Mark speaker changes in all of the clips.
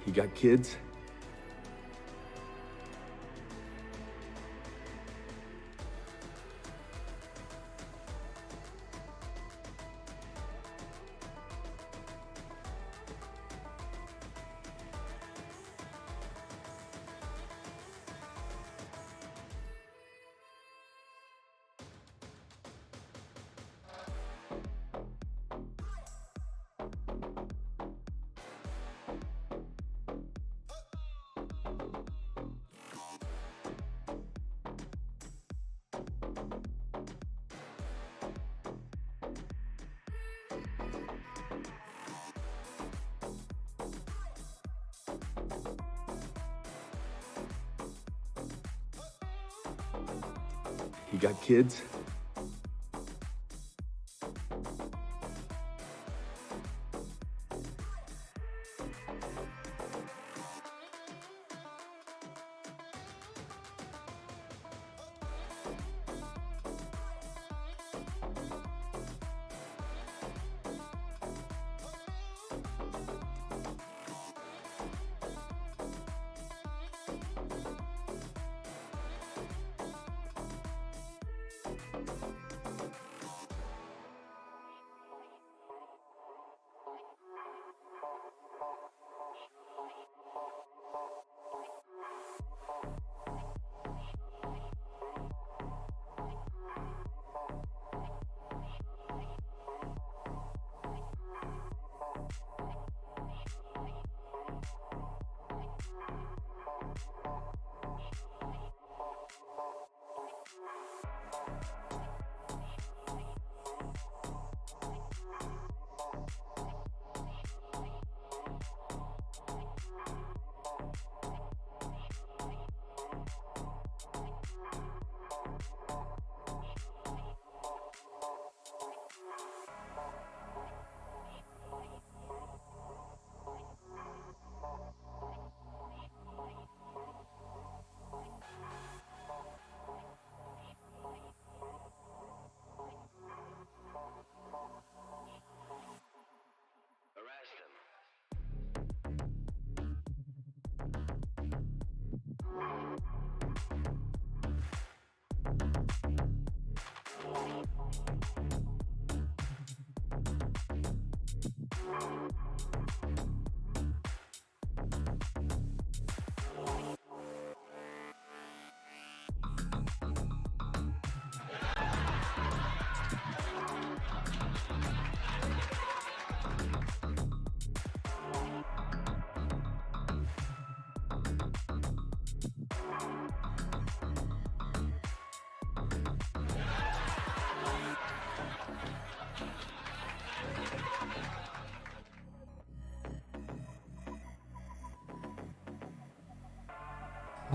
Speaker 1: You got kids? You got kids?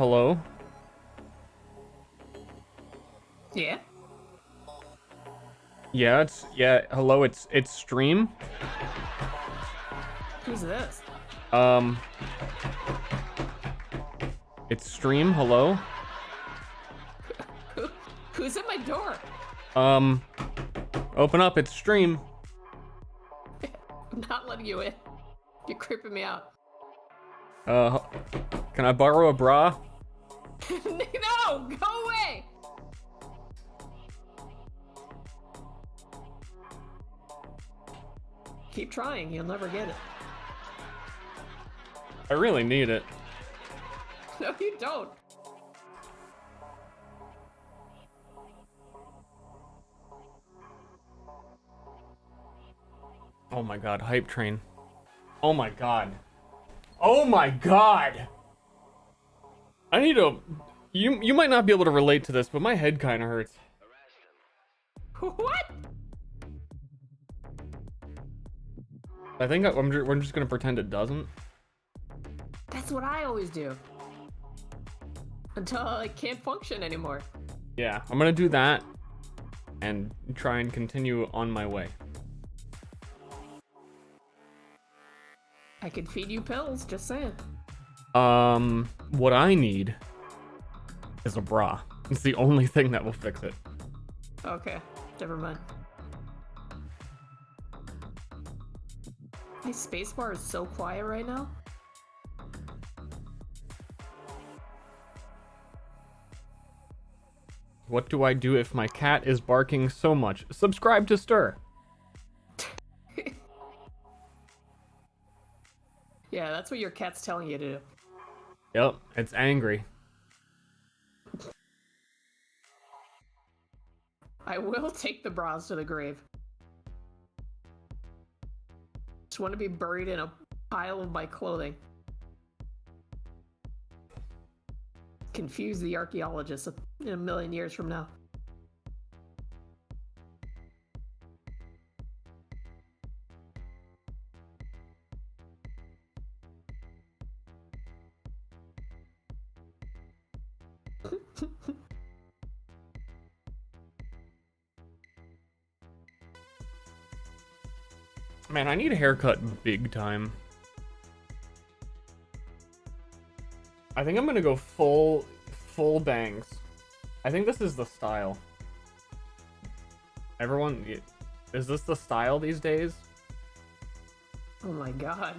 Speaker 2: Hello?
Speaker 3: Yeah.
Speaker 2: Yeah, hello, it's Stream. Who's this?
Speaker 3: It's Stream. Hello.
Speaker 2: Who's at my door?
Speaker 3: Open up. It's Stream.
Speaker 2: I'm not letting you in. You're creeping me out.
Speaker 3: Can I borrow a bra?
Speaker 2: No, go away. Keep trying. You'll never get it.
Speaker 3: I really need it.
Speaker 2: No, you don't.
Speaker 3: Oh my god, hype train. Oh my god. Oh my god. I need to... You might not be able to relate to this, but my head kind of hurts.
Speaker 2: What?
Speaker 3: I think we're just gonna pretend it doesn't.
Speaker 2: That's what I always do. Until I can't function anymore.
Speaker 3: Yeah, I'm gonna do that and try and continue on my way.
Speaker 2: I could feed you pills, just saying.
Speaker 3: What I need is a bra. It's the only thing that will fix it.
Speaker 2: Okay, never mind. My spacebar is so quiet right now.
Speaker 3: What do I do if my cat is barking so much? Subscribe to Ster.
Speaker 2: Yeah, that's what your cat's telling you to do.
Speaker 3: Yep, it's angry.
Speaker 2: I will take the bras to the grave. Just want to be buried in a pile of my clothing. Confuse the archaeologists in a million years from now.
Speaker 3: Man, I need a haircut big time. I think I'm gonna go full bangs. I think this is the style. Everyone, is this the style these days?
Speaker 2: Oh my god.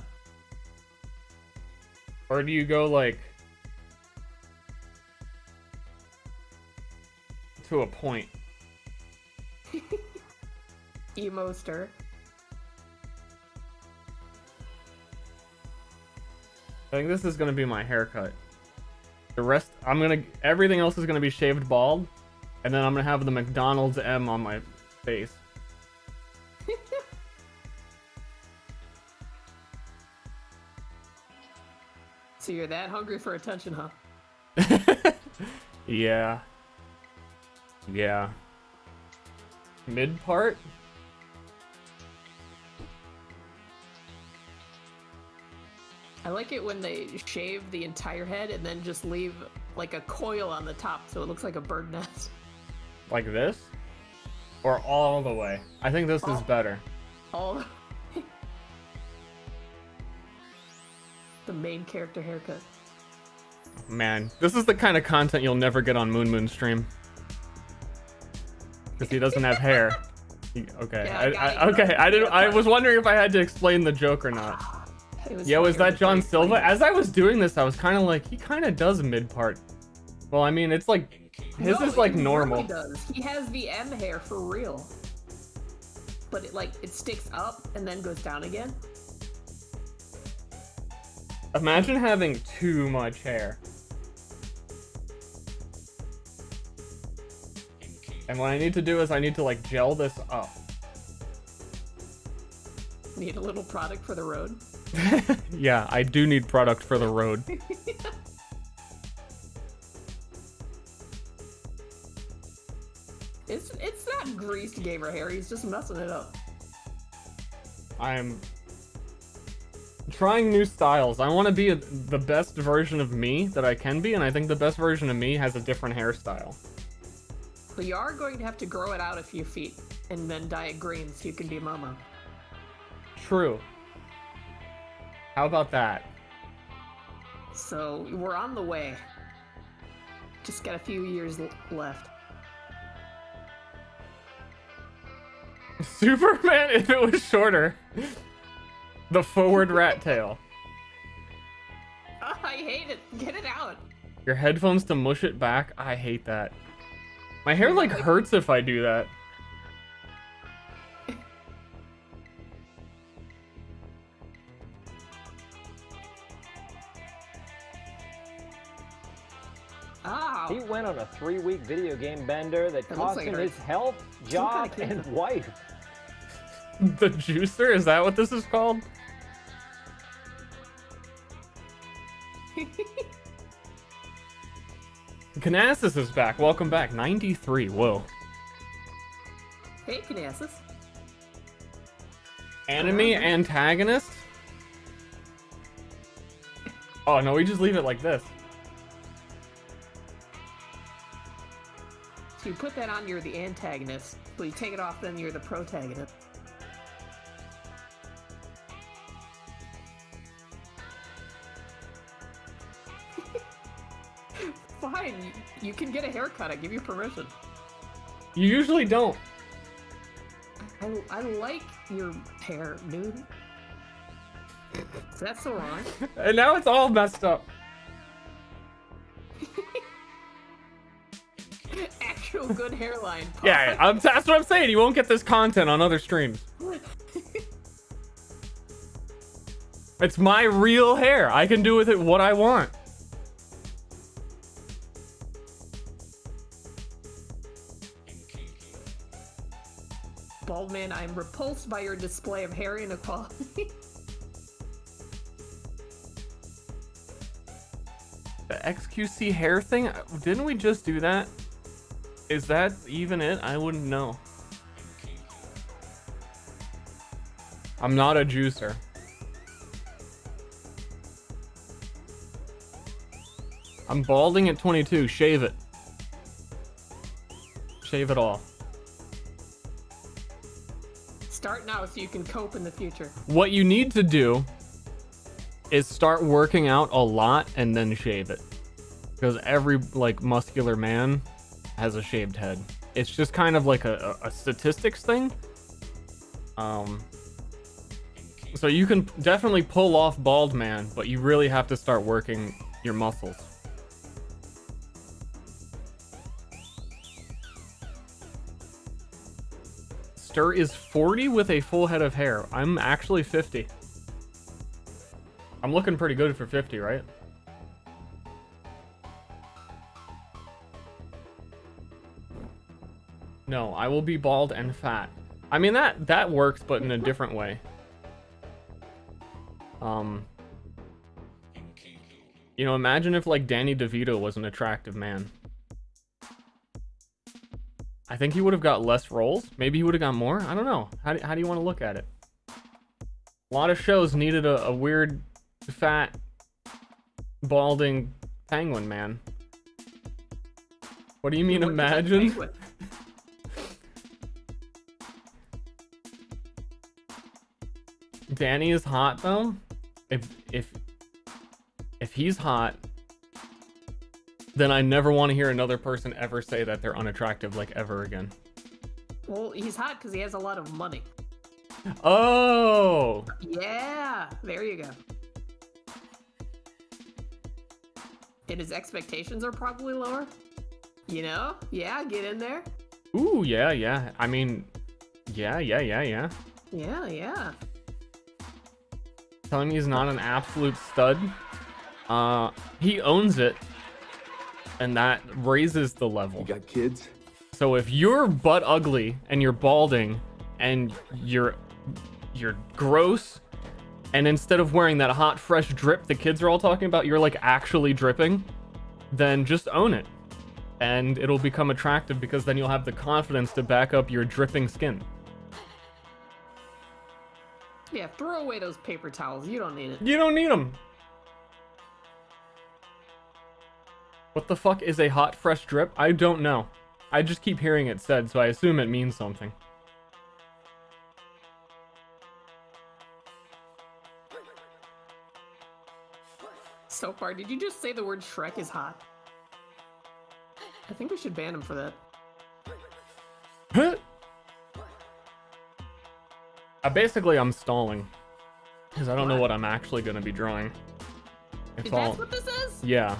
Speaker 3: Or do you go like to a point?
Speaker 2: Emo Ster.
Speaker 3: I think this is gonna be my haircut. The rest, everything else is gonna be shaved bald, and then I'm gonna have the McDonald's M on my face.
Speaker 2: So you're that hungry for attention, huh?
Speaker 3: Yeah. Yeah. Mid part?
Speaker 2: I like it when they shave the entire head and then just leave like a coil on the top so it looks like a bird nest.
Speaker 3: Like this? Or all the way? I think this is better.
Speaker 2: All the main character haircut.
Speaker 3: Man, this is the kind of content you'll never get on Moon Stream. Because he doesn't have hair. Okay.
Speaker 2: Yeah,
Speaker 3: I was wondering if I had to explain the joke or not. Yeah, was that John Silva? As I was doing this, I was kind of like, he kind of does mid part. Well, I mean, it's like, his is like normal.
Speaker 2: He does. He has the M hair for real. But it sticks up and then goes down again.
Speaker 3: Imagine having too much hair. And what I need to do is I need to like gel this up.
Speaker 2: Need a little product for the road.
Speaker 3: Yeah, I do need product for the road.
Speaker 2: It's not greased gamer hair, he's just messing it up.
Speaker 3: I'm trying new styles. I want to be the best version of me that I can be, and I think the best version of me has a different hairstyle.
Speaker 2: But you are going to have to grow it out a few feet and then dye it green so you can be Momo.
Speaker 3: True. How about that?
Speaker 2: So we're on the way. Just got a few years left.
Speaker 3: Superman if it was shorter. The forward rat tail.
Speaker 2: Oh, I hate it. Get it out.
Speaker 3: Your headphones to mush it back. I hate that. My hair like hurts if I do that.
Speaker 2: Ow.
Speaker 4: He went on a 3-week video game bender that cost
Speaker 2: like
Speaker 4: him
Speaker 2: it
Speaker 4: his
Speaker 2: hurts.
Speaker 4: health, job,
Speaker 2: kinda
Speaker 4: and wife.
Speaker 3: The juicer? Is that what this is called? Canassus is back. Welcome back. 93. Whoa.
Speaker 2: Hey, Canassus.
Speaker 3: Enemy antagonist? Oh no, we just leave it like this.
Speaker 2: So you put that on, you're the antagonist. But you take it off, then you're the protagonist. Fine, you can get a haircut. I give you permission.
Speaker 3: You usually don't.
Speaker 2: I like your hair, dude. So that's so wrong.
Speaker 3: And now it's all messed up.
Speaker 2: Actual good hairline.
Speaker 3: Yeah, that's what I'm saying. You won't get this content on other streams. It's my real hair. I can do with it what I want.
Speaker 2: Bald man, I'm repulsed by your display of hair inequality.
Speaker 3: The XQC hair thing? Didn't we just do that? Is that even it? I wouldn't know. I'm not a juicer. I'm balding at 22. Shave it. Shave it all.
Speaker 2: Start now so you can cope in the future.
Speaker 3: What you need to do is start working out a lot and then shave it. Because every like muscular man has a shaved head. It's just kind of like a statistics thing. So you can definitely pull off bald man, but you really have to start working your muscles. Ster is 40 with a full head of hair. I'm actually 50. I'm looking pretty good for 50, right? No, I will be bald and fat. I mean, that works, but in a different way. You know, imagine if like Danny DeVito was an attractive man. I think he would have got less roles. Maybe he would have got more. I don't know. How do you want to look at it? A lot of shows needed a weird, fat, balding penguin man. What do you mean, imagine? Danny is hot though. If he's hot, then I never want to hear another person ever say that they're unattractive like ever again.
Speaker 2: Well, he's hot because he has a lot of money.
Speaker 3: Oh!
Speaker 2: Yeah, there you go. And his expectations are probably lower. You know? Yeah, get in there.
Speaker 3: Ooh, yeah. I mean, yeah.
Speaker 2: Yeah, yeah.
Speaker 3: Telling me he's not an absolute stud. He owns it, and that raises the level.
Speaker 1: You got kids?
Speaker 3: So if you're butt ugly and you're balding and you're gross, and instead of wearing that hot fresh drip the kids are all talking about, you're like actually dripping, then just own it. And it'll become attractive because then you'll have the confidence to back up your dripping skin.
Speaker 2: Yeah, throw away those paper towels. You don't need it.
Speaker 3: You don't need them. What the fuck is a hot fresh drip? I don't know. I just keep hearing it said, so I assume it means something.
Speaker 2: so far. Did you just say the word Shrek is hot? I think we should ban him for that.
Speaker 3: Basically, I'm stalling. Because I don't know what I'm actually going to be drawing.
Speaker 2: Is that what this is?
Speaker 3: Yeah.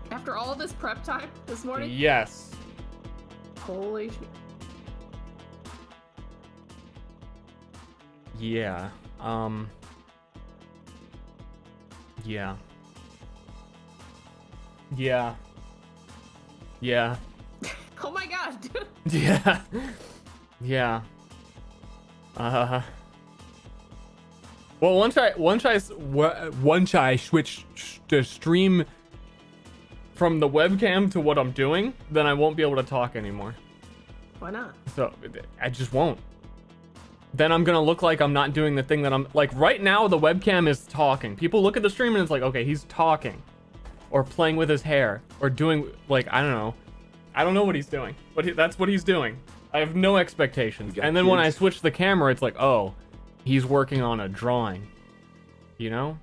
Speaker 2: After all this prep time this morning?
Speaker 3: Yes.
Speaker 2: Holy shit.
Speaker 3: Yeah. Yeah. Yeah. Yeah.
Speaker 2: Oh my god, dude.
Speaker 3: Yeah. Yeah. Well, once I switch the stream from the webcam to what I'm doing, then I won't be able to talk anymore.
Speaker 2: Why not?
Speaker 3: So I just won't. Then I'm gonna look like I'm not doing the thing that I'm like. Right now, the webcam is talking. People look at the stream and it's like, okay, he's talking, or playing with his hair, or doing like I don't know what he's doing, but that's what he's doing. I have no expectations. And then when I switch the camera, it's like, oh, he's working on a drawing, you know?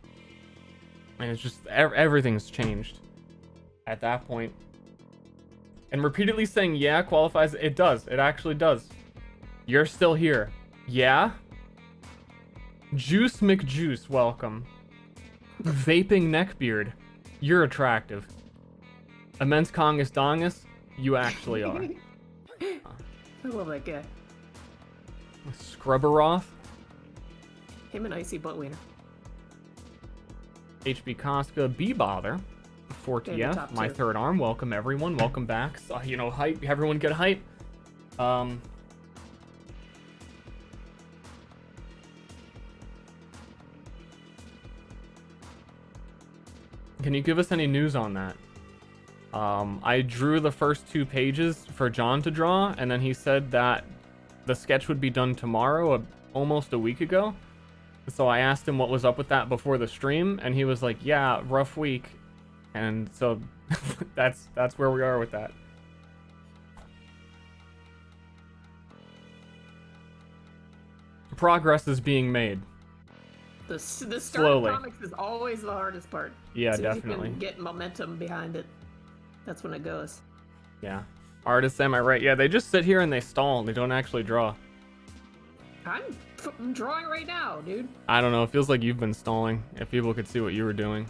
Speaker 3: And it's just everything's changed at that point. And repeatedly saying yeah qualifies. It does. It actually does. You're still here. Yeah? Juice McJuice, welcome. Vaping Neckbeard, you're attractive. Immense Kongus Dongus, you actually are.
Speaker 2: I love that guy.
Speaker 3: Scrubberoff,
Speaker 2: Him and Icy Butt Wiener.
Speaker 3: HB Koska, Be Bother, 4TF, My Third Arm, welcome everyone, welcome back. So, you know, hype, everyone get hype. Can you give us any news on that? I drew the first 2 pages for John to draw, and then he said that the sketch would be done tomorrow, almost a week ago. So I asked him what was up with that before the stream, and he was like, yeah, rough week. And so that's where we are with that. Progress is being made.
Speaker 2: The start
Speaker 3: Slowly.
Speaker 2: of comics is always the hardest part.
Speaker 3: Yeah,
Speaker 2: as soon as
Speaker 3: definitely.
Speaker 2: you can get momentum behind it. That's when it goes.
Speaker 3: Yeah. Artists, am I right? Yeah, they just sit here and they stall and they don't actually draw.
Speaker 2: I'm drawing right now, dude.
Speaker 3: I don't know. It feels like you've been stalling. If people could see what you were doing.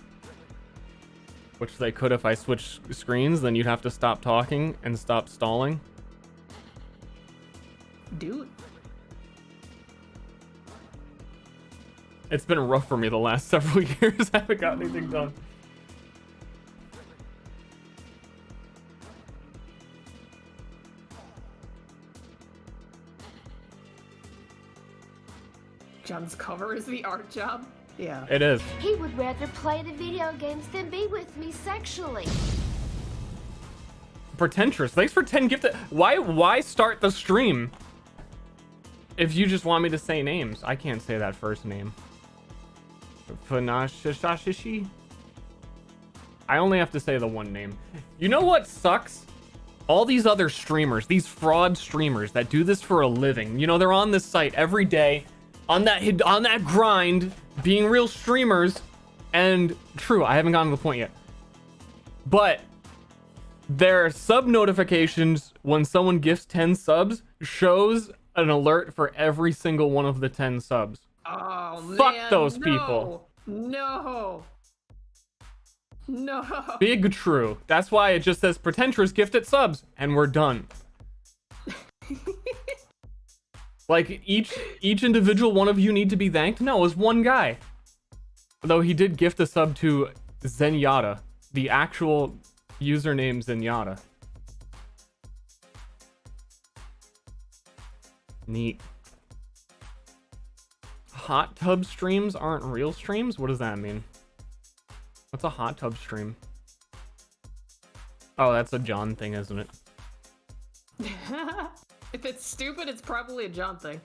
Speaker 3: Which they could if I switch screens, then you'd have to stop talking and stop stalling.
Speaker 2: Dude.
Speaker 3: It's been rough for me the last several years. I haven't got anything done.
Speaker 2: John's cover is the art job? Yeah.
Speaker 3: It is.
Speaker 5: He would rather play the video games than be with me sexually.
Speaker 3: Pretentious. Thanks for 10 gifted. Why start the stream if you just want me to say names? I can't say that first name. Fanashishishi. I only have to say the one name. You know what sucks? All these other streamers, these fraud streamers that do this for a living. You know, they're on this site every day, on that grind, being real streamers. And true, I haven't gotten to the point yet. But their sub notifications when someone gifts 10 subs shows an alert for every single one of the 10 subs.
Speaker 2: Oh, man.
Speaker 3: Fuck those people.
Speaker 2: No. No.
Speaker 3: Big true. That's why it just says pretentious gifted subs, and we're done. Like each individual one of you need to be thanked? No, it was one guy. Though he did gift a sub to Zenyatta, the actual username Zenyatta. Neat. Hot tub streams aren't real streams? What does that mean? What's a hot tub stream? Oh, that's a John thing, isn't it?
Speaker 2: If it's stupid, it's probably a John thing.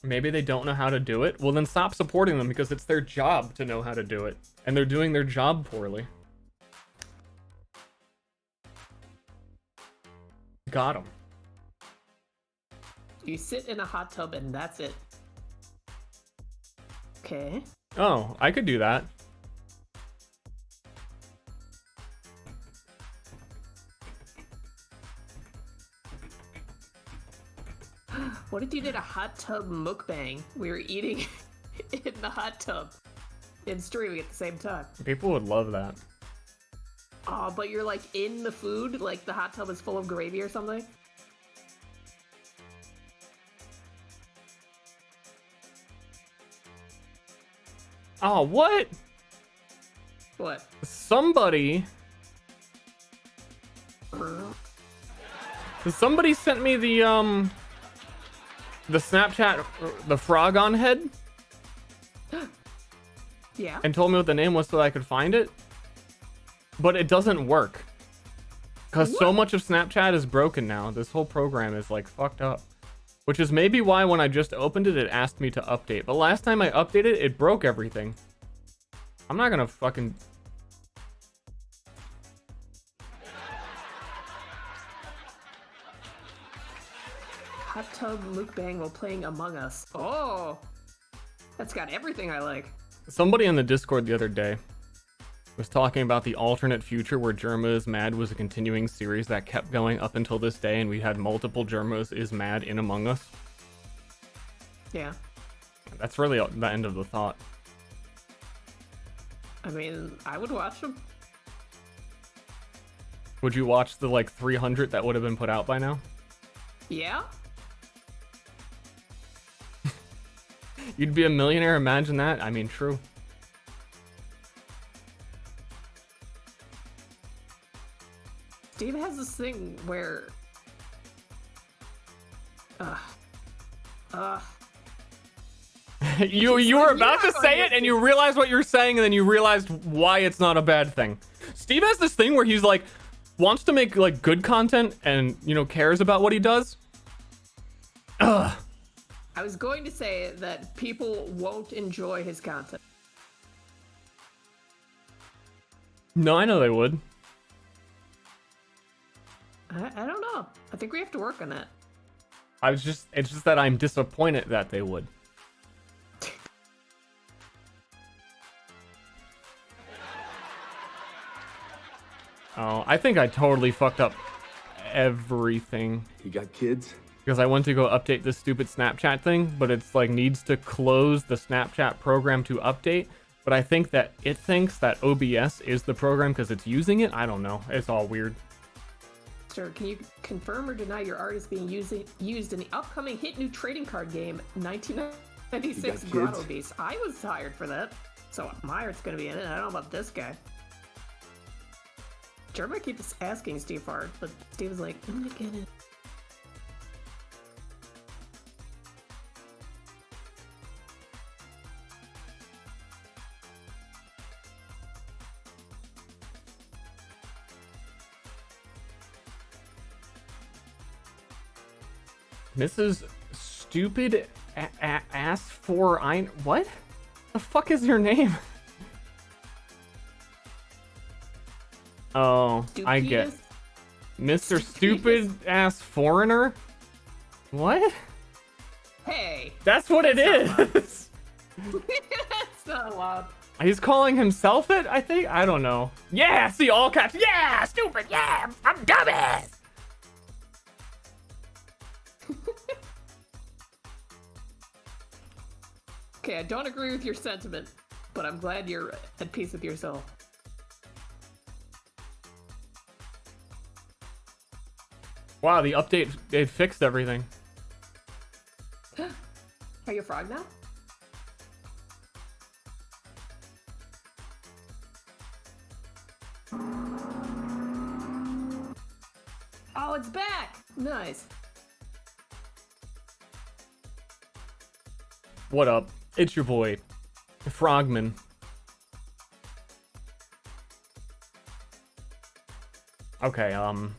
Speaker 3: Maybe they don't know how to do it? Well, then stop supporting them because it's their job to know how to do it. And they're doing their job poorly. Got him.
Speaker 2: You sit in a hot tub and that's it. Okay.
Speaker 3: Oh, I could do that.
Speaker 2: What if you did a hot tub mukbang? We were eating in the hot tub and streaming at the same time.
Speaker 3: People would love that.
Speaker 2: Oh, but you're like in the food, like the hot tub is full of gravy or something?
Speaker 3: Oh, what?
Speaker 2: What?
Speaker 3: Somebody sent me the Snapchat, the frog on head,
Speaker 2: Yeah.
Speaker 3: and told me what the name was so I could find it. But it doesn't work. Because so much of Snapchat is broken now. This whole program is like fucked up. Which is maybe why when I just opened it, it asked me to update. But last time I updated, it broke everything. I'm not gonna fucking...
Speaker 2: Hot tub mukbang while playing Among Us. Oh! That's got everything I like.
Speaker 3: Somebody in the Discord the other day was talking about the alternate future where Germa is Mad was a continuing series that kept going up until this day, and we had multiple Germas is Mad in Among Us.
Speaker 2: Yeah.
Speaker 3: That's really the end of the thought.
Speaker 2: I mean, I would watch them.
Speaker 3: Would you watch the like 300 that would have been put out by now?
Speaker 2: Yeah?
Speaker 3: You'd be a millionaire, imagine that. I mean, true.
Speaker 2: Steve has this thing where...
Speaker 3: you were about to say it and you realized what you're saying and then you realized why it's not a bad thing. Steve has this thing where he's like wants to make like good content and, you know, cares about what he does. Ugh.
Speaker 2: I was going to say that people won't enjoy his content.
Speaker 3: No, I know they would.
Speaker 2: I don't know. I think we have to work on that.
Speaker 3: It's just that I'm disappointed that they would. Oh, I think I totally fucked up everything.
Speaker 1: You got kids?
Speaker 3: Because I went to go update this stupid Snapchat thing, but it's like needs to close the Snapchat program to update. But I think that it thinks that OBS is the program because it's using it. I don't know. It's all weird.
Speaker 2: Sir, can you confirm or deny your art is being used in the upcoming hit new trading card game 1996 Grotto Beast? I was hired for that, so my art's gonna be in it. I don't know about this guy. Jeremy keeps asking Steve for art, but Steve is like, I'm gonna get it.
Speaker 3: Mrs. Stupid Ass for what? The fuck is your name? Oh, I get Mr. Stupid Ass Foreigner. What?
Speaker 2: Hey,
Speaker 3: that's what it is.
Speaker 2: That's not allowed.
Speaker 3: He's calling himself it, I think. I don't know. Yeah, see all caps. Yeah, stupid. Yeah, I'm dumbass.
Speaker 2: Okay, I don't agree with your sentiment, but I'm glad you're at peace with yourself.
Speaker 3: Wow, the update, it fixed everything.
Speaker 2: Are you a frog now? Oh, it's back! Nice.
Speaker 3: What up? It's your boy, Frogman. Okay, am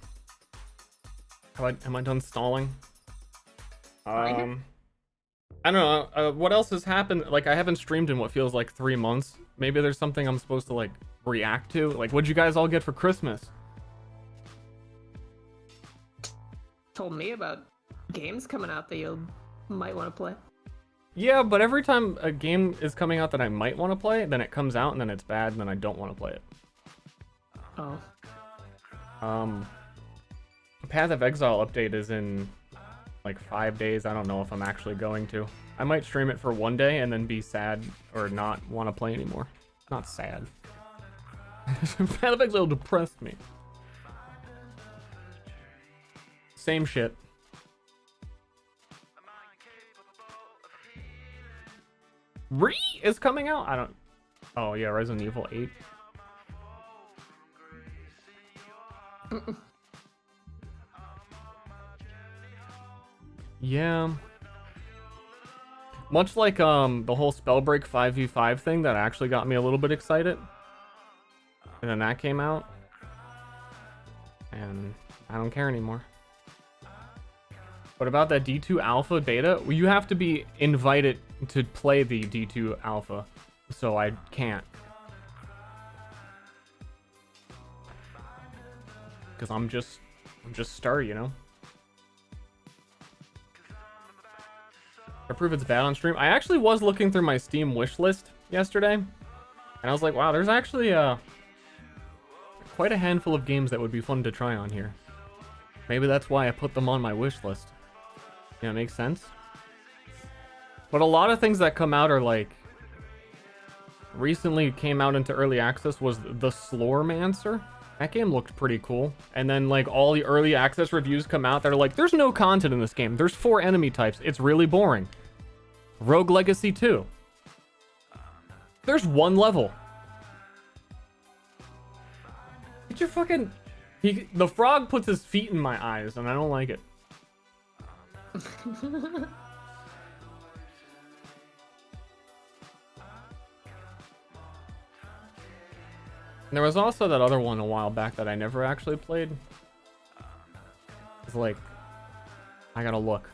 Speaker 3: I done stalling? I don't know, what else has happened? Like, I haven't streamed in what feels like 3 months. Maybe there's something I'm supposed to, like, react to? Like, what'd you guys all get for Christmas?
Speaker 2: Told me about games coming out that you might want to play.
Speaker 3: Yeah, but every time a game is coming out that I might want to play, then it comes out and then it's bad and then I don't want to play it.
Speaker 2: Oh.
Speaker 3: Path of Exile update is in like 5 days. I don't know if I'm actually going to. I might stream it for 1 day and then be sad or not want to play anymore. Not sad. That makes a little depressed me. Same shit. Re is coming out? I don't... Oh yeah, Resident Evil 8. Yeah. Much like the whole Spellbreak 5v5 thing that actually got me a little bit excited. And then that came out. And I don't care anymore. What about that D2 alpha beta? Well, you have to be invited to play the D2 alpha. So I can't. Because I'm just Star, you know? I prove it's bad on stream. I actually was looking through my Steam wish list yesterday. And I was like, wow, there's actually quite a handful of games that would be fun to try on here. Maybe that's why I put them on my wish list. Yeah, it makes sense. But a lot of things that come out are like... Recently came out into early access was the Slormancer. That game looked pretty cool. And then like all the early access reviews come out, they're like, there's no content in this game. There's 4 enemy types. It's really boring. Rogue Legacy 2. There's 1 level. Get your fucking... The frog puts his feet in my eyes and I don't like it. And there was also that other one a while back that I never actually played. It's like, I gotta look.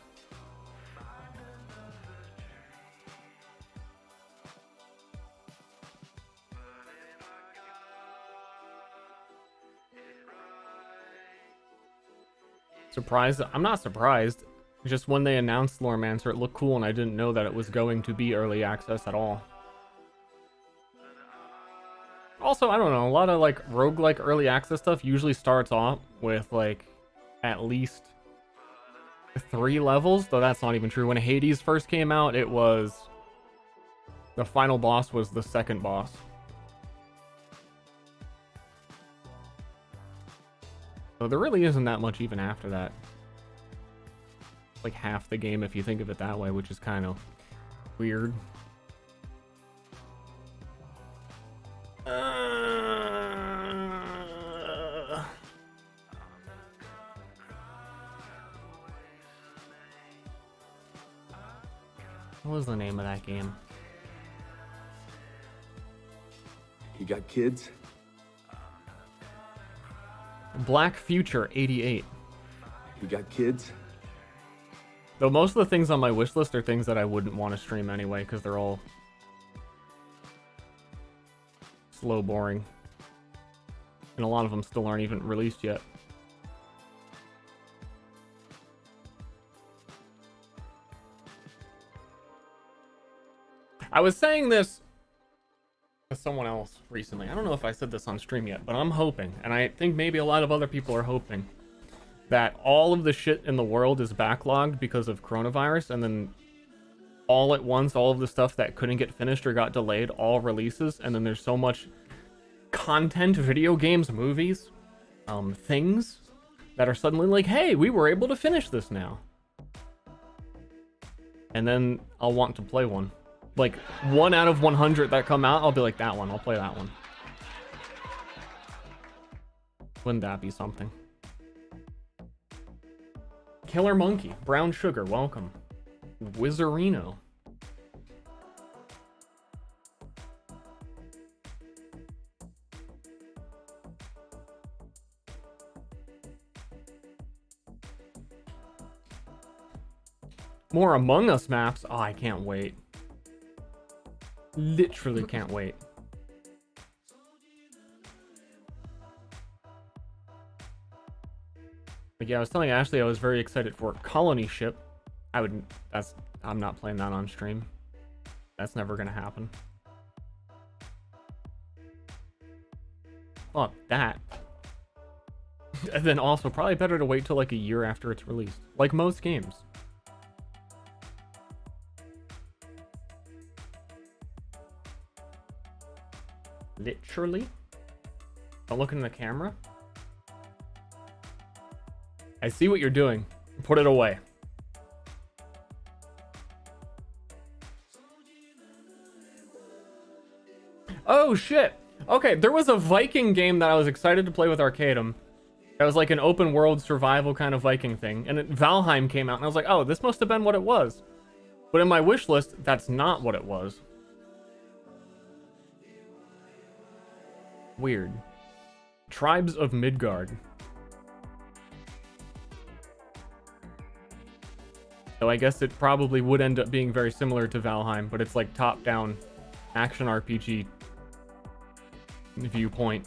Speaker 3: Surprised? I'm not surprised. Just when they announced Loremancer, it looked cool and I didn't know that it was going to be early access at all. Also, I don't know, a lot of like roguelike early access stuff usually starts off with like at least 3 levels, though that's not even true. When Hades first came out, it was the final boss was the second boss. So there really isn't that much even after that. Like half the game if you think of it that way, which is kind of weird. What was the name of that game?
Speaker 1: You got kids?
Speaker 3: Black Future 88.
Speaker 1: You got kids?
Speaker 3: Though most of the things on my wish list are things that I wouldn't want to stream anyway, because they're all slow, boring. And a lot of them still aren't even released yet. I was saying this to someone else recently. I don't know if I said this on stream yet, but I'm hoping, and I think maybe a lot of other people are hoping, that all of the shit in the world is backlogged because of coronavirus, and then all at once, all of the stuff that couldn't get finished or got delayed all releases, and then there's so much content, video games, movies, things that are suddenly like, hey, we were able to finish this now. And then I'll want to play one. Like 1 out of 100 that come out, I'll be like, that one, I'll play that one. Wouldn't that be something? Killer Monkey, Brown Sugar, welcome. Wizarino. More Among Us maps. Oh, I can't wait. Literally can't wait. But yeah, I was telling Ashley I was very excited for Colony Ship. I'm not playing that on stream. That's never gonna happen. Fuck that. And then also probably better to wait till like a year after it's released. Like most games. Literally. Don't look in the camera. I see what you're doing. Put it away. Oh shit. Okay, there was a Viking game that I was excited to play with Arcadum. That was like an open world survival kind of Viking thing. And Valheim came out and I was like, oh, this must have been what it was. But in my wish list, that's not what it was. Weird. Tribes of Midgard. So I guess it probably would end up being very similar to Valheim, but it's like top-down action RPG viewpoint.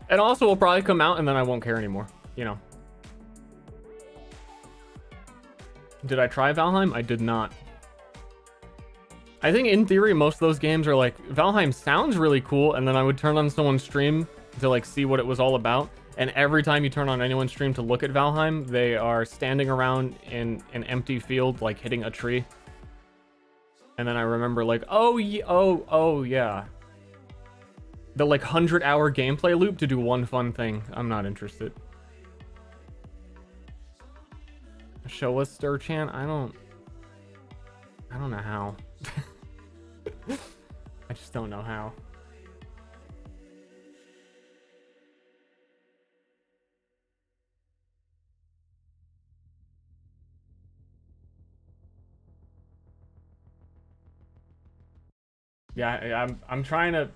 Speaker 3: And also will probably come out and then I won't care anymore, you know. Did I try Valheim? I did not. I think in theory most of those games are like, Valheim sounds really cool, and then I would turn on someone's stream to like see what it was all about, and every time you turn on anyone's stream to look at Valheim, they are standing around in an empty field like hitting a tree. And then I remember like, oh yeah. The like 100-hour gameplay loop to do one fun thing. I'm not interested. Show us Ster Chan? I don't know how. I just don't know how. Yeah, I'm trying to.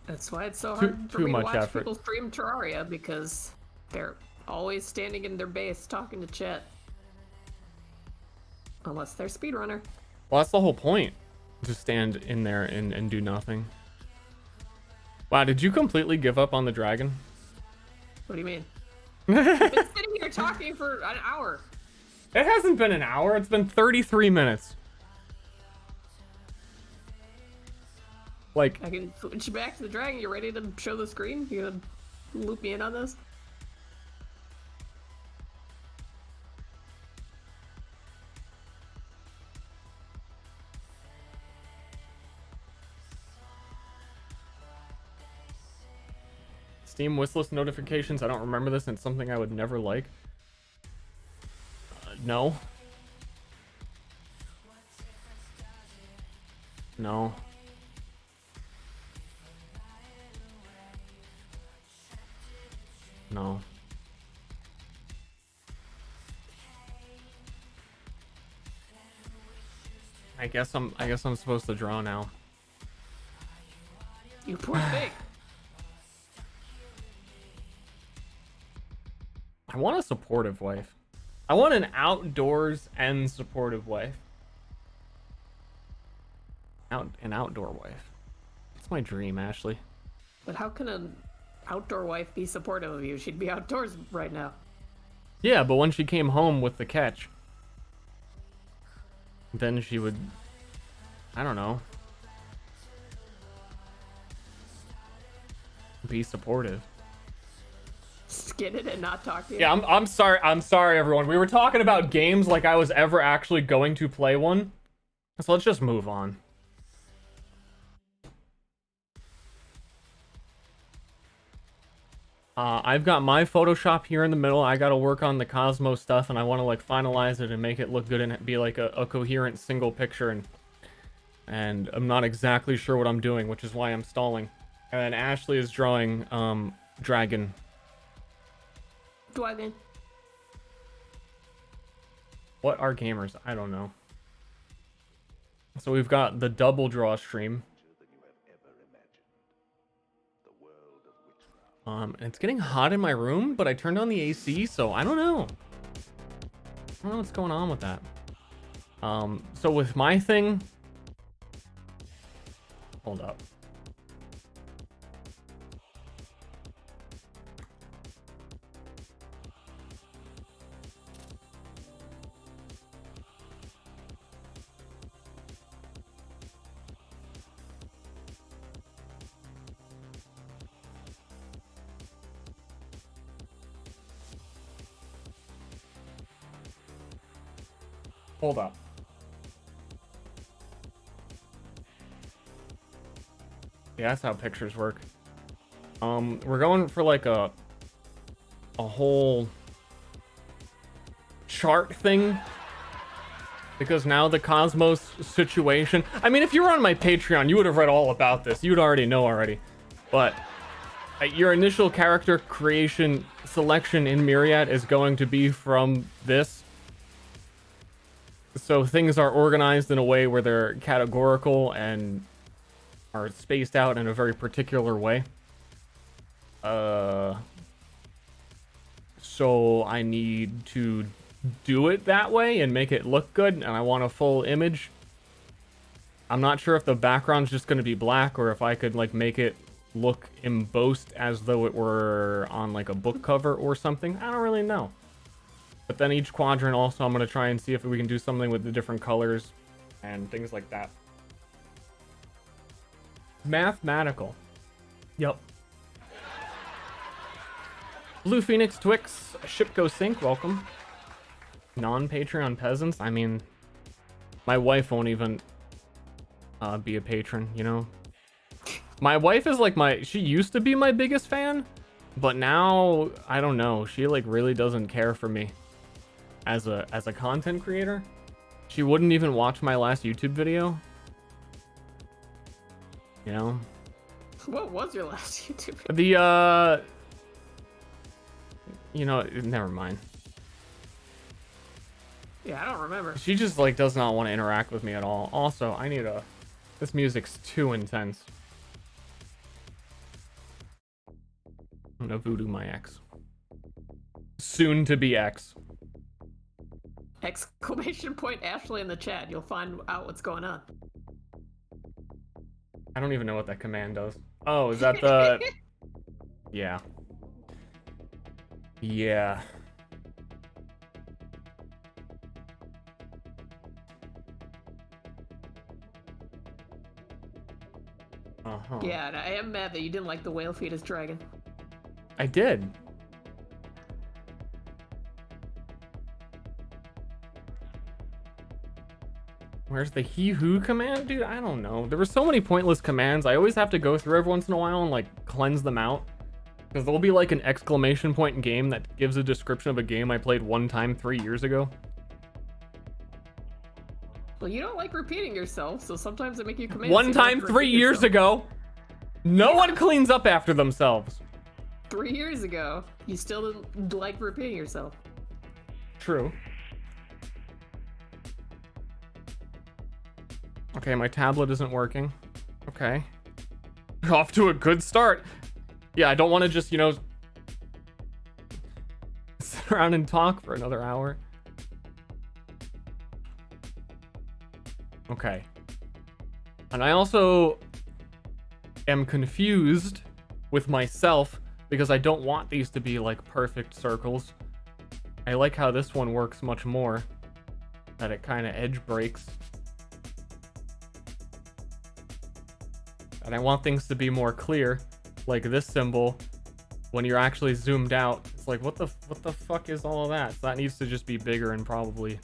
Speaker 2: That's why it's so hard for
Speaker 3: too
Speaker 2: me to
Speaker 3: much
Speaker 2: watch
Speaker 3: effort.
Speaker 2: people stream Terraria, because they're always standing in their base talking to chat. Unless they're speedrunner.
Speaker 3: Well, that's the whole point. To stand in there and do nothing. Wow, did you completely give up on the dragon?
Speaker 2: What do you mean? I've been sitting here talking for an hour.
Speaker 3: It hasn't been an hour. It's been 33 minutes. Like,
Speaker 2: I can switch back to the dragon. You ready to show the screen? You gonna loop me in on this?
Speaker 3: Steam wishlist notifications. I don't remember this, and it's something I would never like. No. No. No. I guess I'm supposed to draw now.
Speaker 2: You poor thing.
Speaker 3: I want a supportive wife. I want an outdoors and supportive wife. An outdoor wife. It's my dream, Ashley.
Speaker 2: But how can an outdoor wife be supportive of you? She'd be outdoors right now.
Speaker 3: Yeah, but when she came home with the catch, then she would, I don't know, be supportive.
Speaker 2: Skin it and not talk to you.
Speaker 3: Yeah, I'm sorry everyone. We were talking about games like I was ever actually going to play one. So let's just move on. I've got my Photoshop here in the middle. I gotta work on the Cosmo stuff, and I want to like finalize it and make it look good and be like a coherent single picture. And I'm not exactly sure what I'm doing, which is why I'm stalling. And Ashley is drawing dragon.
Speaker 2: Dragon.
Speaker 3: What are gamers? I don't know. So we've got the double Drawstream. It's getting hot in my room, but I turned on the AC, so I don't know. I don't know what's going on with that. So with my thing... Hold up. Hold up. Yeah, that's how pictures work. We're going for like a whole chart thing. Because now the Cosmos situation... I mean, if you were on my Patreon, you would have read all about this. You'd already know already. But your initial character creation selection in Myriad is going to be from this. So things are organized in a way where they're categorical and are spaced out in a very particular way. So I need to do it that way and make it look good, and I want a full image. I'm not sure if the background's just going to be black or if I could like make it look embossed as though it were on like a book cover or something. I don't really know. But then each quadrant also I'm going to try and see if we can do something with the different colors and things like that. Mathematical. Yep. Blue Phoenix Twix, Shipco Sync, welcome. Non-Patreon peasants? I mean, my wife won't even be a patron, you know? My wife is like she used to be my biggest fan, but now, I don't know, she like really doesn't care for me as a content creator. She wouldn't even watch my last YouTube video. You know?
Speaker 2: What was your last YouTube video?
Speaker 3: The, you know, never mind.
Speaker 2: Yeah, I don't remember.
Speaker 3: She just like does not want to interact with me at all. Also, I need this music's too intense. I'm gonna voodoo my ex. Soon to be ex.
Speaker 2: Exclamation point Ashley in the chat. You'll find out what's going on.
Speaker 3: I don't even know what that command does. Oh, is that the... Yeah. Yeah. Uh-huh.
Speaker 2: Yeah, and I am mad that you didn't like the whale fetus dragon.
Speaker 3: I did. Where's the he who command? Dude, I don't know. There were so many pointless commands. I always have to go through every once in a while and like cleanse them out. Because there'll be like an exclamation point game that gives a description of a game I played one time 3 years ago.
Speaker 2: Well, you don't like repeating yourself, so sometimes I make you commands.
Speaker 3: One
Speaker 2: so you don't
Speaker 3: time
Speaker 2: have to
Speaker 3: 3
Speaker 2: repeat
Speaker 3: years
Speaker 2: yourself.
Speaker 3: ago. No one cleans up after themselves.
Speaker 2: 3 years ago, you still didn't like repeating yourself.
Speaker 3: True. Okay, my tablet isn't working. Okay. Off to a good start. Yeah, I don't want to just, you know, sit around and talk for another hour. Okay. And I also am confused with myself because I don't want these to be like perfect circles. I like how this one works much more. That it kind of edge breaks. And I want things to be more clear, like this symbol. When you're actually zoomed out, it's like, what the fuck is all of that? So that needs to just be bigger, and probably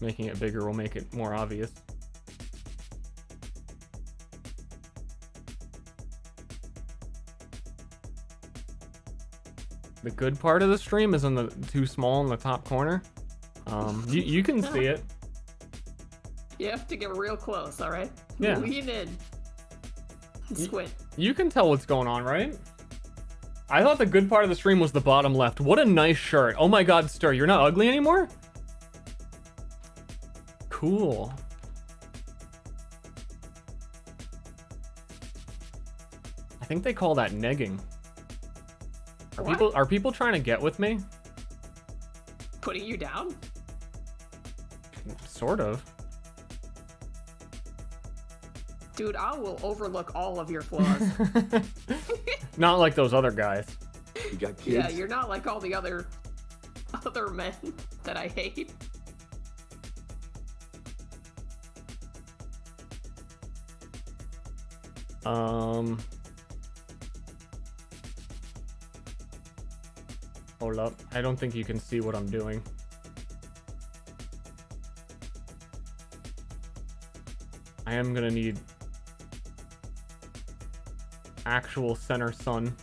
Speaker 3: making it bigger will make it more obvious. The good part of the stream is in the too small in the top corner. You can see it.
Speaker 2: You have to get real close, all right?
Speaker 3: Yeah.
Speaker 2: Lean in. Squint.
Speaker 3: You can tell what's going on, right? I thought the good part of the stream was the bottom left. What a nice shirt. Oh my god, Ster, you're not ugly anymore? Cool. I think they call that negging. Are people trying to get with me?
Speaker 2: Putting you down?
Speaker 3: Sort of.
Speaker 2: Dude, I will overlook all of your flaws.
Speaker 3: Not like those other guys.
Speaker 1: You got kids?
Speaker 2: Yeah, you're not like all the other men that I hate.
Speaker 3: Hold up. I don't think you can see what I'm doing. I am gonna need... actual center sun.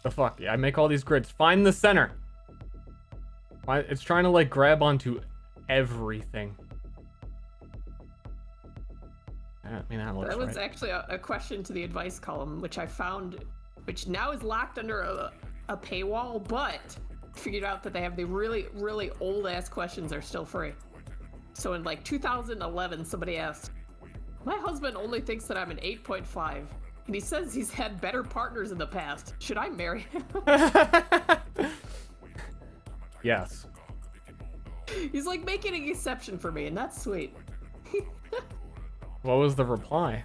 Speaker 3: The fuck? Yeah, I make all these grids. Find the center. It's trying to like grab onto everything. I mean, that looks
Speaker 2: That was
Speaker 3: right.
Speaker 2: actually a question to the advice column, which I found, which now is locked under a paywall, but figured out that they have the really, really old ass questions are still free. So in like 2011, somebody asked, "My husband only thinks that I'm an 8.5, and he says he's had better partners in the past. Should I marry him?"
Speaker 3: Yes.
Speaker 2: He's like making an exception for me, and that's sweet.
Speaker 3: What was the reply?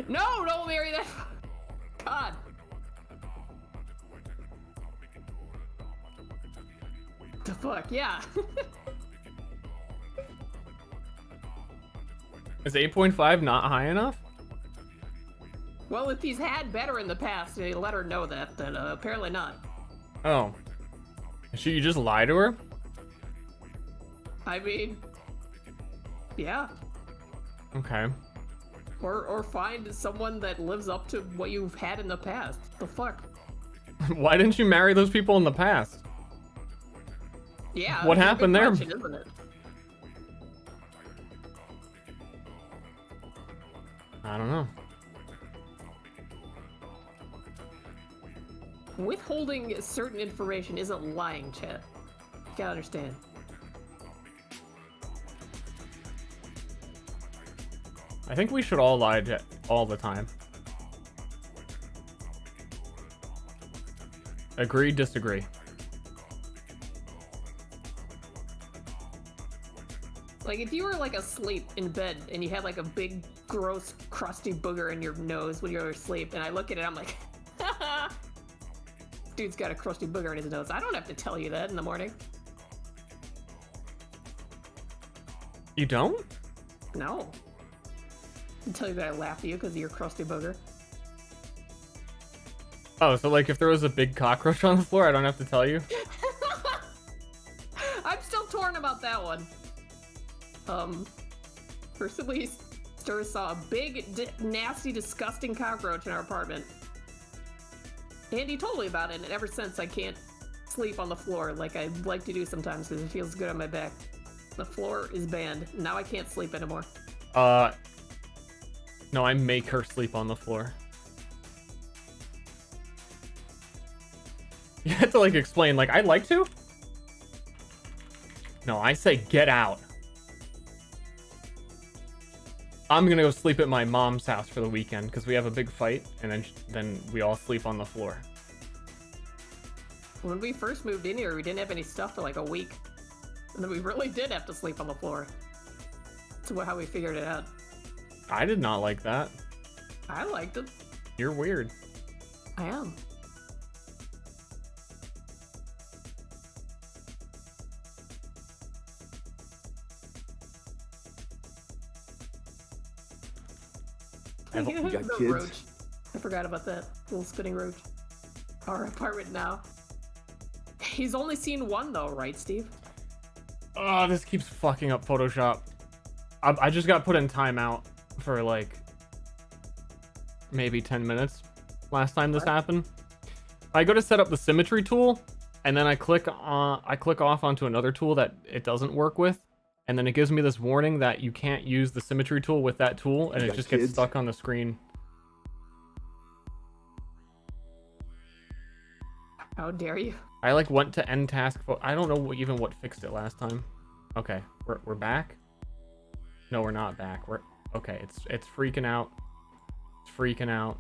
Speaker 2: No, don't marry that. God. The fuck, yeah.
Speaker 3: Is 8.5 not high enough?
Speaker 2: Well, if he's had better in the past, they let her know that, then apparently not.
Speaker 3: Oh. Should you just lie to her?
Speaker 2: I mean, yeah.
Speaker 3: Okay.
Speaker 2: Or find someone that lives up to what you've had in the past. The fuck?
Speaker 3: Why didn't you marry those people in the past?
Speaker 2: Yeah.
Speaker 3: What
Speaker 2: it's a
Speaker 3: happened
Speaker 2: good
Speaker 3: there?
Speaker 2: question, isn't it?
Speaker 3: I don't know.
Speaker 2: Withholding certain information isn't lying, chat. You gotta understand.
Speaker 3: I think we should all lie all the time. Agree, disagree.
Speaker 2: Like, if you were, like, asleep in bed and you had, like, a big, gross, crusty booger in your nose when you were asleep, and I look at it, I'm like, haha! Dude's got a crusty booger in his nose. I don't have to tell you that in the morning.
Speaker 3: You don't?
Speaker 2: No. I tell you that I laughed at you because of your crusty booger.
Speaker 3: Oh, so like if there was a big cockroach on the floor, I don't have to tell you?
Speaker 2: I'm still torn about that one. Recently, Ster saw a big, nasty, disgusting cockroach in our apartment. And he told me about it, and ever since I can't sleep on the floor like I like to do sometimes because it feels good on my back. The floor is banned. Now I can't sleep anymore.
Speaker 3: No, I make her sleep on the floor. You have to like explain, like, I'd like to? No, I say get out. I'm gonna go sleep at my mom's house for the weekend because we have a big fight, and then we all sleep on the floor.
Speaker 2: When we first moved in here, we didn't have any stuff for like a week. And then we really did have to sleep on the floor. That's how we figured it out.
Speaker 3: I did not like that.
Speaker 2: I liked it.
Speaker 3: You're weird.
Speaker 2: I am.
Speaker 1: You got
Speaker 2: The
Speaker 1: kids?
Speaker 2: roach. I forgot about that little spinning roach. Our apartment now. He's only seen one though, right, Steve?
Speaker 3: Oh, this keeps fucking up Photoshop. I just got put in timeout for like maybe 10 minutes last time this happened. I go to set up the symmetry tool, and then I click off onto another tool that it doesn't work with, and then it gives me this warning that you can't use the symmetry tool with that tool, and
Speaker 1: You
Speaker 3: it
Speaker 1: got
Speaker 3: just gets
Speaker 1: kids?
Speaker 3: stuck on the screen.
Speaker 2: How dare you?
Speaker 3: I like went to end task. I don't know even what fixed it last time. Okay, we're back. No, we're not back. We're okay. It's freaking out. It's freaking out.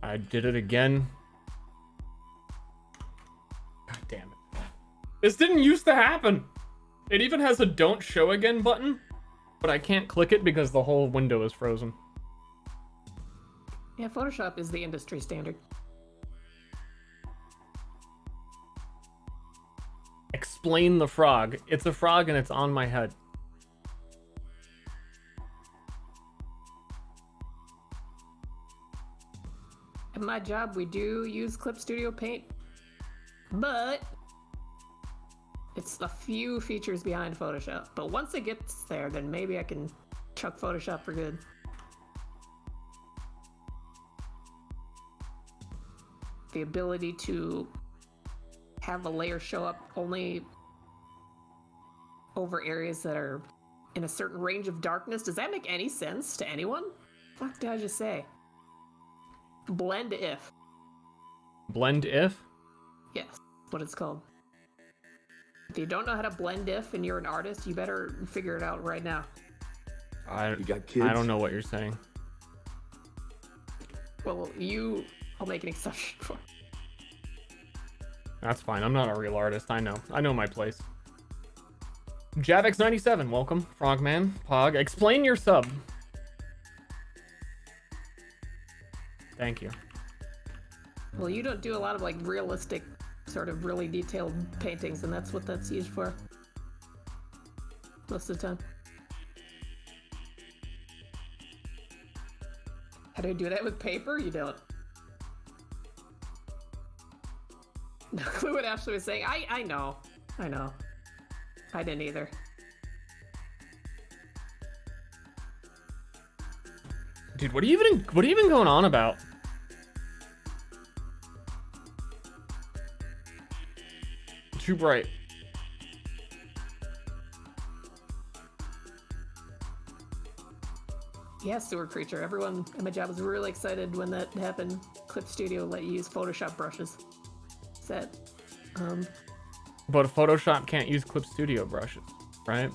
Speaker 3: I did it again. God damn it. This didn't used to happen. It even has a don't show again button, but I can't click it because the whole window is frozen.
Speaker 2: Yeah, Photoshop is the industry standard.
Speaker 3: Explain the frog. It's a frog and it's on my head.
Speaker 2: my job, we do use Clip Studio Paint, but it's a few features behind Photoshop. But once it gets there, then maybe I can chuck Photoshop for good. The ability to have a layer show up only over areas that are in a certain range of darkness. Does that make any sense to anyone? What did I just say? Blend if.
Speaker 3: Blend if?
Speaker 2: Yes, that's what it's called. If you don't know how to blend if and you're an artist, you better figure it out right now.
Speaker 1: You got kids?
Speaker 3: I don't know what you're saying.
Speaker 2: Well, I'll make an exception for.
Speaker 3: That's fine. I'm not a real artist. I know my place. Javix97, welcome. Frogman, Pog, explain your sub. Thank you.
Speaker 2: Well, you don't do a lot of like realistic, sort of really detailed paintings, and that's what that's used for. Most of the time. How do you do that with paper? You don't. No clue what Ashley was saying. I know. I didn't either.
Speaker 3: Dude, what are you even going on about? Too bright.
Speaker 2: Yeah, Sewer Creature. Everyone at my job was really excited when that happened. Clip Studio let you use Photoshop brushes. Set.
Speaker 3: But Photoshop can't use Clip Studio brushes, right?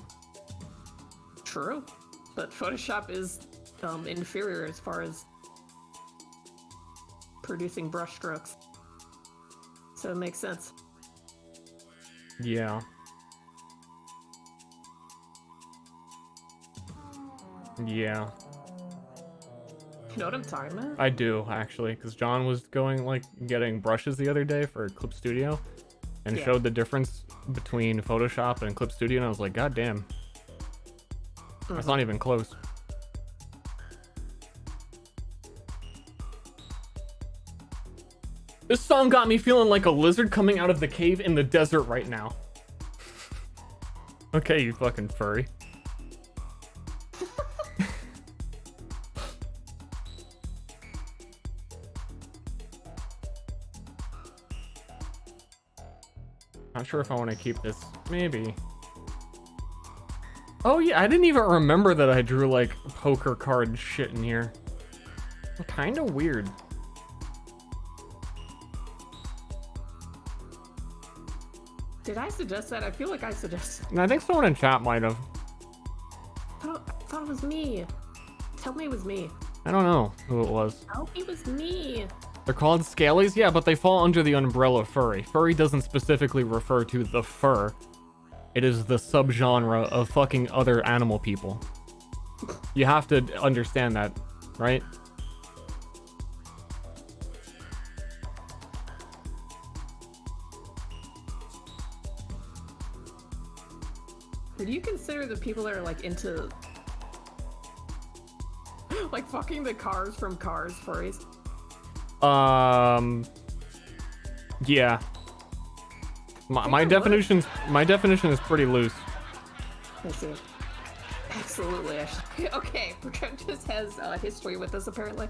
Speaker 2: True. But Photoshop is inferior as far as producing brush strokes. So it makes sense.
Speaker 3: Yeah. Yeah.
Speaker 2: You know what I'm talking about?
Speaker 3: I do, actually, because John was getting brushes the other day for Clip Studio and showed the difference between Photoshop and Clip Studio, and I was like, God damn. That's not even close. This song got me feeling like a lizard coming out of the cave in the desert right now. Okay, you fucking furry. Not sure if I want to keep this. Maybe. Oh yeah, I didn't even remember that I drew like poker card shit in here. Kind of weird.
Speaker 2: Did I suggest that? I feel like I suggested.
Speaker 3: I think someone in chat might have.
Speaker 2: I thought it was me. Tell me it was me.
Speaker 3: I don't know who it was.
Speaker 2: Oh, it was me.
Speaker 3: They're called scalies? Yeah, but they fall under the umbrella furry. Furry doesn't specifically refer to the fur. It is the subgenre of fucking other animal people. You have to understand that, right?
Speaker 2: Do you consider the people that are like into like fucking the cars from Cars furries?
Speaker 3: Yeah. My definition is pretty loose.
Speaker 2: I see. Absolutely, actually. Okay, Program just has a history with this apparently.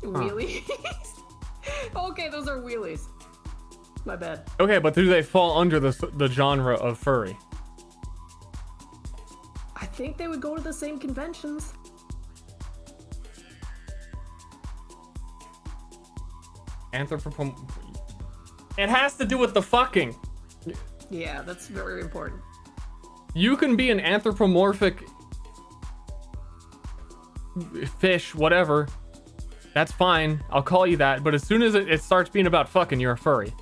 Speaker 2: Wheelies? Okay, those are wheelies. My bad.
Speaker 3: Okay, but do they fall under the genre of furry?
Speaker 2: I think they would go to the same conventions.
Speaker 3: It has to do with the fucking.
Speaker 2: Yeah, that's very important.
Speaker 3: You can be an anthropomorphic fish, whatever. That's fine. I'll call you that. But as soon as it starts being about fucking, you're a furry.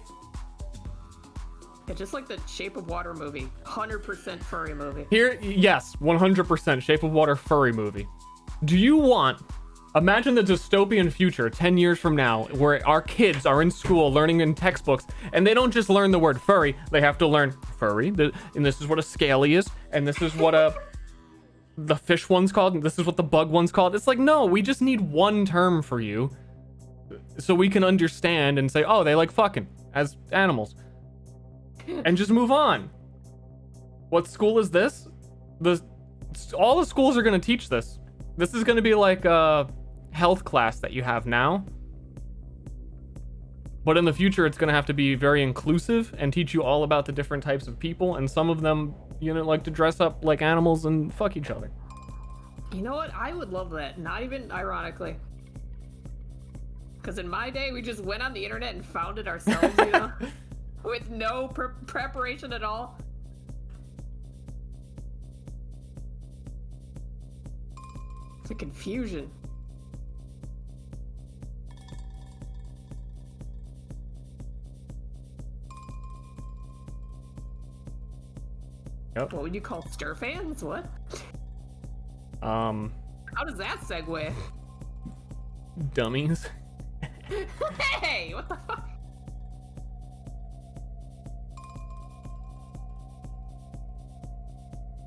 Speaker 2: Yeah, just like the Shape of Water movie. 100% furry movie.
Speaker 3: Here, yes, 100% Shape of Water furry movie. Do you want... Imagine the dystopian future 10 years from now where our kids are in school learning in textbooks and they don't just learn the word furry, they have to learn furry, and this is what a scaly is, and this is what a the fish one's called, and this is what the bug one's called. It's like, no, we just need one term for you so we can understand and say, oh, they like fucking as animals, and just move on. What school is this? All the schools are going to teach this. This is going to be like a health class that you have now. But in the future, it's going to have to be very inclusive and teach you all about the different types of people. And some of them, you know, like to dress up like animals and fuck each other.
Speaker 2: You know what? I would love that. Not even ironically. Because in my day, we just went on the internet and found it ourselves, you know? With no preparation at all. It's a confusion.
Speaker 3: Yep.
Speaker 2: What would you call Ster fans? What?
Speaker 3: How
Speaker 2: does that segue?
Speaker 3: Dummies.
Speaker 2: Hey, what the fuck?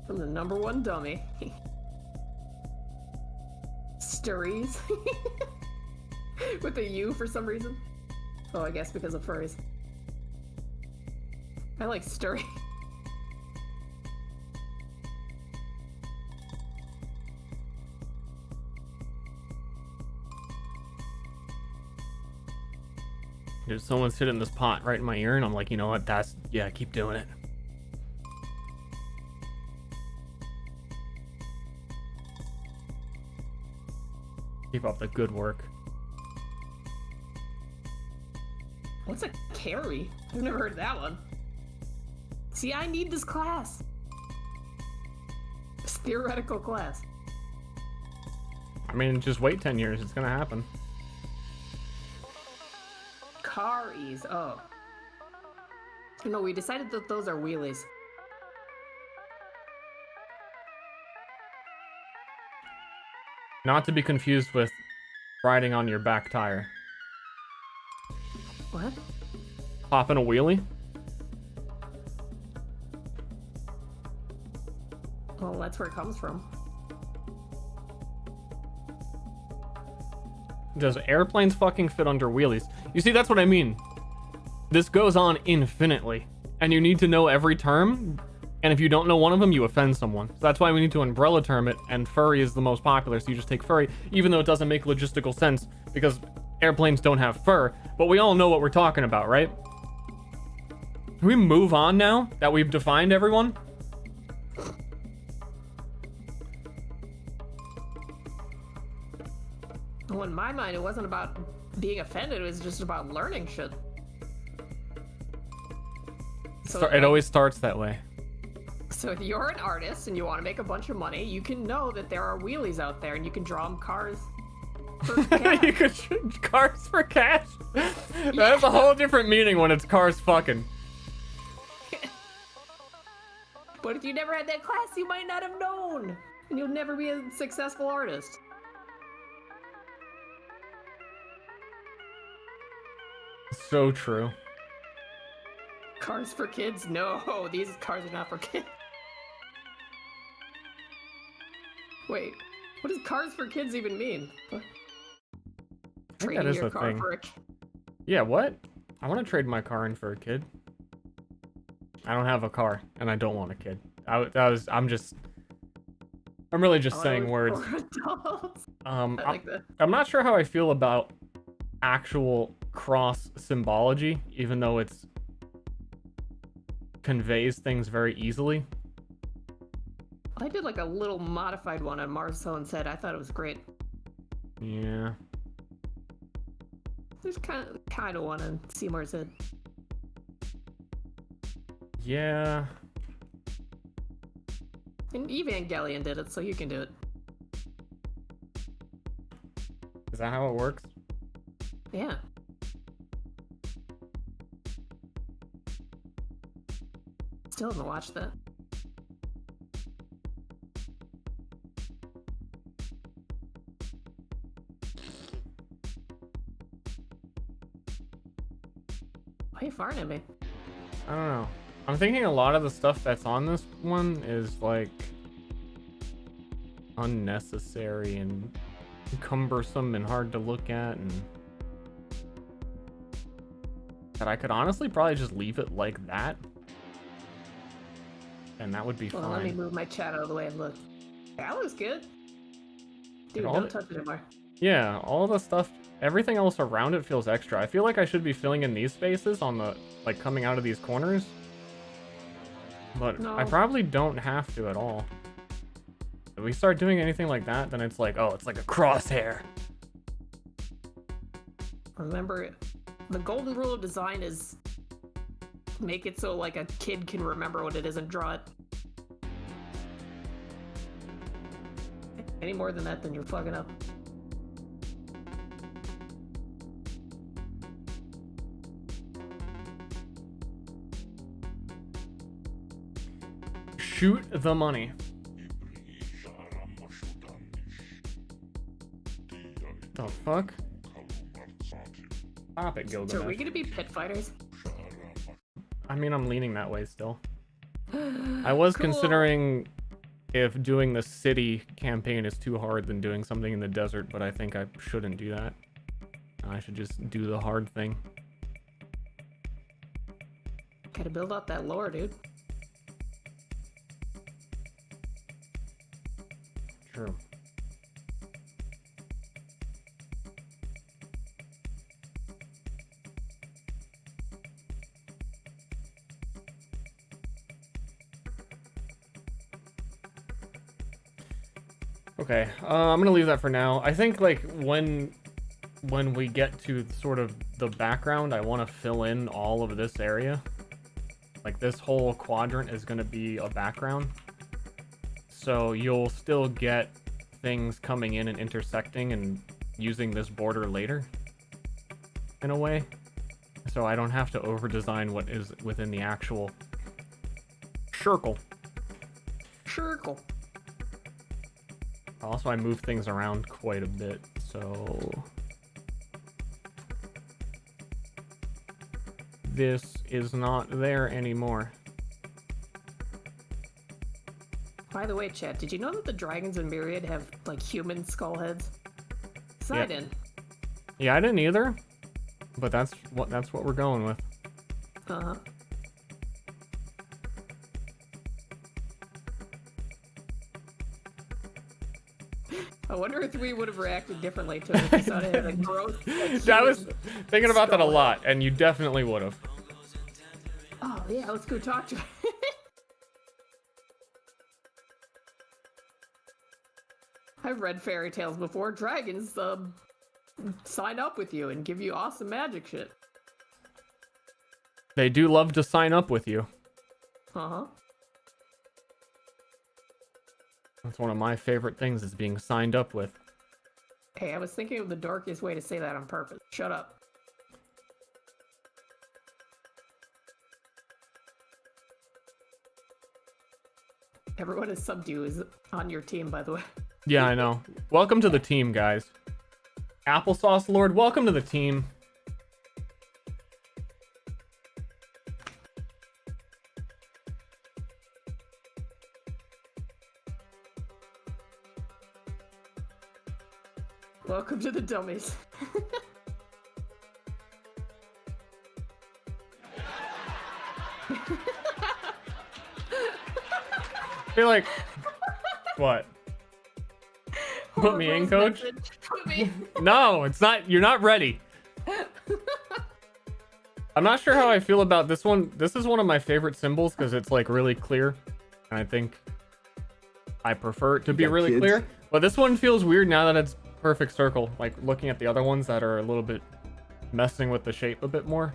Speaker 2: From the #1 dummy. Sturries. With a U for some reason. Oh, I guess because of furries. I like Sturry.
Speaker 3: Dude, someone's hitting this pot right in my ear, and I'm like, you know what? Yeah, keep doing it. Keep up the good work.
Speaker 2: What's a carry? I've never heard that one. See, I need this class. This theoretical class.
Speaker 3: I mean, just wait 10 years. It's gonna happen.
Speaker 2: Car ease. Oh. No, we decided that those are wheelies.
Speaker 3: Not to be confused with riding on your back tire.
Speaker 2: What?
Speaker 3: Popping a wheelie?
Speaker 2: Well, that's where it comes from.
Speaker 3: Does airplanes fucking fit under wheelies? You see, that's what I mean. This goes on infinitely, and you need to know every term, and if you don't know one of them, you offend someone. So that's why we need to umbrella term it, and furry is the most popular, so you just take furry, even though it doesn't make logistical sense, because airplanes don't have fur, but we all know what we're talking about, right? Can we move on now that we've defined everyone?
Speaker 2: Well, in my mind, it wasn't about being offended, it was just about learning shit. So
Speaker 3: It always starts that way.
Speaker 2: So if you're an artist and you want to make a bunch of money, you can know that there are wheelies out there and you can draw them cars for cash.
Speaker 3: You could cars for cash? That's a whole different meaning when it's cars fucking.
Speaker 2: But if you never had that class, you might not have known. And you'll never be a successful artist.
Speaker 3: So true.
Speaker 2: Cars for kids? No, these cars are not for kids. Wait, what does cars for kids even mean? What? Trading
Speaker 3: is
Speaker 2: your
Speaker 3: a
Speaker 2: car
Speaker 3: thing.
Speaker 2: for a
Speaker 3: Yeah, what? I want to trade my car in for a kid. I don't have a car, and I don't want a kid. I'm really just saying words.
Speaker 2: I like that.
Speaker 3: I'm not sure how I feel about actual cross symbology, even though it's conveys things very easily.
Speaker 2: I did like a little modified one on Mars Hill and said I thought it was great.
Speaker 3: Yeah.
Speaker 2: There's kind of one on Seymour's head.
Speaker 3: Yeah.
Speaker 2: And Evangelion did it, so you can do it.
Speaker 3: Is that how it works?
Speaker 2: Yeah. Still haven't watched that. Why are you farting at me?
Speaker 3: I don't know. I'm thinking a lot of the stuff that's on this one is like unnecessary and cumbersome and hard to look at, and that I could honestly probably just leave it like that, and that would be fine.
Speaker 2: Let me move my chat out of the way and look. That looks good. Dude, don't touch it anymore.
Speaker 3: Yeah, all the stuff, everything else around it feels extra. I feel like I should be filling in these spaces on the, like, coming out of these corners. But no. I probably don't have to at all. If we start doing anything like that, then it's like, oh, it's like a crosshair.
Speaker 2: Remember, the golden rule of design is make it so like a kid can remember what it is and draw it. Any more than that, then you're fucking up.
Speaker 3: Shoot the money. The fuck? Stop it, Gilgamesh.
Speaker 2: So are we gonna be pit fighters?
Speaker 3: I mean, I'm leaning that way still. I was considering if doing the city campaign is too hard, then doing something in the desert, but I think I shouldn't do that. I should just do the hard thing.
Speaker 2: Gotta build up that lore, dude.
Speaker 3: True. Okay, I'm gonna leave that for now. I think like when we get to sort of the background, I want to fill in all of this area. Like this whole quadrant is gonna be a background. So you'll still get things coming in and intersecting and using this border later, in a way. So I don't have to over-design what is within the actual circle.
Speaker 2: Circle.
Speaker 3: Also, I move things around quite a bit, so this is not there anymore.
Speaker 2: By the way, chat, did you know that the dragons in Myriad have, like, human skull heads? Side in.
Speaker 3: Yeah, I didn't either, but that's what we're going with.
Speaker 2: Uh-huh. I wonder if we would have reacted differently to it if we saw it had a growth.
Speaker 3: Yeah, I was thinking about that a lot, and you definitely would have.
Speaker 2: Oh, yeah, let's go talk to her. I've read fairy tales before. Dragons sign up with you and give you awesome magic shit.
Speaker 3: They do love to sign up with you.
Speaker 2: Uh-huh.
Speaker 3: That's one of my favorite things, is being signed up with.
Speaker 2: Hey, I was thinking of the darkest way to say that on purpose. Shut up. Everyone is subbed you is on your team, by the way.
Speaker 3: Yeah, I know. Welcome to the team, guys. Applesauce Lord, welcome to the team.
Speaker 2: Welcome to the dummies.
Speaker 3: I feel like... What? Put me in, coach?
Speaker 2: Put me.
Speaker 3: No, it's not. You're not ready. I'm not sure how I feel about this one. This is one of my favorite symbols because it's like really clear. And I think I prefer it to be really clear. But this one feels weird now that it's perfect circle. Like looking at the other ones that are a little bit messing with the shape a bit more.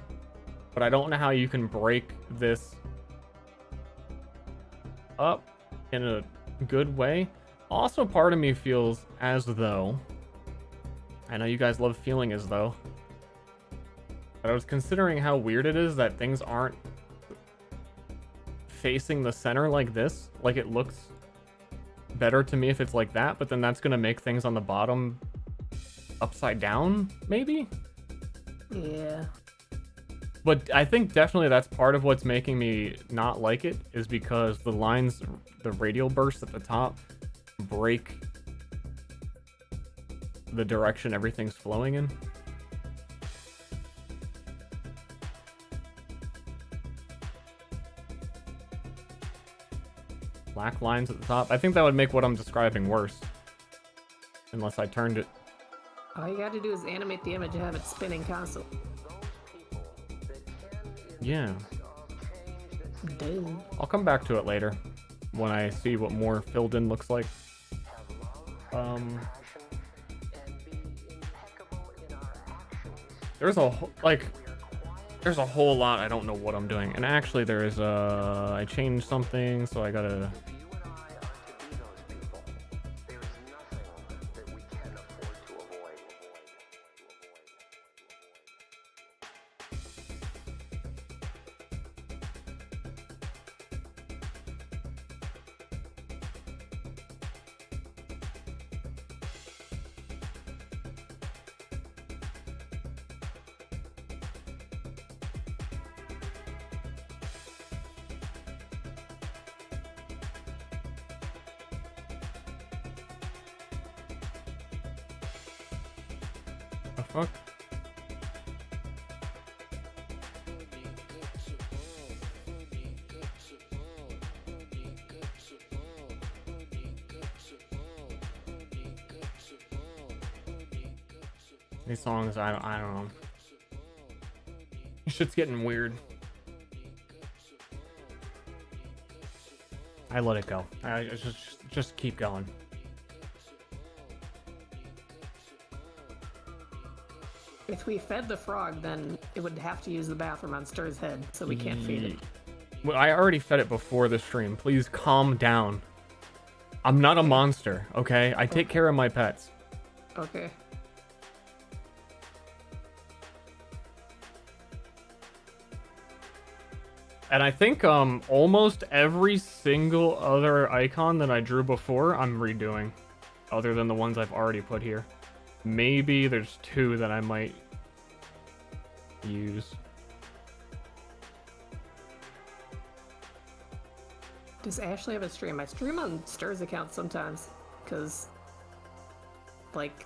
Speaker 3: But I don't know how you can break this up in a good way. Also, part of me feels as though, I know you guys love feeling as though, but I was considering how weird it is that things aren't facing the center like this. Like, it looks better to me if it's like that, but then that's going to make things on the bottom upside down, maybe?
Speaker 2: Yeah.
Speaker 3: But I think definitely that's part of what's making me not like it, is because the lines, the radial bursts at the top, break the direction everything's flowing in. Black lines at the top. I think that would make what I'm describing worse. Unless I turned it.
Speaker 2: All you gotta do is animate the image and have it spinning constantly.
Speaker 3: Yeah.
Speaker 2: Dude.
Speaker 3: I'll come back to it later when I see what more filled in looks like. There's a whole lot. I don't know what I'm doing. And actually there is I changed something, so I gotta. The fuck? These songs, I don't know. Shit's getting weird. I let it go. I just keep going.
Speaker 2: If we fed the frog, then it would have to use the bathroom on Stir's head, so we can't feed it.
Speaker 3: Well, I already fed it before the stream. Please calm down. I'm not a monster, okay? I take care of my pets.
Speaker 2: Okay.
Speaker 3: And I think almost every single other icon that I drew before, I'm redoing. Other than the ones I've already put here. Maybe there's two that I might use.
Speaker 2: Does Ashley have a stream? I stream on Stir's account sometimes, because, like,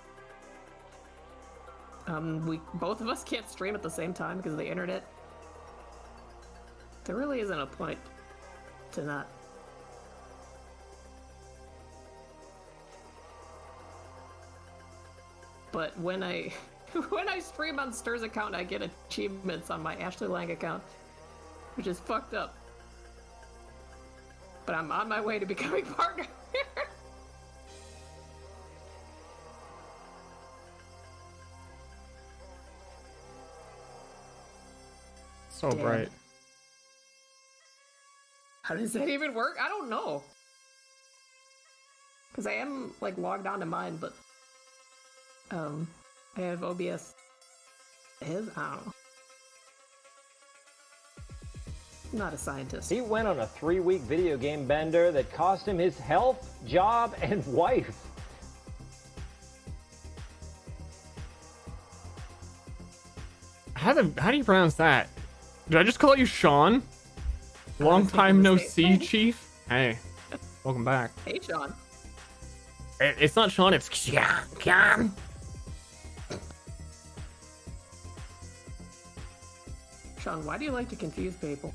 Speaker 2: we both of us can't stream at the same time because of the internet. There really isn't a point to not. But when I stream on Stir's account, I get achievements on my Ashley Lang account, which is fucked up. But I'm on my way to becoming partner.
Speaker 3: So
Speaker 2: Damn.
Speaker 3: bright.
Speaker 2: How does that even work? I don't know. Because I am, like, logged on to mine, but I have OBS. I don't know. I'm not a scientist.
Speaker 4: He went on a 3-week video game bender that cost him his health, job, and wife.
Speaker 3: How do you pronounce that? Did I just call you Sean? Long time no see, Chief. Hey, welcome back.
Speaker 2: Hey, Sean.
Speaker 3: It's not Sean, it's Kian.
Speaker 2: Sean, why do you like to confuse people?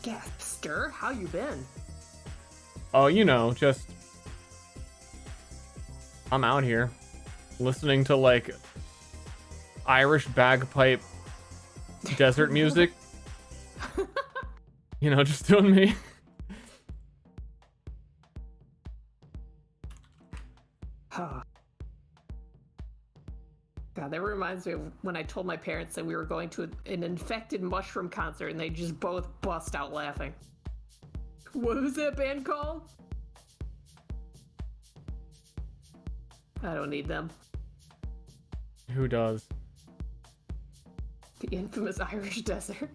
Speaker 2: Gasp, Stir, how you been?
Speaker 3: Oh, you know, just I'm out here listening to like Irish bagpipe desert music. You know, just doing me.
Speaker 2: God, that reminds me of when I told my parents that we were going to an infected mushroom concert and they just both bust out laughing. What was that band called? I don't need them.
Speaker 3: Who does?
Speaker 2: The infamous Irish desert.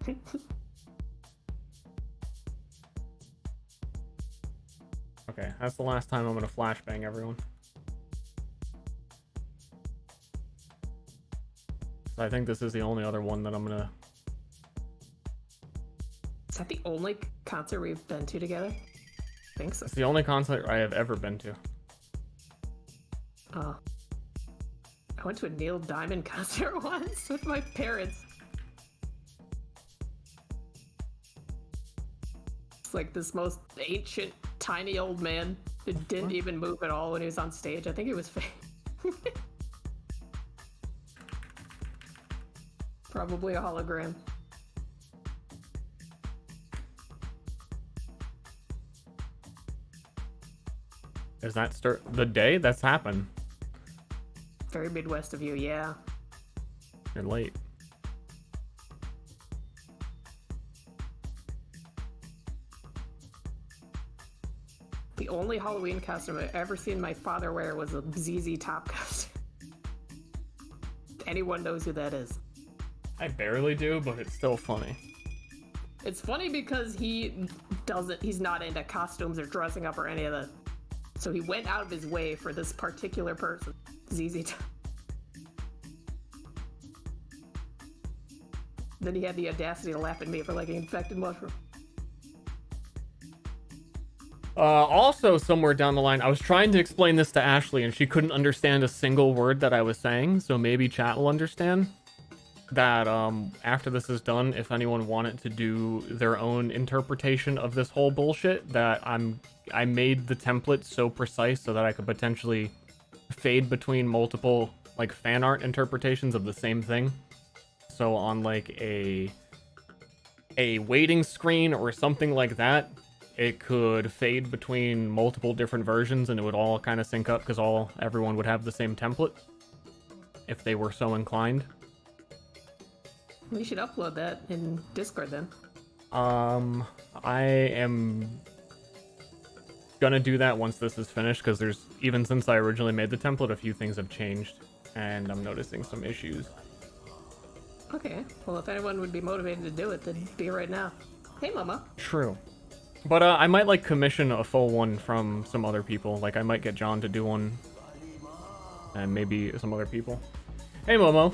Speaker 3: Okay, that's the last time I'm gonna flashbang everyone. I think this is the only other one that I'm gonna
Speaker 2: Is that the only concert we've been to together? I think so.
Speaker 3: It's the only concert I have ever been to.
Speaker 2: Oh. I went to a Neil Diamond concert once with my parents. It's like this most ancient, tiny old man that didn't even move at all when he was on stage. I think it was fake. Probably a hologram.
Speaker 3: Is that the day that's happened?
Speaker 2: Very Midwest of you, yeah.
Speaker 3: You're late.
Speaker 2: The only Halloween costume I've ever seen my father wear was a ZZ Top costume. Anyone knows who that is.
Speaker 3: I barely do, but it's still funny.
Speaker 2: It's funny because he's not into costumes or dressing up or any of that. So he went out of his way for this particular person, ZZ Top. Then he had the audacity to laugh at me for like an infected mushroom.
Speaker 3: Also, somewhere down the line, I was trying to explain this to Ashley, and she couldn't understand a single word that I was saying, so maybe chat will understand. That, after this is done, if anyone wanted to do their own interpretation of this whole bullshit, that I made the template so precise so that I could potentially fade between multiple, like, fan art interpretations of the same thing. So on, like, a waiting screen or something like that, it could fade between multiple different versions and it would all kind of sync up because everyone would have the same template if they were so inclined.
Speaker 2: We should upload that in Discord then.
Speaker 3: I am gonna do that once this is finished because even since I originally made the template, a few things have changed and I'm noticing some issues.
Speaker 2: Okay, well if anyone would be motivated to do it, then be right now. Hey Mama.
Speaker 3: True. But I might like commission a full one from some other people. Like I might get John to do one and maybe some other people. Hey Momo.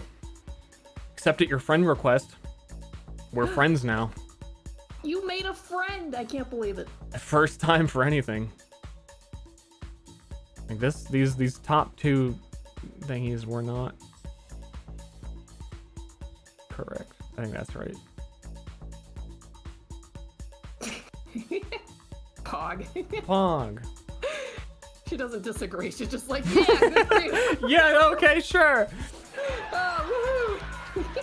Speaker 3: Accepted your friend request. We're friends now.
Speaker 2: You made a friend! I can't believe it.
Speaker 3: First time for anything. Like these top two thingies were not correct. I think that's right.
Speaker 2: Pog.
Speaker 3: Pog.
Speaker 2: She doesn't disagree. She's just like, yeah, good for you.
Speaker 3: Yeah, okay, sure.
Speaker 2: Oh, woohoo!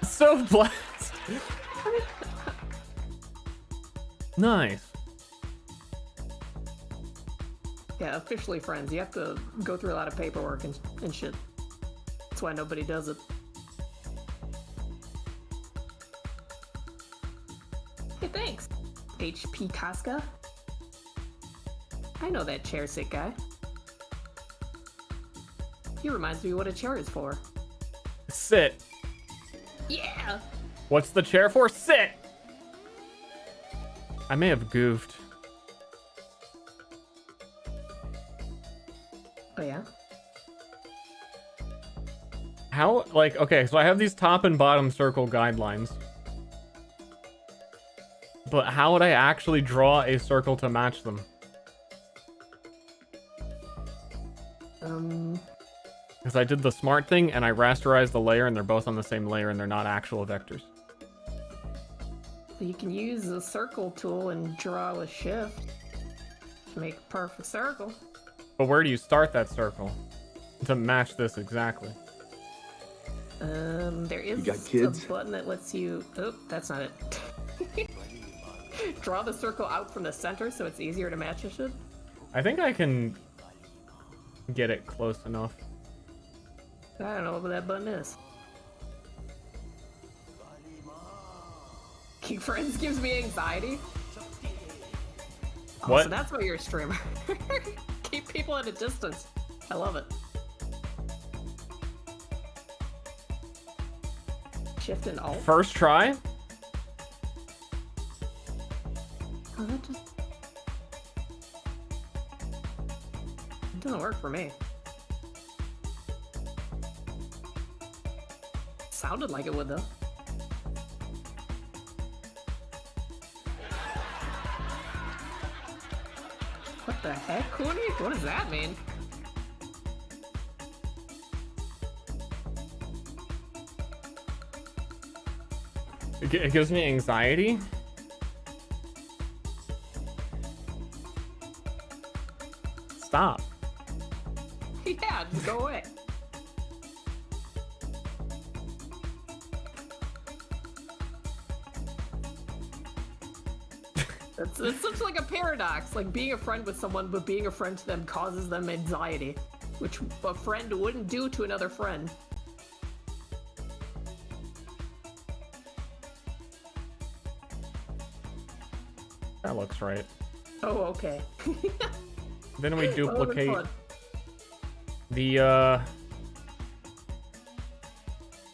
Speaker 3: So blessed. Nice.
Speaker 2: Yeah, officially friends. You have to go through a lot of paperwork and shit. That's why nobody does it. Hey, thanks. HP Casca. I know that chair sick guy. He reminds me what a chair is for.
Speaker 3: Sit.
Speaker 2: Yeah!
Speaker 3: What's the chair for? Sit! I may have goofed.
Speaker 2: Oh, yeah?
Speaker 3: How, like, okay, so I have these top and bottom circle guidelines. But how would I actually draw a circle to match them? Because I did the smart thing and I rasterized the layer and they're both on the same layer and they're not actual vectors.
Speaker 2: You can use the circle tool and draw with shift to make a perfect circle.
Speaker 3: But where do you start that circle to match this exactly?
Speaker 2: There is a button that lets you... Oh, that's not it. Draw the circle out from the center so it's easier to match your shit.
Speaker 3: I think I can get it close enough.
Speaker 2: I don't know what that button is. Keep friends gives me anxiety. Oh,
Speaker 3: What?
Speaker 2: so that's why you're a streamer. Keep people at a distance. I love it. Shift and Alt.
Speaker 3: First try?
Speaker 2: Oh, that just... It doesn't work for me. Sounded like it would, though. What the heck, Cooney? What does that mean?
Speaker 3: It gives me anxiety. Stop.
Speaker 2: Yeah, just go away. It's such like a paradox, like being a friend with someone, but being a friend to them causes them anxiety, which a friend wouldn't do to another friend.
Speaker 3: That looks right.
Speaker 2: Oh, okay.
Speaker 3: Then we
Speaker 2: That would've been
Speaker 3: duplicate
Speaker 2: fun.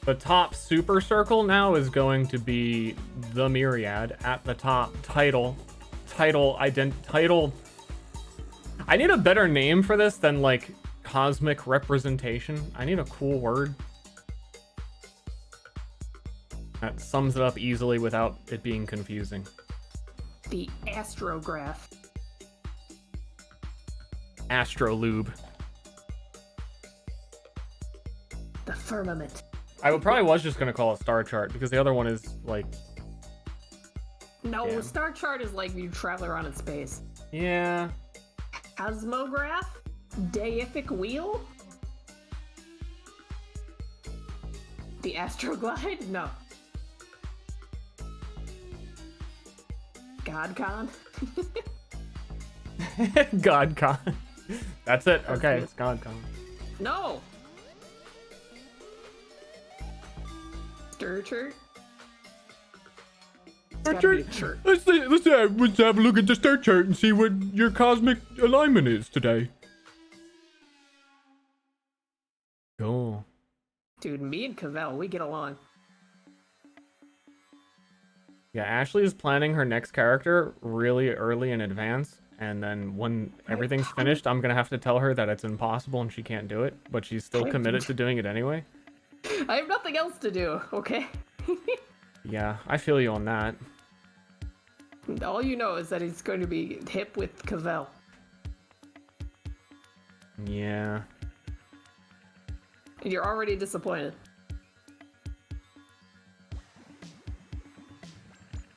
Speaker 3: the top super circle now is going to be the Myriad. At the top, title. I need a better name for this than like cosmic representation. I need a cool word that sums it up easily without it being confusing.
Speaker 2: The astrograph.
Speaker 3: Astrolube.
Speaker 2: The firmament.
Speaker 3: I probably was just gonna call it star chart because the other one is like,
Speaker 2: No,
Speaker 3: Yeah.
Speaker 2: star chart is like you travel around in space.
Speaker 3: yeah.
Speaker 2: Cosmograph? Deific wheel? The astroglide? No. GodCon?
Speaker 3: GodCon. That's it.
Speaker 2: That's
Speaker 3: Okay,
Speaker 2: it.
Speaker 3: it's GodCon.
Speaker 2: No! Stir chart? It's gotta be a chart.
Speaker 3: Let's have a look at the star chart and see what your cosmic alignment is today. Cool.
Speaker 2: Dude, me and Cavell, we get along.
Speaker 3: Yeah, Ashley is planning her next character really early in advance, and then when everything's finished, I'm gonna have to tell her that it's impossible and she can't do it, but she's still committed to doing it anyway.
Speaker 2: I have nothing else to do, okay?
Speaker 3: Yeah, I feel you on that.
Speaker 2: All you know is that he's going to be hip with Cavell.
Speaker 3: Yeah.
Speaker 2: And you're already disappointed.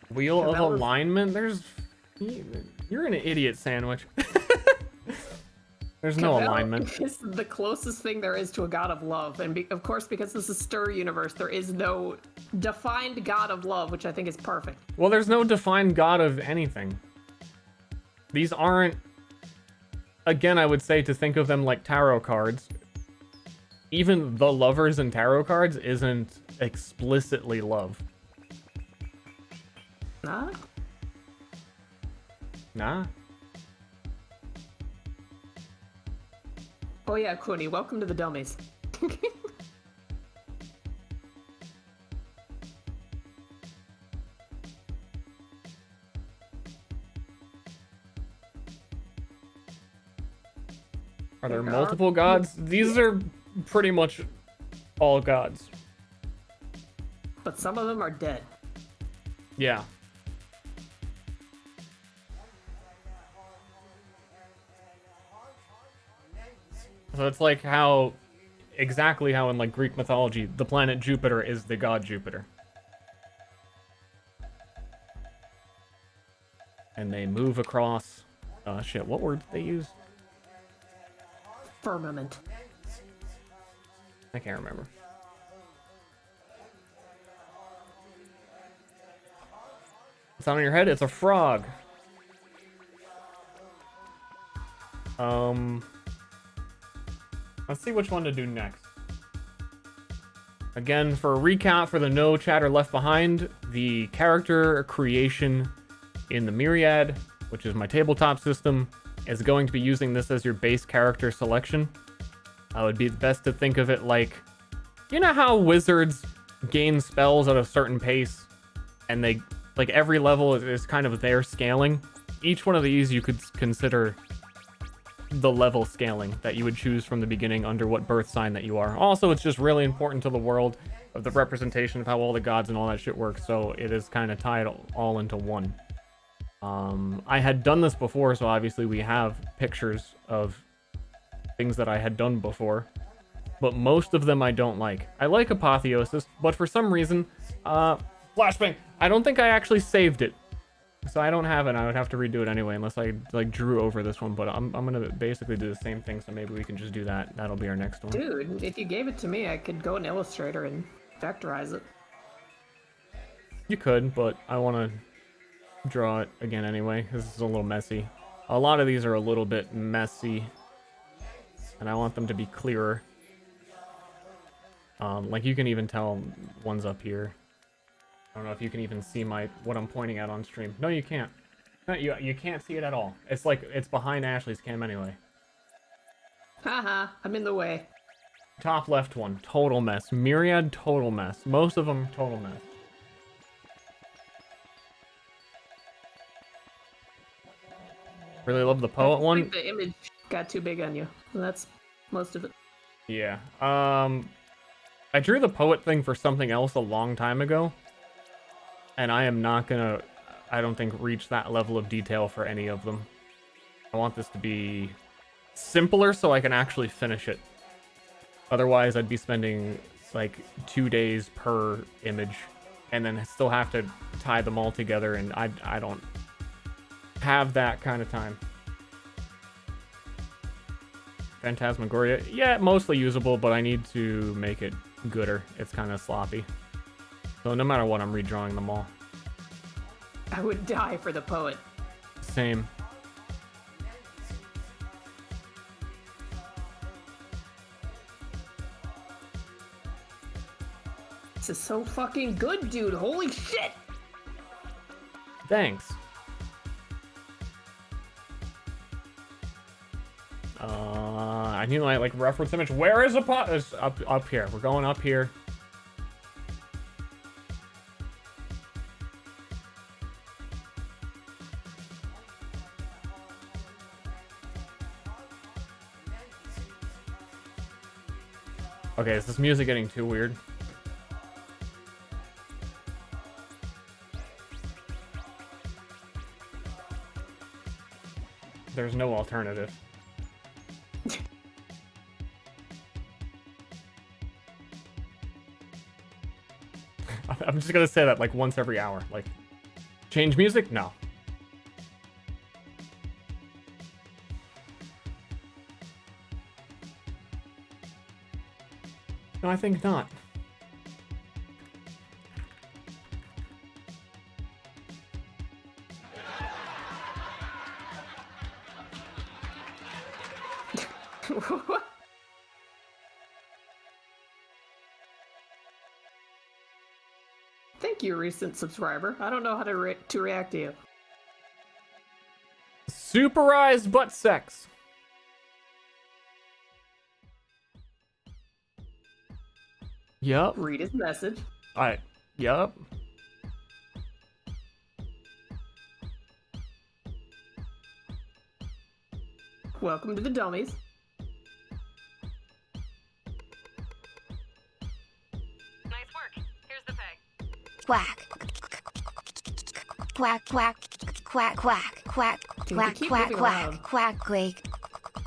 Speaker 3: Wheel of
Speaker 2: Cavell is-
Speaker 3: alignment? You're an idiot sandwich. There's no
Speaker 2: Cavell
Speaker 3: alignment.
Speaker 2: is the closest thing there is to a god of love. And of course, because this is Ster universe, there is no defined god of love, which I think is perfect.
Speaker 3: Well, there's no defined god of anything. These aren't... Again, I would say to think of them like tarot cards. Even the lovers in tarot cards isn't explicitly love.
Speaker 2: Nah?
Speaker 3: Nah.
Speaker 2: Oh yeah, Cooney, welcome to the dummies.
Speaker 3: Are there multiple gods? These are pretty much all gods.
Speaker 2: But some of them are dead.
Speaker 3: Yeah. So it's like how, exactly how in like Greek mythology, the planet Jupiter is the god Jupiter. And they move across, shit, what word did they use?
Speaker 2: Firmament.
Speaker 3: I can't remember. What's on your head? It's a frog. Let's see which one to do next. Again, for a recap for the no chatter left behind, the character creation in the Myriad, which is my tabletop system, is going to be using this as your base character selection. It would be best to think of it like, you know how wizards gain spells at a certain pace, and they, like every level is kind of their scaling? Each one of these you could consider the level scaling that you would choose from the beginning under what birth sign that you are. Also, it's just really important to the world of the representation of how all the gods and all that shit works, so it is kind of tied all into one. I had done this before, so obviously we have pictures of things that I had done before. But most of them I don't like. I like Apotheosis, but for some reason, Flashbang, I don't think I actually saved it. So I don't have it, I would have to redo it anyway, unless I, like, drew over this one, but I'm gonna basically do the same thing, so maybe we can just do that. That'll be our next one.
Speaker 2: Dude, if you gave it to me, I could go in Illustrator and vectorize it.
Speaker 3: You could, but I want to draw it again anyway. This is a little messy. A lot of these are a little bit messy, and I want them to be clearer. Like you can even tell one's up here. I don't know if you can even see what I'm pointing at on stream. No, you can't. No, you can't see it at all. It's like it's behind Ashley's cam anyway.
Speaker 2: Haha, I'm in the way.
Speaker 3: Top left one, total mess. Myriad, total mess. Most of them, total mess. Really love the poet
Speaker 2: I
Speaker 3: one.
Speaker 2: think the image got too big on you. That's most of it.
Speaker 3: Yeah. I drew the poet thing for something else a long time ago. And I am not gonna, I don't think, reach that level of detail for any of them. I want this to be simpler so I can actually finish it. Otherwise, I'd be spending like 2 days per image and then still have to tie them all together, and I don't have that kind of time. Phantasmagoria, yeah, mostly usable, but I need to make it gooder. It's kind of sloppy. So no matter what, I'm redrawing them all.
Speaker 2: I would die for the poet.
Speaker 3: Same.
Speaker 2: This is so fucking good, dude. Holy shit!
Speaker 3: Thanks. I need my, like, reference image. Where is the pot? It's up here. We're going up here. Okay, is this music getting too weird? There's no alternative. I'm just gonna say that like once every hour. Like, change music? No. No, I think not.
Speaker 2: Thank you, recent subscriber. I don't know how to react to you.
Speaker 3: Superized butt sex. Yup.
Speaker 2: Read his message.
Speaker 3: Alright. Yup.
Speaker 2: Welcome to the dummies.
Speaker 6: Nice work. Here's the pay.
Speaker 5: Quack. Quack, quack, quack, quack, quack,
Speaker 2: Dude,
Speaker 5: quack,
Speaker 2: keep
Speaker 5: quack,
Speaker 2: moving
Speaker 5: quack,
Speaker 2: around.
Speaker 5: quack, quack,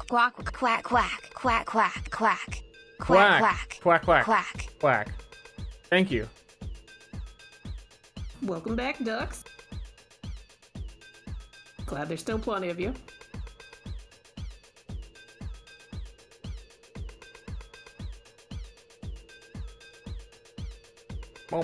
Speaker 5: quack, quack, quack, quack, quack, quack,
Speaker 3: Quack. Quack, quack.
Speaker 5: quack.
Speaker 3: Quack. Thank you.
Speaker 2: Welcome back, ducks. Glad there's still plenty of you. I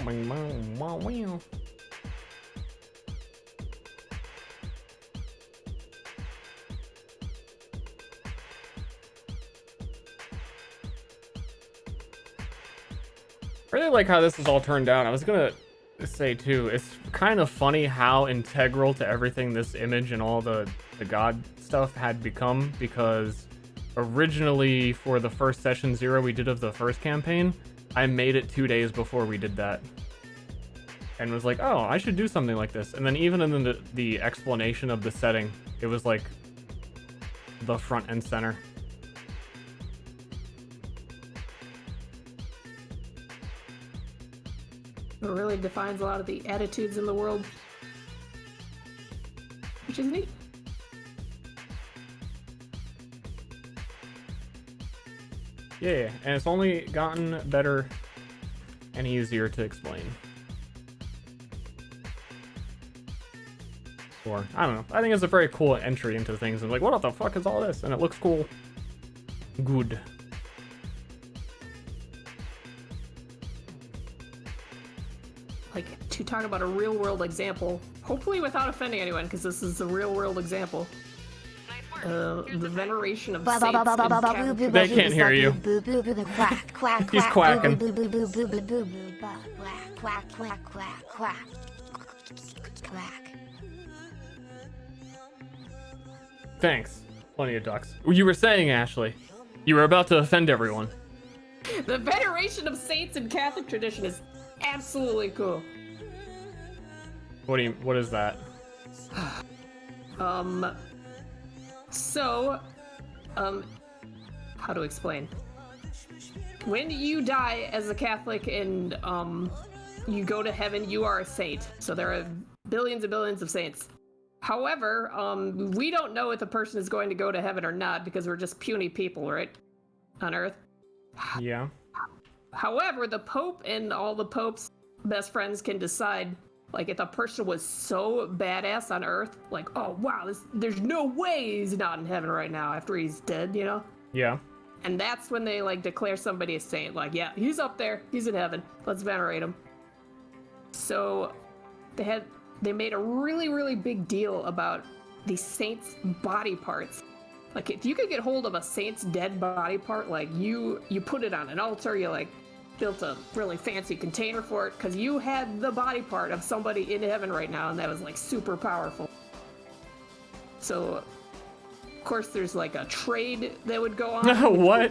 Speaker 2: really like how this is all turned out. I was gonna say too, it's kind of funny how integral to everything this image and all the god stuff had become, because originally for the first session 0 we did of the first campaign, I made it 2 days before we did that. And was like, oh, I should do something like this. And then even in the explanation of the setting, it was like the front and center. It really defines a lot of the attitudes in the world. which is neat.
Speaker 3: Yeah, and it's only gotten better and easier to explain. Or, I don't know. I think it's a very cool entry into things. And like, what the fuck is all this? And it looks cool. Good.
Speaker 2: Like, to talk about a real-world example, hopefully without offending anyone, because this is a real-world example.
Speaker 6: Nice work. Here's
Speaker 2: The
Speaker 6: the peg.
Speaker 2: veneration of saints and Catholic
Speaker 3: They can't hear you.
Speaker 5: Quack, quack,
Speaker 3: He's
Speaker 5: quack,
Speaker 3: quacking.
Speaker 5: boo, boo, boo, boo, boo, boo, boo, quack, quack, quack, quack, quack, quack.
Speaker 3: Thanks. Plenty of ducks. You were saying, Ashley, you were about to offend everyone.
Speaker 2: The veneration of saints in Catholic tradition is absolutely cool.
Speaker 3: What is that?
Speaker 2: How to explain? When you die as a Catholic and you go to heaven, you are a saint. So there are billions and billions of saints. However, we don't know if a person is going to go to heaven or not because we're just puny people, right? On Earth.
Speaker 3: Yeah.
Speaker 2: However, the Pope and all the Pope's best friends can decide, like, if a person was so badass on Earth, like, oh, wow, there's no way he's not in heaven right now after he's dead, you know?
Speaker 3: Yeah.
Speaker 2: And that's when they, like, declare somebody a saint. Like, yeah, he's up there. He's in heaven. Let's venerate him. So they made a really, really big deal about the saint's body parts. Like, if you could get hold of a saint's dead body part, like, you put it on an altar, you, like, built a really fancy container for it, because you had the body part of somebody in heaven right now, and that was, like, super powerful. So, of course, there's, like, a trade that would go on.
Speaker 3: What?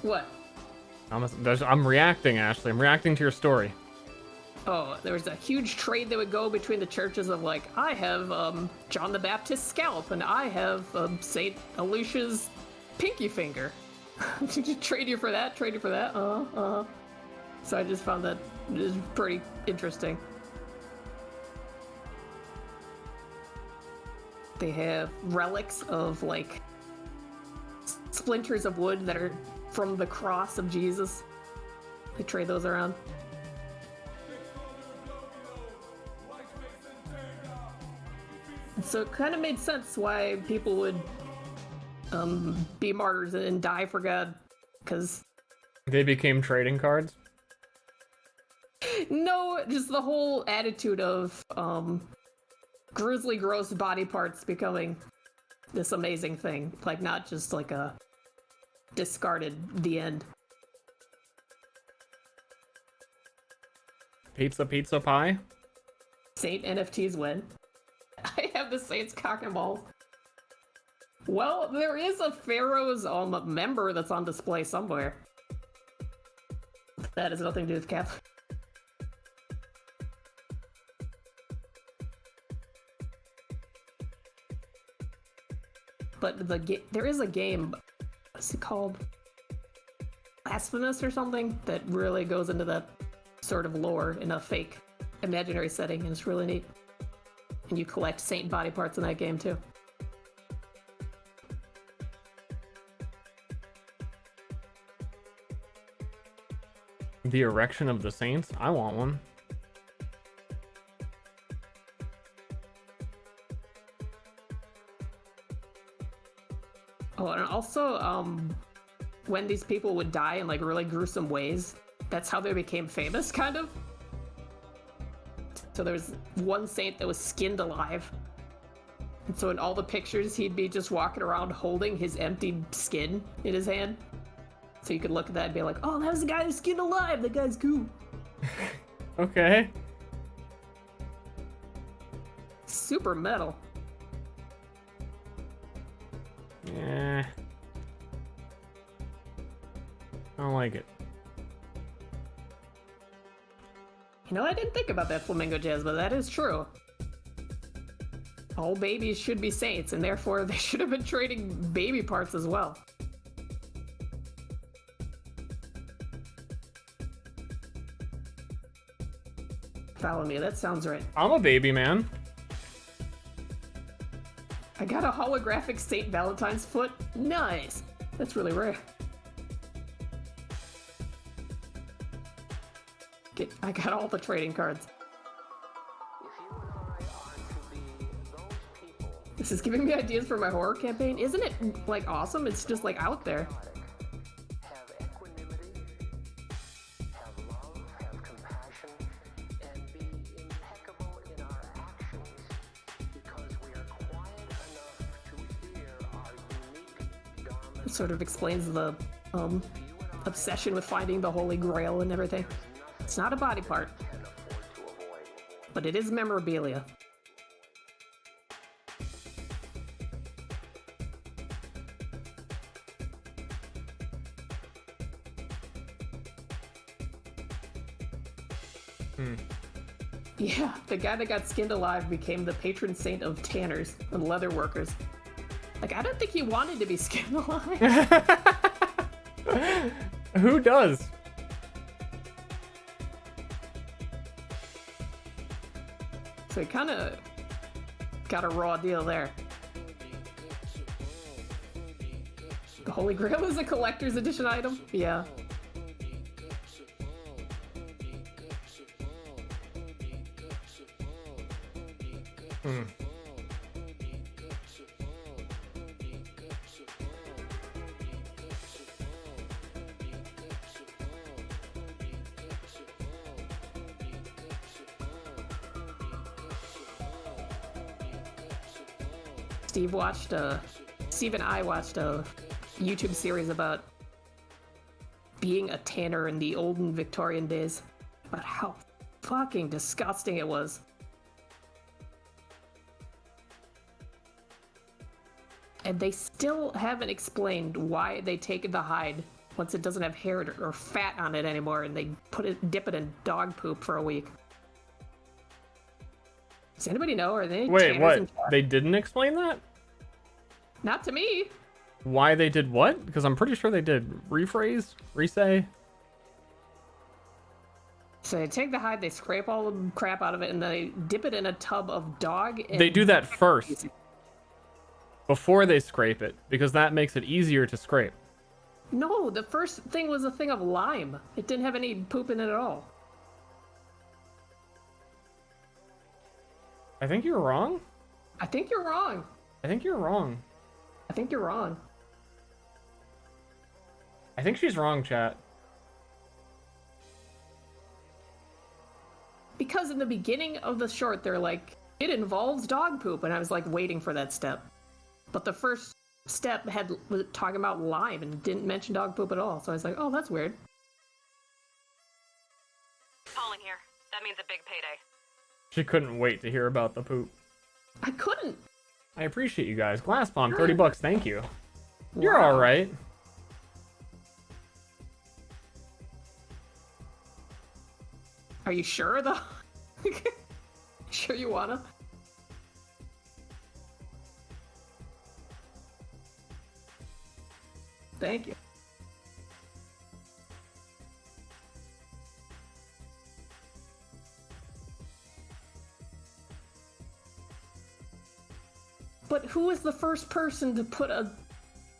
Speaker 2: What?
Speaker 3: I'm reacting, Ashley. I'm reacting to your story.
Speaker 2: Oh, there was a huge trade that would go between the churches of, like, I have John the Baptist's scalp, and I have St. Alicia's pinky finger. Trade you for that, trade you for that. So I just found that is pretty interesting. They have relics of, like, splinters of wood that are from the cross of Jesus. They trade those around. So it kind of made sense why people would be martyrs and die for God, because...
Speaker 3: They became trading cards?
Speaker 2: No, just the whole attitude of grisly, gross body parts becoming this amazing thing. Like, not just like a discarded the end.
Speaker 3: Pizza pie?
Speaker 2: Saint NFTs win. I have the Saints cock and balls. Well, there is a Pharaoh's member that's on display somewhere. That has nothing to do with Catholic. But there is a game, what's it called? Blasphemous or something, that really goes into that sort of lore in a fake imaginary setting, and it's really neat. And you collect saint body parts in that game too.
Speaker 3: The erection of the saints? I want one.
Speaker 2: Oh, and also, when these people would die in, like, really gruesome ways, that's how they became famous, kind of. So there's one saint that was skinned alive. And so in all the pictures, he'd be just walking around holding his emptied skin in his hand. So you could look at that and be like, oh, that was the guy who's skinned alive. That guy's cool.
Speaker 3: Okay.
Speaker 2: Super metal.
Speaker 3: Yeah. I don't like it.
Speaker 2: You know, I didn't think about that, Flamingo Jazz, but that is true. All babies should be saints, and therefore they should have been trading baby parts as well. Follow me, that sounds right.
Speaker 3: I'm a baby man.
Speaker 2: I got a holographic St. Valentine's foot. Nice. That's really rare. I got all the trading cards. This is giving me ideas for my horror campaign. Isn't it, like, awesome? It's just, like, out there.
Speaker 7: Have equanimity, have love, have compassion, and be impeccable in our actions, because we are quiet enough to hear our unique Dharma.
Speaker 2: It sort of explains the, obsession with finding the Holy Grail and everything. It's not a body part, but it is memorabilia. Yeah, the guy that got skinned alive became the patron saint of tanners and leather workers. Like, I don't think he wanted to be skinned alive.
Speaker 3: Who does?
Speaker 2: So he kind of got a raw deal there. The Holy Grail is a collector's edition item? Yeah. Steve and I watched a YouTube series about being a tanner in the olden Victorian days, about how fucking disgusting it was. And they still haven't explained why they take the hide once it doesn't have hair or fat on it anymore, and they dip it in dog poop for a week. Does anybody know? Are they
Speaker 3: Wait, what? They didn't explain that?
Speaker 2: Not to me.
Speaker 3: Why they did what? Because I'm pretty sure they did. Rephrase? Resay?
Speaker 2: So they take the hide, they scrape all the crap out of it, and then they dip it in a tub of dog. And
Speaker 3: they do that first. Before they scrape it, because that makes it easier to scrape.
Speaker 2: No, the first thing was a thing of lime. It didn't have any poop in it at all.
Speaker 3: I think you're wrong.
Speaker 2: I think you're wrong.
Speaker 3: I think you're wrong.
Speaker 2: I think you're wrong.
Speaker 3: I think she's wrong, chat.
Speaker 2: Because in the beginning of the short, they're like, it involves dog poop, and I was like waiting for that step. But the first step was talking about lime and didn't mention dog poop at all. So I was like, oh, that's weird.
Speaker 6: Calling here. That means a big payday.
Speaker 3: She couldn't wait to hear about the poop.
Speaker 2: I couldn't.
Speaker 3: I appreciate you guys. Glass Bomb, 30 bucks, thank you. You're
Speaker 2: Wow.
Speaker 3: alright.
Speaker 2: Are you sure, though? Sure you wanna? Thank you. But who was the first person to put a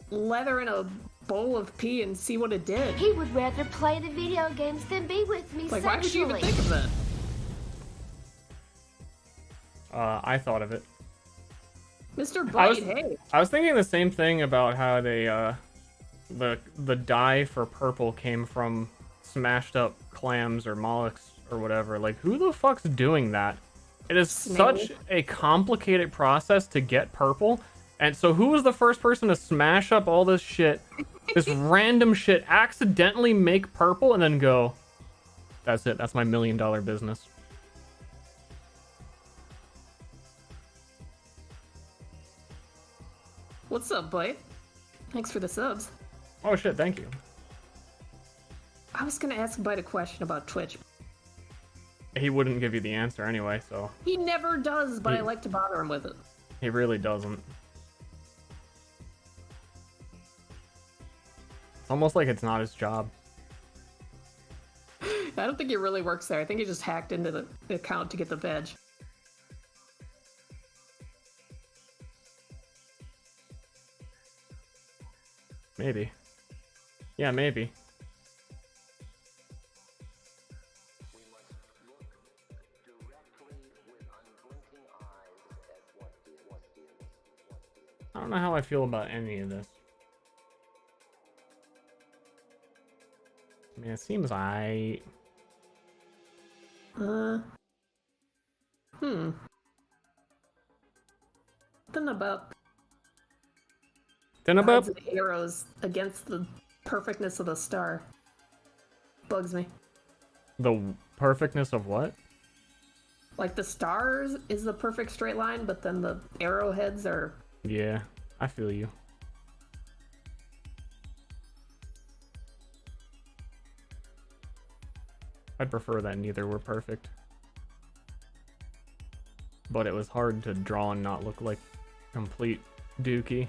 Speaker 2: leather in a bowl of pee and see what it did?
Speaker 5: He would rather play the video games than be with me
Speaker 2: Like, why would you even
Speaker 5: sexually.
Speaker 2: think of that?
Speaker 3: I thought of it.
Speaker 2: Mr. Bite, hey.
Speaker 3: I was thinking the same thing about how they, the dye for purple came from smashed up clams or mollusks or whatever. Like, who the fuck's doing that? It is such a complicated process to get purple. And so who was the first person to smash up all this shit, this random shit, accidentally make purple, and then go, that's it, that's my $1 million business.
Speaker 2: What's up, Bite? Thanks for the subs.
Speaker 3: Oh shit, thank you.
Speaker 2: I was gonna ask Bite a question about Twitch.
Speaker 3: He wouldn't give you the answer anyway, so.
Speaker 2: He never does, but I like to bother him with it.
Speaker 3: He really doesn't. It's almost like it's not his job.
Speaker 2: I don't think he really works there. I think he just hacked into the account to get the veg.
Speaker 3: Maybe. Yeah, maybe.
Speaker 7: We must look directly with unblinking eyes at what is.
Speaker 3: I don't know how I feel about any of this. I mean, it seems
Speaker 2: Something about
Speaker 3: Then
Speaker 2: odds
Speaker 3: about
Speaker 2: and arrows against the perfectness of the star. Bugs me.
Speaker 3: the perfectness of what?
Speaker 2: Like the stars is the perfect straight line, but then the arrowheads are.
Speaker 3: Yeah, I feel you. I'd prefer that neither were perfect. But it was hard to draw and not look like complete dookie.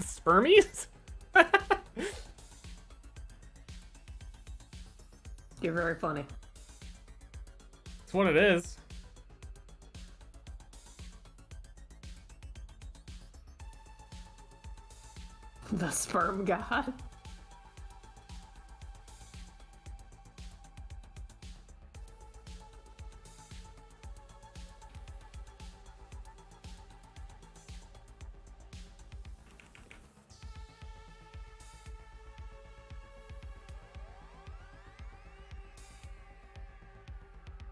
Speaker 3: Spermies?
Speaker 2: You're very funny.
Speaker 3: That's what it is.
Speaker 2: The sperm god.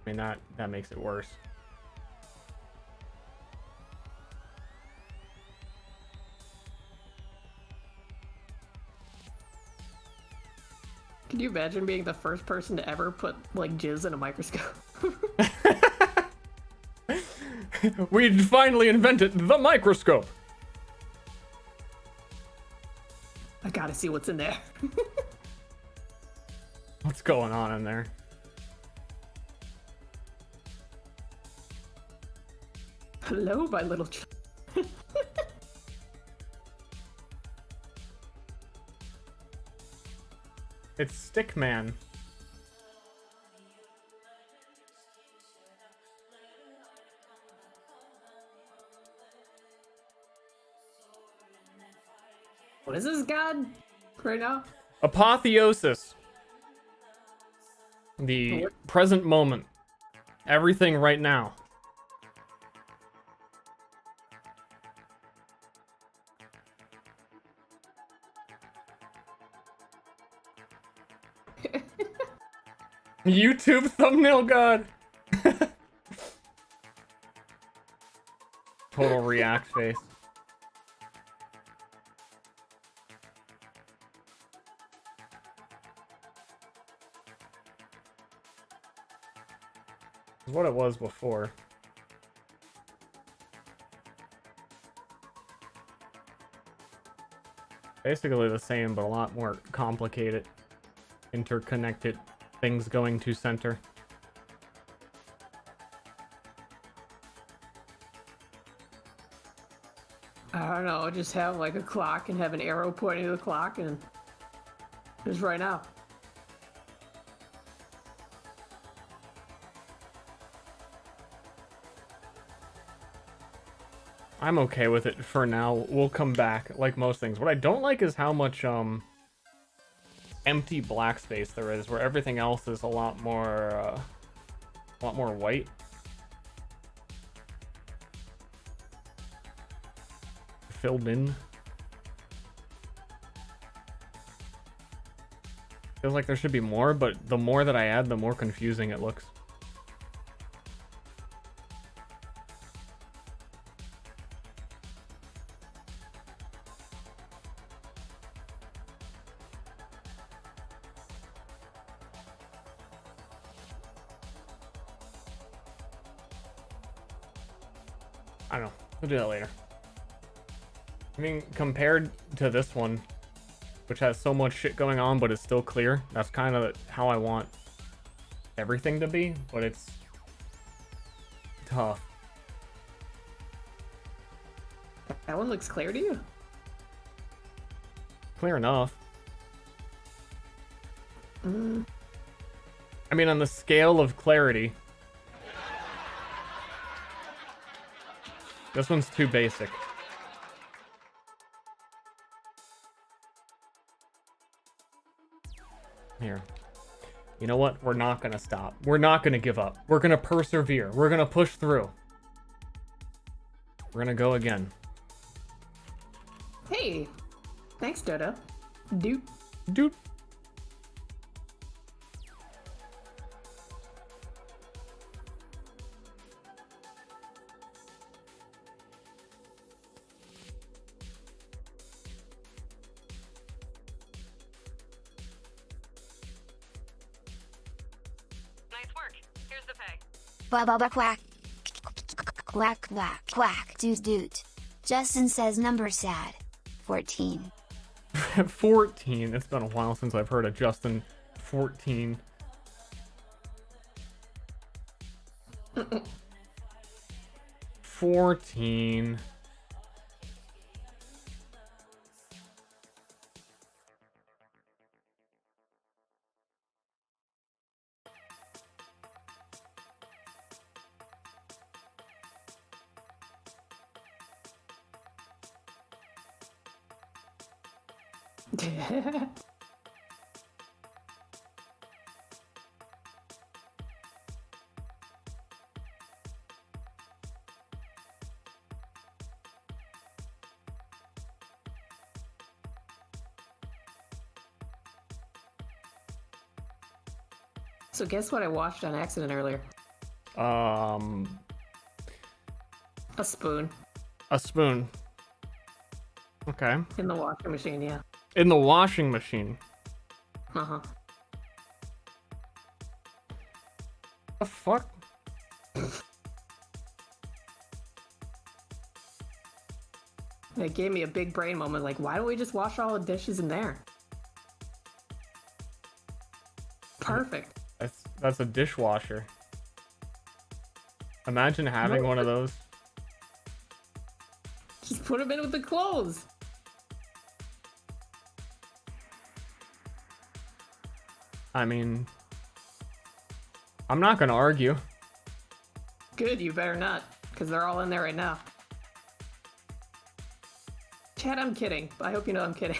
Speaker 3: I mean, that makes it worse.
Speaker 2: Can you imagine being the first person to ever put like jizz in a microscope?
Speaker 3: We finally invented the microscope.
Speaker 2: I gotta see what's in there.
Speaker 3: What's going on in there?
Speaker 2: Hello, my little
Speaker 3: It's Stickman.
Speaker 2: What is this god right now?
Speaker 3: Apotheosis. The present moment. Everything right now. YouTube thumbnail god. Total react face. It's what it was before. Basically the same, but a lot more complicated, interconnected things going to center.
Speaker 2: I don't know, just have like a clock and have an arrow pointing to the clock and just right now.
Speaker 3: I'm okay with it for now. We'll come back like most things. What I don't like is how much empty black space there is, where everything else is a lot more white. Filled in. Feels like there should be more, but the more that I add, the more confusing it looks. I don't know. We'll do that later. I mean, compared to this one, which has so much shit going on, but it's still clear, that's kind of how I want everything to be, but it's tough.
Speaker 2: That one looks clear to you?
Speaker 3: Clear enough.
Speaker 2: Mm.
Speaker 3: I mean, on the scale of clarity, this one's too basic. Here. You know what? We're not gonna stop. We're not gonna give up. We're gonna persevere. We're gonna push through. We're gonna go again.
Speaker 2: Hey, thanks, Dodo. Dude.
Speaker 3: Dude.
Speaker 6: Nice work. Here's the pay.
Speaker 5: Ba ba ba quack. Quack quack quack doot doot. Justin says number sad. 14.
Speaker 3: 14. It's been a while since I've heard of Justin 14. $14.
Speaker 2: So guess what I watched on accident earlier?
Speaker 3: A
Speaker 2: spoon
Speaker 3: spoon. Okay.
Speaker 2: in the washing machine, yeah.
Speaker 3: In the washing machine.
Speaker 2: Uh-huh.
Speaker 3: The fuck?
Speaker 2: It gave me a big brain moment, like, why don't we just wash all the dishes in there? Perfect.
Speaker 3: That's a dishwasher. Imagine having one of those.
Speaker 2: Just put them in with the clothes.
Speaker 3: I mean, I'm not gonna argue.
Speaker 2: Good, you better not, because they're all in there right now. Chad, I'm kidding. I hope you know I'm kidding.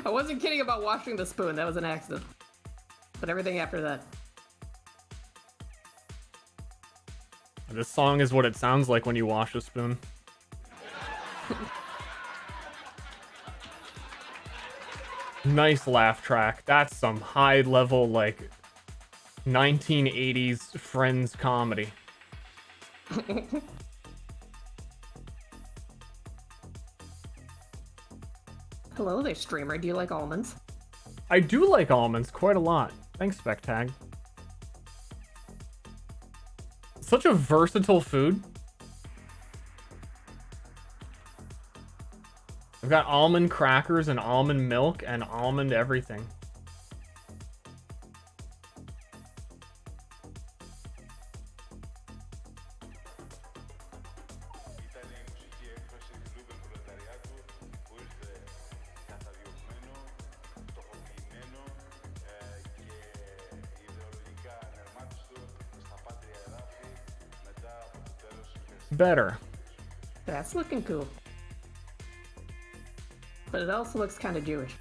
Speaker 2: I wasn't kidding about washing the spoon. That was an accident. But everything after that.
Speaker 3: This song is what it sounds like when you wash a spoon. Nice laugh track. That's some high level, like, 1980s Friends comedy.
Speaker 2: Hello there, streamer. Do you like almonds?
Speaker 3: I do like almonds quite a lot. Thanks, Spectag. Such a versatile food. I've got almond crackers and almond milk and almond everything. Better.
Speaker 2: That's looking cool. But it also looks kind of Jewish.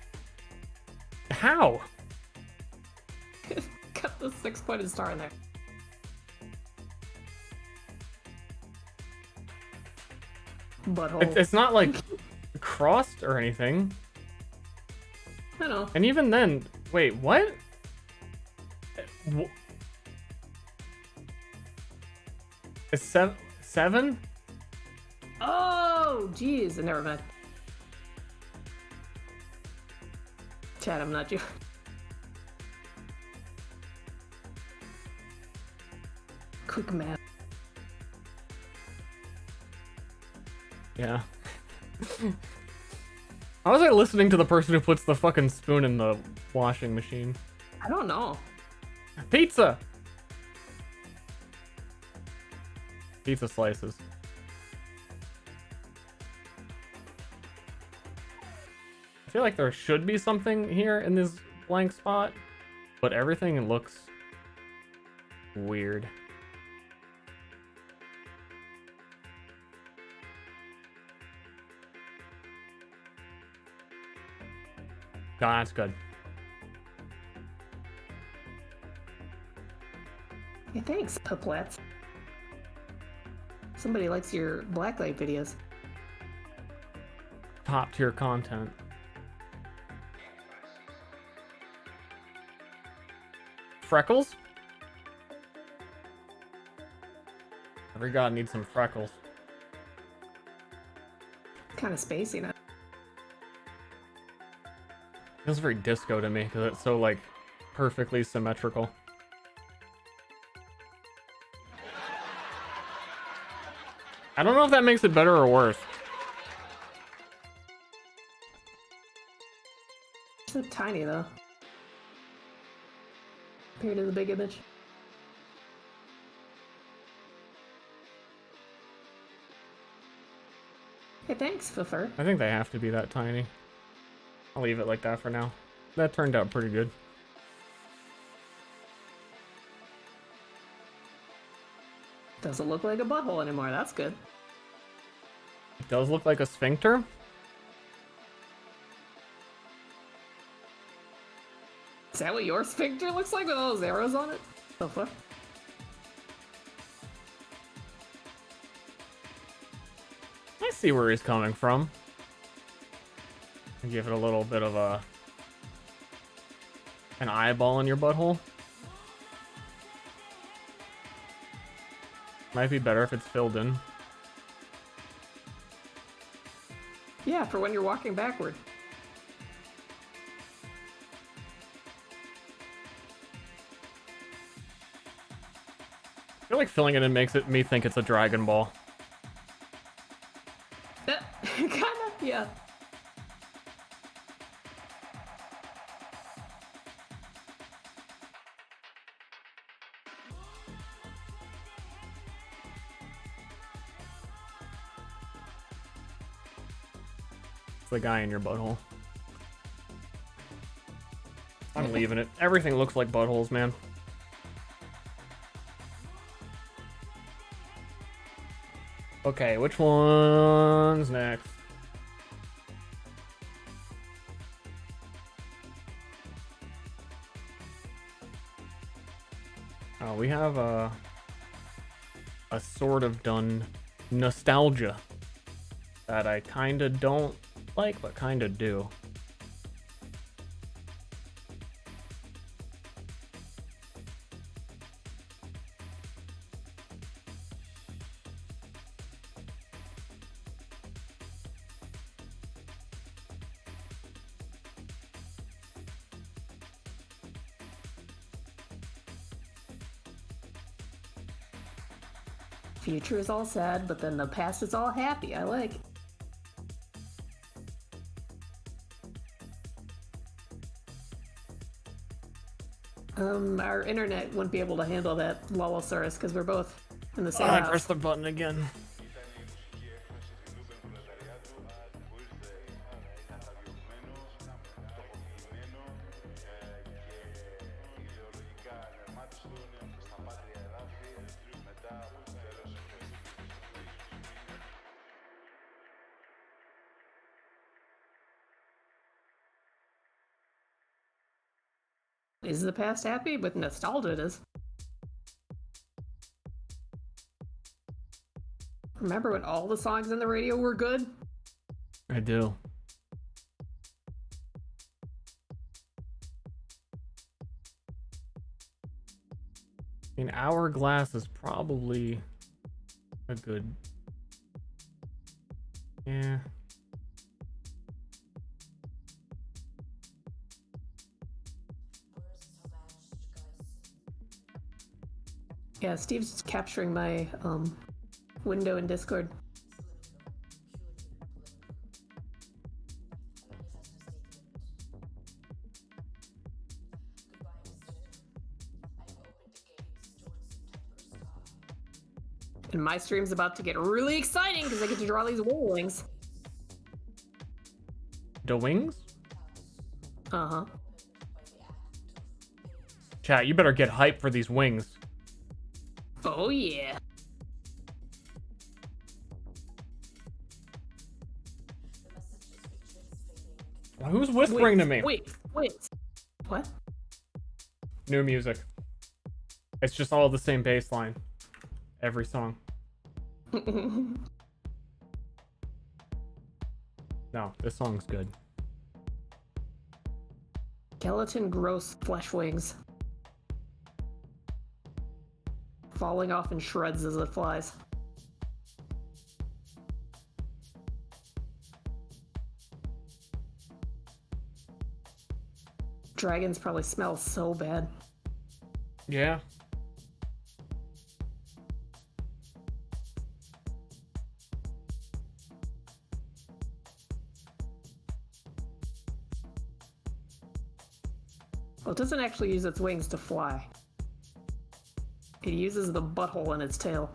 Speaker 3: How?
Speaker 2: Got the 6-pointed star in there. Butthole.
Speaker 3: It's not like crust or anything.
Speaker 2: I know.
Speaker 3: And even then, wait, what? It's seven?
Speaker 2: Oh, jeez. Never mind. Chad, I'm not Jewish. Quick math.
Speaker 3: Yeah. How was I listening to the person who puts the fucking spoon in the washing machine?
Speaker 2: I don't know.
Speaker 3: Pizza! Pizza slices. I feel like there should be something here in this blank spot, but everything looks weird. No, that's good.
Speaker 2: Hey, thanks, Puplets. Somebody likes your blacklight videos.
Speaker 3: Top tier content. Freckles? Every god needs some freckles.
Speaker 2: Kind of spacey now.
Speaker 3: Feels very disco to me because it's so like perfectly symmetrical. I don't know if that makes it better or worse.
Speaker 2: So tiny though. Compared to the big image. Hey, thanks, Fuffer.
Speaker 3: I think they have to be that tiny. I'll leave it like that for now. That turned out pretty good.
Speaker 2: Doesn't look like a butthole anymore, that's good.
Speaker 3: It does look like a sphincter.
Speaker 2: Is that what your sphincter looks like with all those arrows on it? The fuck?
Speaker 3: I see where he's coming from. Give it a little bit of an eyeball in your butthole. Might be better if it's filled in.
Speaker 2: Yeah, for when you're walking backward.
Speaker 3: I feel like filling it in makes me think it's a Dragon Ball.
Speaker 2: Kinda, yeah.
Speaker 3: It's the guy in your butthole. I'm leaving it. Everything looks like buttholes, man. Okay, which one's next? Oh, we have a sort of done nostalgia that I kinda don't like, but kinda do.
Speaker 2: Future is all sad, but then the past is all happy. I like it. Our internet wouldn't be able to handle that Lolosaurus because we're both in the same
Speaker 3: I
Speaker 2: house.
Speaker 3: pressed the button again.
Speaker 2: Is the past happy? With nostalgia it is. Remember when all the songs on the radio were good?
Speaker 3: I do. I mean, Hourglass is probably a good... Yeah.
Speaker 2: Yeah, Steve's just capturing my window in Discord. And my stream's about to get really exciting because I get to draw these wings.
Speaker 3: The wings?
Speaker 2: Uh-huh.
Speaker 3: Chat, you better get hype for these wings.
Speaker 2: Oh, yeah.
Speaker 3: Who's whispering to me?
Speaker 2: Wait. What?
Speaker 3: New music. It's just all the same bass line. Every song. No, this song's good.
Speaker 2: Skeleton gross flesh wings. Falling off in shreds as it flies. Dragons probably smell so bad.
Speaker 3: Yeah.
Speaker 2: Well, it doesn't actually use its wings to fly. It uses the butthole in its tail.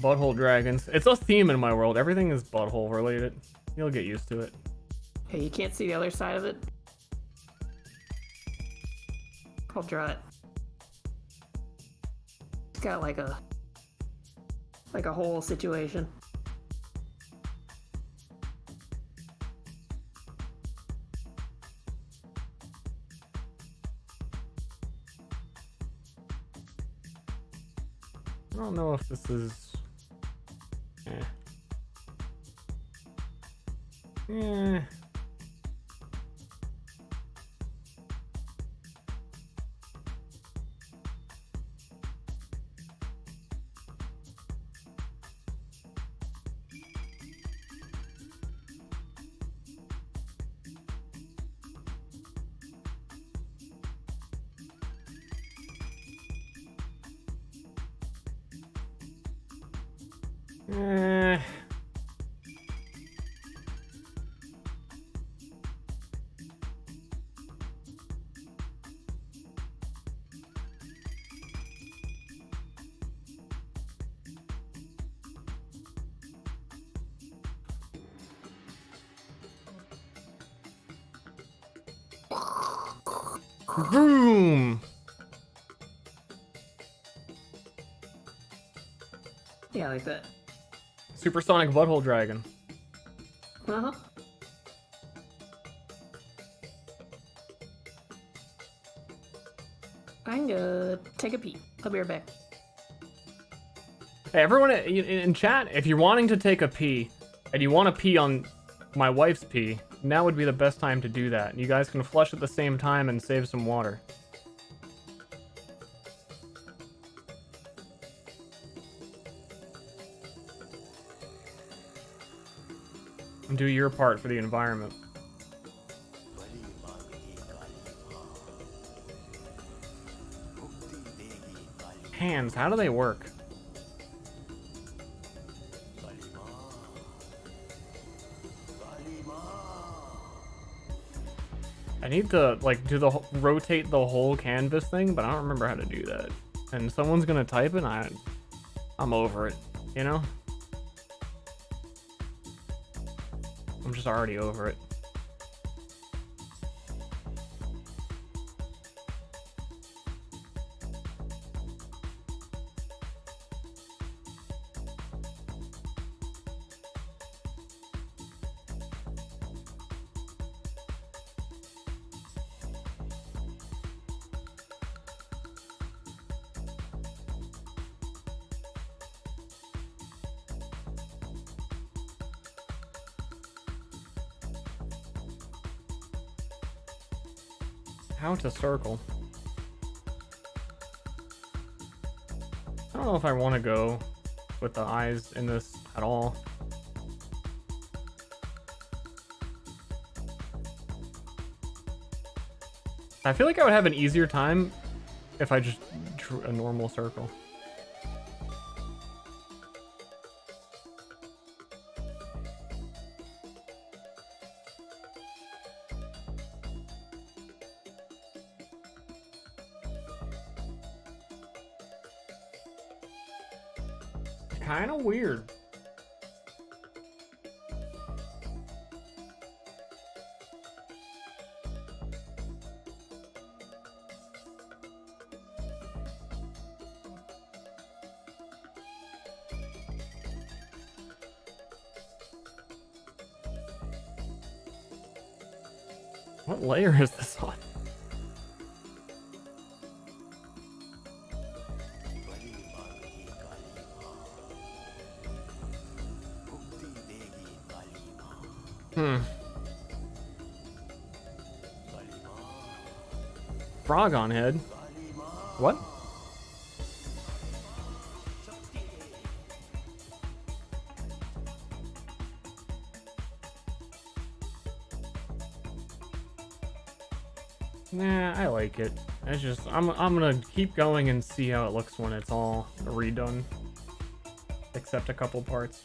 Speaker 3: Butthole dragons. It's a theme in my world. Everything is butthole related. You'll get used to it.
Speaker 2: Hey, you can't see the other side of it? I'll draw it. It's got like a whole situation.
Speaker 3: I don't know if this is... Boom!
Speaker 2: Yeah, like that.
Speaker 3: Supersonic butthole dragon.
Speaker 2: Uh-huh. I'm gonna take a pee. I'll be right back.
Speaker 3: Hey, everyone in chat, if you're wanting to take a pee, and you want to pee on my wife's pee, now would be the best time to do that. You guys can flush at the same time and save some water. And do your part for the environment. Hands, how do they work? I need to like do the rotate the whole canvas thing, but I don't remember how to do that. And someone's gonna type it, and I'm over it, you know? I'm just already over it. How to circle? I don't know if I want to go with the eyes in this at all. I feel like I would have an easier time if I just drew a normal circle. kind of weird. What layer is this on? Frog on head. What? Nah, I like it. It's just I'm gonna keep going and see how it looks when it's all redone. Except a couple parts.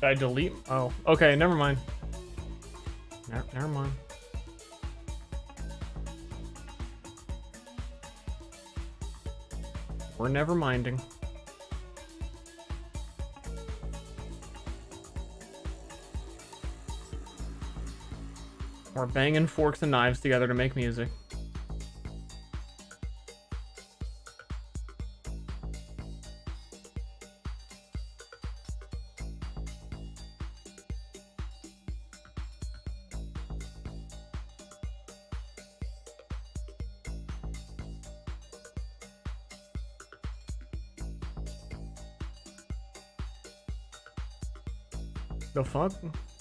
Speaker 3: Did I delete? Oh, okay, never mind. Never mind. We're never minding. We're banging forks and knives together to make music. The fuck?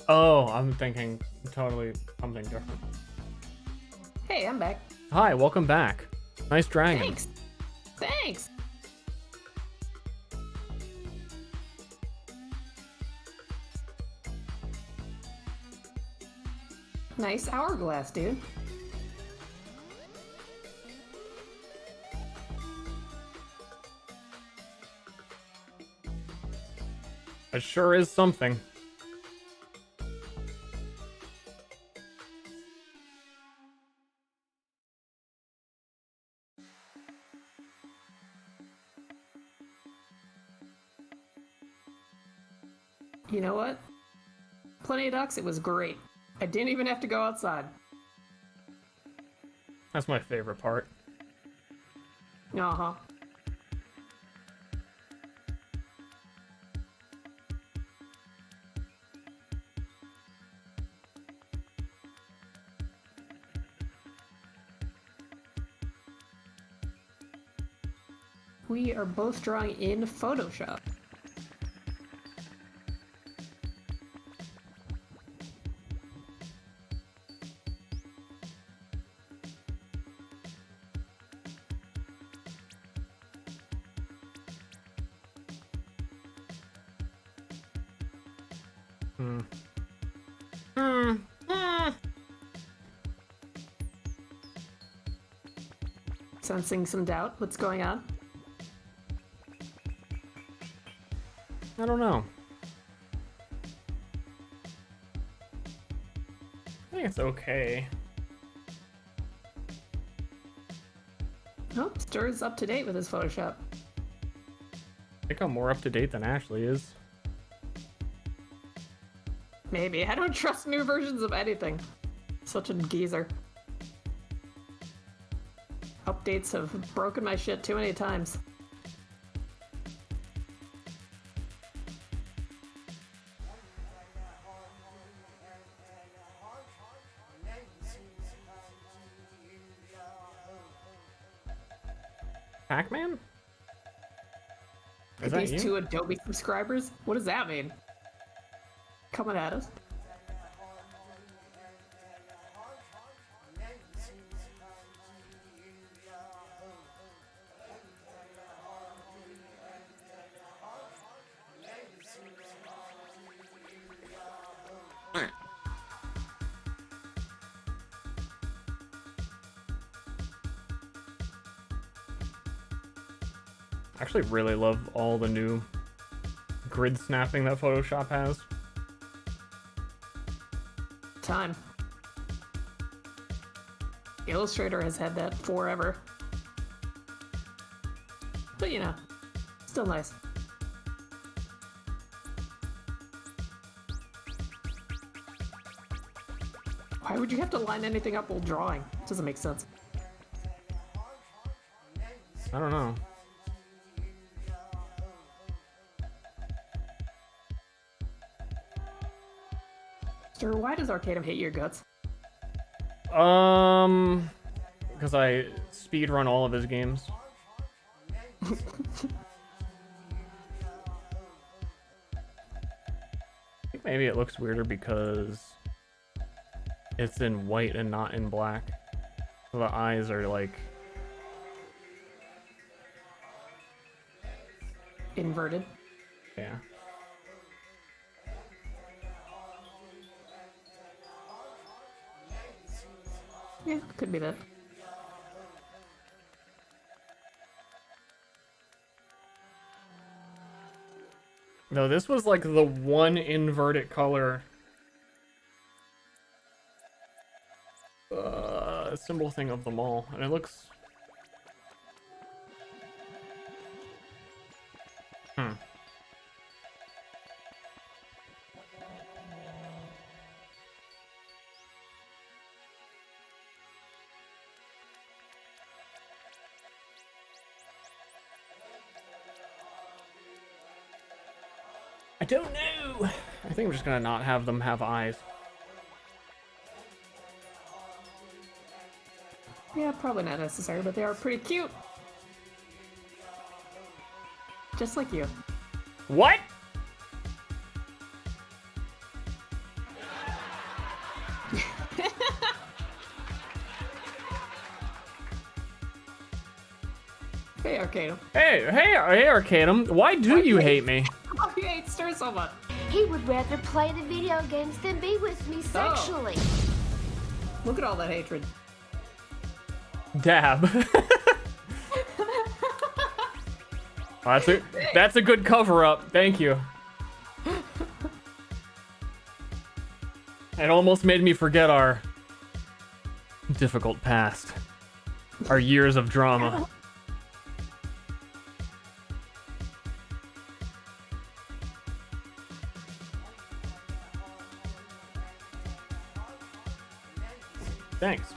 Speaker 3: Oh, I'm thinking totally something different.
Speaker 2: Hey, I'm back.
Speaker 3: Hi, welcome back. Nice dragon.
Speaker 2: Thanks. Thanks. Nice hourglass, dude.
Speaker 3: It sure is something.
Speaker 2: You know what? Plenty of ducks, it was great. I didn't even have to go outside.
Speaker 3: That's my favorite part.
Speaker 2: Uh-huh. We are both drawing in Photoshop. Sensing some doubt. What's going on?
Speaker 3: I don't know. I think it's okay.
Speaker 2: Oh, Ster's up to date with his Photoshop.
Speaker 3: I think I'm more up to date than Ashley is.
Speaker 2: Maybe. I don't trust new versions of anything. Such a geezer. Updates have broken my shit too many times.
Speaker 3: Pac-Man? Is
Speaker 2: Could
Speaker 3: that
Speaker 2: these
Speaker 3: you?
Speaker 2: 2 Adobe subscribers? What does that mean? Coming at us?
Speaker 3: I actually really love all the new grid snapping that Photoshop has.
Speaker 2: Time. Illustrator has had that forever. But you know, still nice. Why would you have to line anything up while drawing? It doesn't make sense.
Speaker 3: I don't know.
Speaker 2: Sir, why does Arcadum hate your guts?
Speaker 3: Because I speedrun all of his games. I think maybe it looks weirder because it's in white and not in black. So the eyes are like...
Speaker 2: Inverted.
Speaker 3: Yeah.
Speaker 2: Yeah, could be that.
Speaker 3: No, this was like the one inverted color symbol thing of them all, and it looks... I don't know. I think I'm just gonna not have them have eyes.
Speaker 2: Yeah, probably not necessary, but they are pretty cute. Just like you.
Speaker 3: What?
Speaker 2: Hey, Arcadum.
Speaker 3: Hey, Arcadum. Why do you hate me?
Speaker 2: Oh, you hate Ster so much.
Speaker 8: He would rather play the video games than be with me sexually.
Speaker 2: Look at all that hatred.
Speaker 3: Dab. That's a good cover-up. Thank you. It almost made me forget our difficult past. Our years of drama. Thanks.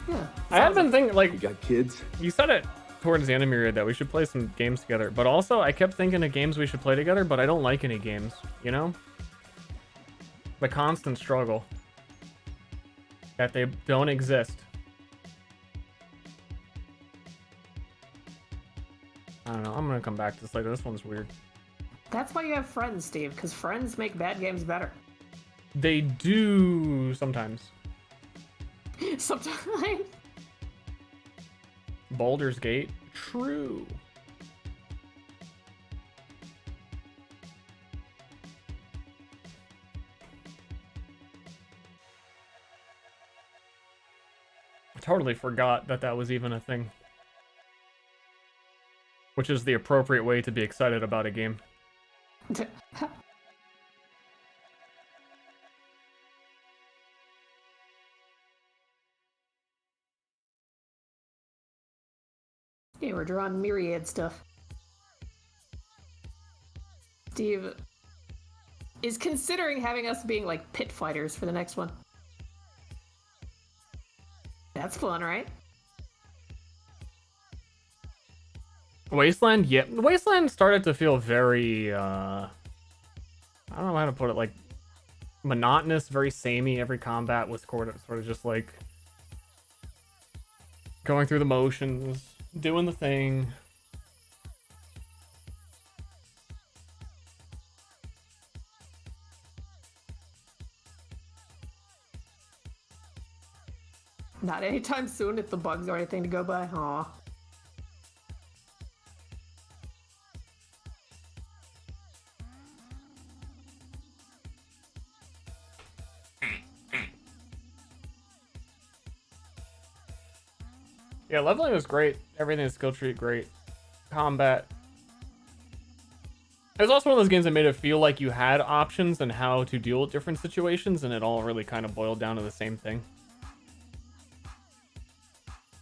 Speaker 2: Yeah.
Speaker 3: I had been thinking, like,
Speaker 1: You got kids?
Speaker 3: you said it towards the end of me that we should play some games together, but also I kept thinking of games we should play together, but I don't like any games, you know? The constant struggle. That they don't exist. I don't know, I'm gonna come back to this later. This one's weird.
Speaker 2: That's why you have friends, Steve, because friends make bad games better.
Speaker 3: They do sometimes.
Speaker 2: Sometimes.
Speaker 3: Baldur's Gate, true. I totally forgot that that was even a thing. Which is the appropriate way to be excited about a game.
Speaker 2: Yeah, we're drawing myriad stuff. Steve is considering having us being like pit fighters for the next one. That's fun, right?
Speaker 3: Wasteland? Yeah. Wasteland started to feel very, I don't know how to put it, like, monotonous, very samey. Every combat was sort of just like going through the motions. Doing the thing.
Speaker 2: Not anytime soon if the bugs or anything to go by. Aw.
Speaker 3: Yeah, leveling was great. Everything is skill tree great. Combat. It was also one of those games that made it feel like you had options and how to deal with different situations, and it all really kind of boiled down to the same thing.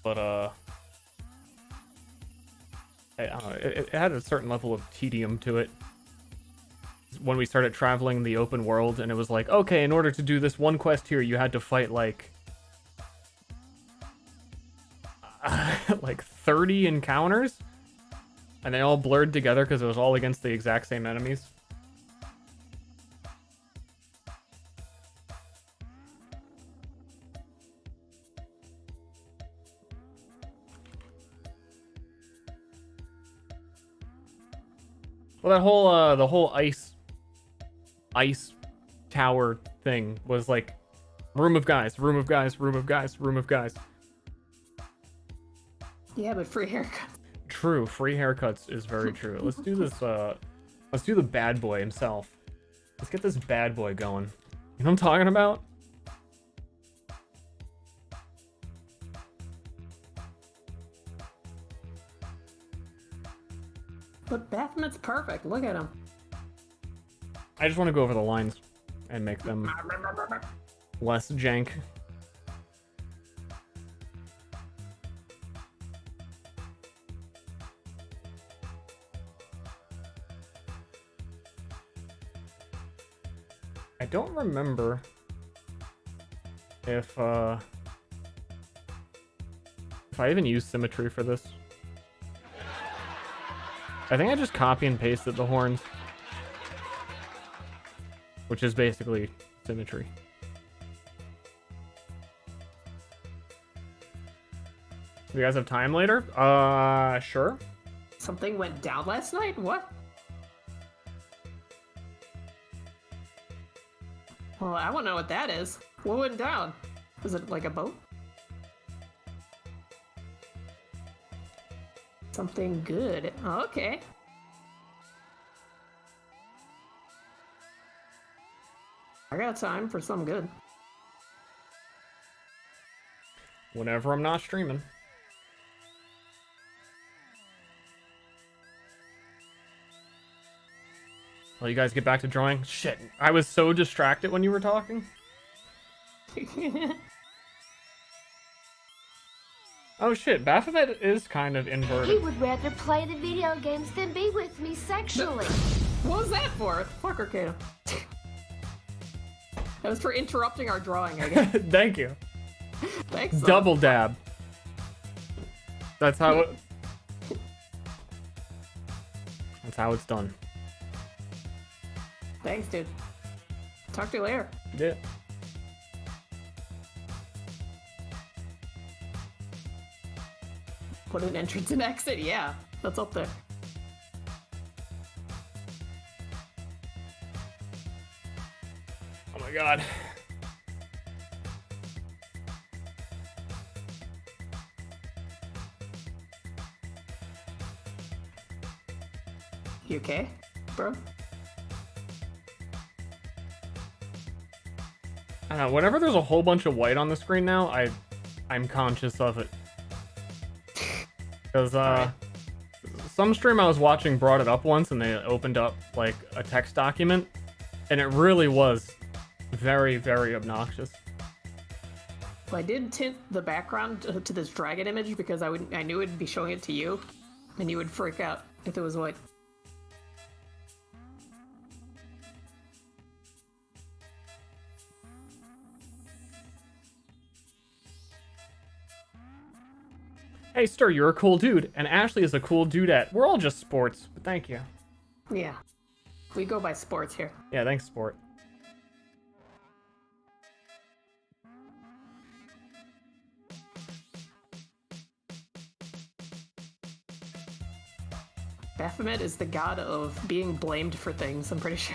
Speaker 3: But I don't know, it had a certain level of tedium to it. When we started traveling the open world, and it was like, okay, in order to do this one quest here, you had to fight like 30 encounters, and they all blurred together because it was all against the exact same enemies. Well, that whole the whole ice tower thing was like room of guys, room of guys, room of guys, room of guys.
Speaker 2: Yeah, but free haircut.
Speaker 3: True, free haircuts is very true. Let's do this, let's do the bad boy himself. Let's get this bad boy going. You know what I'm talking about?
Speaker 2: But Baphomet's perfect. Look at him.
Speaker 3: I just want to go over the lines and make them less jank. I don't remember if I even used symmetry for this. I think I just copy and pasted the horns, which is basically symmetry. Do you guys have time later? Sure.
Speaker 2: Something went down last night? What? Well, I want to know what that is. What went down? Was it like a boat? Something good. Oh, okay. I got time for some good.
Speaker 3: Whenever I'm not streaming. Well, you guys get back to drawing? Shit, I was so distracted when you were talking. Oh shit, Baphomet is kind of
Speaker 8: He
Speaker 3: inverted.
Speaker 8: would rather play the video games than be with me sexually.
Speaker 2: What was that for? Fuck Arcana. That was for interrupting our drawing, I guess.
Speaker 3: Thank you.
Speaker 2: Thanks. son.
Speaker 3: Double dab. That's how it... That's how it's done.
Speaker 2: Thanks, dude. Talk to you later.
Speaker 3: Yeah.
Speaker 2: Put an entrance and exit. Yeah, that's up there.
Speaker 3: Oh my god.
Speaker 2: You okay, bro?
Speaker 3: I don't know, whenever there's a whole bunch of white on the screen now, I'm conscious of it. Because some stream I was watching brought it up once, and they opened up like a text document, and it really was very, very obnoxious.
Speaker 2: Well, I did tint the background to this dragon image because I knew it'd be showing it to you, and you would freak out if it was white.
Speaker 3: Hey, Ster, you're a cool dude, and Ashley is a cool dudette. We're all just sports, but thank you.
Speaker 2: Yeah, we go by sports here.
Speaker 3: Yeah, thanks, sport.
Speaker 2: Baphomet is the god of being blamed for things, I'm pretty sure.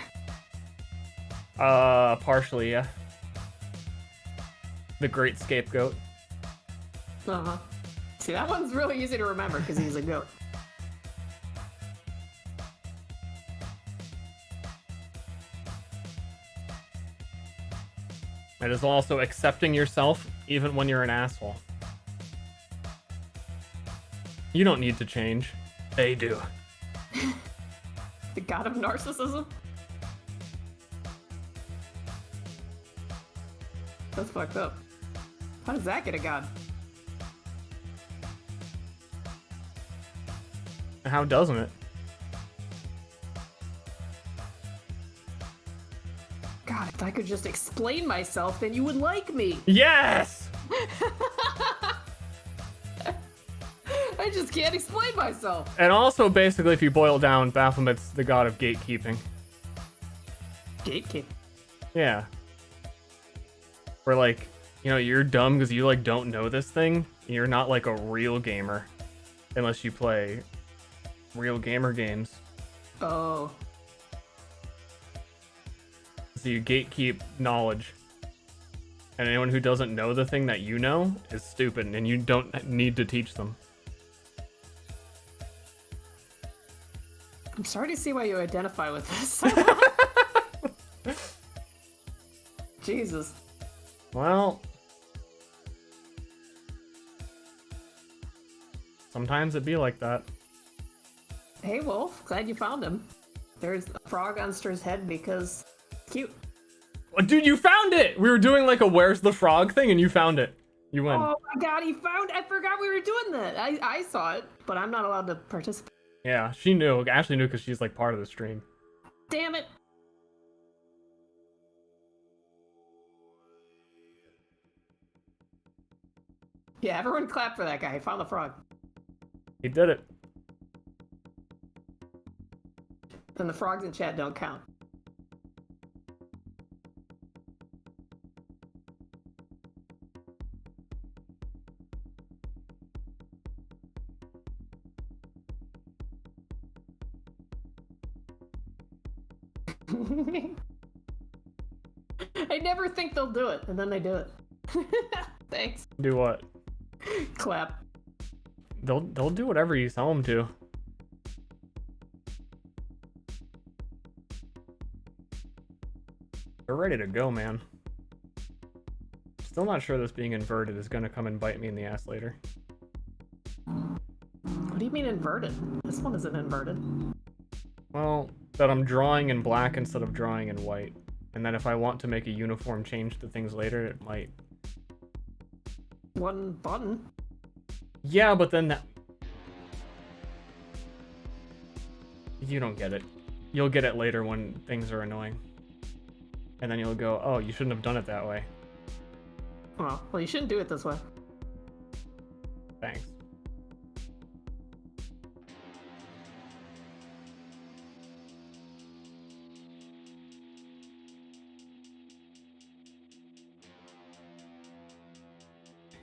Speaker 3: Partially, yeah. The great scapegoat.
Speaker 2: Uh-huh. See, that one's really easy to remember because he's a goat.
Speaker 3: It is also accepting yourself even when you're an asshole. You don't need to change. They do.
Speaker 2: The god of narcissism? That's fucked up. How does that get a god?
Speaker 3: How doesn't it?
Speaker 2: God, if I could just explain myself, then you would like me.
Speaker 3: Yes!
Speaker 2: I just can't explain myself.
Speaker 3: And also, basically, if you boil down, Baphomet's the god of gatekeeping.
Speaker 2: Gatekeep.
Speaker 3: Yeah. Where, like, you know, you're dumb because you, like, don't know this thing. You're not, like, a real gamer. Unless you play real gamer games.
Speaker 2: Oh.
Speaker 3: So you gatekeep knowledge. And anyone who doesn't know the thing that you know is stupid, and you don't need to teach them.
Speaker 2: I'm sorry to see why you identify with this. Jesus.
Speaker 3: Well, sometimes it be like that.
Speaker 2: Hey, Wolf. Glad you found him. There's a frog on Ster's head because it's cute.
Speaker 3: Oh, dude, you found it! We were doing like a where's the frog thing, and you found it. You win.
Speaker 2: Oh my god, he found... I forgot we were doing that. I saw it, but I'm not allowed to participate.
Speaker 3: Yeah, she knew. Ashley knew because she's like part of the stream.
Speaker 2: Damn it. Yeah, everyone clap for that guy. He found the frog.
Speaker 3: He did it.
Speaker 2: And the frogs in chat don't count. I never think they'll do it, and then they do it. Thanks.
Speaker 3: Do what?
Speaker 2: Clap.
Speaker 3: They'll do whatever you tell them to. They're ready to go, man. Still not sure this being inverted is gonna come and bite me in the ass later.
Speaker 2: What do you mean inverted? This one isn't inverted.
Speaker 3: Well, that I'm drawing in black instead of drawing in white. And then if I want to make a uniform change to things later, it might.
Speaker 2: One button.
Speaker 3: Yeah, but then that... You don't get it. You'll get it later when things are annoying. And then you'll go, oh, you shouldn't have done it that way.
Speaker 2: Oh, well, you shouldn't do it this way.
Speaker 3: Thanks.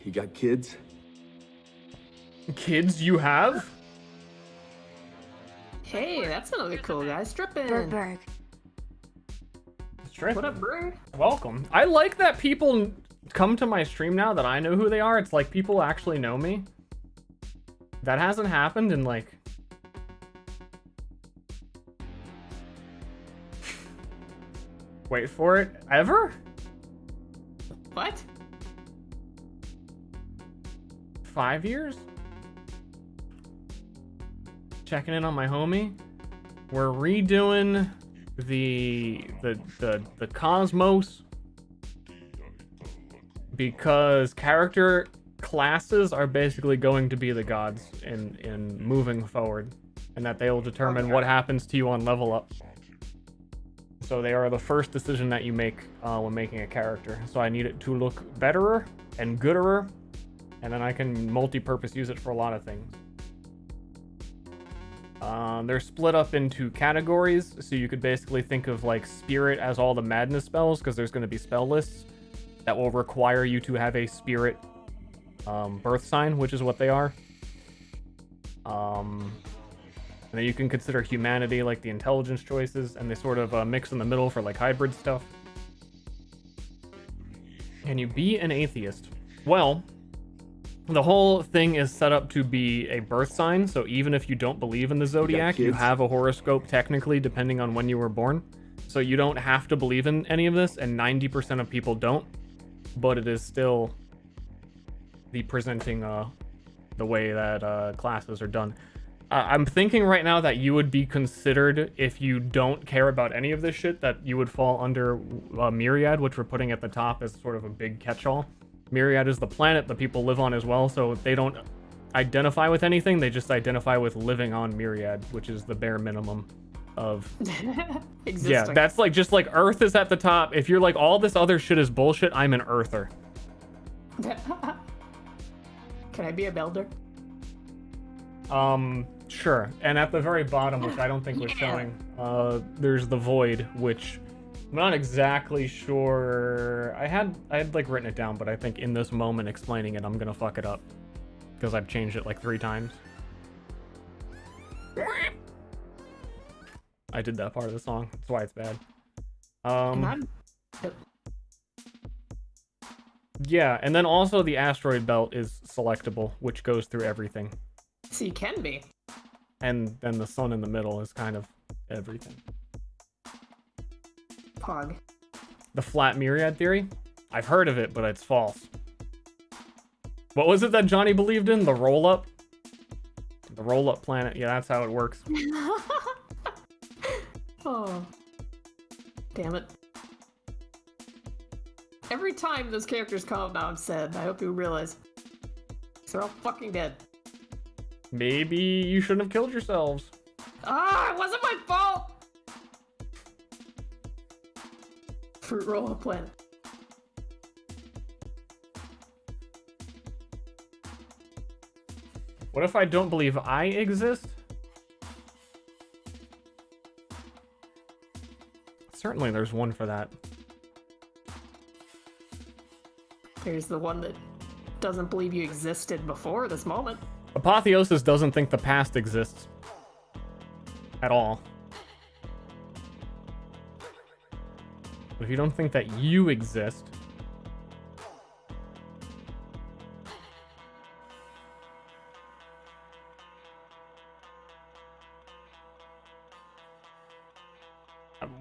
Speaker 1: You got kids?
Speaker 3: Kids you have?
Speaker 2: Hey, that's another cool guy. Stripping.
Speaker 5: Berg.
Speaker 2: What up, bro?
Speaker 3: Welcome. I like that people come to my stream now that I know who they are. It's like people actually know me. That hasn't happened in like... Wait for it. Ever?
Speaker 2: What?
Speaker 3: 5 years? Checking in on my homie. We're redoing the cosmos because character classes are basically going to be the gods in moving forward, and that they will determine what happens to you on level up. So they are the first decision that you make when making a character. So I need it to look betterer and gooderer, and then I can multi-purpose use it for a lot of things. They're split up into categories, so you could basically think of like spirit as all the madness spells, because there's going to be spell lists that will require you to have a spirit birth sign, which is what they are. And And then you can consider humanity like the intelligence choices, and they sort of mix in the middle for like hybrid stuff. Can you be an atheist? Well, the whole thing is set up to be a birth sign, so even if you don't believe in the zodiac, you have a horoscope technically depending on when you were born. So you don't have to believe in any of this, and 90% of people don't, but it is still the presenting the way that classes are done. I'm thinking right now that you would be considered, if you don't care about any of this shit, that you would fall under Myriad, which we're putting at the top as sort of a big catch-all. Myriad is the planet that people live on as well, so they don't identify with anything, they just identify with living on Myriad, which is the bare minimum of
Speaker 2: existing.
Speaker 3: Yeah, that's like just like Earth is at the top. If you're like all this other shit is bullshit, I'm an Earther.
Speaker 2: Can I be a builder?
Speaker 3: Sure. And at the very bottom, which I don't think we're showing, there's the void, which I'm not exactly sure. I had like written it down, but I think in this moment explaining it, I'm gonna fuck it up because I've changed it like 3 times. I did that part of the song. That's why it's bad. Yeah, and then also the asteroid belt is selectable, which goes through everything.
Speaker 2: So you can be.
Speaker 3: And then the sun in the middle is kind of everything.
Speaker 2: Pog.
Speaker 3: The flat Myriad theory? I've heard of it, but it's false. What was it that Johnny believed in? The roll-up? The roll-up planet. Yeah, that's how it works.
Speaker 2: Oh. Damn it. Every time those characters come up now, I'm sad. I hope you realize. They're all fucking dead.
Speaker 3: Maybe you shouldn't have killed yourselves.
Speaker 2: Ah, it wasn't my fault! Fruit roll up planet.
Speaker 3: What if I don't believe I exist? Certainly there's one for that.
Speaker 2: There's the one that doesn't believe you existed before this moment.
Speaker 3: Apotheosis doesn't think the past exists. At all. But if you don't think that you exist...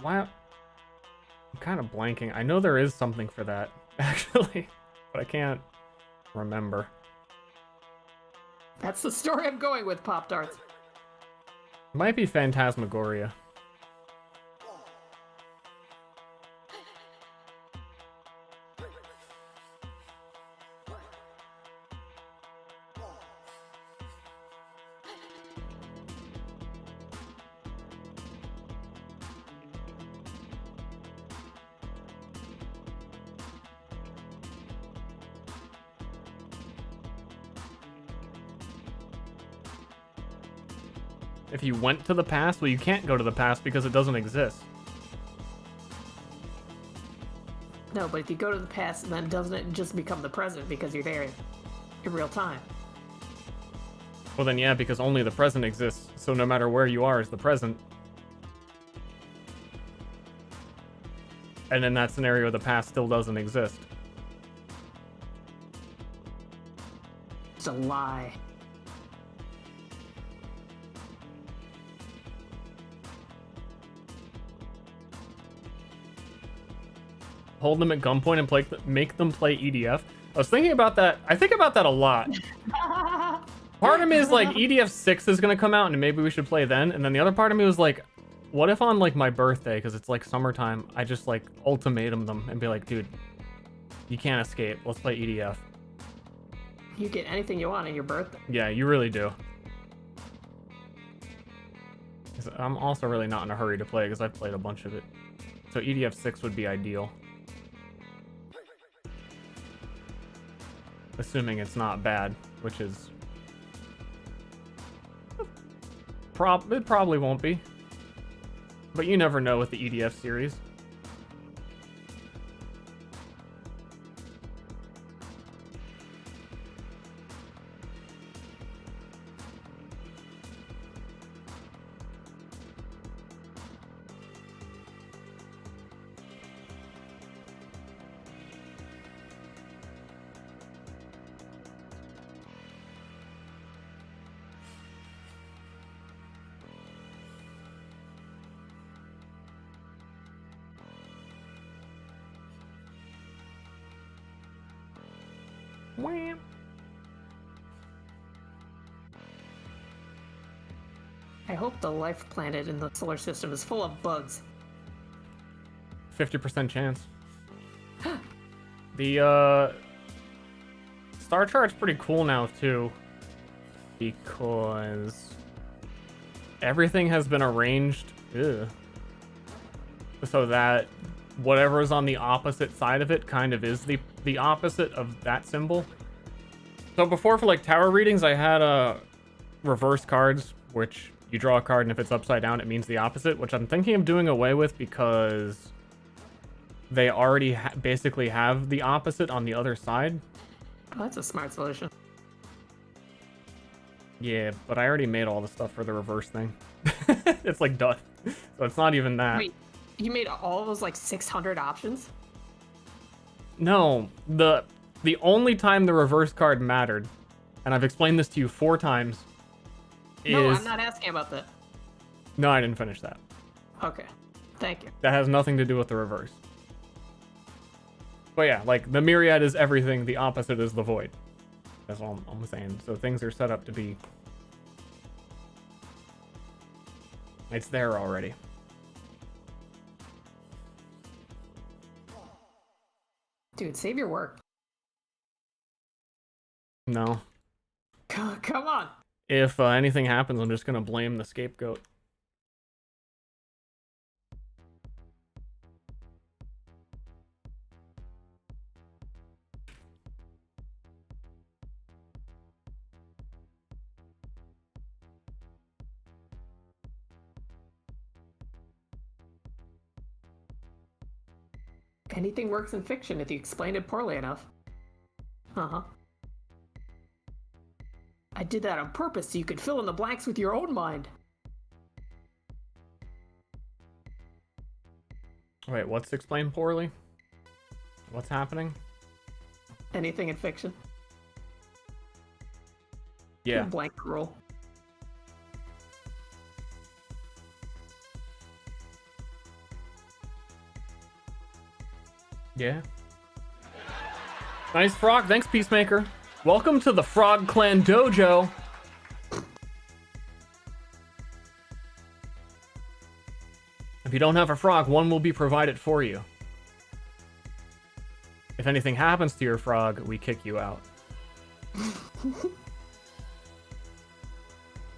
Speaker 3: Why? I'm kind of blanking. I know there is something for that, actually, but I can't remember.
Speaker 2: That's the story I'm going with, Pop-Tarts.
Speaker 3: Might be Phantasmagoria. If you went to the past, well, you can't go to the past because it doesn't exist.
Speaker 2: No, but if you go to the past, then doesn't it just become the present because you're there in real time?
Speaker 3: Well then, yeah, because only the present exists, so no matter where you are is the present. And in that scenario, the past still doesn't exist.
Speaker 2: It's a lie.
Speaker 3: Hold them at gunpoint and make them play EDF. I was thinking about that. I think about that a lot. Part of me is like, EDF 6 is gonna come out and maybe we should play then. And then the other part of me was like, what if on like my birthday, because it's like summertime, I just like ultimatum them and be like, dude, you can't escape. Let's play EDF.
Speaker 2: You get anything you want on your birthday.
Speaker 3: Yeah, you really do. 'Cause I'm also really not in a hurry to play because I've played a bunch of it. So EDF 6 would be ideal. Assuming it's not bad, which is... It probably won't be. But you never know with the EDF series. Wham.
Speaker 2: I hope the life planet in the solar system is full of bugs.
Speaker 3: 50% chance. The star chart's pretty cool now too, because everything has been arranged so that whatever is on the opposite side of it kind of is the opposite of that symbol. So before, for like tower readings, I had reverse cards, which you draw a card and if it's upside down it means the opposite, which I'm thinking of doing away with because they already basically have the opposite on the other side.
Speaker 2: Oh, that's a smart solution.
Speaker 3: Yeah, but I already made all the stuff for the reverse thing. It's like done. So it's not even that.
Speaker 2: Wait, you made all those like 600 options?
Speaker 3: No, the only time the reverse card mattered, and I've explained this to you 4 times,
Speaker 2: No,
Speaker 3: is...
Speaker 2: I'm not asking about that.
Speaker 3: No, I didn't finish that.
Speaker 2: Okay, thank you.
Speaker 3: That has nothing to do with the reverse. But yeah, like, the myriad is everything, the opposite is the void. That's all I'm saying. So things are set up to be... It's there already.
Speaker 2: Dude, save your work.
Speaker 3: No.
Speaker 2: Come on.
Speaker 3: If anything happens, I'm just gonna blame the scapegoat.
Speaker 2: Anything works in fiction if you explain it poorly enough. Uh-huh. I did that on purpose so you could fill in the blanks with your own mind.
Speaker 3: Wait, what's explained poorly? What's happening?
Speaker 2: Anything in fiction.
Speaker 3: Yeah.
Speaker 2: Blank rule.
Speaker 3: Yeah. Nice frog. Thanks, Peacemaker. Welcome to the Frog Clan Dojo. If you don't have a frog, one will be provided for you. If anything happens to your frog, we kick you out.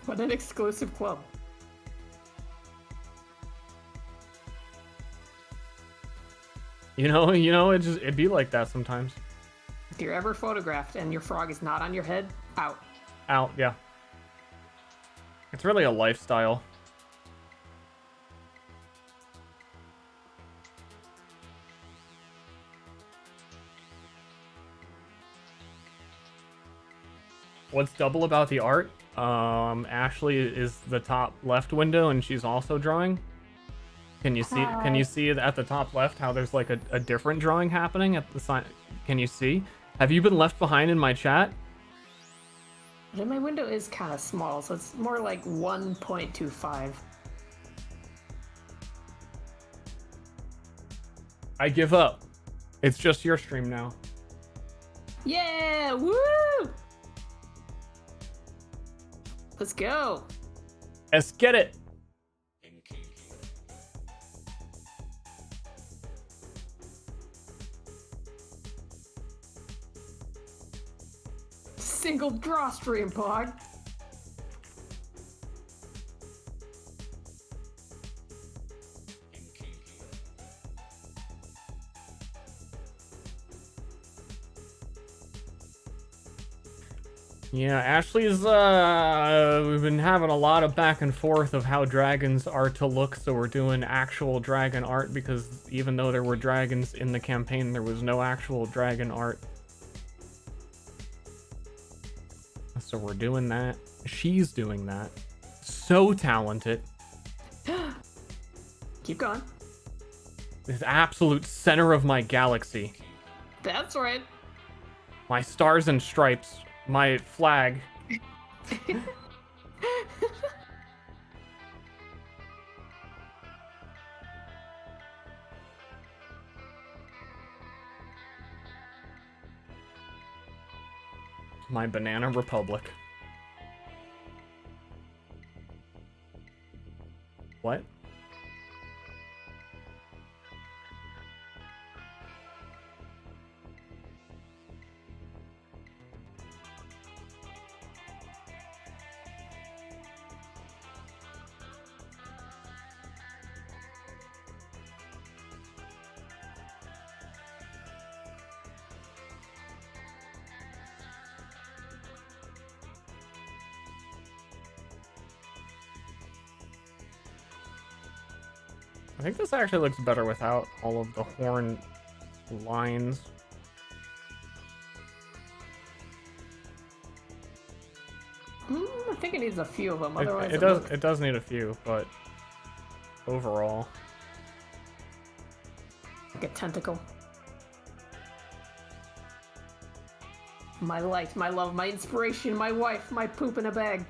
Speaker 2: What an exclusive club.
Speaker 3: You know, it'd be like that sometimes.
Speaker 2: If you're ever photographed and your frog is not on your head, out.
Speaker 3: Out, yeah. It's really a lifestyle. What's double about the art? Ashley is the top left window and she's also drawing. Can you see? Can you see at the top left how there's like a different drawing happening at the side? Can you see? Have you been left behind in my chat?
Speaker 2: But my window is kind of small, so it's more like 1.25.
Speaker 3: I give up. It's just your stream now.
Speaker 2: Yeah! Woo! Let's go.
Speaker 3: Let's get it.
Speaker 2: Single drawstream, Pog.
Speaker 3: Yeah, Ashley's, we've been having a lot of back and forth of how dragons are to look, so we're doing actual dragon art, because even though there were dragons in the campaign, there was no actual dragon art. So we're doing that. She's doing that. So talented.
Speaker 2: Keep going.
Speaker 3: The absolute center of my galaxy.
Speaker 2: That's right.
Speaker 3: My stars and stripes. My flag. My banana republic. What? I think this actually looks better without all of the horn lines.
Speaker 2: I think it needs a few of them.
Speaker 3: It,
Speaker 2: Otherwise,
Speaker 3: it does need a few, but overall,
Speaker 2: like a tentacle. My light, my love, my inspiration, my wife, my poop in a bag.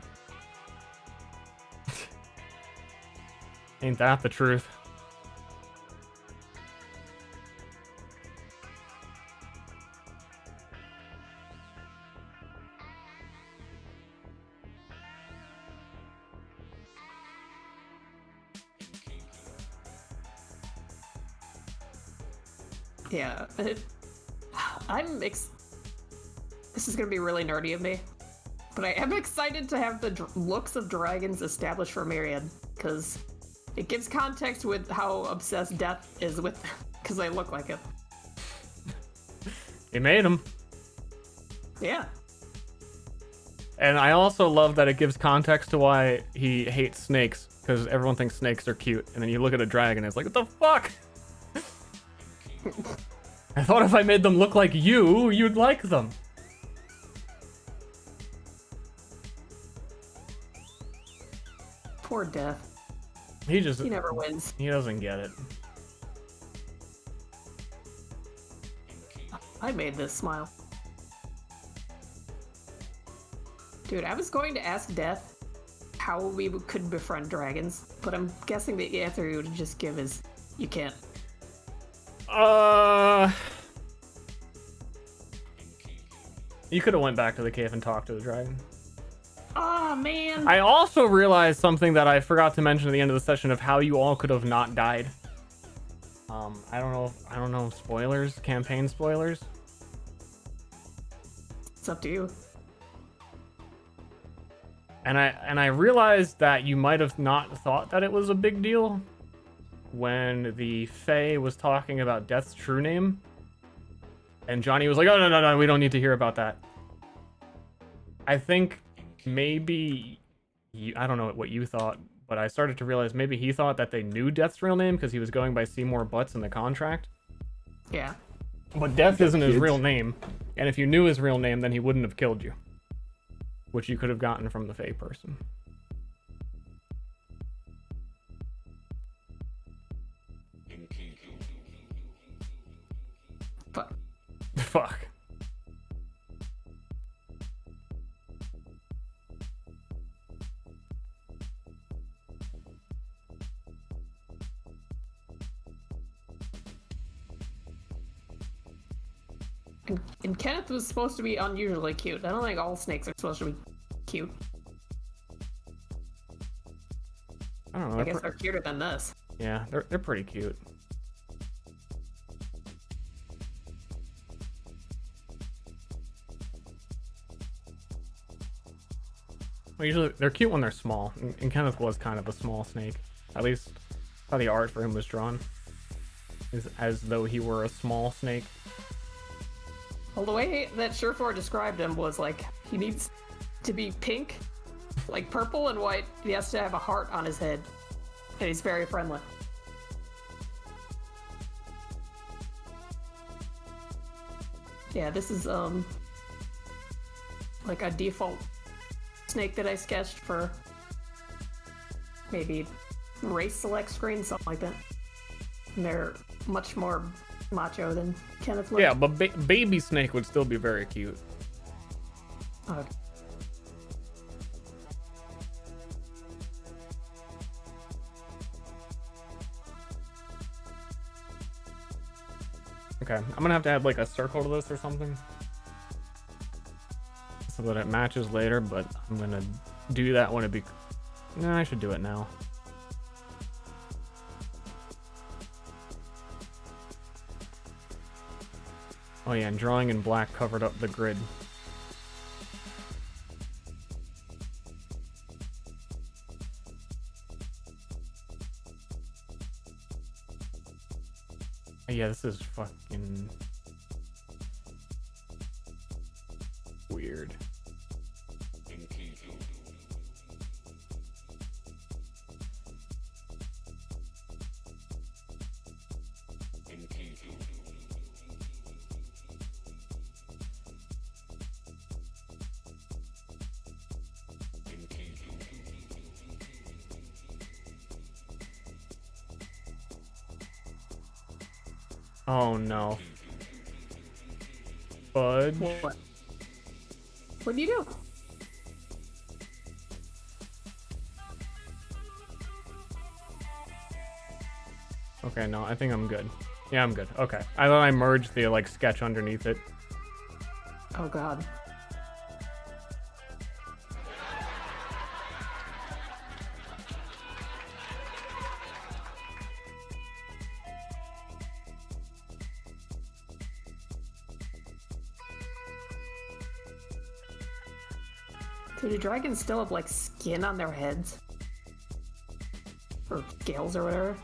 Speaker 3: ain't that the truth?
Speaker 2: Yeah, this is gonna be really nerdy of me, but I am excited to have the looks of dragons established for Myriad, because it gives context with how obsessed Death is with them, because they look like it.
Speaker 3: He made them.
Speaker 2: Yeah.
Speaker 3: And I also love that it gives context to why he hates snakes, because everyone thinks snakes are cute, and then you look at a dragon and it's like, what the fuck? I thought if I made them look like you, you'd like them.
Speaker 2: Poor Death.
Speaker 3: He
Speaker 2: never wins.
Speaker 3: He doesn't get it.
Speaker 2: I made this smile. Dude, I was going to ask Death how we could befriend dragons, but I'm guessing the answer he would just give is, you can't.
Speaker 3: You could have went back to the cave and talked to the dragon.
Speaker 2: Oh, man.
Speaker 3: I also realized something that I forgot to mention at the end of the session of how you all could have not died. I don't know, spoilers, campaign spoilers.
Speaker 2: It's up to you.
Speaker 3: And I realized that you might have not thought that it was a big deal when the Fae was talking about Death's true name. And Johnny was like, oh, no, we don't need to hear about that. I think maybe, I don't know what you thought, but I started to realize maybe he thought that they knew Death's real name because he was going by Seymour Butts in the contract.
Speaker 2: Yeah.
Speaker 3: But Death isn't his real name. And if you knew his real name, then he wouldn't have killed you. Which you could have gotten from the Fae person.
Speaker 2: Fuck.
Speaker 3: Fuck.
Speaker 2: And Kenneth was supposed to be unusually cute. I don't think all snakes are supposed to be cute.
Speaker 3: I don't know.
Speaker 2: I guess they're cuter than this.
Speaker 3: Yeah, they're pretty cute. Well, usually they're cute when they're small, and Kenneth was kind of a small snake. At least how the art for him was drawn, is as though he were a small snake.
Speaker 2: Well, the way that Surefour described him was like, he needs to be pink, like purple and white. He has to have a heart on his head, and he's very friendly. Yeah, this is like a default snake that I sketched for maybe race select screen, something like that. And they're much more macho than Kenneth was.
Speaker 3: Yeah, but baby snake would still be very cute.
Speaker 2: Okay.
Speaker 3: Okay, I'm gonna have to add like a circle to this or something. so that it matches later, but I'm gonna do that when it be... No, I should do it now. Oh yeah, and drawing in black covered up the grid. Yeah, this is fucking weird. Oh no. Fudge.
Speaker 2: What? What'd you do?
Speaker 3: Okay, no, I think I'm good. Yeah, I'm good. Okay. I thought I merged the, like, sketch underneath it.
Speaker 2: Oh god. Do the dragons still have, like, skin on their heads? Or scales or whatever?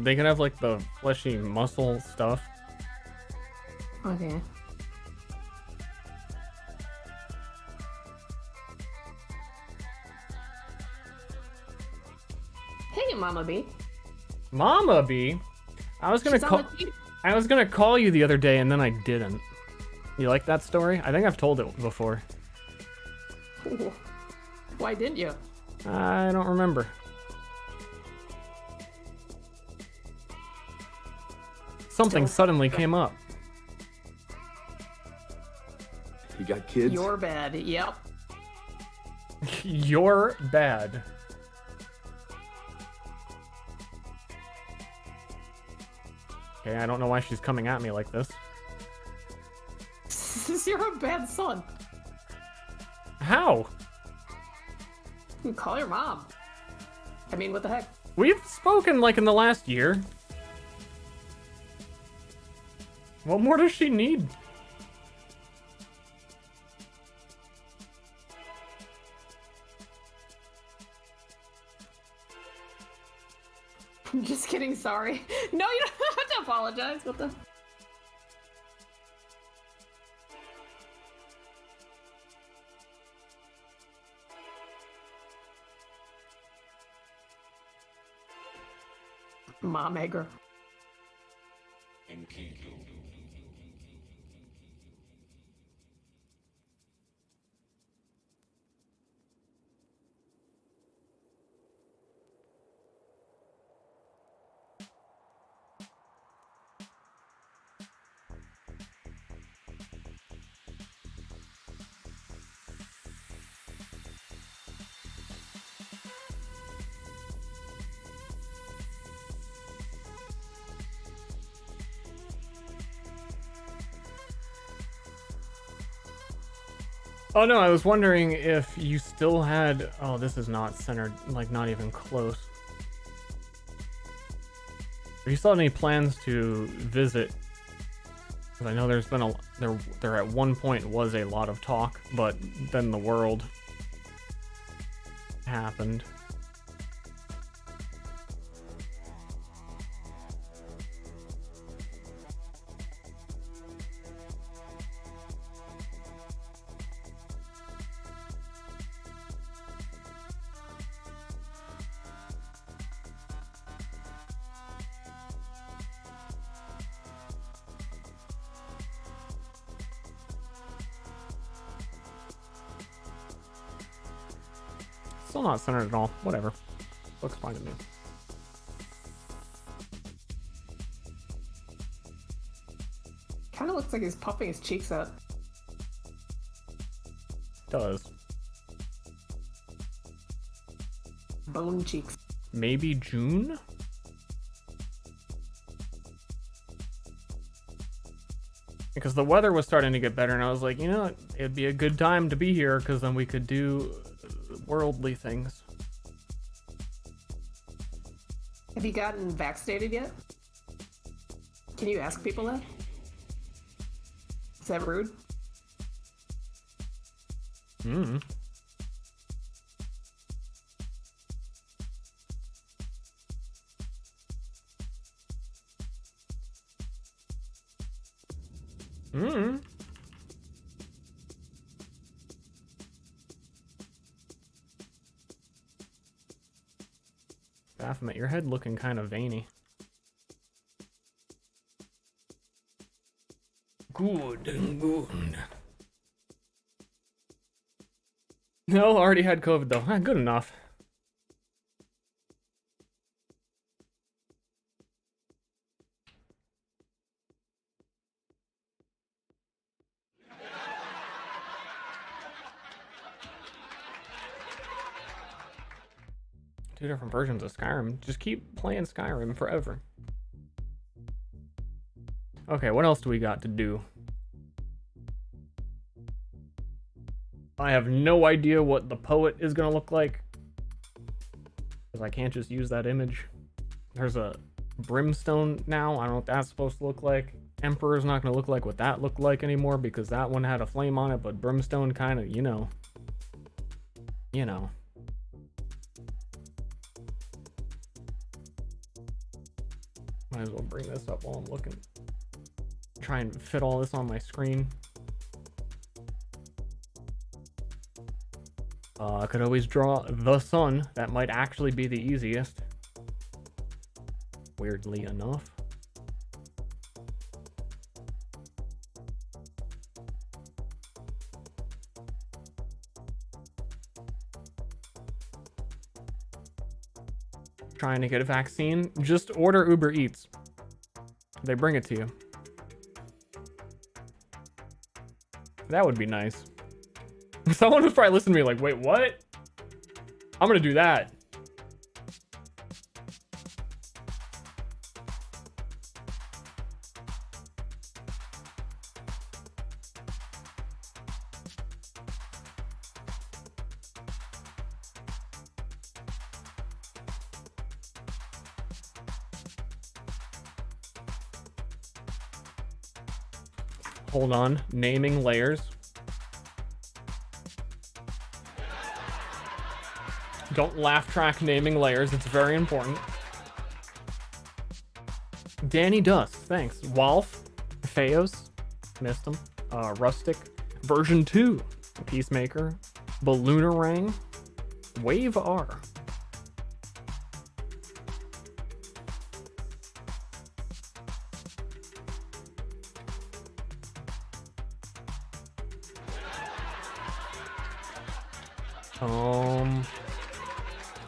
Speaker 3: They can have, like, the fleshy muscle stuff.
Speaker 2: Okay. Hey, Mama Bee.
Speaker 3: Mama Bee? I was gonna
Speaker 2: She's on
Speaker 3: call...
Speaker 2: the team.
Speaker 3: I was gonna call you the other day and then I didn't. You like that story? I think I've told it before.
Speaker 2: Ooh. Why didn't you?
Speaker 3: I don't remember. Something suddenly came up.
Speaker 1: You got kids?
Speaker 2: You're bad. Yep.
Speaker 3: You're bad. Okay, I don't know why she's coming at me like this.
Speaker 2: You're a bad son.
Speaker 3: How?
Speaker 2: You can call your mom. I mean, what the heck?
Speaker 3: We've spoken like in the last year. What more does she need?
Speaker 2: I'm just kidding, sorry. No, you don't have to apologize. What the? Mom egger.
Speaker 3: Oh no, I was wondering if you still had... Oh, this is not centered, like not even close. If you still had any plans to visit, because I know there's been there at one point was a lot of talk, but then the world happened. Still not centered at all. Whatever. Looks fine to me.
Speaker 2: Kind of looks like he's puffing his cheeks out.
Speaker 3: Does.
Speaker 2: Bone cheeks.
Speaker 3: Maybe June? Because the weather was starting to get better, and I was like, you know, it'd be a good time to be here, because then we could do worldly things.
Speaker 2: Have you gotten vaccinated yet? Can you ask people that? Is that rude?
Speaker 3: Hmm. Hmm. Baphomet, your head looking kind of veiny. Good. No, already had COVID though. Good enough. Two different versions of Skyrim. Just keep playing Skyrim forever. Okay, what else do we got to do? I have no idea what the poet is gonna look like, because I can't just use that image. There's a brimstone now. I don't know what that's supposed to look like. Emperor's not gonna look like what that looked like anymore, because that one had a flame on it, but brimstone kind of, you know. Might as well bring this up while I'm looking. Try and fit all this on my screen. I could always draw the sun. That might actually be the easiest. Weirdly enough. Trying to get a vaccine, just order Uber Eats. They bring it to you. That would be nice. Someone was probably listening to me like, wait, what? I'm gonna do that. Hold on, naming layers. Don't laugh track naming layers, it's very important. Danny Dust, thanks. Walf, Theos, missed him. Rustic, version 2, Peacemaker, Balloonerang, Wave R.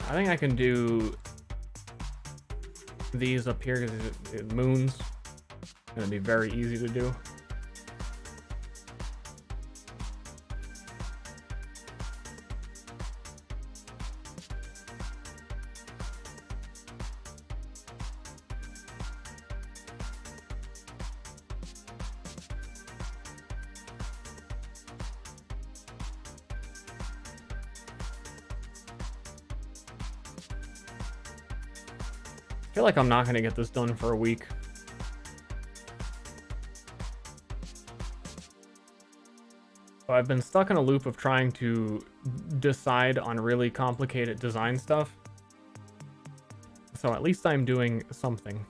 Speaker 3: I think I can do these up here because it's moons. Gonna be very easy to do. I feel like I'm not gonna get this done for a week. So I've been stuck in a loop of trying to decide on really complicated design stuff. So at least I'm doing something.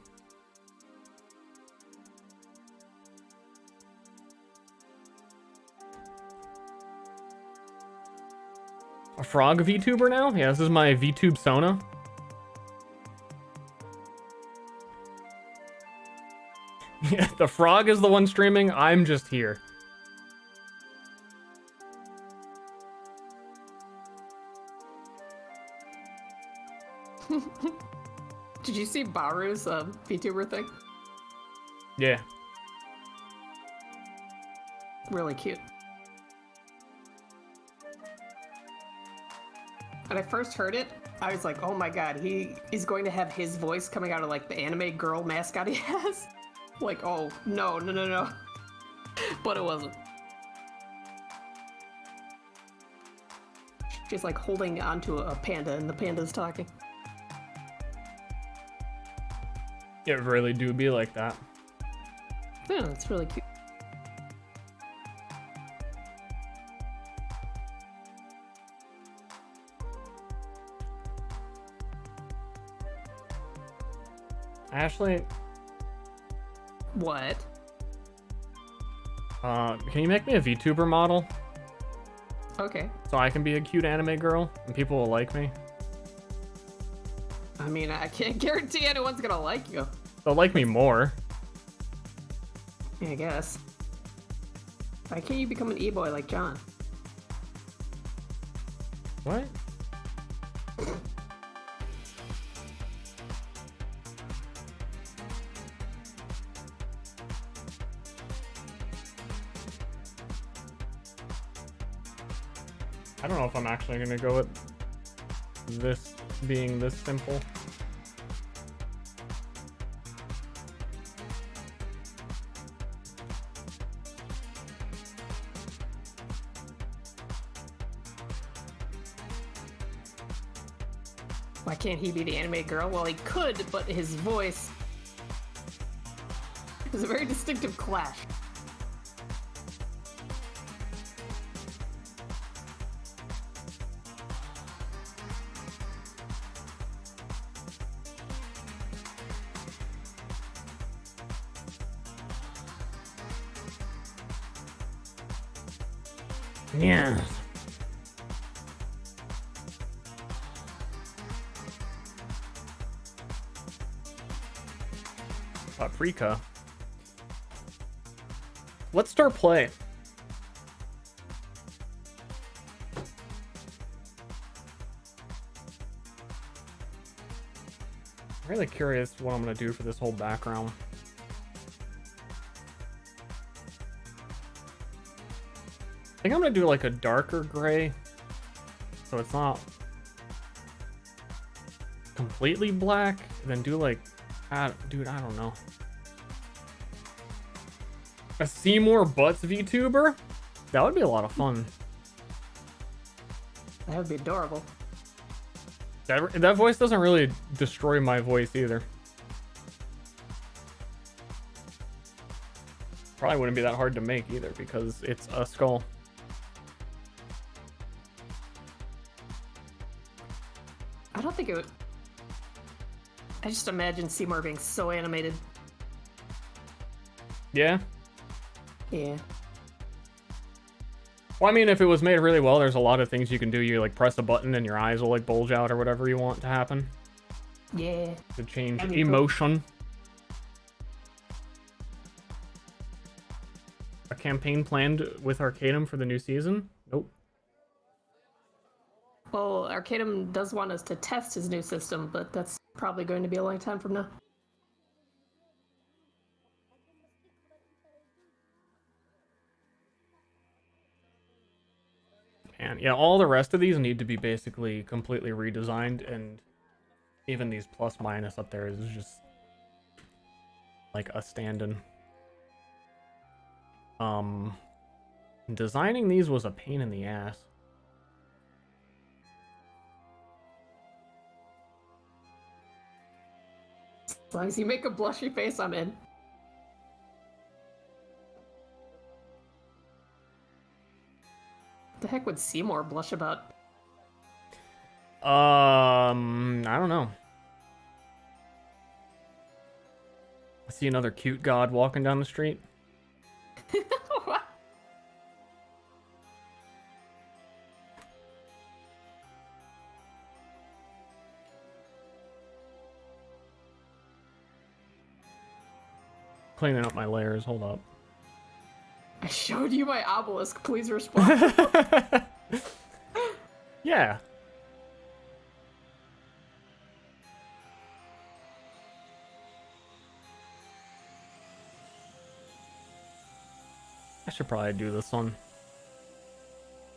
Speaker 3: A frog VTuber now? Yeah, this is my VTube Sona. Yeah, the frog is the one streaming. I'm just here.
Speaker 2: Did you see Baru's VTuber thing?
Speaker 3: Yeah.
Speaker 2: Really cute. When I first heard it, I was like, oh my god, he is going to have his voice coming out of like the anime girl mascot he has. Like, oh, no. But it wasn't. She's like holding onto a panda and the panda's talking.
Speaker 3: It really do be like that.
Speaker 2: Yeah, it's really cute.
Speaker 3: Ashley,
Speaker 2: What?
Speaker 3: can you make me a VTuber model
Speaker 2: Okay.
Speaker 3: so I can be a cute anime girl and people will like me?
Speaker 2: I mean, I can't guarantee anyone's gonna like you.
Speaker 3: They'll like me more.
Speaker 2: I guess. Why can't you become an e-boy like John?
Speaker 3: What? I don't know if I'm actually gonna go with this being this simple.
Speaker 2: Why can't he be the anime girl? Well, he could, but his voice is a very distinctive clash.
Speaker 3: Yeah. Paprika. Let's start play. I'm really curious what I'm gonna do for this whole background. I think I'm gonna do like a darker gray, so it's not completely black. And then do like, dude, I don't know. A Seymour Butts VTuber? That would be a lot of fun.
Speaker 2: That would be adorable.
Speaker 3: That voice doesn't really destroy my voice either. Probably wouldn't be that hard to make either because it's a skull.
Speaker 2: I don't think it would. I just imagine Seymour being so animated.
Speaker 3: Yeah?
Speaker 2: Yeah.
Speaker 3: Well, I mean, if it was made really well, there's a lot of things you can do. You like press a button and your eyes will like bulge out or whatever you want to happen.
Speaker 2: Yeah.
Speaker 3: To change
Speaker 2: That'd be cool.
Speaker 3: emotion. A campaign planned with Arcadum for the new season? Nope.
Speaker 2: Well, Arcadum does want us to test his new system, but that's probably going to be a long time from now.
Speaker 3: And yeah, all the rest of these need to be basically completely redesigned, and even these plus minus up there is just like a stand-in. Designing these was a pain in the ass.
Speaker 2: As long as you make a blushy face, I'm in. What the heck would Seymour blush about?
Speaker 3: I don't know. I see another cute god walking down the street.
Speaker 2: What?
Speaker 3: Cleaning up my layers, hold up.
Speaker 2: I showed you my obelisk, please respond.
Speaker 3: Yeah. I should probably do this one.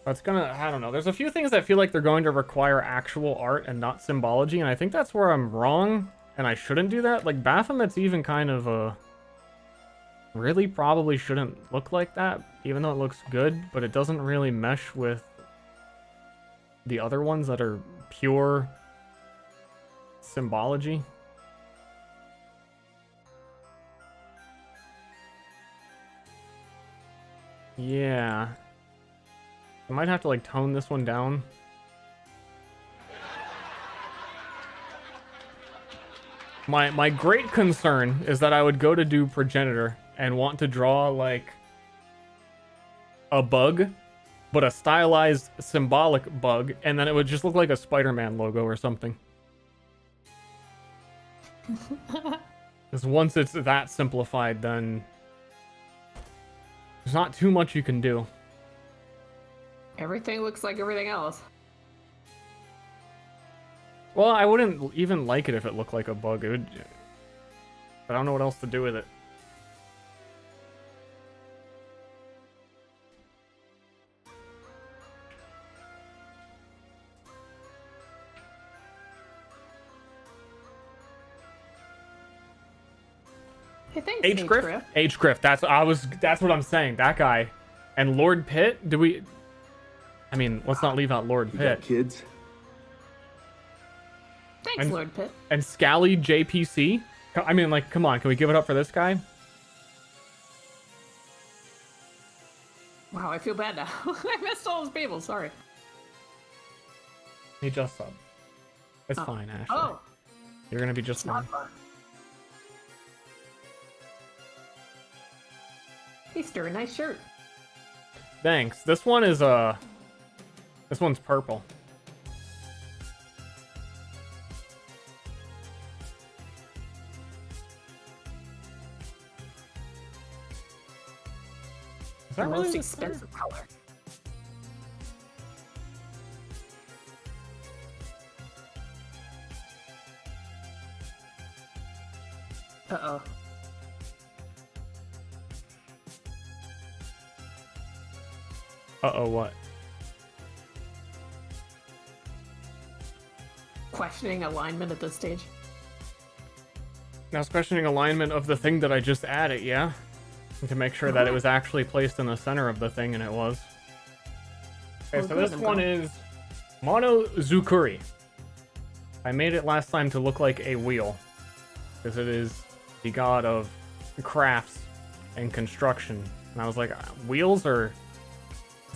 Speaker 3: That's gonna, I don't know. There's a few things that feel like they're going to require actual art and not symbology, and I think that's where I'm wrong, and I shouldn't do that. Like, Baphomet's even kind of a... really probably shouldn't look like that, even though it looks good, but it doesn't really mesh with the other ones that are pure symbology. Yeah. I might have to like tone this one down. My great concern is that I would go to do progenitor and want to draw like a bug, but a stylized symbolic bug, and then it would just look like a Spider-Man logo or something. Because once it's that simplified, then there's not too much you can do.
Speaker 2: Everything looks like everything else.
Speaker 3: Well, I wouldn't even like it if it looked like a bug. It would, but I don't know what else to do with it.
Speaker 2: Hey, thanks,
Speaker 3: H. Griff? H. Griff. That's what I'm saying. That guy. And Lord Pitt? Do we... I mean, let's not leave out Lord
Speaker 1: You
Speaker 3: Pitt.
Speaker 1: got kids?
Speaker 2: Thanks, Lord Pitt.
Speaker 3: And Scally JPC? I mean, like, come on. Can we give it up for this guy?
Speaker 2: Wow, I feel bad now. I missed all his people, sorry.
Speaker 3: He just subbed. It's fine, Ashley.
Speaker 2: Oh,
Speaker 3: You're gonna be just fine.
Speaker 2: not fun. Hey, Ster, nice shirt.
Speaker 3: Thanks. This one is, this one's purple. Is
Speaker 2: The
Speaker 3: that
Speaker 2: most
Speaker 3: really
Speaker 2: expensive color. Uh-oh.
Speaker 3: Uh-oh, what?
Speaker 2: Questioning alignment at this stage.
Speaker 3: Now I was questioning alignment of the thing that I just added, yeah? And to make sure that it was actually placed in the center of the thing, and it was. Okay,
Speaker 2: Oh,
Speaker 3: so
Speaker 2: good,
Speaker 3: this
Speaker 2: I'm
Speaker 3: one
Speaker 2: glad.
Speaker 3: is Monozukuri. I made it last time to look like a wheel, because it is the god of crafts and construction. And I was like, wheels are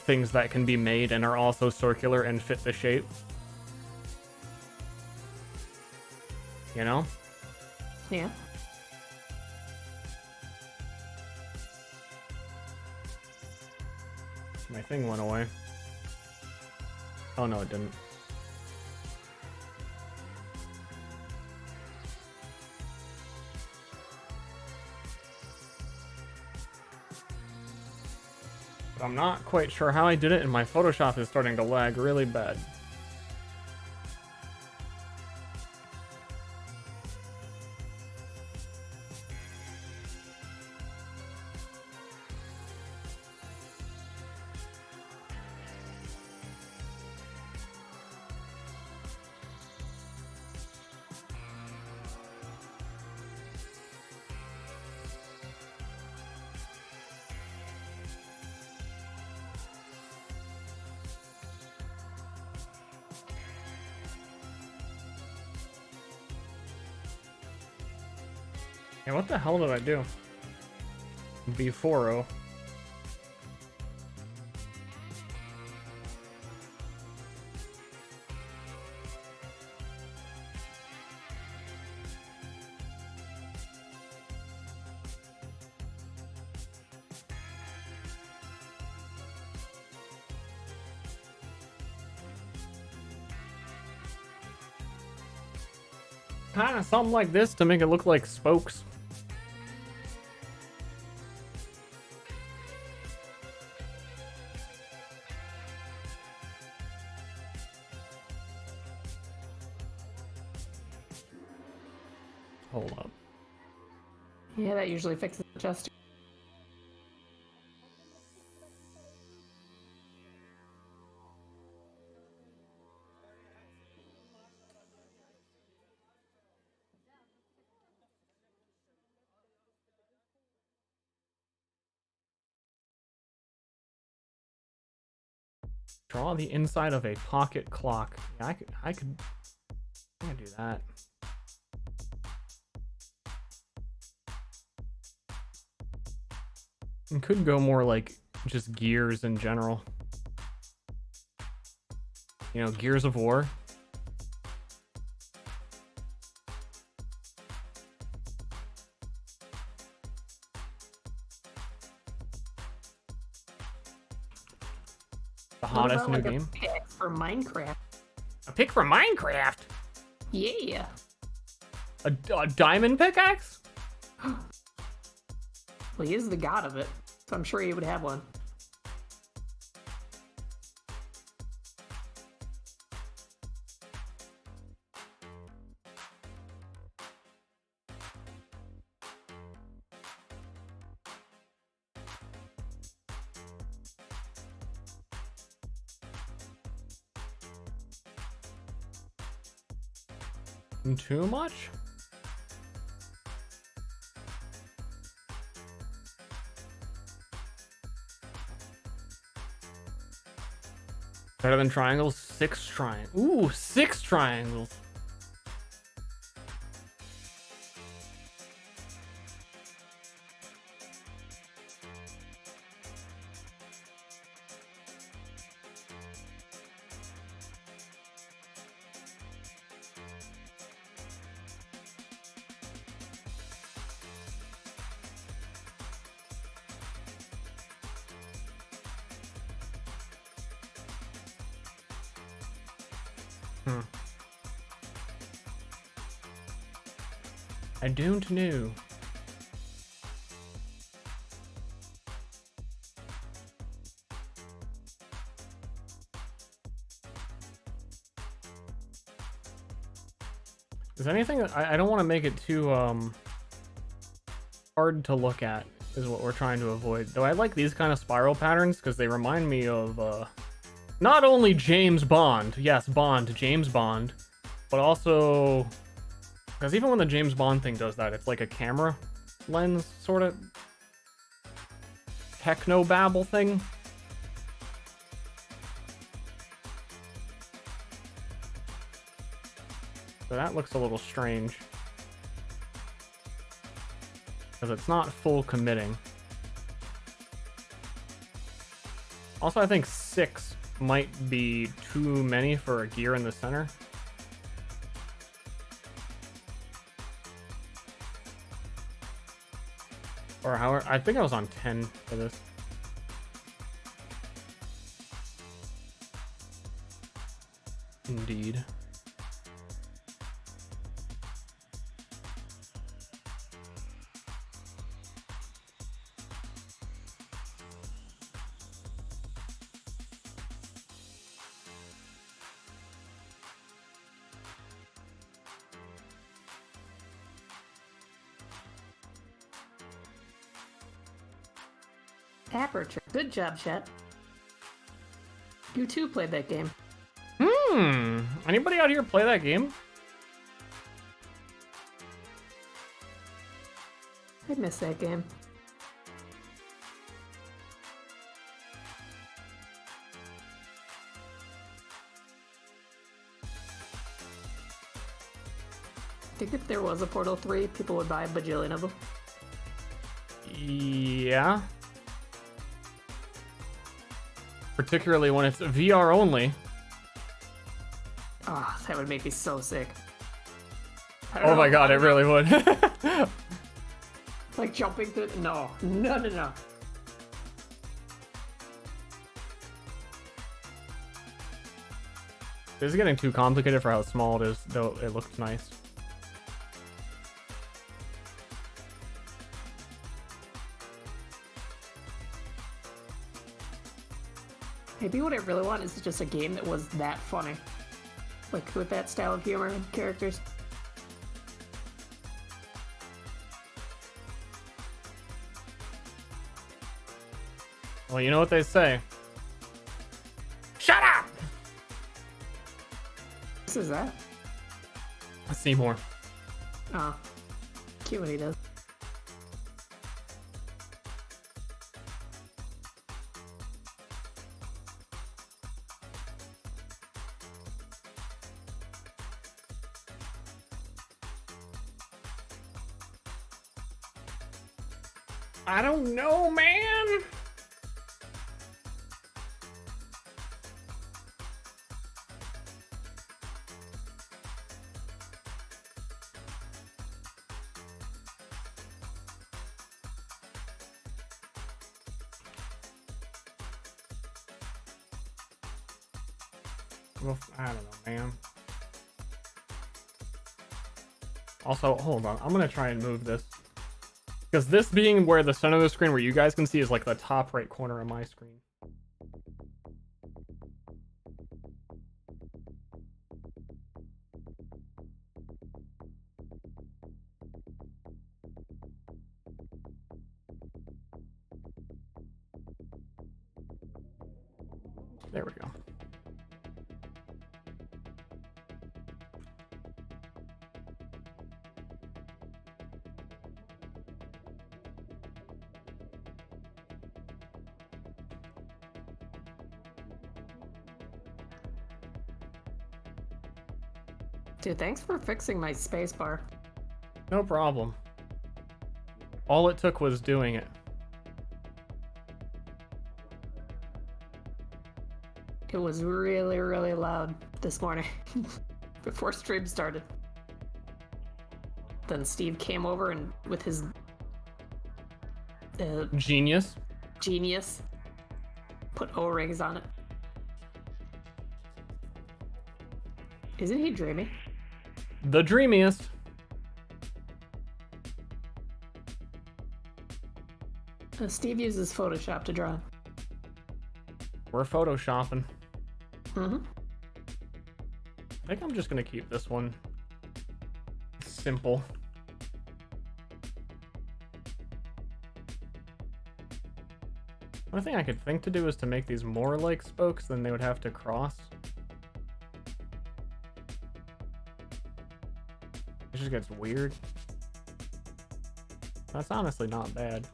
Speaker 3: things that can be made and are also circular and fit the shape. You know?
Speaker 2: Yeah.
Speaker 3: My thing went away. Oh no, it didn't. But I'm not quite sure how I did it, and my Photoshop is starting to lag really bad. Yeah, what the hell did I do? B40. Kind of something like this to make it look like spokes. Hold up.
Speaker 2: Yeah, that usually fixes it just.
Speaker 3: Draw the inside of a pocket clock. Yeah, I could do that. And could go more like just gears in general. You know, Gears of War. The hottest new game.
Speaker 2: A pick for Minecraft.
Speaker 3: A pick for Minecraft?
Speaker 2: Yeah.
Speaker 3: A diamond pickaxe?
Speaker 2: Well, he is the god of it, so I'm sure he would have one.
Speaker 3: Too much? Better than triangles? 6 triangles. Ooh, 6 triangles. I don't know. Is anything I don't want to make it too hard to look at is what we're trying to avoid. Though I like these kind of spiral patterns because they remind me of not only James Bond, yes, Bond, James Bond, but also because even when the James Bond thing does that, it's like a camera lens sort of techno-babble thing. So that looks a little strange. Because it's not full committing. Also, I think 6 might be too many for a gear in the center. Or however, I think I was on 10 for this. Indeed.
Speaker 2: Aperture. Good job, chat. You too played that game.
Speaker 3: Anybody out here play that game?
Speaker 2: I miss that game. I think if there was a Portal 3, people would buy a bajillion of them.
Speaker 3: Yeah. Particularly when it's VR only.
Speaker 2: Ah, that would make me so sick.
Speaker 3: Oh my god, it really would.
Speaker 2: Like jumping through. No, no, no, no.
Speaker 3: This is getting too complicated for how small it is, though it looks nice.
Speaker 2: Maybe what I really want is just a game that was that funny. Like, with that style of humor and characters.
Speaker 3: Well, you know what they say. Shut up!
Speaker 2: What is that?
Speaker 3: Seymour.
Speaker 2: Oh. Cute what he does.
Speaker 3: I don't know, man. Well, I don't know, man. Also, hold on. I'm gonna try and move this. Because this being where the center of the screen where you guys can see is like the top right corner of my screen. There we go.
Speaker 2: Dude, thanks for fixing my spacebar.
Speaker 3: No problem. All it took was doing it.
Speaker 2: It was really, really loud this morning before stream started. Then Steve came over and with his
Speaker 3: Genius.
Speaker 2: genius put O-rings on it. Isn't he dreamy?
Speaker 3: The dreamiest.
Speaker 2: Steve uses Photoshop to draw.
Speaker 3: We're photoshopping.
Speaker 2: Mm-hmm.
Speaker 3: I think I'm just gonna keep this one simple. One thing I could think to do is to make these more like spokes, then they would have to cross. It just gets weird. That's honestly not bad.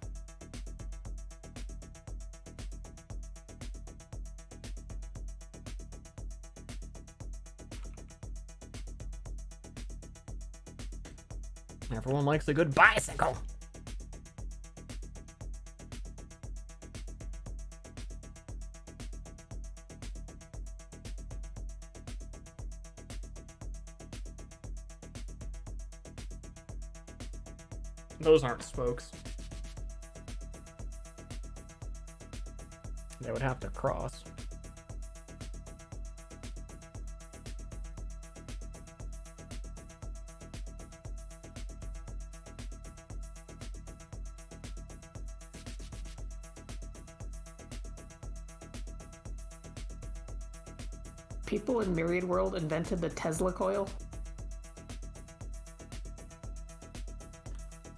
Speaker 3: Everyone likes a good bicycle. Those aren't spokes. They would have to cross.
Speaker 2: People in Myriad World invented the Tesla coil.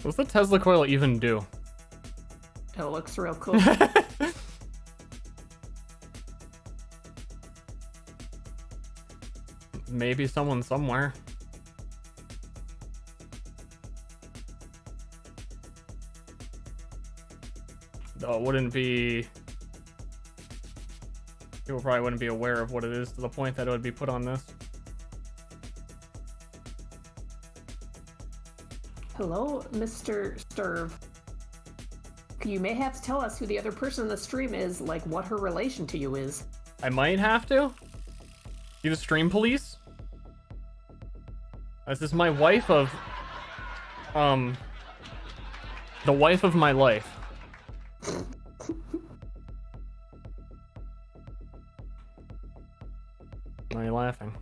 Speaker 3: What's the Tesla coil even do?
Speaker 2: It looks real cool.
Speaker 3: Maybe someone somewhere. Though it wouldn't be... People probably wouldn't be aware of what it is to the point that it would be put on this.
Speaker 2: Hello, Mr. Sturv. You may have to tell us who the other person in the stream is, like what her relation to you is.
Speaker 3: I might have to. You the stream police? This is my wife of... the wife of my life. Why are you laughing?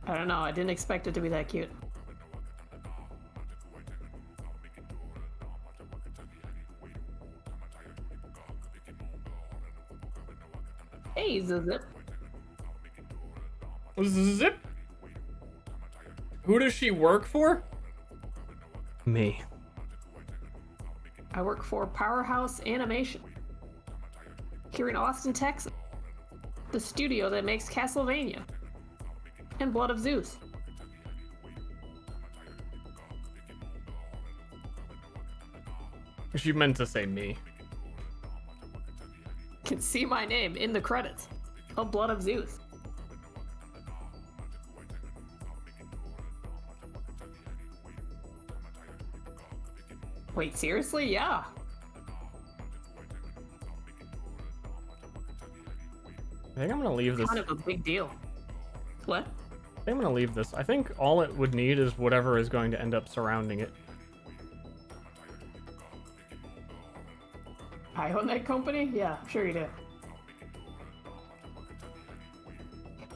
Speaker 2: I don't know, I didn't expect it to be that cute. Hey, Zip.
Speaker 3: Zip? Who does she work for? Me.
Speaker 2: I work for Powerhouse Animation. Here in Austin, Texas. The studio that makes Castlevania. And Blood of Zeus.
Speaker 3: She meant to say me.
Speaker 2: You can see my name in the credits of Blood of Zeus. Wait, seriously? Yeah.
Speaker 3: I think I'm gonna leave this.
Speaker 2: Kind of a big deal. What?
Speaker 3: I think I'm gonna leave this. I think all it would need is whatever is going to end up surrounding it.
Speaker 2: I own that company? Yeah, sure you do.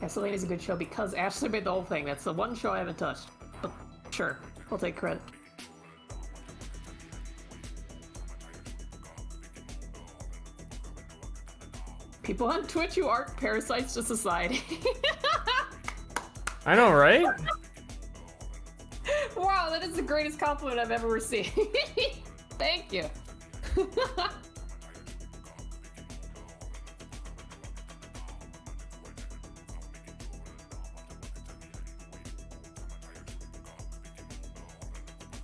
Speaker 2: Castlevania's a good show because Ashley made the whole thing. That's the one show I haven't touched. But sure, I'll take credit. People on Twitch who aren't parasites to society.
Speaker 3: I know, right?
Speaker 2: Wow, that is the greatest compliment I've ever received. Thank you.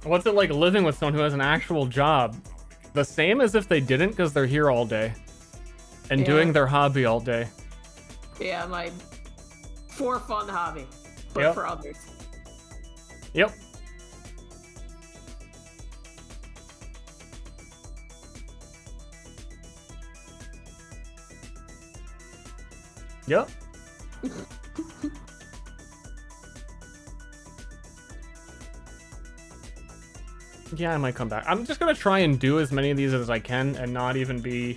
Speaker 3: What's it like living with someone who has an actual job? The same as if they didn't, because they're here all day. And doing their hobby all day.
Speaker 2: Yeah, my for fun hobby. But
Speaker 3: Yep.
Speaker 2: for others.
Speaker 3: Yep. Yep. Yeah, I might come back. I'm just gonna try and do as many of these as I can and not even be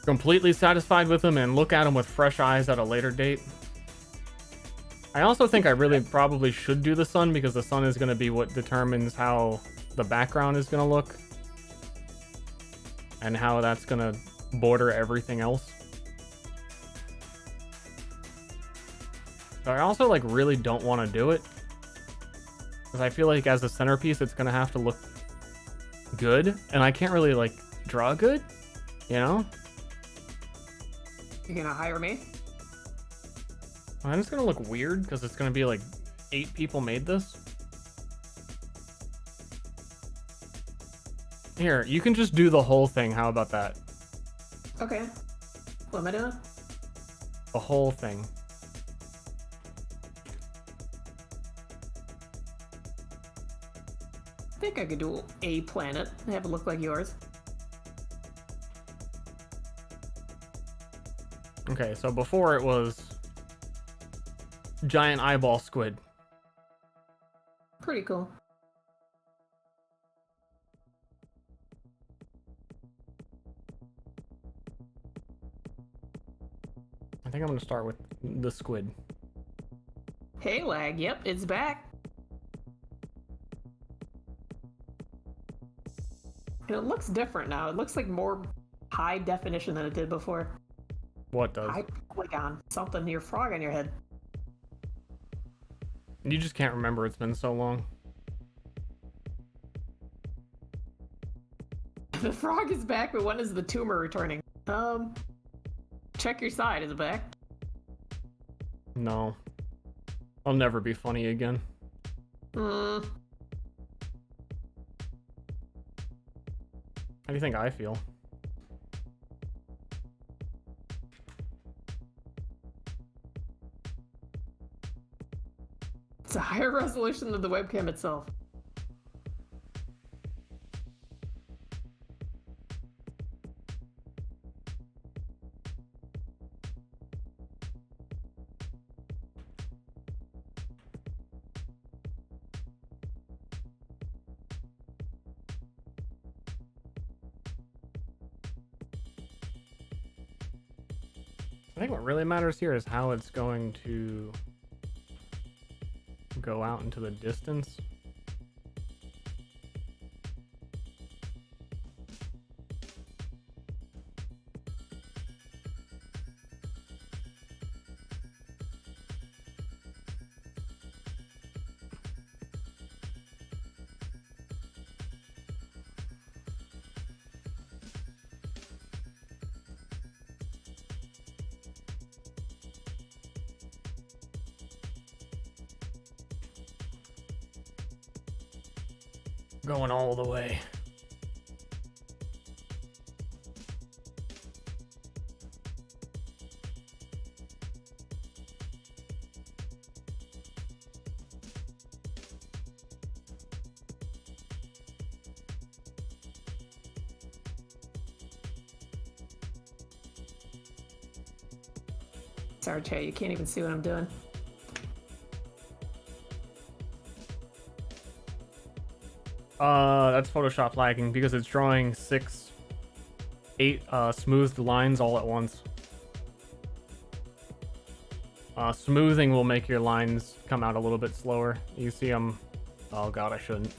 Speaker 3: completely satisfied with them and look at them with fresh eyes at a later date. I also think I really probably should do the sun because the sun is going to be what determines how the background is going to look and how that's going to border everything else. But I also like really don't want to do it because I feel like as a centerpiece it's going to have to look good and I can't really like draw good, you know?
Speaker 2: You gonna hire me?
Speaker 3: And it's gonna look weird because it's gonna be like 8 people made this. Here, you can just do the whole thing. How about that?
Speaker 2: Okay. What am I doing?
Speaker 3: The whole thing.
Speaker 2: I think I could do a planet and have it look like yours.
Speaker 3: Okay, so before it was giant eyeball squid.
Speaker 2: Pretty cool.
Speaker 3: I think I'm gonna start with the squid.
Speaker 2: Hey, lag. Yep, it's back. And it looks different now. It looks like more high definition than it did before.
Speaker 3: What does?
Speaker 2: High polygon. Something near frog on your head.
Speaker 3: You just can't remember. It's been so long.
Speaker 2: The frog is back, but when is the tumor returning? Check your side. Is it back?
Speaker 3: No. I'll never be funny again.
Speaker 2: Hmm.
Speaker 3: How do you think I feel?
Speaker 2: It's a higher resolution than the webcam itself.
Speaker 3: I think what really matters here is how it's going to go out into the distance. Going all the way.
Speaker 2: Sorry, Che, you can't even see what I'm doing.
Speaker 3: That's Photoshop lagging because it's drawing 8 smoothed lines all at once. Smoothing will make your lines come out a little bit slower. You see them... Oh god, I shouldn't.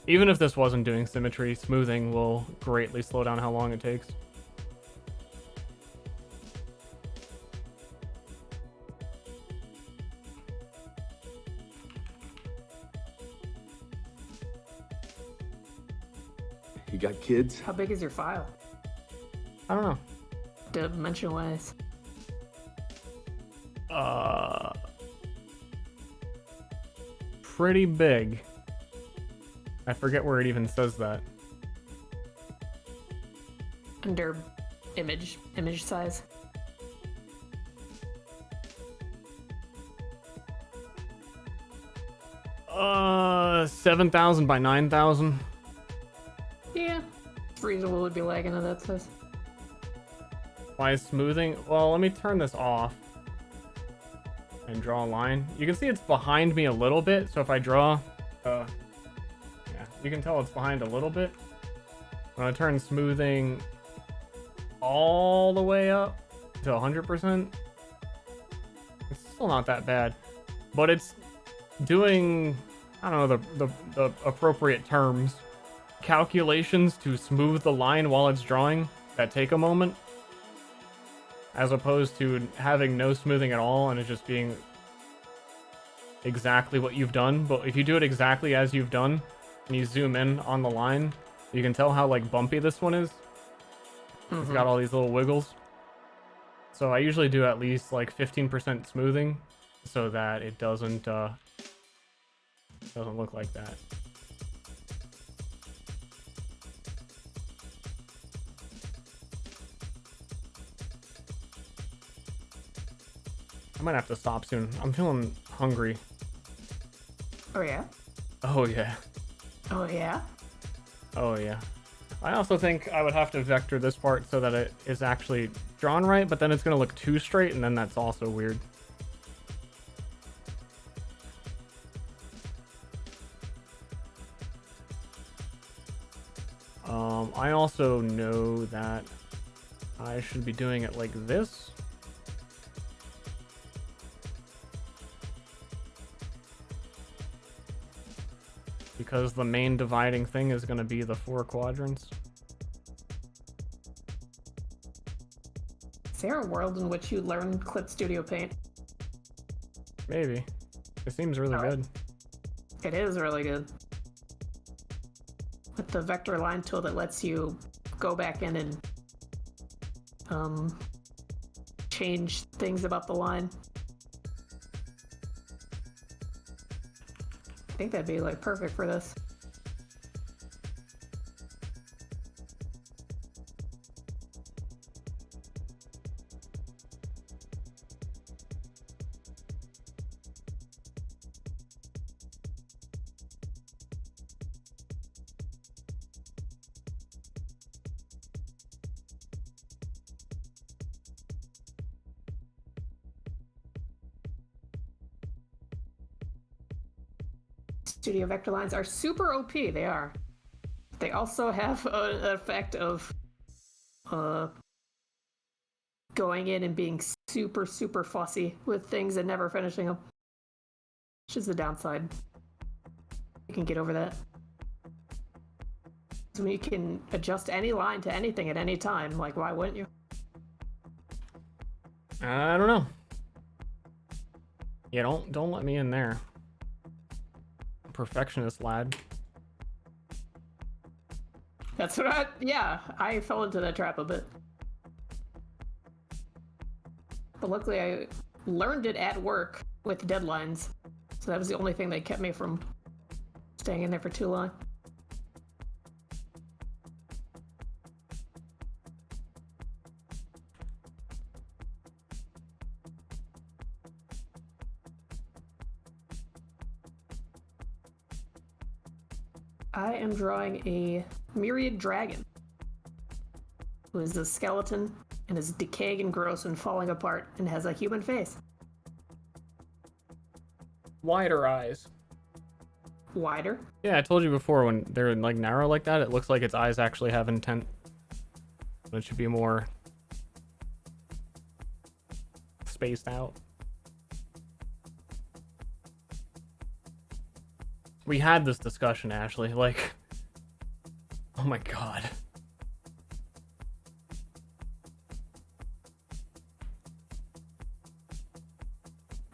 Speaker 3: Even if this wasn't doing symmetry, smoothing will greatly slow down how long it takes.
Speaker 1: You got kids?
Speaker 2: How big is your file?
Speaker 3: I don't know.
Speaker 2: Dimension-wise.
Speaker 3: Pretty big. I forget where it even says that.
Speaker 2: Under image size.
Speaker 3: Uh, 7,000 by 9,000.
Speaker 2: Yeah, it's reasonable to be lagging at that size.
Speaker 3: Why is smoothing? Well, let me turn this off and draw a line. You can see it's behind me a little bit, so if I draw, yeah, you can tell it's behind a little bit. When I turn smoothing all the way up to 100%, it's still not that bad, but it's doing, I don't know the appropriate terms, calculations to smooth the line while it's drawing that take a moment, as opposed to having no smoothing at all and it just being exactly what you've done. But if you do it exactly as you've done and you zoom in on the line, you can tell how like bumpy this one is. It's got all these little wiggles. So I usually do at least like 15% smoothing so that it doesn't look like that. I might have to stop soon. I'm feeling hungry.
Speaker 2: Oh yeah?
Speaker 3: Oh yeah.
Speaker 2: Oh yeah?
Speaker 3: Oh yeah. I also think I would have to vector this part so that it is actually drawn right, but then it's going to look too straight, and then that's also weird. I also know that I should be doing it like this. Because the main dividing thing is going to be the 4 quadrants.
Speaker 2: Is there a world in which you learn Clip Studio Paint?
Speaker 3: Maybe. It seems really good.
Speaker 2: It is really good. With the vector line tool that lets you go back in and change things about the line. I think that'd be like perfect for this. Studio vector lines are super OP, they are. They also have an effect of going in and being super fussy with things and never finishing them. Which is the downside. You can get over that. So you can adjust any line to anything at any time. Like, why wouldn't you?
Speaker 3: I don't know. Yeah, don't let me in there. Perfectionist lad.
Speaker 2: That's what I fell into that trap a bit. But luckily I learned it at work with deadlines. So that was the only thing that kept me from staying in there for too long. I am drawing a myriad dragon, who is a skeleton and is decaying and gross and falling apart and has a human face.
Speaker 3: Wider eyes.
Speaker 2: Wider?
Speaker 3: Yeah, I told you before, when they're like narrow like that, it looks like its eyes actually have intent. It should be more spaced out. We had this discussion, Ashley. Like, oh my god.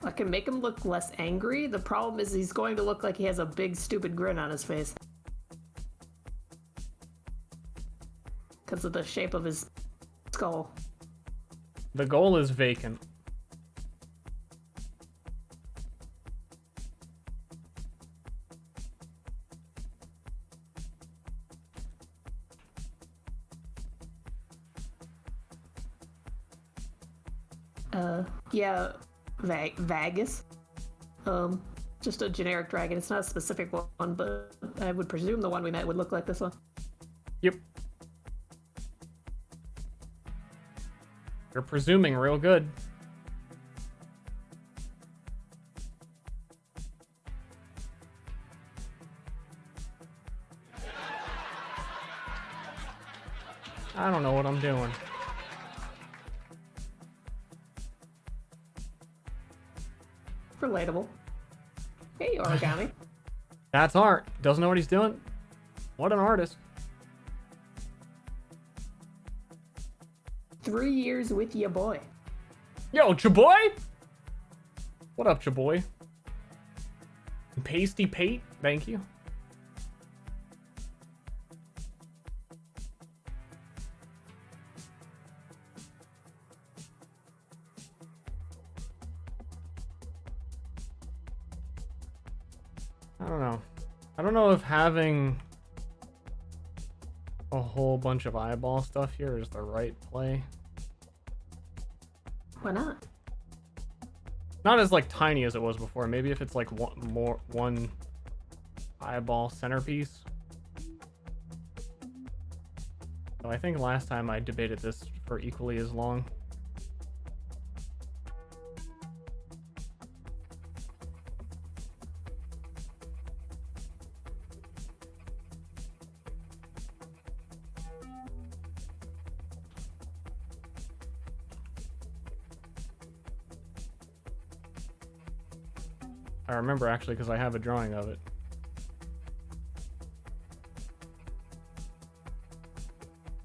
Speaker 2: I can make him look less angry. The problem is he's going to look like he has a big stupid grin on his face. Because of the shape of his skull.
Speaker 3: The goal is vacant.
Speaker 2: Yeah, Vagus. Just a generic dragon. It's not a specific one, but I would presume the one we met would look like this one.
Speaker 3: Yep. You're presuming real good. I don't know what I'm doing.
Speaker 2: Relatable. Hey, origami.
Speaker 3: That's art. Doesn't know what he's doing. What an artist.
Speaker 2: 3 years with ya boy.
Speaker 3: Yo, Chaboy? What up, Chaboy? Pasty Pate, thank you. I don't know if having a whole bunch of eyeball stuff here is the right play.
Speaker 2: Why not?
Speaker 3: Not as like tiny as it was before. Maybe if it's like one eyeball centerpiece. So I think last time I debated this for equally as long. I remember actually because I have a drawing of it.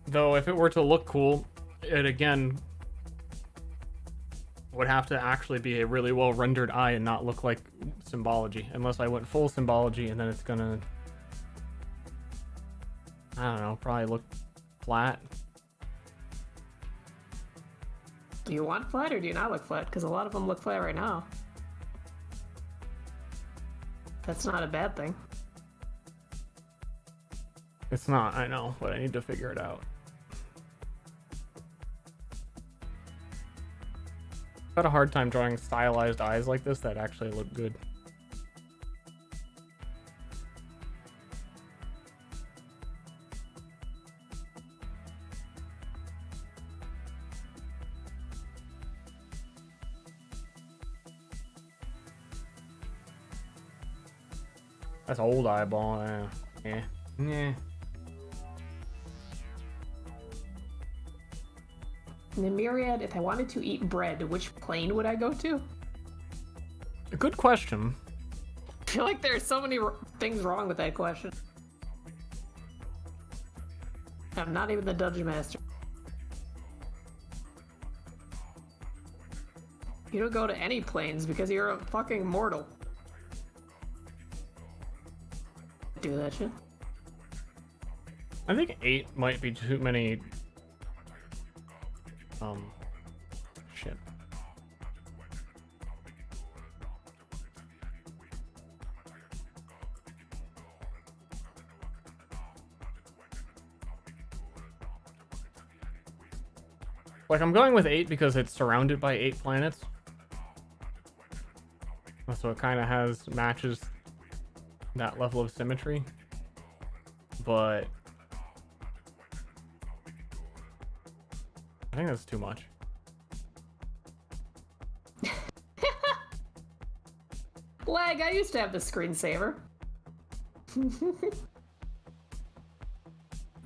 Speaker 3: Though if it were to look cool, it again would have to actually be a really well rendered eye and not look like symbology. Unless I went full symbology and then it's gonna, I don't know, probably look flat.
Speaker 2: Do you want flat or do you not look flat? Because a lot of them look flat right now. That's not a bad thing.
Speaker 3: It's not, I know, but I need to figure it out. I've had a hard time drawing stylized eyes like this that actually look good. That's old eyeball. Yeah. Yeah.
Speaker 2: In the myriad, if I wanted to eat bread, which plane would I go to?
Speaker 3: A good question.
Speaker 2: I feel like there's so many things wrong with that question. I'm not even the Dungeon Master. You don't go to any planes because you're a fucking mortal. Do that shit.
Speaker 3: I think 8 might be too many. Shit. Like, I'm going with 8 because it's surrounded by 8 planets. So it kind of matches that level of symmetry. But I think that's too much.
Speaker 2: Lag, I used to have the screensaver.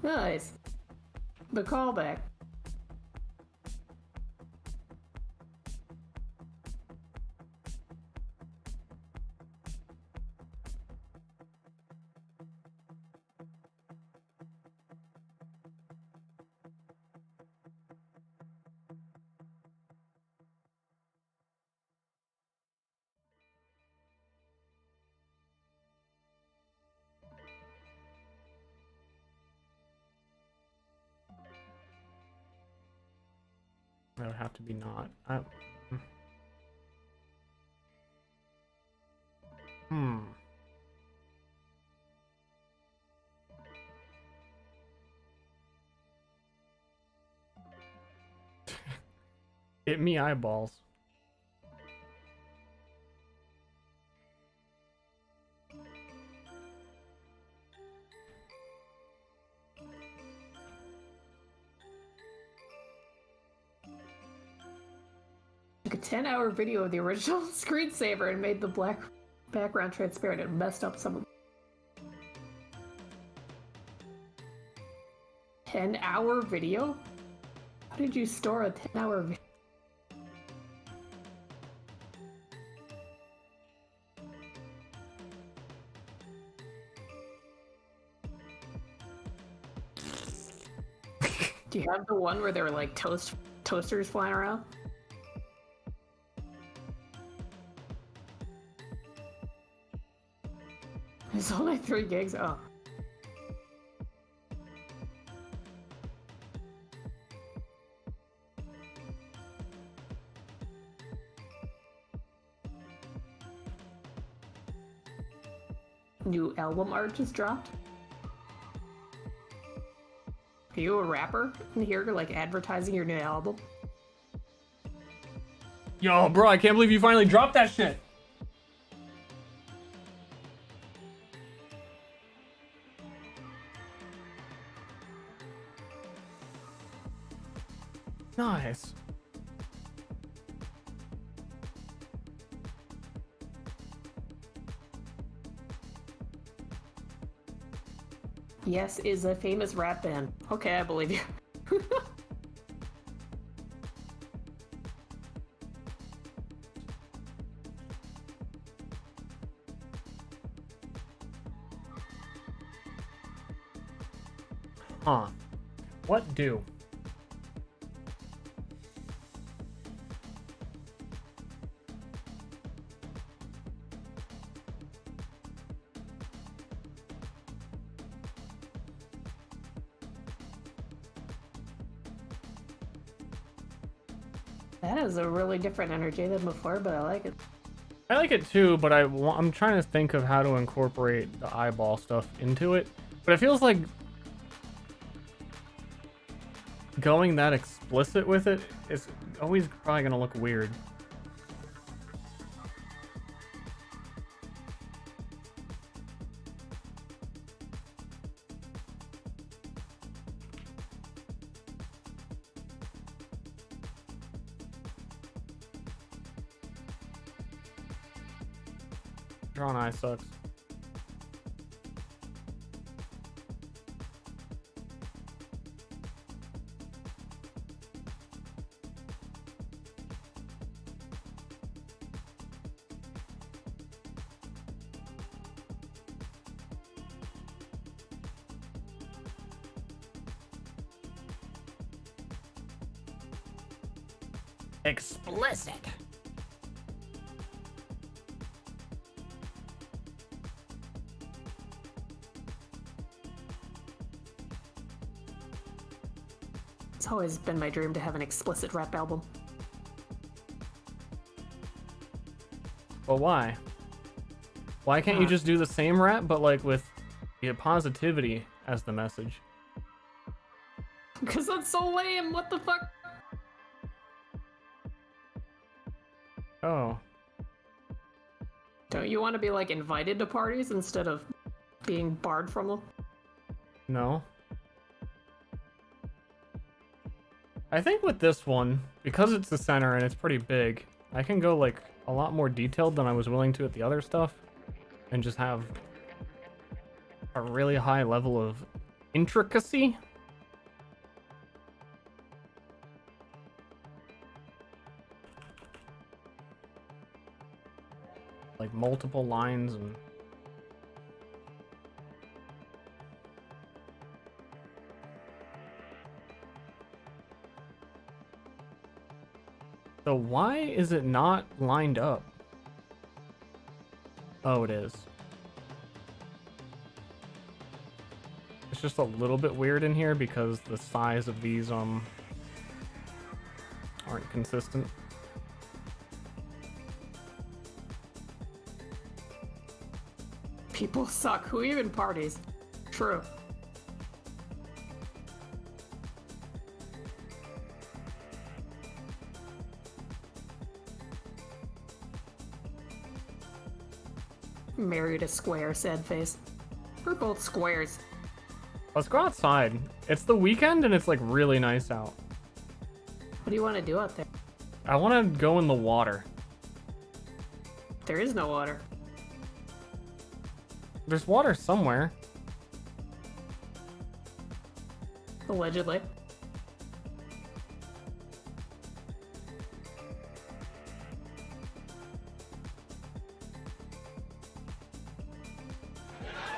Speaker 2: Nice. The callback.
Speaker 3: That would have to be not. Hit me eyeballs.
Speaker 2: Took a 10-hour video of the original screensaver and made the black background transparent and messed up some of 10-hour video? How did you store a 10-hour video? Do you have the one where there were like toasters flying around? It's only 3 gigs. Oh. New album art just dropped. Are you a rapper in here, like advertising your new album?
Speaker 3: Yo, bro, I can't believe you finally dropped that shit. Nice.
Speaker 2: Yes is a famous rap band. Okay, I believe you.
Speaker 3: Huh. What do?
Speaker 2: That is a really different energy than before, but I like it.
Speaker 3: I like it too, but I'm trying to think of how to incorporate the eyeball stuff into it. But it feels like going that explicit with it is always probably gonna look weird. Drawn eye sucks. Explicit.
Speaker 2: It's always been my dream to have an explicit rap album.
Speaker 3: But why? Why can't you just do the same rap, but like with positivity as the message?
Speaker 2: Because that's so lame, what the fuck?
Speaker 3: Oh.
Speaker 2: Don't you want to be like invited to parties instead of being barred from them?
Speaker 3: No. I think with this one, because it's the center and it's pretty big, I can go like a lot more detailed than I was willing to at the other stuff and just have a really high level of intricacy. Like multiple lines and so why is it not lined up? Oh, it is. It's just a little bit weird in here because the size of these aren't consistent.
Speaker 2: People suck. Who even parties? True. Married a square, sad face. We're both squares.
Speaker 3: Let's go outside. It's the weekend and it's like really nice out.
Speaker 2: What do you want to do out there?
Speaker 3: I want to go in the water.
Speaker 2: There is no water.
Speaker 3: There's water somewhere.
Speaker 2: Allegedly.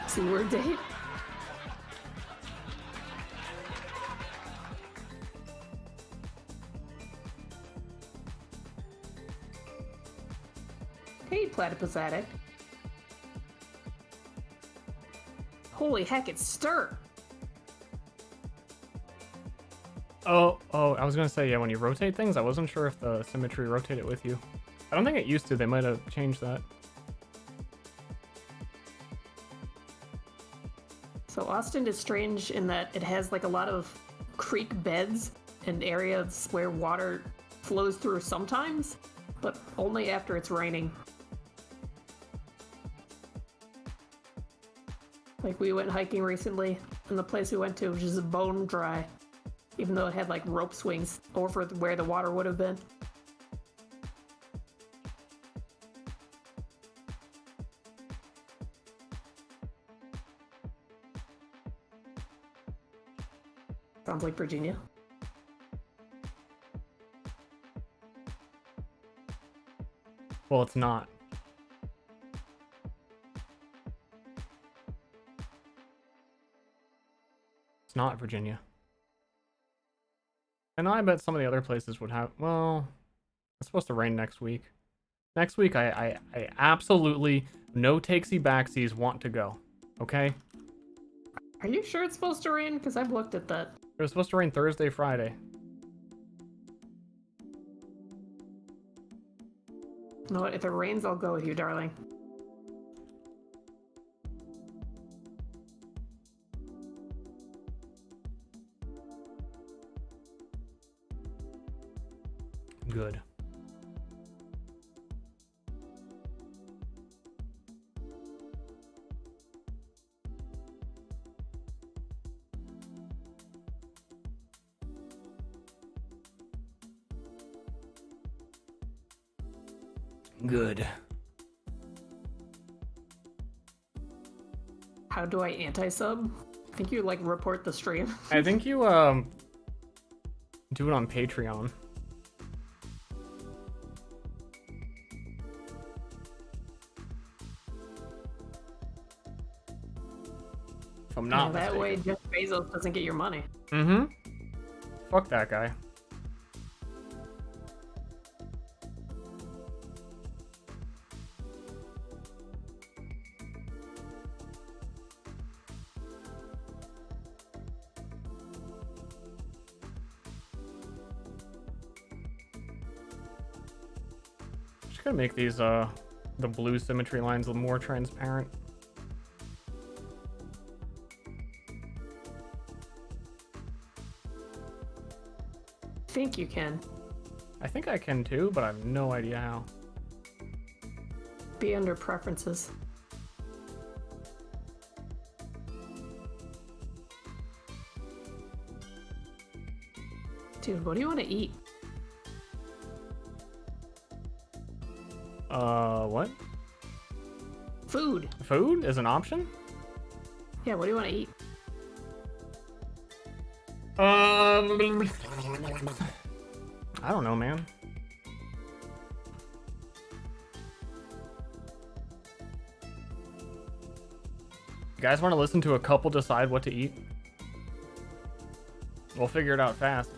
Speaker 2: C-word date? Hey, platypus addict. Holy heck, it's Ster!
Speaker 3: Oh, I was gonna say, yeah, when you rotate things, I wasn't sure if the symmetry rotated with you. I don't think it used to. They might have changed that.
Speaker 2: So Austin is strange in that it has like a lot of creek beds and areas where water flows through sometimes, but only after it's raining. Like we went hiking recently, and the place we went to was just bone dry, even though it had like rope swings over where the water would have been. Sounds like Virginia.
Speaker 3: Well, it's not. It's not Virginia. And I bet some of the other places would have, well, it's supposed to rain next week. Next week, I absolutely, no takesy backsies want to go. Okay?
Speaker 2: Are you sure it's supposed to rain? Because I've looked at that.
Speaker 3: It was supposed to rain Thursday, Friday.
Speaker 2: You know what? If it rains, I'll go with you, darling.
Speaker 3: Good. Good.
Speaker 2: How do I anti-sub? I think you like report the stream.
Speaker 3: I think you do it on Patreon. If I'm not
Speaker 2: that
Speaker 3: mistaken.
Speaker 2: way Jeff Bezos doesn't get your money.
Speaker 3: Mm-hmm. Fuck that guy. Just gonna make these the blue symmetry lines a little more transparent.
Speaker 2: Think you can.
Speaker 3: I think I can too, but I have no idea how.
Speaker 2: Be under preferences. Dude, what do you want to eat?
Speaker 3: What?
Speaker 2: Food.
Speaker 3: Food is an option?
Speaker 2: Yeah, what do you want to eat?
Speaker 3: I don't know, man. You guys want to listen to a couple decide what to eat? We'll figure it out fast.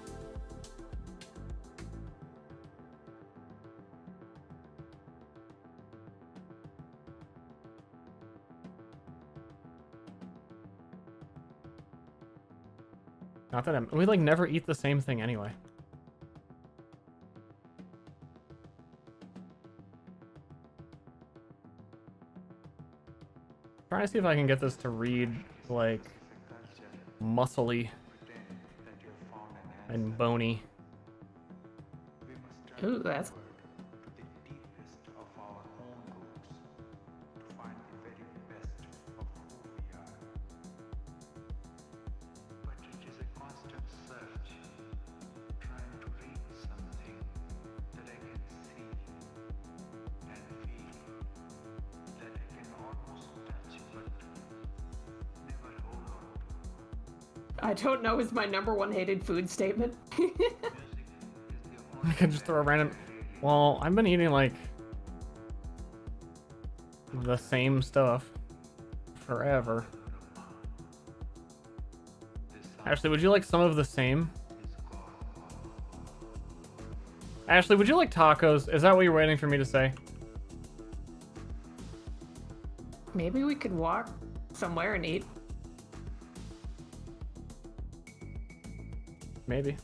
Speaker 3: Not that we like never eat the same thing anyway. Trying to see if I can get this to read like muscly and bony.
Speaker 2: Ooh, that's I don't know is my #1 hated food statement.
Speaker 3: I can just throw a random. Well, I've been eating like the same stuff forever. Ashley, would you like some of the same? Ashley, would you like tacos? Is that what you're waiting for me to say?
Speaker 2: Maybe we could walk somewhere and eat.
Speaker 3: Maybe.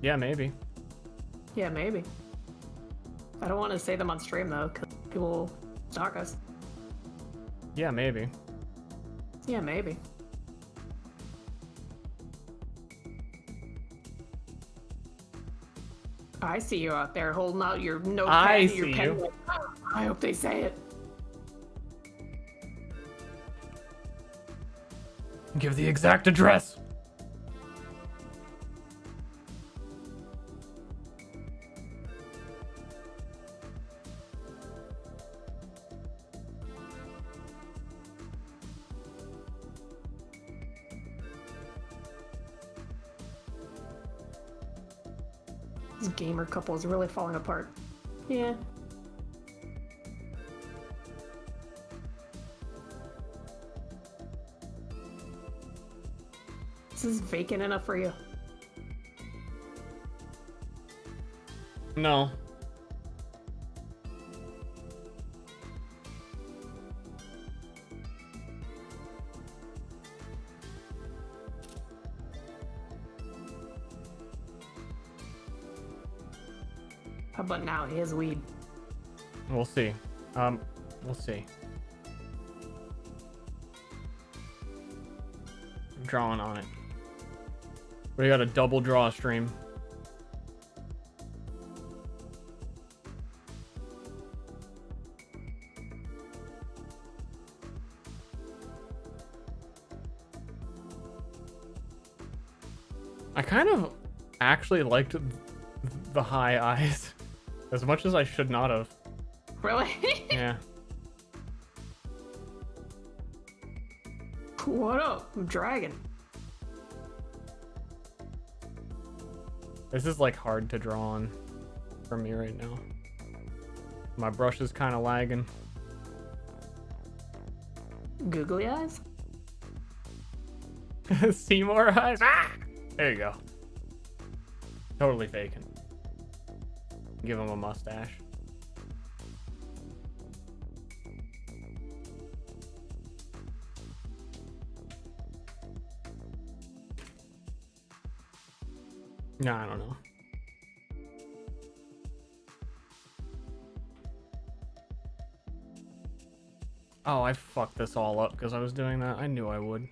Speaker 3: Yeah, maybe.
Speaker 2: Yeah, maybe. I don't want to say them on stream though, because people will stalk us.
Speaker 3: Yeah, maybe.
Speaker 2: Yeah, maybe. I see you out there holding out your notepad
Speaker 3: I
Speaker 2: and your
Speaker 3: see
Speaker 2: pen.
Speaker 3: you.
Speaker 2: Like, "Oh, I hope they say it.
Speaker 3: Give the exact address.
Speaker 2: This gamer couple is really falling apart. Yeah. This is vacant enough for you.
Speaker 3: No.
Speaker 2: How about now? He has weed.
Speaker 3: We'll see. We'll see. I'm drawing on it. We got a double draw stream. I kind of actually liked the high eyes as much as I should not have.
Speaker 2: Really?
Speaker 3: Yeah.
Speaker 2: What up, dragon?
Speaker 3: This is like hard to draw on for me right now. My brush is kind of lagging.
Speaker 2: Googly eyes?
Speaker 3: See more eyes. Ah! There you go. Totally faking. Give him a mustache. No, I don't know. Oh, I fucked this all up because I was doing that. I knew I would.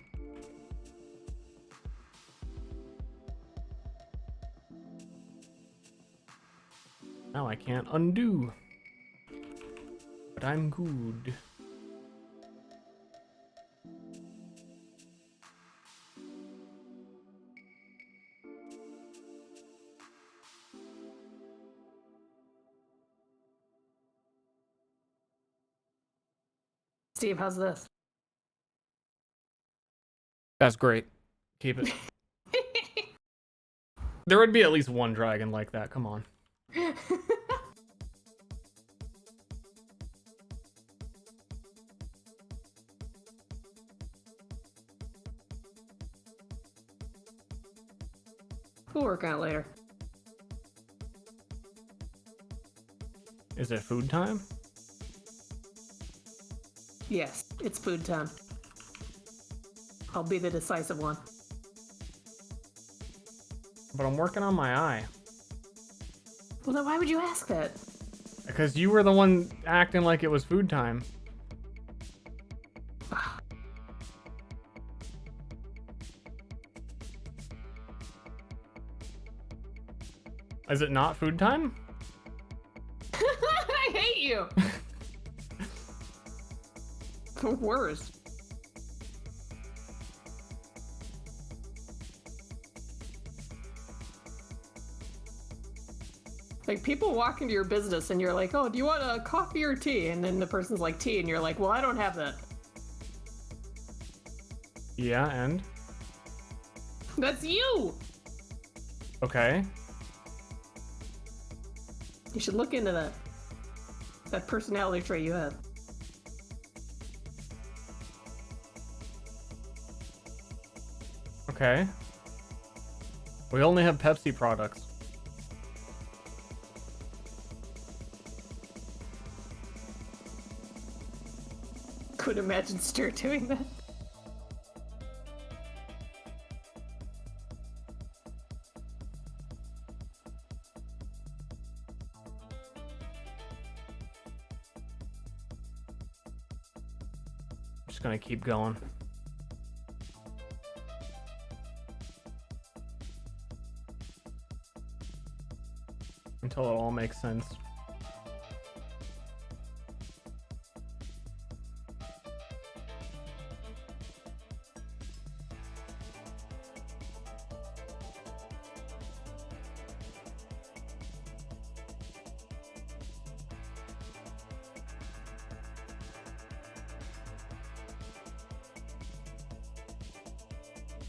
Speaker 3: Now I can't undo. But I'm good.
Speaker 2: Steve, how's this?
Speaker 3: That's great. Keep it. There would be at least one dragon like that. Come on.
Speaker 2: We'll work on it later.
Speaker 3: Is it food time?
Speaker 2: Yes, it's food time. I'll be the decisive one.
Speaker 3: But I'm working on my eye.
Speaker 2: Well, then why would you ask that?
Speaker 3: Because you were the one acting like it was food time. Is it not food time?
Speaker 2: I hate you! The worst. Like, people walk into your business and you're like, oh, do you want a coffee or tea? And then the person's like, tea, and you're like, well, I don't have that.
Speaker 3: Yeah, and?
Speaker 2: That's you!
Speaker 3: Okay.
Speaker 2: You should look into that. That personality trait you have.
Speaker 3: Okay. We only have Pepsi products.
Speaker 2: Could imagine Ster doing that.
Speaker 3: Just gonna keep going. Until it all makes sense.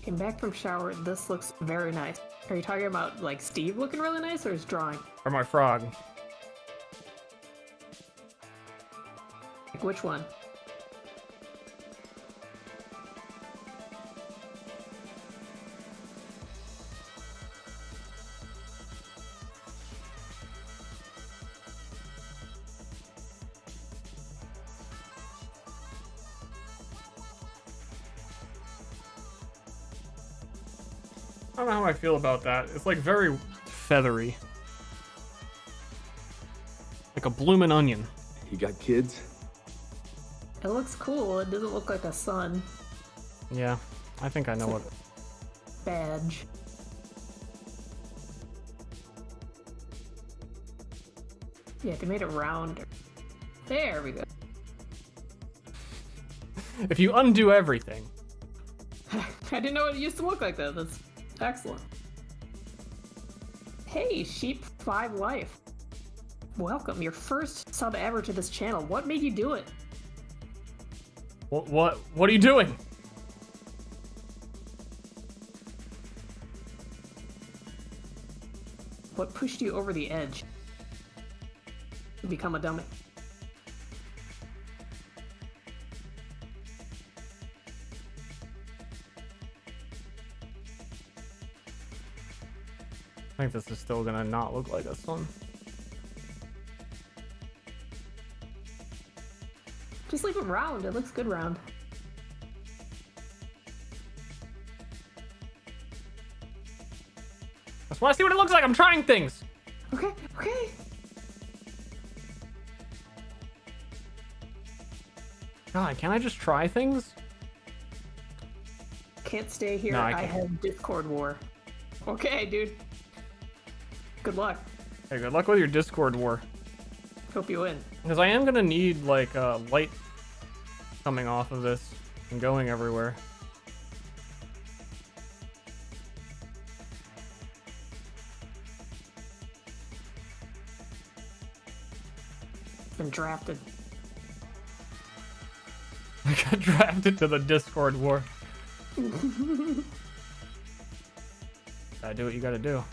Speaker 2: Came back from shower. This looks very nice. Are you talking about, like, Steve looking really nice, or his drawing?
Speaker 3: Or my frog.
Speaker 2: Like, which one?
Speaker 3: I don't know how I feel about that. It's like very feathery. Like a bloomin' onion.
Speaker 1: You got kids?
Speaker 2: It looks cool. It doesn't look like a sun
Speaker 3: Yeah, I think I know what.
Speaker 2: badge. Yeah, they made it round. There we go.
Speaker 3: If you undo everything.
Speaker 2: I didn't know it used to look like that. That's excellent. Hey, Sheep5 Life. Welcome, your first sub ever to this channel. What made you do it?
Speaker 3: What are you doing?
Speaker 2: What pushed you over the edge to become a dummy?
Speaker 3: I think this is still gonna not look like a sun.
Speaker 2: Just leave it round. It looks good round.
Speaker 3: I just want to see what it looks like. I'm trying things.
Speaker 2: Okay, okay.
Speaker 3: God, can't I just try things?
Speaker 2: Can't stay here.
Speaker 3: No, I
Speaker 2: I
Speaker 3: can't.
Speaker 2: have Discord war. Okay, dude. Good luck.
Speaker 3: Hey, good luck with your Discord war.
Speaker 2: Hope you win.
Speaker 3: Because I am gonna need like light coming off of this and going everywhere.
Speaker 2: Been drafted.
Speaker 3: I got drafted to the Discord war. Gotta do what you gotta do.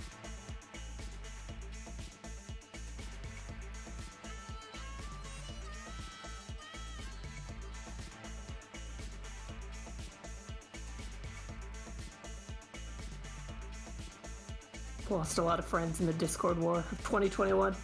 Speaker 2: Lost a lot of friends in the Discord war of 2021.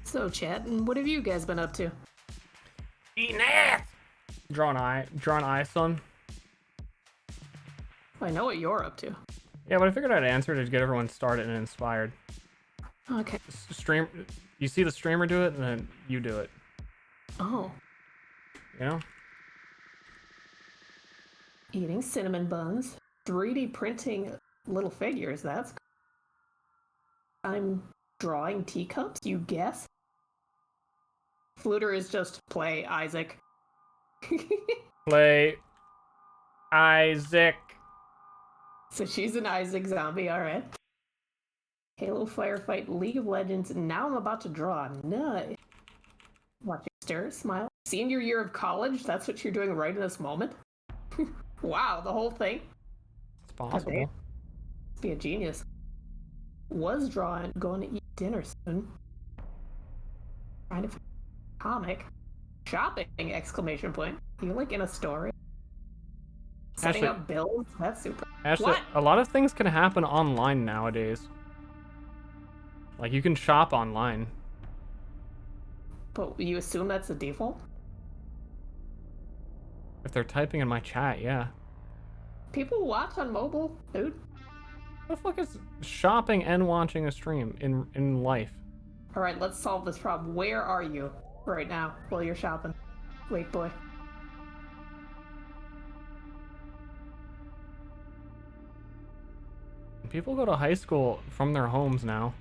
Speaker 2: So, chat, and what have you guys been up to?
Speaker 3: Eating ass! Draw an eye, son.
Speaker 2: I know what you're up to.
Speaker 3: Yeah, but I figured I'd answer to get everyone started and inspired.
Speaker 2: Okay.
Speaker 3: You see the streamer do it, and then you do it.
Speaker 2: Oh.
Speaker 3: You know?
Speaker 2: Eating cinnamon buns. 3D printing little figures, that's cool. I'm drawing teacups, you guess? Fluter is just play, Isaac.
Speaker 3: Play Isaac.
Speaker 2: So she's an Isaac zombie, alright. Halo Firefight, League of Legends, and now I'm about to draw. Nice. Watch you stare, smile. Senior year of college, that's what you're doing right in this moment? Wow, the whole thing?
Speaker 3: It's possible.
Speaker 2: Be a genius. Was drawing, going to eat dinner soon. Trying to find a comic. Shopping! Exclamation point. You like in a store? Setting
Speaker 3: Ashley,
Speaker 2: up bills? That's super.
Speaker 3: Ashley,
Speaker 2: What?
Speaker 3: a lot of things can happen online nowadays. Like, you can shop online.
Speaker 2: But you assume that's the default?
Speaker 3: If they're typing in my chat, yeah.
Speaker 2: People watch on mobile, dude.
Speaker 3: What the fuck is shopping and watching a stream in life?
Speaker 2: Alright, let's solve this problem. Where are you right now while you're shopping? Wait, boy.
Speaker 3: People go to high school from their homes now.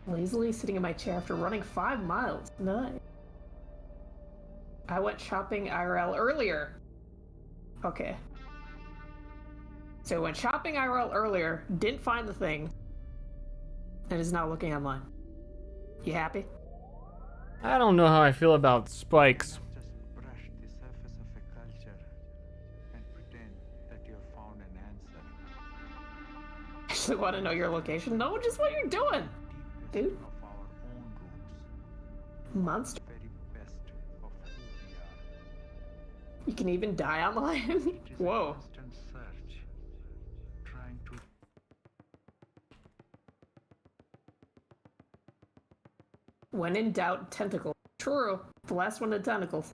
Speaker 2: Lazily sitting in my chair after running 5 miles. Nice. I went shopping IRL earlier. Okay. So I went shopping IRL earlier, didn't find the thing, and is now looking online. You happy?
Speaker 3: I don't know how I feel about spikes.
Speaker 9: Just brush the surface of a culture and pretend that you have found an answer.
Speaker 2: Actually want to know your location? No, just what you're doing, dude.
Speaker 9: Of our own roots,
Speaker 2: Monster.
Speaker 9: the very best of who we are.
Speaker 2: You can even die online?
Speaker 9: It is a
Speaker 2: Whoa.
Speaker 9: constant search, trying to
Speaker 2: When in doubt, tentacle. True. The last one had tentacles.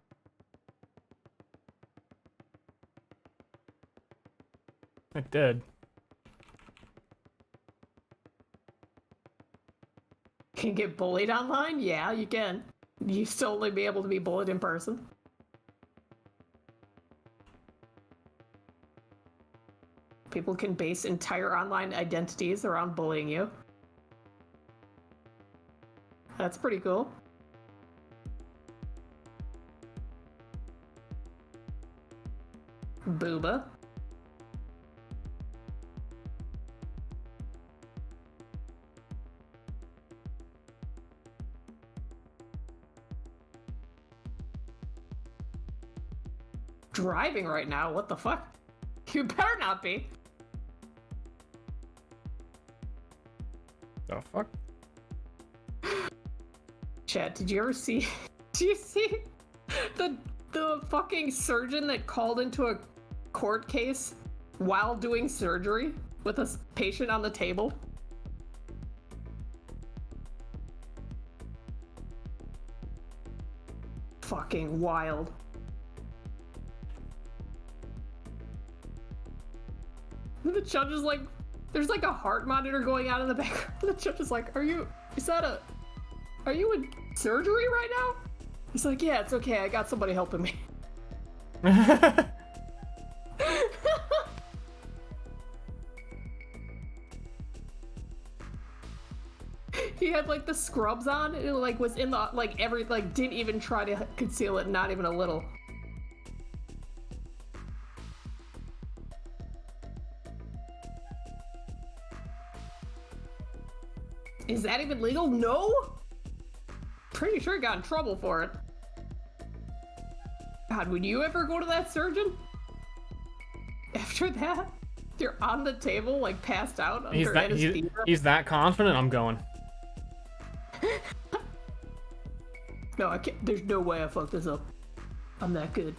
Speaker 3: It did.
Speaker 2: Can you get bullied online? Yeah, you can. You still only be able to be bullied in person. People can base entire online identities around bullying you. That's pretty cool. Booba. driving right now. What the fuck? You better not be.
Speaker 3: The fuck?
Speaker 2: Chad, did you ever see? Do you see the fucking surgeon that called into a court case while doing surgery with a patient on the table? Fucking wild. The judge is like, there's like a heart monitor going on in the background. The judge is like, are you in surgery right now? He's like, yeah, it's okay. I got somebody helping me. He had like the scrubs on. It like was in the didn't even try to conceal it, not even a little. Is that even legal? No? Pretty sure he got in trouble for it. God, would you ever go to that surgeon? After that? You're on the table, like passed out under anesthesia?
Speaker 3: He's that confident, I'm going.
Speaker 2: No, I can't. There's no way I fucked this up. I'm that good.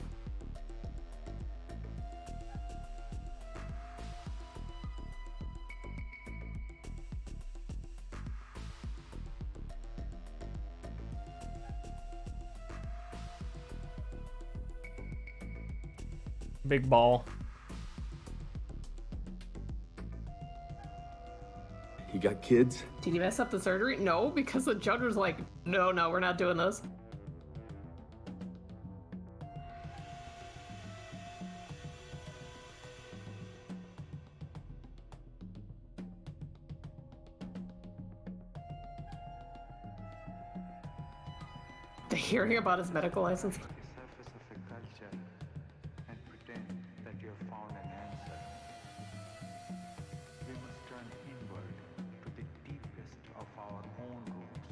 Speaker 3: Big ball.
Speaker 1: You got kids?
Speaker 2: Did you mess up the surgery? No, because the judge was like, no, we're not doing this. The hearing about his medical license.
Speaker 9: The surface of a culture and pretend that you have found an answer. We must turn inward to the deepest of our own roots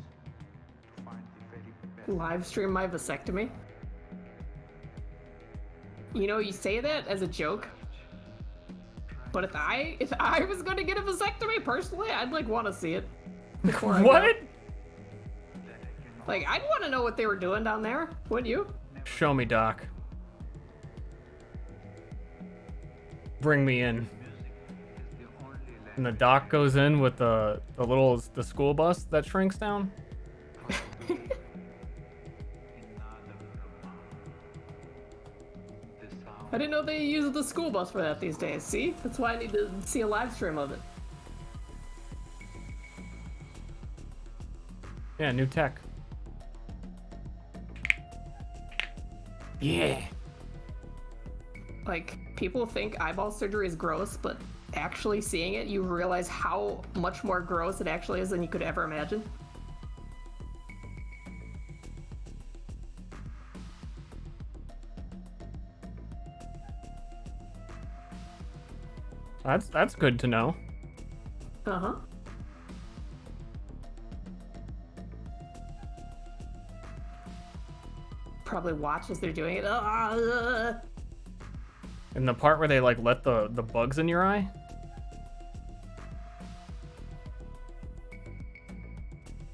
Speaker 9: to find the very best.
Speaker 2: Live stream my vasectomy. You know, you say that as a joke, but if I was gonna get a vasectomy personally, I'd like want to see it before I
Speaker 3: What?
Speaker 2: go. Like, I'd want to know what they were doing down there, wouldn't you?
Speaker 3: Show me, Doc. Bring me in. And the doc goes in with the school bus that shrinks down.
Speaker 2: I didn't know they use the school bus for that these days. See? That's why I need to see a live stream of it.
Speaker 3: Yeah, new tech. Yeah.
Speaker 2: Like, people think eyeball surgery is gross, but actually seeing it, you realize how much more gross it actually is than you could ever imagine.
Speaker 3: That's good to know.
Speaker 2: Uh-huh. Probably watch as they're doing it.
Speaker 3: And the part where they like let the bugs in your eye.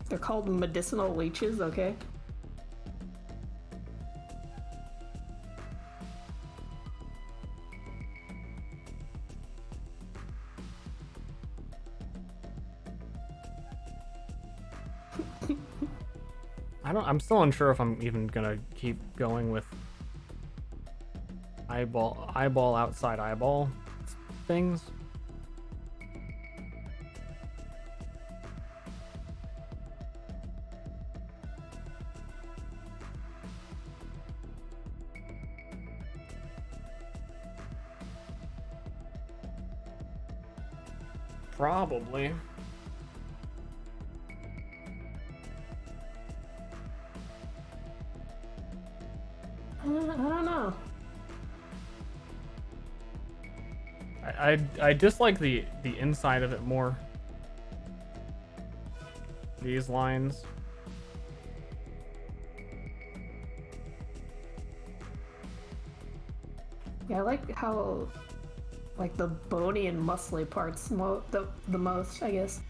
Speaker 2: They're called medicinal leeches, okay?
Speaker 3: I'm still unsure if I'm even gonna keep going with eyeball outside eyeball things. Probably.
Speaker 2: I don't know.
Speaker 3: I dislike the inside of it more. These lines.
Speaker 2: Yeah, I like how, like, the bony and muscly parts the most, I guess.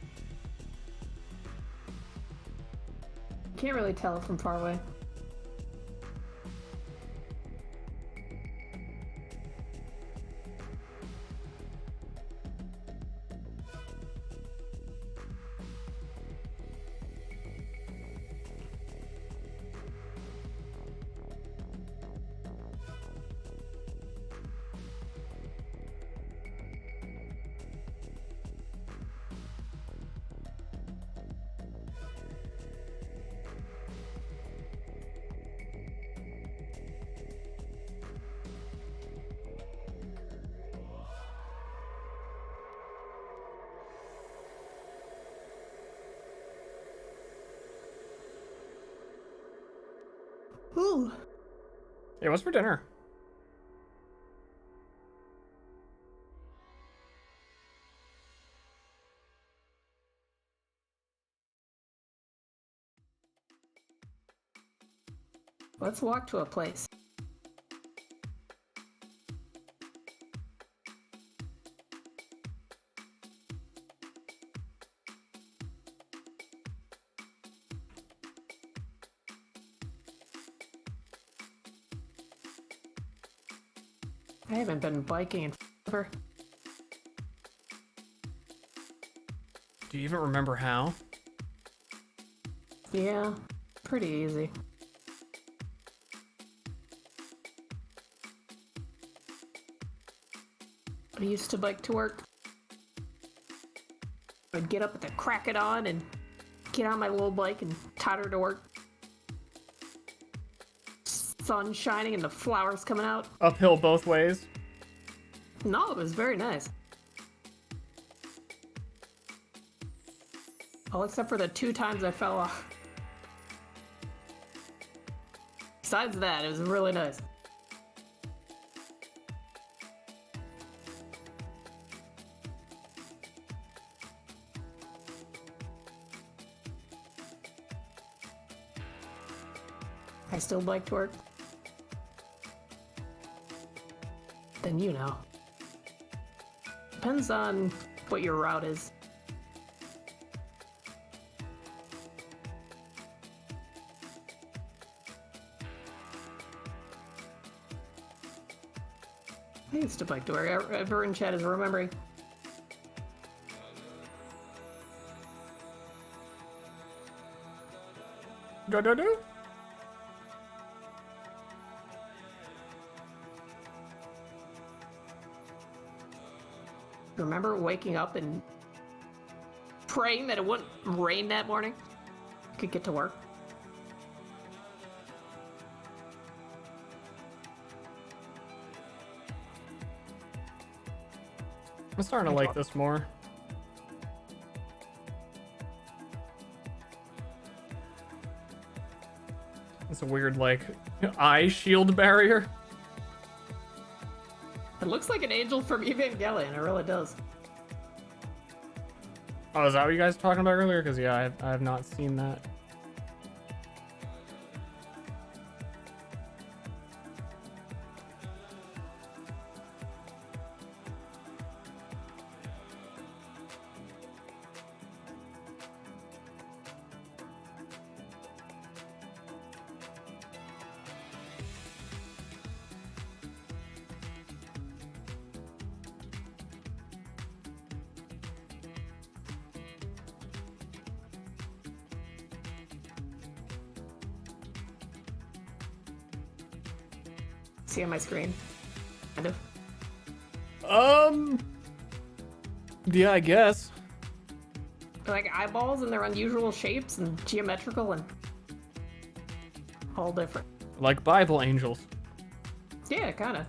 Speaker 2: Can't really tell from far away. Ooh.
Speaker 3: Hey, what's for dinner?
Speaker 2: Let's walk to a place. I haven't been biking in forever.
Speaker 3: Do you even remember how?
Speaker 2: Yeah, pretty easy. I used to bike to work. I'd get up at the crack of dawn and get on my little bike and totter to work. Sun shining and the flowers coming out.
Speaker 3: Uphill both ways?
Speaker 2: No, it was very nice. All except for the 2 times I fell off. Besides that, it was really nice. I still bike to work. Then you know. Depends on what your route is. I used to bike to work. Everyone in chat is remembering.
Speaker 3: Do.
Speaker 2: Remember waking up and praying that it wouldn't rain that morning? Could get to work.
Speaker 3: I'm starting to like this more. It's a weird, like, eye shield barrier.
Speaker 2: It looks like an angel from Evangelion, it really does.
Speaker 3: Oh, is that what you guys were talking about earlier? Because, yeah, I have not seen that.
Speaker 2: See on my screen? Kind of.
Speaker 3: Yeah, I guess.
Speaker 2: They're like eyeballs and they're unusual shapes and geometrical and all different.
Speaker 3: Like Bible angels.
Speaker 2: Yeah, kinda.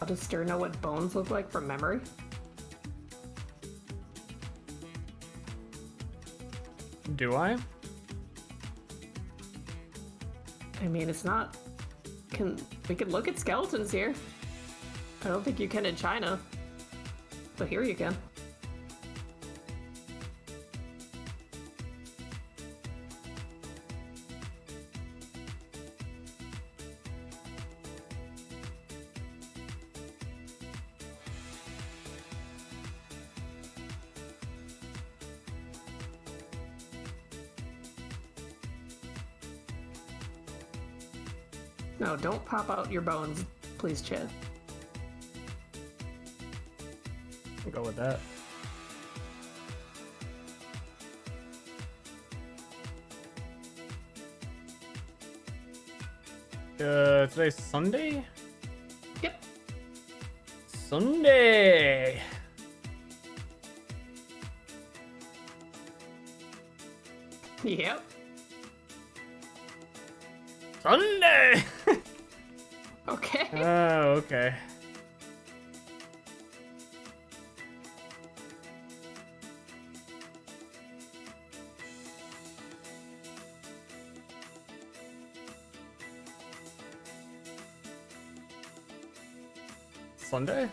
Speaker 2: Does Ster know what bones look like from memory?
Speaker 3: Do I?
Speaker 2: I mean, it's not... We can look at skeletons here. I don't think you can in China. But here you can. No, don't pop out your bones, please, Chad.
Speaker 3: I'll go with that. Today's Sunday?
Speaker 2: Yep.
Speaker 3: Sunday!
Speaker 2: Yep.
Speaker 3: Sunday!
Speaker 2: Okay.
Speaker 3: Oh, okay. Sunday?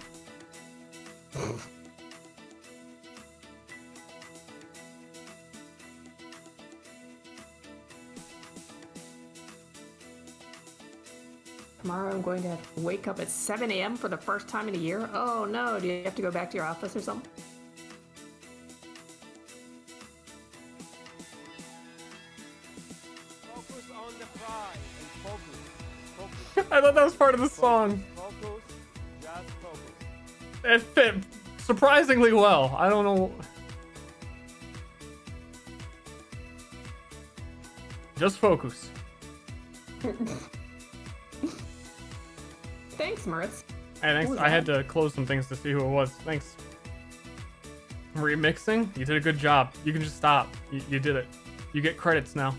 Speaker 2: Tomorrow I'm going to have to wake up at 7 a.m. for the first time in a year. Oh no, do you have to go back to your office or something?
Speaker 4: Focus on the prize and focus.
Speaker 3: I thought that was part of the song.
Speaker 4: Focus. Just focus.
Speaker 3: It fit surprisingly well. I don't know. Just focus.
Speaker 2: Thanks, Moritz.
Speaker 3: Hey, thanks.
Speaker 2: What was
Speaker 3: I had
Speaker 2: that?
Speaker 3: to close some things to see who it was. Thanks. Remixing? You did a good job. You can just stop. You did it. You get credits now.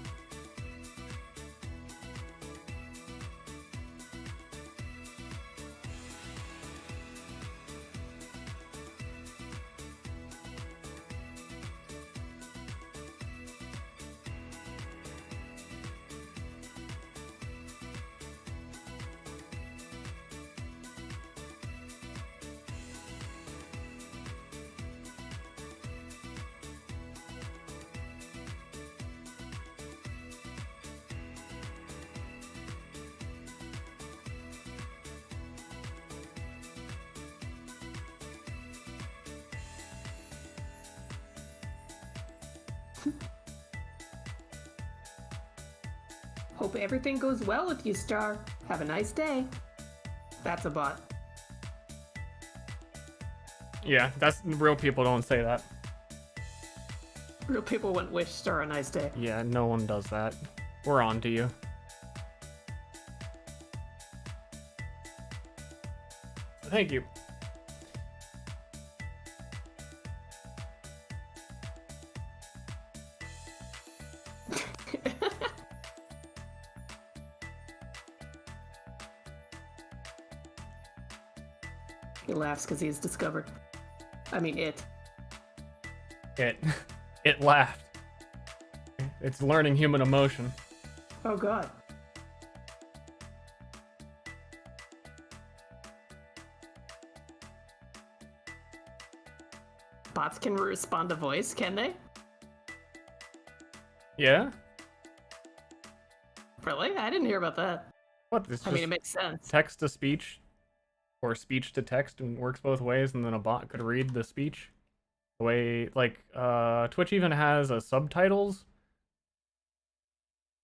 Speaker 2: Hope everything goes well with you, Star. Have a nice day. That's a bot.
Speaker 3: Yeah, that's real people don't say that.
Speaker 2: Real people wouldn't wish Star a nice day.
Speaker 3: Yeah, no one does that. We're on to you. Thank you.
Speaker 2: He laughs because he's discovered. I mean, it.
Speaker 3: It laughed. It's learning human emotion.
Speaker 2: Oh god. Bots can respond to voice, can they?
Speaker 3: Yeah?
Speaker 2: Really? I didn't hear about that.
Speaker 3: What? It's
Speaker 2: I mean,
Speaker 3: just
Speaker 2: it makes sense.
Speaker 3: text to speech or speech to text and works both ways, and then a bot could read the speech. The way, like, Twitch even has a subtitles,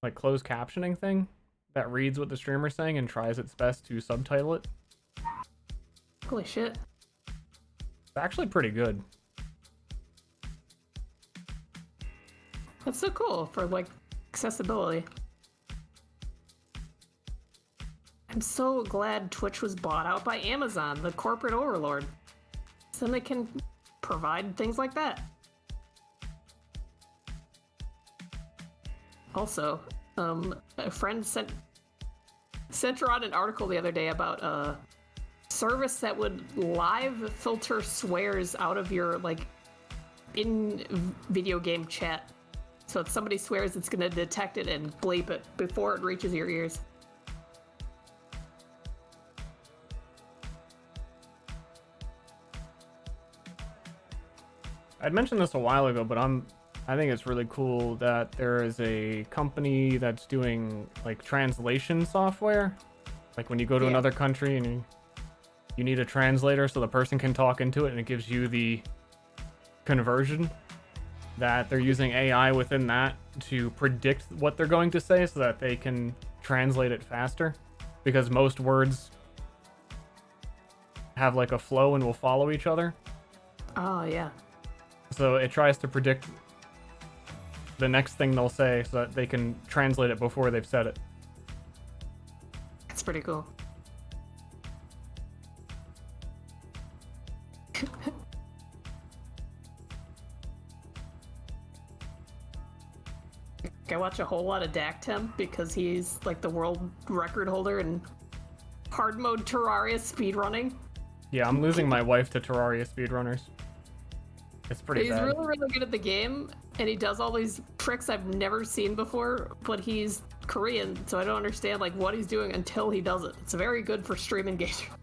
Speaker 3: like, closed captioning thing that reads what the streamer's saying and tries its best to subtitle it.
Speaker 2: Holy shit.
Speaker 3: It's actually pretty good.
Speaker 2: That's so cool for, like, accessibility. I'm so glad Twitch was bought out by Amazon, the corporate overlord. So then they can provide things like that. Also, a friend sent around an article the other day about a service that would live filter swears out of your, like, in video game chat. So if somebody swears, it's going to detect it and bleep it before it reaches your ears.
Speaker 3: I'd mentioned this a while ago, but I think it's really cool that there is a company that's doing like translation software. Like when you go to another country and you need a translator so the person can talk into it and it gives you the conversion, that they're using AI within that to predict what they're going to say so that they can translate it faster, because most words have like a flow and will follow each other.
Speaker 2: Oh, yeah.
Speaker 3: So it tries to predict the next thing they'll say so that they can translate it before they've said it.
Speaker 2: It's pretty cool. I watch a whole lot of Dactem because he's like the world record holder in hard mode Terraria speedrunning.
Speaker 3: Yeah, I'm losing my wife to Terraria speedrunners. It's pretty bad.
Speaker 2: He's really, really good at the game, and he does all these tricks I've never seen before, but he's Korean, so I don't understand like what he's doing until he does it. It's very good for stream engagement.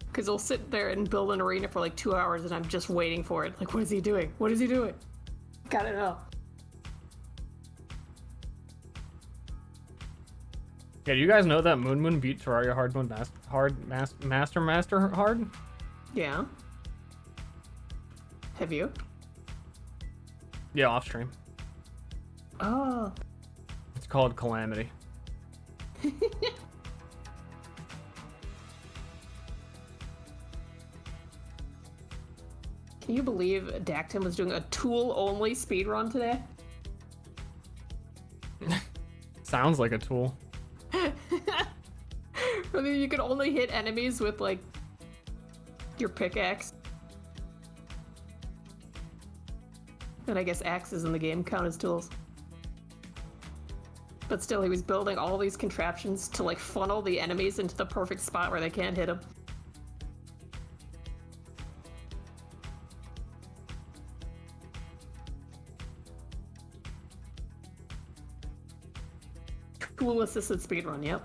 Speaker 2: Because he'll sit there and build an arena for like 2 hours, and I'm just waiting for it. Like, what is he doing? What is he doing? Gotta know.
Speaker 3: Yeah, do you guys know that Moon beat Terraria hard mode master hard?
Speaker 2: Yeah. Have you?
Speaker 3: Yeah, off stream.
Speaker 2: Oh.
Speaker 3: It's called Calamity.
Speaker 2: Can you believe Dactem was doing a tool-only speedrun today?
Speaker 3: Sounds like a tool.
Speaker 2: I mean, you could only hit enemies with, like, your pickaxe. And I guess axes in the game count as tools. But still, he was building all these contraptions to, like, funnel the enemies into the perfect spot where they can't hit him. Tool assisted speedrun, yep.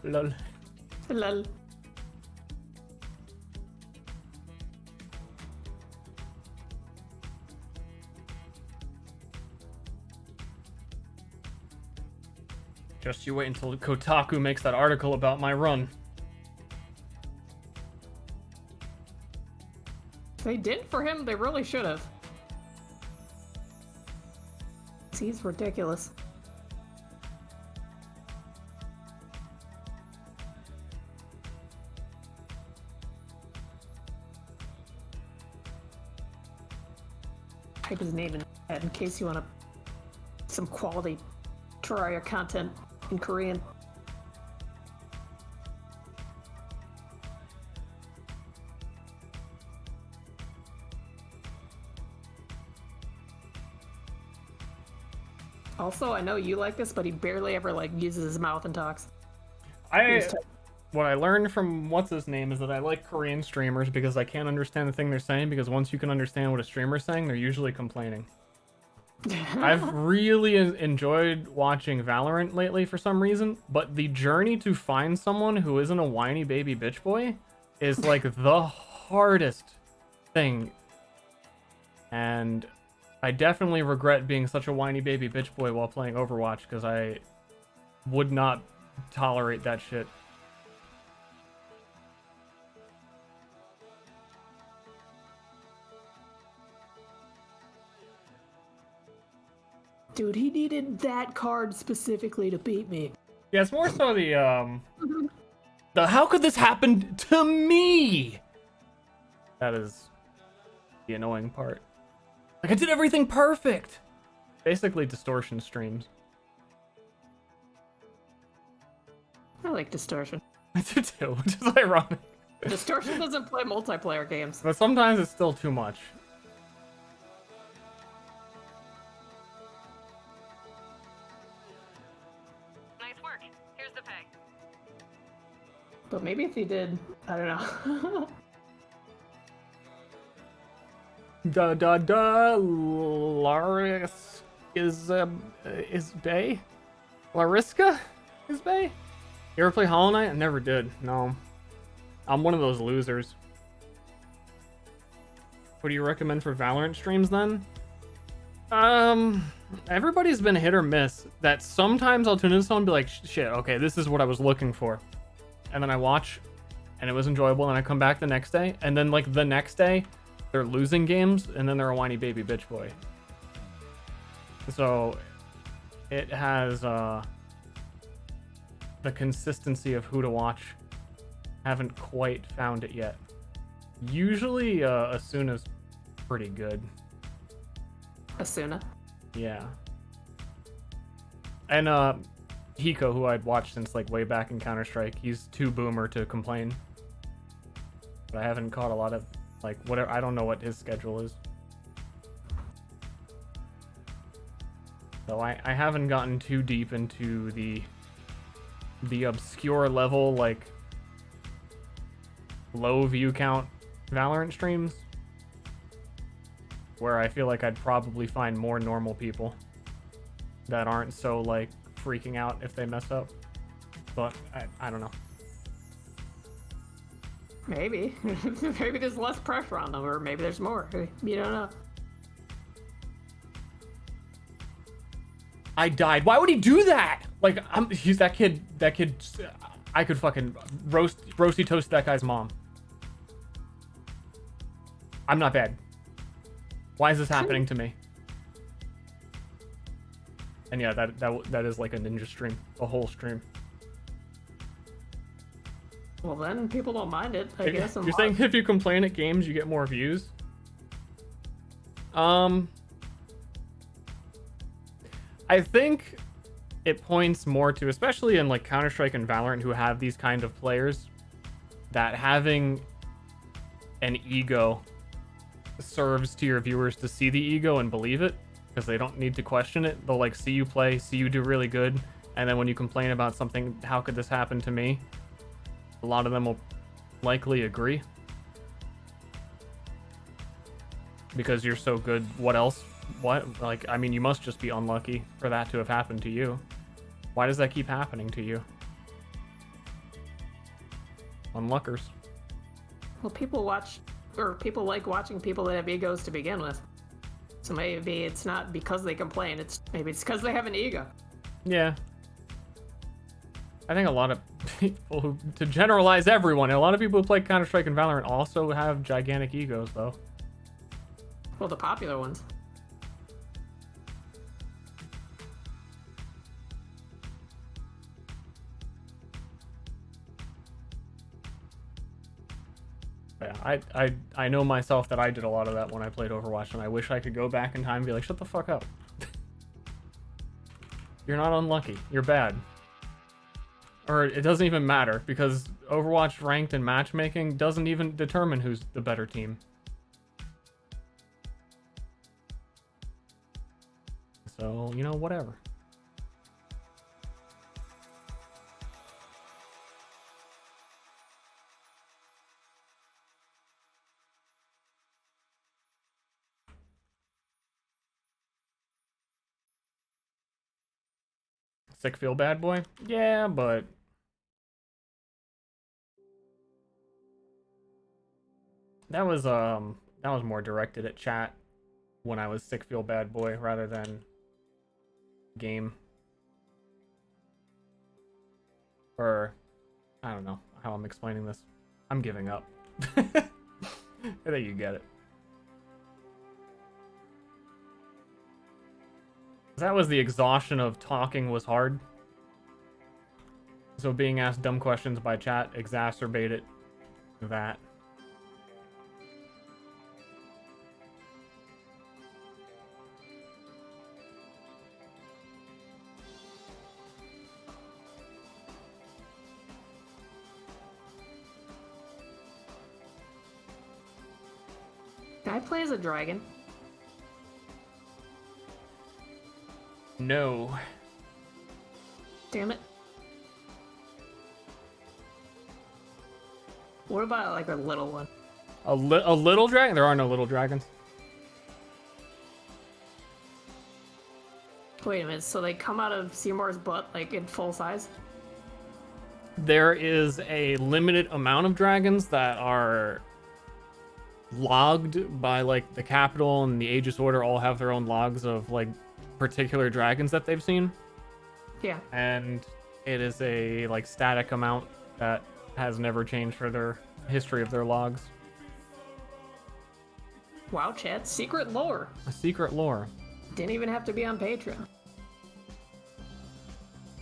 Speaker 3: Lol.
Speaker 2: Lol.
Speaker 3: Just you wait until Kotaku makes that article about my run.
Speaker 2: They did for him, they really should have. He's ridiculous. Type his name in case you want some quality Terraria content in Korean. Also, I know you like this, but he barely ever like uses his mouth and talks.
Speaker 3: What I learned from what's his name is that I like Korean streamers because I can't understand the thing they're saying, because once you can understand what a streamer's saying, they're usually complaining. I've really enjoyed watching Valorant lately for some reason, but the journey to find someone who isn't a whiny baby bitch boy is like the hardest thing. And I definitely regret being such a whiny baby bitch boy while playing Overwatch, because I would not tolerate that shit.
Speaker 2: Dude, he needed that card specifically to beat me.
Speaker 3: Yeah, it's more so the how could this happen to me? That is the annoying part. Like, I did everything perfect. Basically, Distortion streams.
Speaker 2: I like Distortion.
Speaker 3: I do too, which is ironic.
Speaker 2: Distortion doesn't play multiplayer games.
Speaker 3: But sometimes it's still too much.
Speaker 6: Nice work. Here's the pay.
Speaker 2: But maybe if he did, I don't know.
Speaker 3: Laris is Bay? Lariska is Bay? You ever play Hollow Knight? I never did. No. I'm one of those losers. What do you recommend for Valorant streams then? Everybody's been hit or miss. That sometimes I'll tune into someone and be like, shit, okay, this is what I was looking for. And then I watch and it was enjoyable, and I come back the next day, and then like the next day they're losing games, and then they're a whiny baby bitch boy. So it has the consistency of who to watch. Haven't quite found it yet. Usually Asuna's pretty good.
Speaker 2: Asuna.
Speaker 3: Yeah. And Hiko, who I'd watched since like way back in Counter-Strike, he's too boomer to complain. But I haven't caught a lot of like whatever. I don't know what his schedule is. So I haven't gotten too deep into the obscure level, like low view count Valorant streams, where I feel like I'd probably find more normal people that aren't so like freaking out if they mess up. But I don't know.
Speaker 2: Maybe. Maybe there's less pressure on them, or maybe there's more. You don't know.
Speaker 3: I died. Why would he do that? Like, he's that kid. I could fucking roasty toast that guy's mom. I'm not bad. Why is this happening to me? And yeah, that is like a ninja stream, a whole stream.
Speaker 2: Well, then people don't mind it, I guess.
Speaker 3: You're saying if you complain at games, you get more views? I think it points more to, especially in like Counter-Strike and Valorant, who have these kind of players, that having an ego serves to your viewers to see the ego and believe it, because they don't need to question it. They'll like see you play, see you do really good, and then when you complain about something, how could this happen to me? A lot of them will likely agree. Because you're so good, what else? What? Like, I mean, you must just be unlucky for that to have happened to you. Why does that keep happening to you? Unluckers.
Speaker 2: Well, people like watching people that have egos to begin with. So maybe it's not because they complain, maybe it's because they have an ego.
Speaker 3: Yeah. I think a lot of people who, to generalize everyone, a lot of people who play Counter-Strike and Valorant also have gigantic egos, though.
Speaker 2: Well, the popular ones.
Speaker 3: Yeah, I know myself that I did a lot of that when I played Overwatch, and I wish I could go back in time and be like, shut the fuck up. You're not unlucky. You're bad. Or it doesn't even matter, because Overwatch ranked and matchmaking doesn't even determine who's the better team. So, you know, whatever. Sick feel bad boy? Yeah, but that was more directed at chat when I was sick feel bad boy rather than game. Or I don't know how I'm explaining this. I'm giving up. I think you get it. That was the exhaustion of talking was hard. So being asked dumb questions by chat exacerbated that.
Speaker 2: Can I play as a dragon?
Speaker 3: No.
Speaker 2: Damn it. What about like a little one?
Speaker 3: A little dragon? There are no little dragons.
Speaker 2: Wait a minute, so they come out of Seymour's butt, like, in full size?
Speaker 3: There is a limited amount of dragons that are logged by, like, the Capitol and the Aegis Order all have their own logs of, like, particular dragons that they've seen.
Speaker 2: Yeah.
Speaker 3: And it is a, like, static amount that has never changed for their history of their logs.
Speaker 2: Wow, chat, secret lore.
Speaker 3: A secret lore.
Speaker 2: Didn't even have to be on Patreon.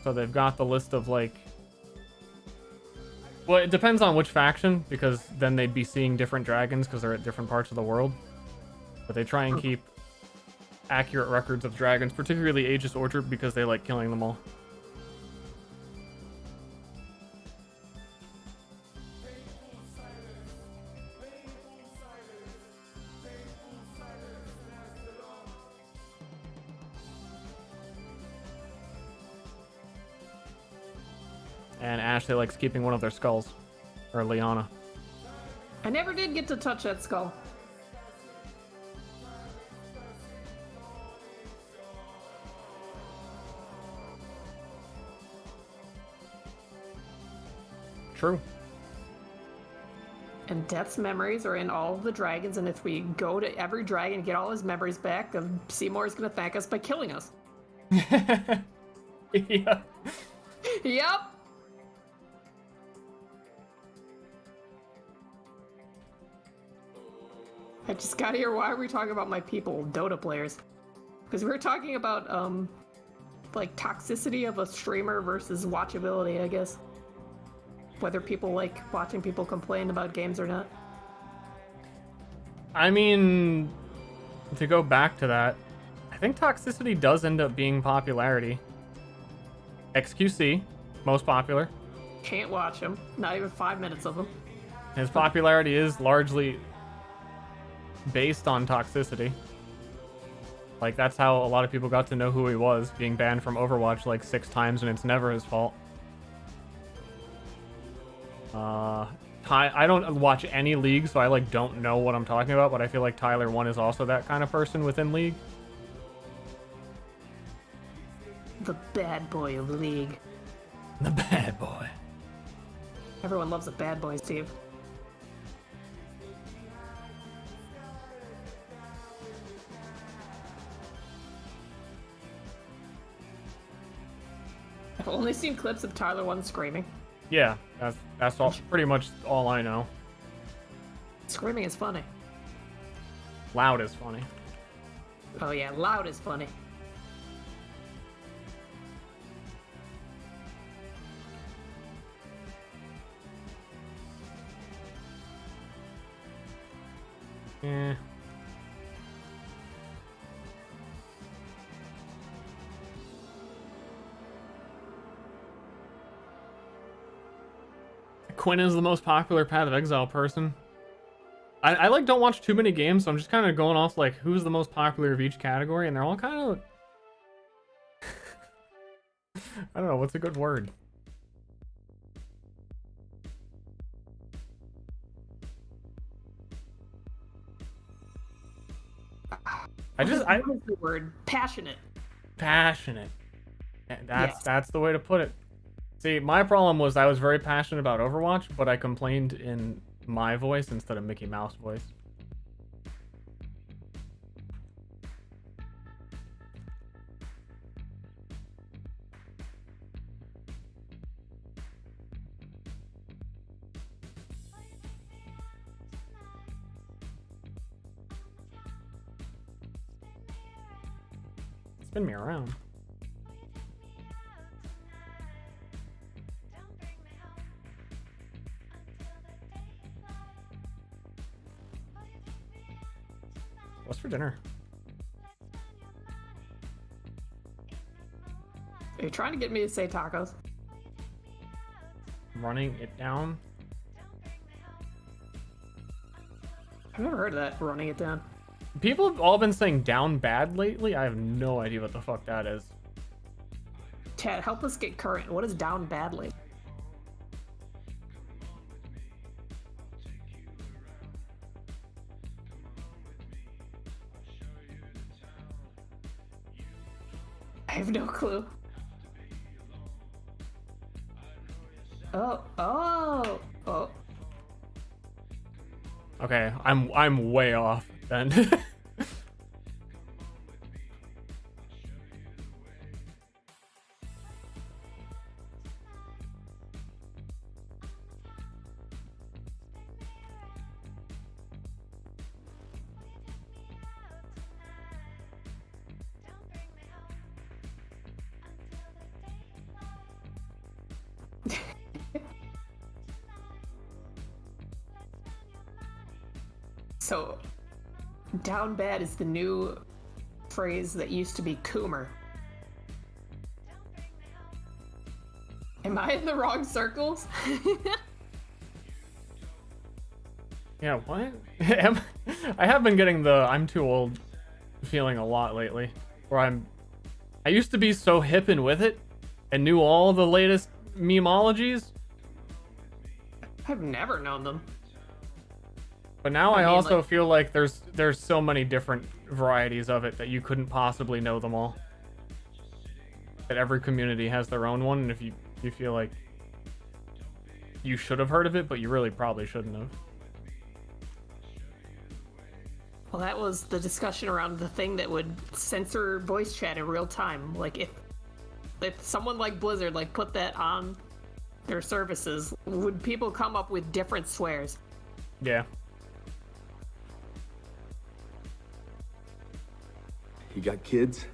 Speaker 3: So they've got the list of, like... Well, it depends on which faction, because then they'd be seeing different dragons because they're at different parts of the world. But they try and keep accurate records of dragons, particularly Aegis Orchard, because they like killing them all. And Ashley likes keeping one of their skulls. Or Liana.
Speaker 2: I never did get to touch that skull.
Speaker 3: True.
Speaker 2: And Death's memories are in all of the dragons, and if we go to every dragon and get all his memories back, then Seymour's gonna thank us by killing us.
Speaker 3: Yeah.
Speaker 2: Yep. I just got here. Why are we talking about my people, Dota players? Because we were talking about, like, toxicity of a streamer versus watchability, I guess. Whether people like watching people complain about games or not.
Speaker 3: I mean, to go back to that, I think toxicity does end up being popularity. XQC, most popular.
Speaker 2: Can't watch him. Not even 5 minutes of him.
Speaker 3: His popularity is largely based on toxicity. Like, that's how a lot of people got to know who he was, being banned from Overwatch like 6 times, and it's never his fault. I don't watch any League, so I like don't know what I'm talking about, but I feel like Tyler 1 is also that kind of person within League.
Speaker 2: The bad boy of League.
Speaker 3: The bad boy.
Speaker 2: Everyone loves a bad boy, Steve. I've only seen clips of Tyler 1 screaming.
Speaker 3: Yeah, that's all, pretty much all I know.
Speaker 2: Screaming is funny.
Speaker 3: Loud is funny.
Speaker 2: Oh yeah, loud is funny.
Speaker 3: Eh. Quinn is the most popular Path of Exile person. I like don't watch too many games, so I'm just kind of going off like who's the most popular of each category, and they're all kind of I don't know, what's a good word?
Speaker 2: What is the word? Passionate.
Speaker 3: Passionate. That's the way to put it. See, my problem was I was very passionate about Overwatch, but I complained in my voice instead of Mickey Mouse voice. Spin me around. What's for dinner?
Speaker 2: Are you trying to get me to say tacos?
Speaker 3: Running it down.
Speaker 2: I've never heard of that, running it down.
Speaker 3: People have all been saying down bad lately. I have no idea what the fuck that is.
Speaker 2: Chad, help us get current. What is down badly? I have no clue. Oh.
Speaker 3: Okay, I'm way off then.
Speaker 2: So, down bad is the new phrase that used to be Coomer. Am I in the wrong circles?
Speaker 3: Yeah, what? I have been getting the I'm too old feeling a lot lately. Where I used to be so hip and with it and knew all the latest memeologies.
Speaker 2: I've never known them.
Speaker 3: But now I
Speaker 2: mean,
Speaker 3: also
Speaker 2: like,
Speaker 3: feel like there's so many different varieties of it that you couldn't possibly know them all. That every community has their own one, and if you feel like you should have heard of it, but you really probably shouldn't have.
Speaker 2: Well, that was the discussion around the thing that would censor voice chat in real time. Like, if someone like Blizzard like put that on their services, would people come up with different swears?
Speaker 3: Yeah.
Speaker 1: You got kids?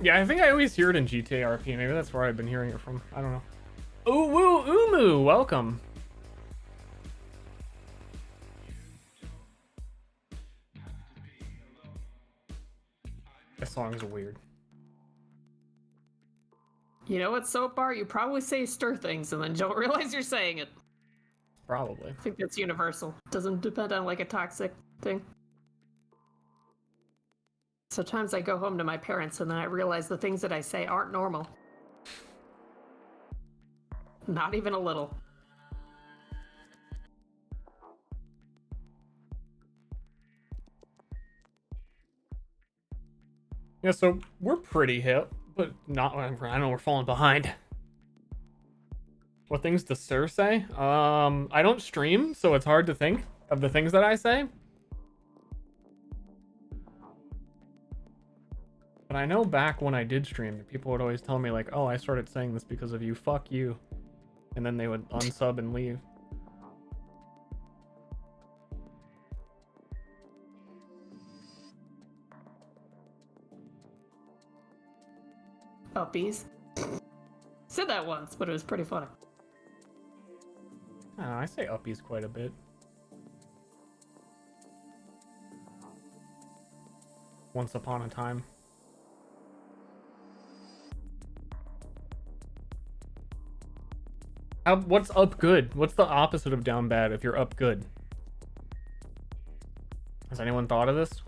Speaker 3: Yeah, I think I always hear it in GTA RP. Maybe that's where I've been hearing it from. I don't know. Ooh, woo, Umu, welcome. This song's weird.
Speaker 2: You know what, Soap Bar? You probably say stir things and then don't realize you're saying it.
Speaker 3: Probably.
Speaker 2: I think that's universal. Doesn't depend on like a toxic thing. Sometimes I go home to my parents and then I realize the things that I say aren't normal. Not even a little.
Speaker 3: Yeah, so we're pretty hip, but not. I know we're falling behind. What things does Sir say? I don't stream, so it's hard to think of the things that I say. But I know back when I did stream, people would always tell me like, "Oh, I started saying this because of you. Fuck you," and then they would unsub and leave.
Speaker 2: Uppies. Said that once, but it was pretty funny.
Speaker 3: I don't know, I say uppies quite a bit. Once upon a time. What's up good? What's the opposite of down bad if you're up good? Has anyone thought of this?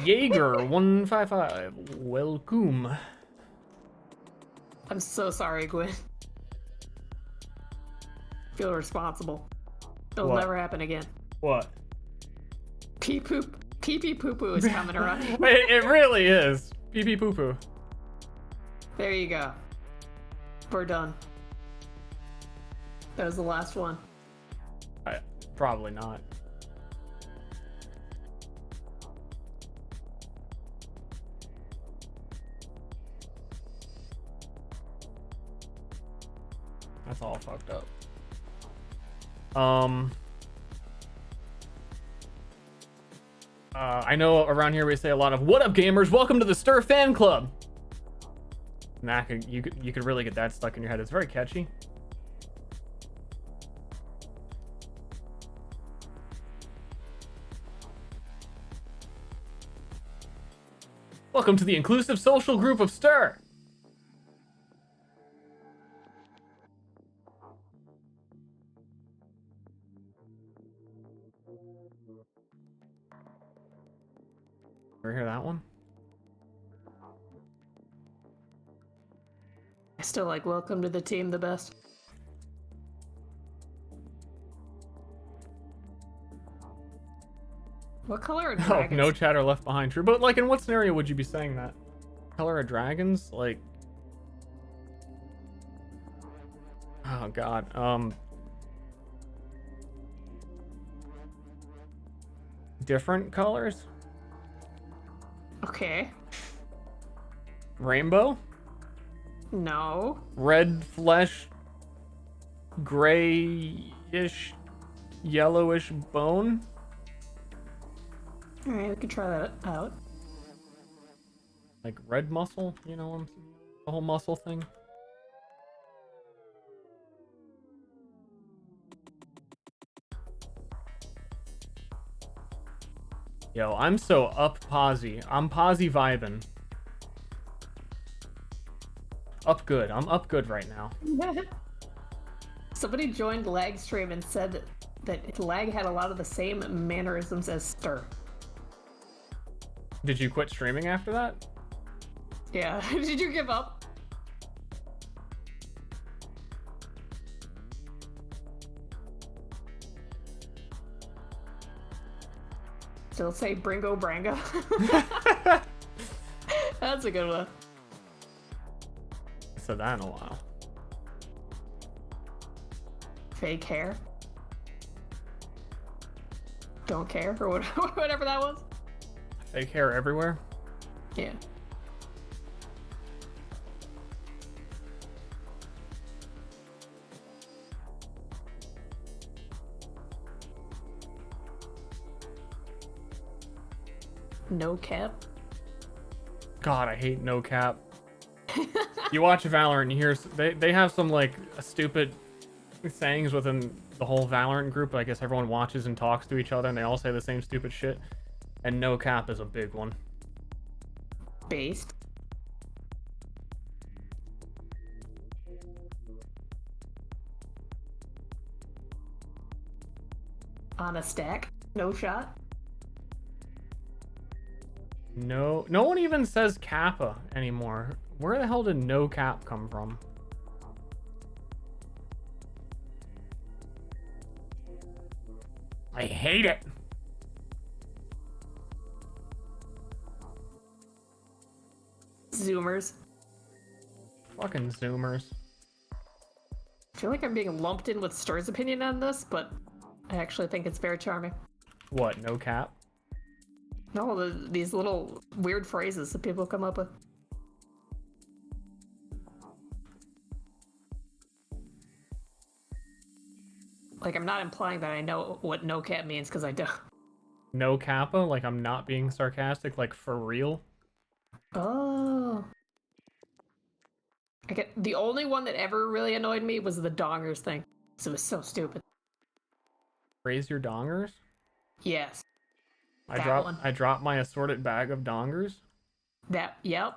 Speaker 3: Jaeger 155, welcome.
Speaker 2: I'm so sorry, Gwen. Feel responsible. It'll
Speaker 3: What?
Speaker 2: never happen again.
Speaker 3: What?
Speaker 2: Pee poo poo is coming around.
Speaker 3: It really is. Pee pee poo poo.
Speaker 2: There you go. We're done. That was the last one.
Speaker 3: Probably not. That's all fucked up. I know around here we say a lot of "What up, gamers? Welcome to the Ster fan club." Nah, you could really get that stuck in your head. It's very catchy. Welcome to the inclusive social group of Ster. Ever hear that one?
Speaker 2: I still like welcome to the team the best. What color are
Speaker 3: Oh,
Speaker 2: dragons?
Speaker 3: no chatter left behind. True, but like, in what scenario would you be saying that? Color of dragons? Like, oh god. Different colors?
Speaker 2: Okay.
Speaker 3: Rainbow?
Speaker 2: No.
Speaker 3: Red flesh, grayish, yellowish bone?
Speaker 2: Alright, we can try that out.
Speaker 3: Like red muscle? You know, the whole muscle thing? Yo, I'm so up posy. I'm posy vibing. Up good. I'm up good right now.
Speaker 2: Somebody joined Lag Stream and said that Lag had a lot of the same mannerisms as Ster.
Speaker 3: Did you quit streaming after that?
Speaker 2: Yeah. Did you give up? Still say Bringo Branga. That's a good one.
Speaker 3: I said that in a while.
Speaker 2: Fake hair. Don't care, or whatever that was.
Speaker 3: Fake hair everywhere?
Speaker 2: Yeah. No cap.
Speaker 3: God, I hate no cap. You watch Valorant and you hear they have some like stupid sayings within the whole Valorant group. I guess everyone watches and talks to each other and they all say the same stupid shit. And no cap is a big one.
Speaker 2: Based. On a stack. No shot.
Speaker 3: No one even says kappa anymore. Where the hell did no cap come from? I hate it.
Speaker 2: Zoomers.
Speaker 3: Fucking zoomers.
Speaker 2: I feel like I'm being lumped in with Stur's opinion on this, but I actually think it's very charming.
Speaker 3: What, no cap?
Speaker 2: No, these little weird phrases that people come up with. Like, I'm not implying that I know what no cap means, because I don't.
Speaker 3: No kappa? Like I'm not being sarcastic? Like for real?
Speaker 2: Oh. The only one that ever really annoyed me was the dongers thing. So it was so stupid.
Speaker 3: Raise your dongers?
Speaker 2: Yes.
Speaker 3: I
Speaker 2: That one.
Speaker 3: dropped my assorted bag of dongers.
Speaker 2: Yep.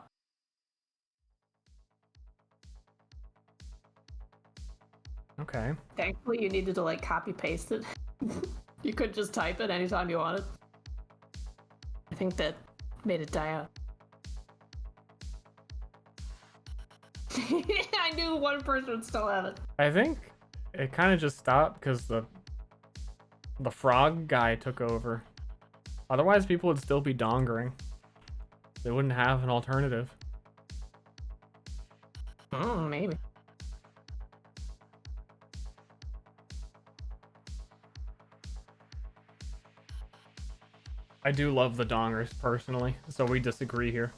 Speaker 3: Okay.
Speaker 2: Thankfully, you needed to, like, copy paste it. You could just type it anytime you wanted. I think that made it die out. I knew one person would still have it.
Speaker 3: I think it kind of just stopped because the frog guy took over. Otherwise, people would still be dongering. They wouldn't have an alternative.
Speaker 2: Maybe.
Speaker 3: I do love the dongers personally, so we disagree here.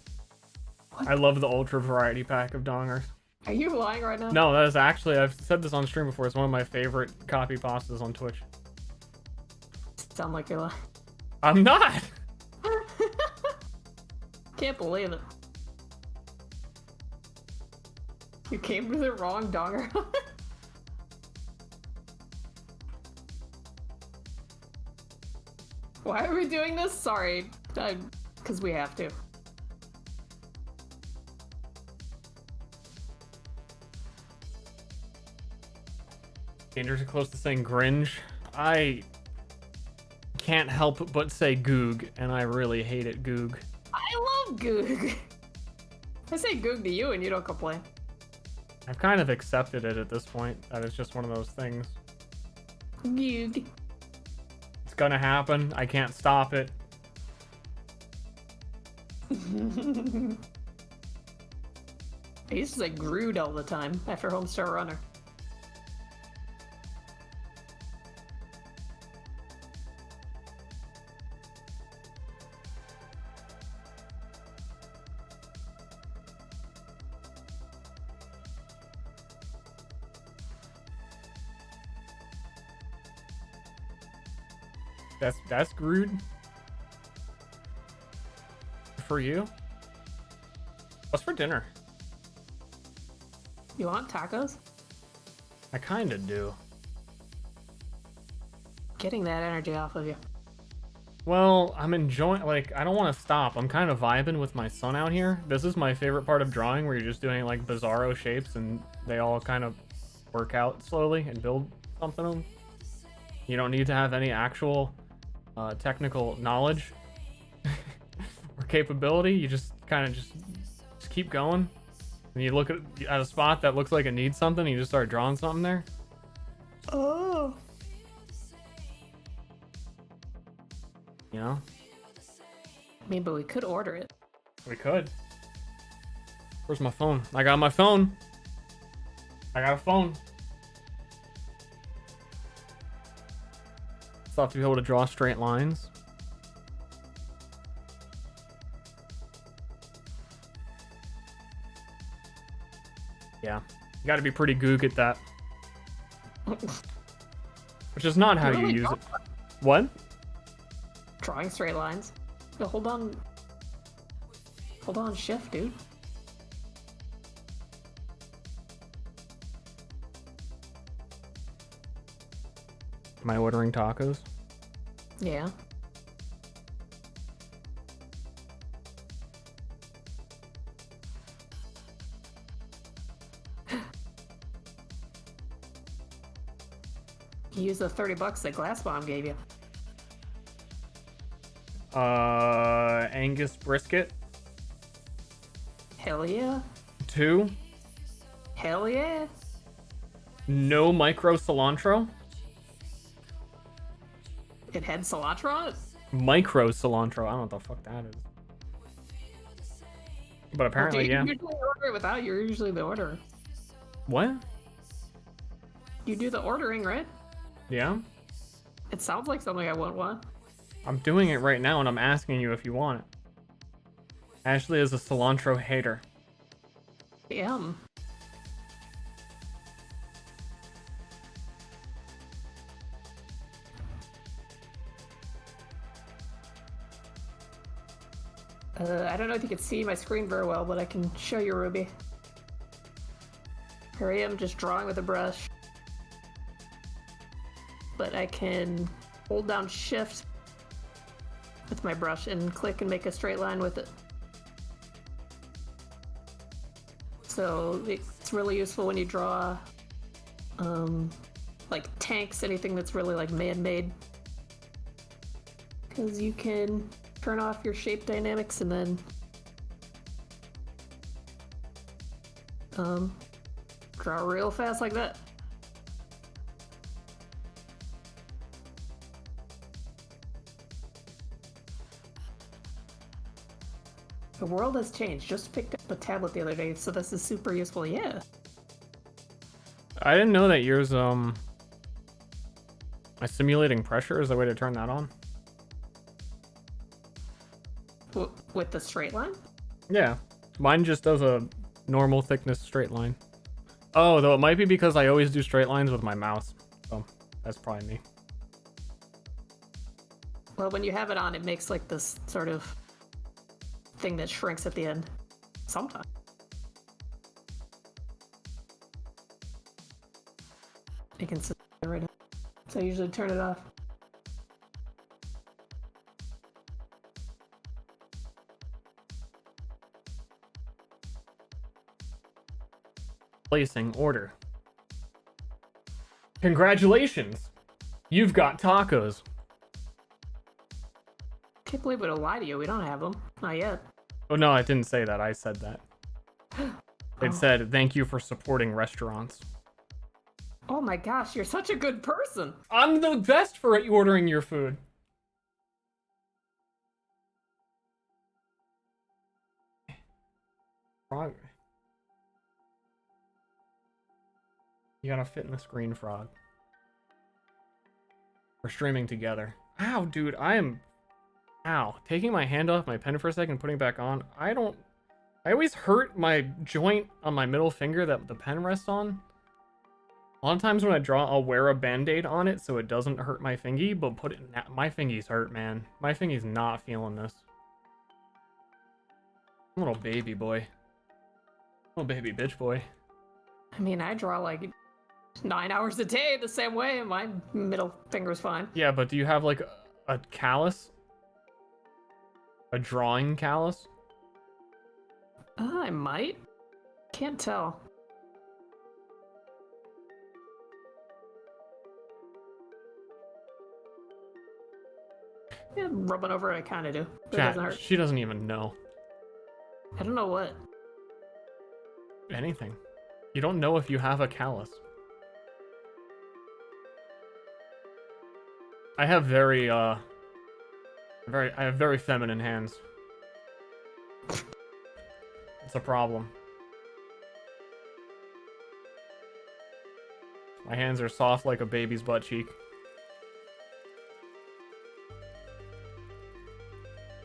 Speaker 3: I love the ultra variety pack of dongers.
Speaker 2: Are you lying right now?
Speaker 3: No, that is actually, I've said this on stream before, it's one of my favorite copy pastas on Twitch.
Speaker 2: Sound like you're lying.
Speaker 3: I'm not!
Speaker 2: Can't believe it. You came to the wrong donger. Why are we doing this? Sorry. Because we have to.
Speaker 3: Dangerously close to saying Gringe. I can't help but say Goog, and I really hate it, Goog.
Speaker 2: I love Goog. I say Goog to you and you don't complain.
Speaker 3: I've kind of accepted it at this point. That it's just one of those things.
Speaker 2: Goog.
Speaker 3: It's gonna happen. I can't stop it.
Speaker 2: I used to say Grood all the time after Homestar Runner.
Speaker 3: That's Grood? For you? What's for dinner?
Speaker 2: You want tacos?
Speaker 3: I kinda do.
Speaker 2: Getting that energy off of you.
Speaker 3: Well, I'm enjoying, like, I don't want to stop. I'm kind of vibing with my son out here. This is my favorite part of drawing, where you're just doing, like, bizarro shapes, and they all kind of work out slowly and build something of them. You don't need to have any actual technical knowledge or capability. You just kind of just keep going. And you look at a spot that looks like it needs something, and you just start drawing something there.
Speaker 2: Oh.
Speaker 3: You know?
Speaker 2: I mean, but we could order it.
Speaker 3: We could. Where's my phone? I got my phone. I got a phone. Still have to be able to draw straight lines. Yeah. You gotta be pretty goog at that. Which is not how you
Speaker 2: Really
Speaker 3: use
Speaker 2: not.
Speaker 3: it. What?
Speaker 2: Drawing straight lines. No, hold on. Hold on, shift, dude.
Speaker 3: Am I ordering tacos?
Speaker 2: Yeah. You use the $30 that Glass Bomb gave you.
Speaker 3: Angus brisket.
Speaker 2: Hell yeah.
Speaker 3: 2.
Speaker 2: Hell yeah.
Speaker 3: No micro cilantro.
Speaker 2: It had cilantro on it?
Speaker 3: Micro cilantro. I don't know what the fuck that is. But apparently,
Speaker 2: Okay,
Speaker 3: yeah.
Speaker 2: you usually order it without. You're usually the orderer.
Speaker 3: What?
Speaker 2: You do the ordering, right?
Speaker 3: Yeah?
Speaker 2: It sounds like something I wouldn't want.
Speaker 3: I'm doing it right now, and I'm asking you if you want it. Ashley is a cilantro hater.
Speaker 2: Damn. I don't know if you can see my screen very well, but I can show you, Ruby. Here I am just drawing with a brush. But I can hold down shift with my brush and click and make a straight line with it. So it's really useful when you draw like tanks, anything that's really like man-made. Because you can turn off your shape dynamics and then draw real fast like that. The world has changed. Just picked up a tablet the other day, so this is super useful. Yeah.
Speaker 3: I didn't know that yours, my simulating pressure is the way to turn that on.
Speaker 2: With the straight line?
Speaker 3: Yeah. Mine just does a normal thickness straight line. Oh, though it might be because I always do straight lines with my mouse. So that's probably me.
Speaker 2: Well, when you have it on, it makes like this sort of thing that shrinks at the end. Sometimes. You can see it right now. So I usually turn it off.
Speaker 3: Placing order. Congratulations! You've got tacos.
Speaker 2: Can't believe it'll lie to you. We don't have them. Not yet.
Speaker 3: Oh no, I didn't say that. I said that. It said, thank you for supporting restaurants.
Speaker 2: Oh my gosh, you're such a good person.
Speaker 3: I'm the best for ordering your food. Frog. You gotta fit in the screen, Frog. We're streaming together. Ow, dude, Ow. Taking my hand off my pen for a second and putting it back on. I always hurt my joint on my middle finger that the pen rests on. A lot of times when I draw, I'll wear a band-aid on it so it doesn't hurt my fingy, but my fingies hurt, man. My fingy's not feeling this. Little baby boy. Little baby bitch boy.
Speaker 2: I mean, I draw like 9 hours a day the same way, and my middle finger's fine.
Speaker 3: Yeah, but do you have like a callus? A drawing callus?
Speaker 2: I might. Can't tell. Yeah, rubbing over it, I kind of do. But it doesn't
Speaker 3: Chat,
Speaker 2: hurt.
Speaker 3: she doesn't even know
Speaker 2: I don't know what.
Speaker 3: anything. You don't know if you have a callus. I have very feminine hands. It's a problem. My hands are soft like a baby's butt cheek.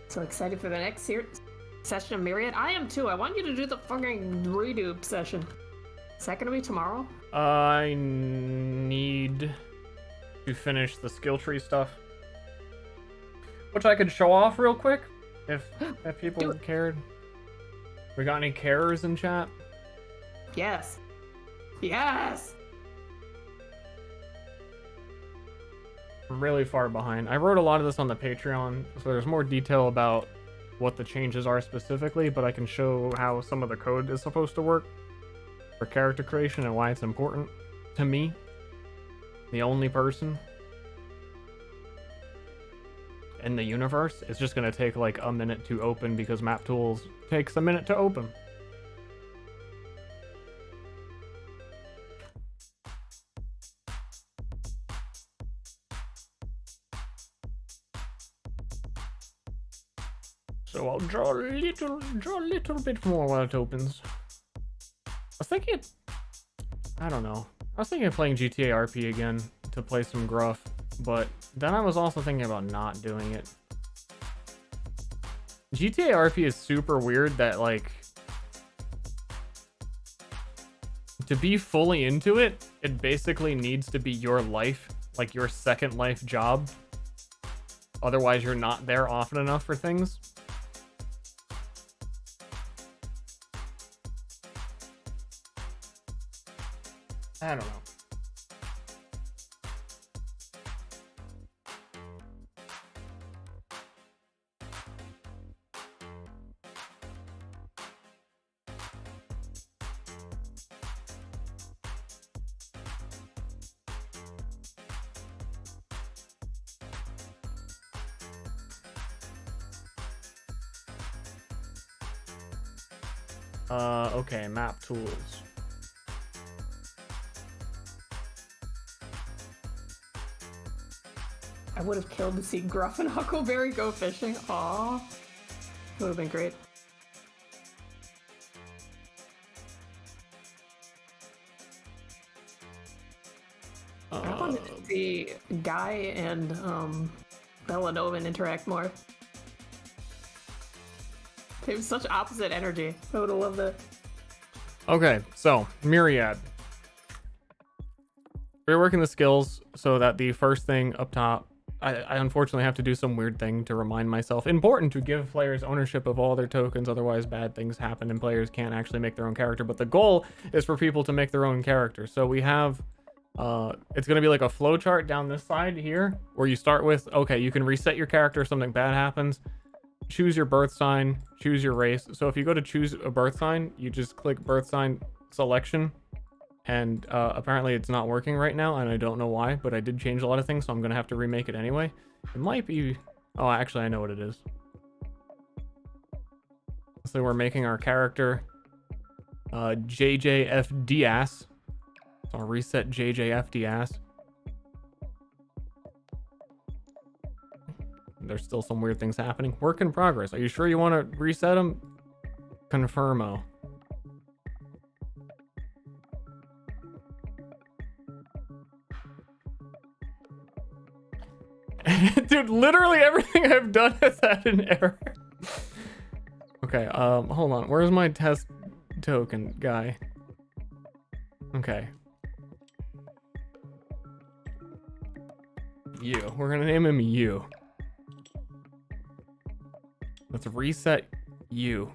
Speaker 2: So excited for the next session of Myriad. I am too. I want you to do the fucking redo session. Is that gonna be tomorrow?
Speaker 3: I need to finish the skill tree stuff, which I could show off real quick if people cared. We got any carers in chat?
Speaker 2: Yes. Yes.
Speaker 3: I'm really far behind. I wrote a lot of this on the Patreon, so there's more detail about what the changes are specifically, but I can show how some of the code is supposed to work for character creation and why it's important to me, the only person in the universe. It's just going to take like a minute to open because Map Tools takes a minute to open. So I'll draw a little bit more while it opens. I was thinking, I don't know. I was thinking of playing GTA RP again to play some gruff, but then I was also thinking about not doing it. GTA RP is super weird that like, to be fully into it, it basically needs to be your life, like your second life job. Otherwise you're not there often enough for things. I don't know. Okay, map tools.
Speaker 2: I would have killed to see Gruff and Huckleberry go fishing. Aw. Would have been great. I wanted to see Guy and Belladonna interact more. They have such opposite energy. I would have loved it.
Speaker 3: Okay, so Myriad. We're working the skills so that the first thing up top, I unfortunately have to do some weird thing to remind myself. Important to give players ownership of all their tokens, otherwise bad things happen and players can't actually make their own character. But the goal is for people to make their own character. So we have, it's going to be like a flow chart down this side here, where you start with, okay, you can reset your character if something bad happens. Choose your birth sign, choose your race. So if you go to choose a birth sign, you just click birth sign selection and apparently it's not working right now, and I don't know why, but I did change a lot of things, so I'm gonna have to remake it anyway. It might be... Oh, actually, I know what it is. So we're making our character JJF Diaz. So I'll reset JJF Diaz. There's still some weird things happening. Work in progress. Are you sure you want to reset them? Confirmo. Dude, literally everything I've done has had an error. Okay, hold on. Where's my test token guy? Okay. You. We're gonna name him you. Let's reset you.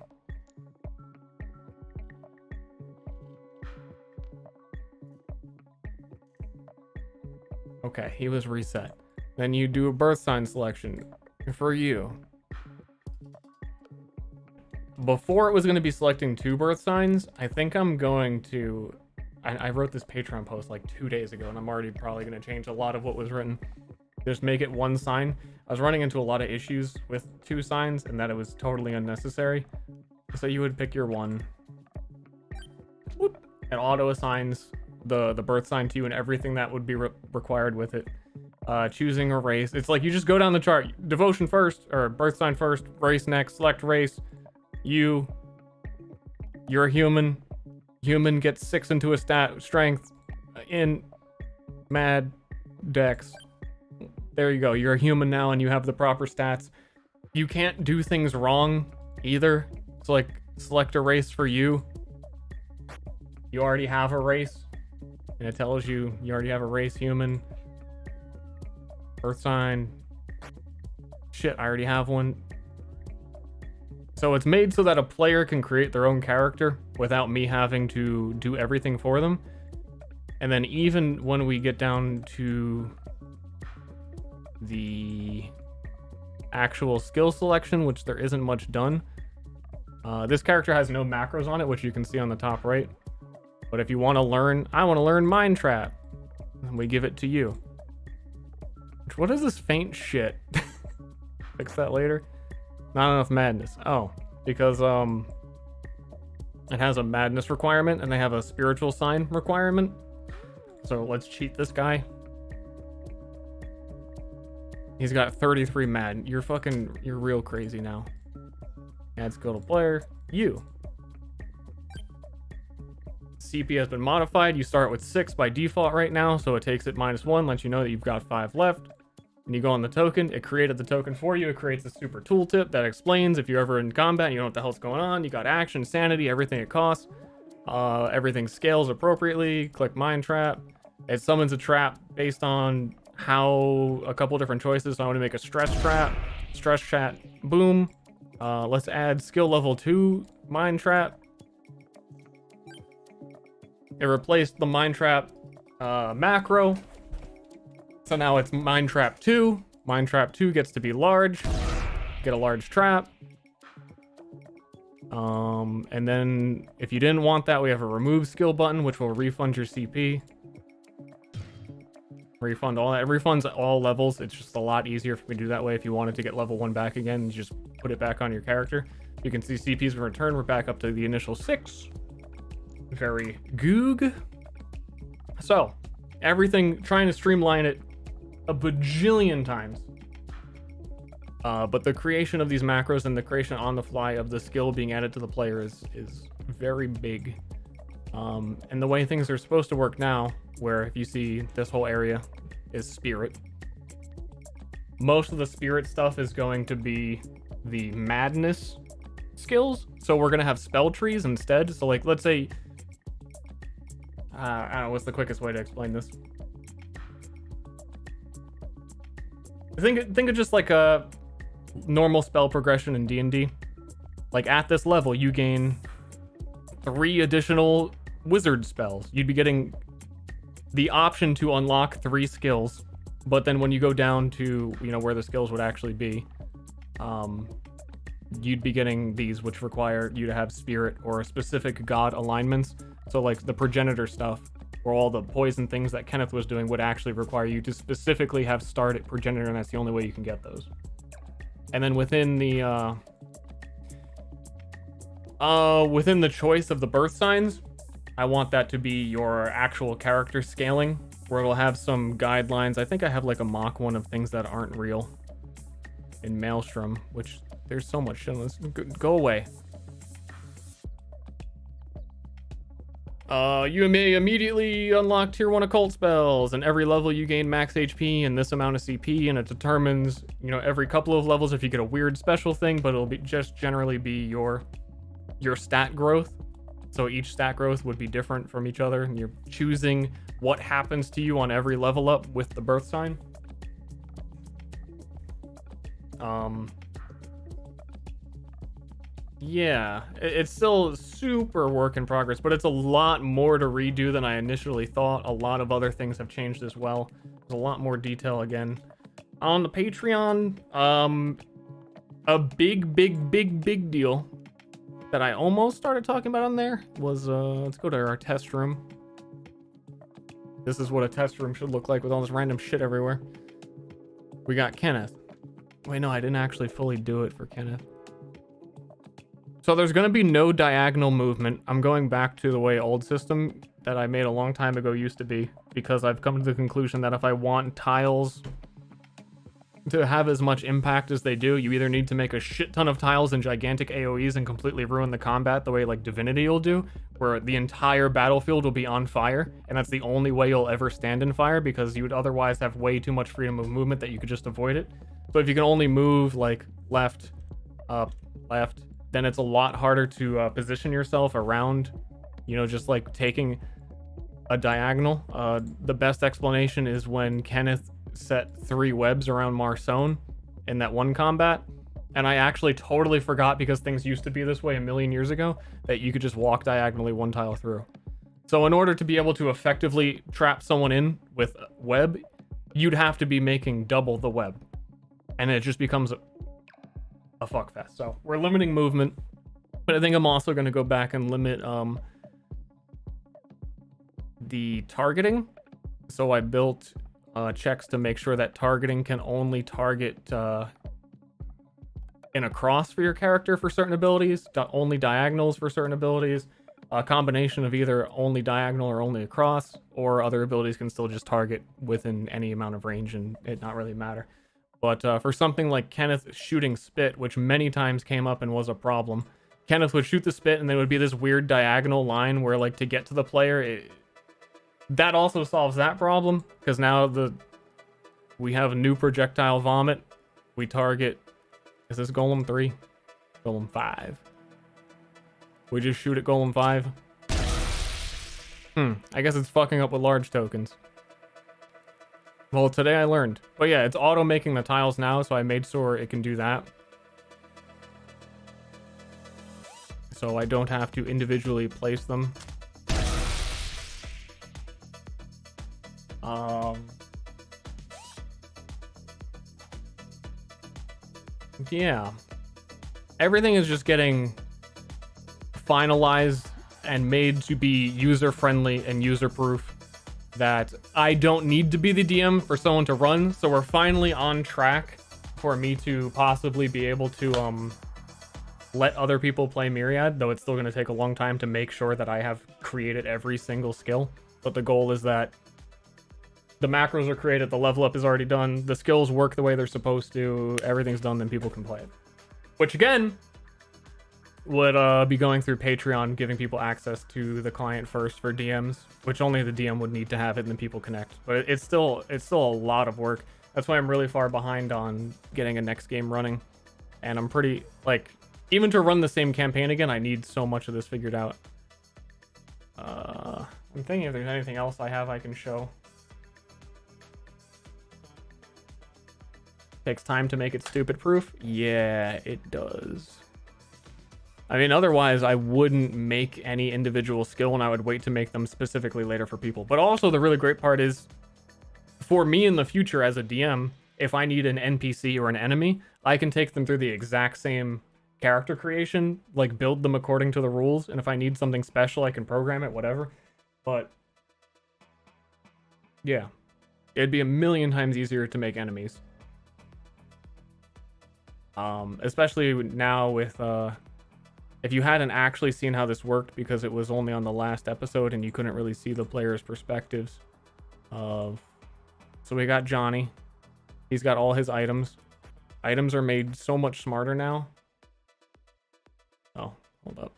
Speaker 3: Okay, he was reset. Then you do a birth sign selection for you. Before it was going to be selecting 2 birth signs, I think I'm going to... I wrote this Patreon post like 2 days ago, and I'm already probably going to change a lot of what was written. Just make it 1 sign. I was running into a lot of issues with 2 signs, and that it was totally unnecessary. So you would pick your 1. Whoop, it auto assigns the birth sign to you and everything that would be required with it. Choosing a race. It's like you just go down the chart. Devotion first, or birth sign first, race next, select race. You're a human. Human gets 6 into a strength in mad dex. There you go. You're a human now and you have the proper stats. You can't do things wrong either. It's like select a race for you. You already have a race. And it tells you already have a race, human. Birth sign. Shit, I already have one. So it's made so that a player can create their own character without me having to do everything for them. And then even when we get down to the actual skill selection, which there isn't much done, this character has no macros on it, which you can see on the top right. But if you want to learn, I want to learn Mind Trap, and we give it to you. What is this faint shit? Fix that later. Not enough madness. Oh, because it has a madness requirement and they have a spiritual sign requirement. So let's cheat this guy. He's got 33 mad. You're real crazy now. Add skill to player. You. CP has been modified. You start with 6 by default right now, so it takes it -1, lets you know that you've got 5 left. And you go on the token, it created the token for you. It creates a super tooltip that explains if you're ever in combat and you don't know what the hell's going on. You got action, sanity, everything it costs. Everything scales appropriately. Click Mind Trap. It summons a trap based on how a couple different choices. So I want to make a stress trap. Stress chat. Boom. Let's add skill level 2 Mind Trap. It replaced the Mind Trap macro. So now it's Mind Trap 2. Mind Trap 2 gets to be large. Get a large trap. And then if you didn't want that, we have a remove skill button, which will refund your CP. Refund all that. It refunds all levels. It's just a lot easier for me to do that way. If you wanted to get level 1 back again, you just put it back on your character. You can see CP's in return. We're back up to the initial 6. Very goog. So, everything, trying to streamline it a bajillion times. But the creation of these macros and the creation on the fly of the skill being added to the player is very big. And the way things are supposed to work now, where if you see this whole area is spirit, most of the spirit stuff is going to be the madness skills. So we're going to have spell trees instead. So like, let's say, I don't know, what's the quickest way to explain this? Think of just like a normal spell progression in D&D. Like at this level, you gain 3 additional wizard spells. You'd be getting the option to unlock 3 skills, but then when you go down to, you know, where the skills would actually be, you'd be getting these, which require you to have spirit or a specific god alignments. So like the progenitor stuff or all the poison things that Kenneth was doing would actually require you to specifically have started progenitor, and that's the only way you can get those. And then within the choice of the birth signs, I want that to be your actual character scaling, where it'll have some guidelines. I think I have like a mock one of things that aren't real in Maelstrom, which there's so much shit. Let's go away. You may immediately unlock tier 1 occult spells, and every level you gain max HP and this amount of CP, and it determines, you know, every couple of levels if you get a weird special thing, but it'll be just generally be your stat growth. So each stat growth would be different from each other, and you're choosing what happens to you on every level up with the birth sign. Yeah, it's still super work in progress, but it's a lot more to redo than I initially thought. A lot of other things have changed as well. There's a lot more detail again. On the Patreon, a big deal that I almost started talking about on there was, let's go to our test room. This is what a test room should look like with all this random shit everywhere. We got Kenneth. Wait, no, I didn't actually fully do it for Kenneth. So there's going to be no diagonal movement. I'm going back to the way old system that I made a long time ago used to be, because I've come to the conclusion that if I want tiles to have as much impact as they do, you either need to make a shit ton of tiles and gigantic AoEs and completely ruin the combat the way like Divinity will do, where the entire battlefield will be on fire, and that's the only way you'll ever stand in fire, because you would otherwise have way too much freedom of movement that you could just avoid it. So if you can only move like left, up, left, then it's a lot harder to position yourself around, you know, just like taking a diagonal. The best explanation is when Kenneth set 3 webs around Marcone in that one combat, and I actually totally forgot, because things used to be this way a million years ago, that you could just walk diagonally 1 tile through. So in order to be able to effectively trap someone in with web, you'd have to be making double the web, and it just becomes a fuck fest. So we're limiting movement, but I think I'm also going to go back and limit the targeting. So I built checks to make sure that targeting can only target in a cross for your character for certain abilities, only diagonals for certain abilities, a combination of either only diagonal or only across, or other abilities can still just target within any amount of range and it not really matter. But for something like Kenneth shooting spit, which many times came up and was a problem, Kenneth would shoot the spit and there would be this weird diagonal line where, like, to get to the player, that also solves that problem, because now we have a new projectile vomit. We target, is this Golem 3? Golem 5. We just shoot at Golem 5. I guess it's fucking up with large tokens. Well, today I learned. But yeah, it's auto making the tiles now, so I made sure it can do that. So I don't have to individually place them. Yeah. Everything is just getting finalized and made to be user-friendly and user-proof, that I don't need to be the DM for someone to run. So we're finally on track for me to possibly be able to let other people play Myriad, though it's still going to take a long time to make sure that I have created every single skill. But the goal is that the macros are created, the level up is already done, the skills work the way they're supposed to, everything's done, then people can play it. Which again would be going through Patreon, giving people access to the client first for DMs, which only the DM would need to have it, and then people connect. But it's still a lot of work. That's why I'm really far behind on getting a next game running. And I'm pretty, like, even to run the same campaign again, I need so much of this figured out. I'm thinking if there's anything else I have I can show. Takes time to make it stupid proof? Yeah, it does. I mean, otherwise I wouldn't make any individual skill, and I would wait to make them specifically later for people. But also the really great part is, for me in the future as a DM, if I need an NPC or an enemy, I can take them through the exact same character creation, like build them according to the rules, and if I need something special, I can program it, whatever. But Yeah. It'd be a million times easier to make enemies. Especially now with, if you hadn't actually seen how this worked because it was only on the last episode and you couldn't really see the players' perspectives. So we got Johnny. He's got all his items. Items are made so much smarter now. Oh, hold up.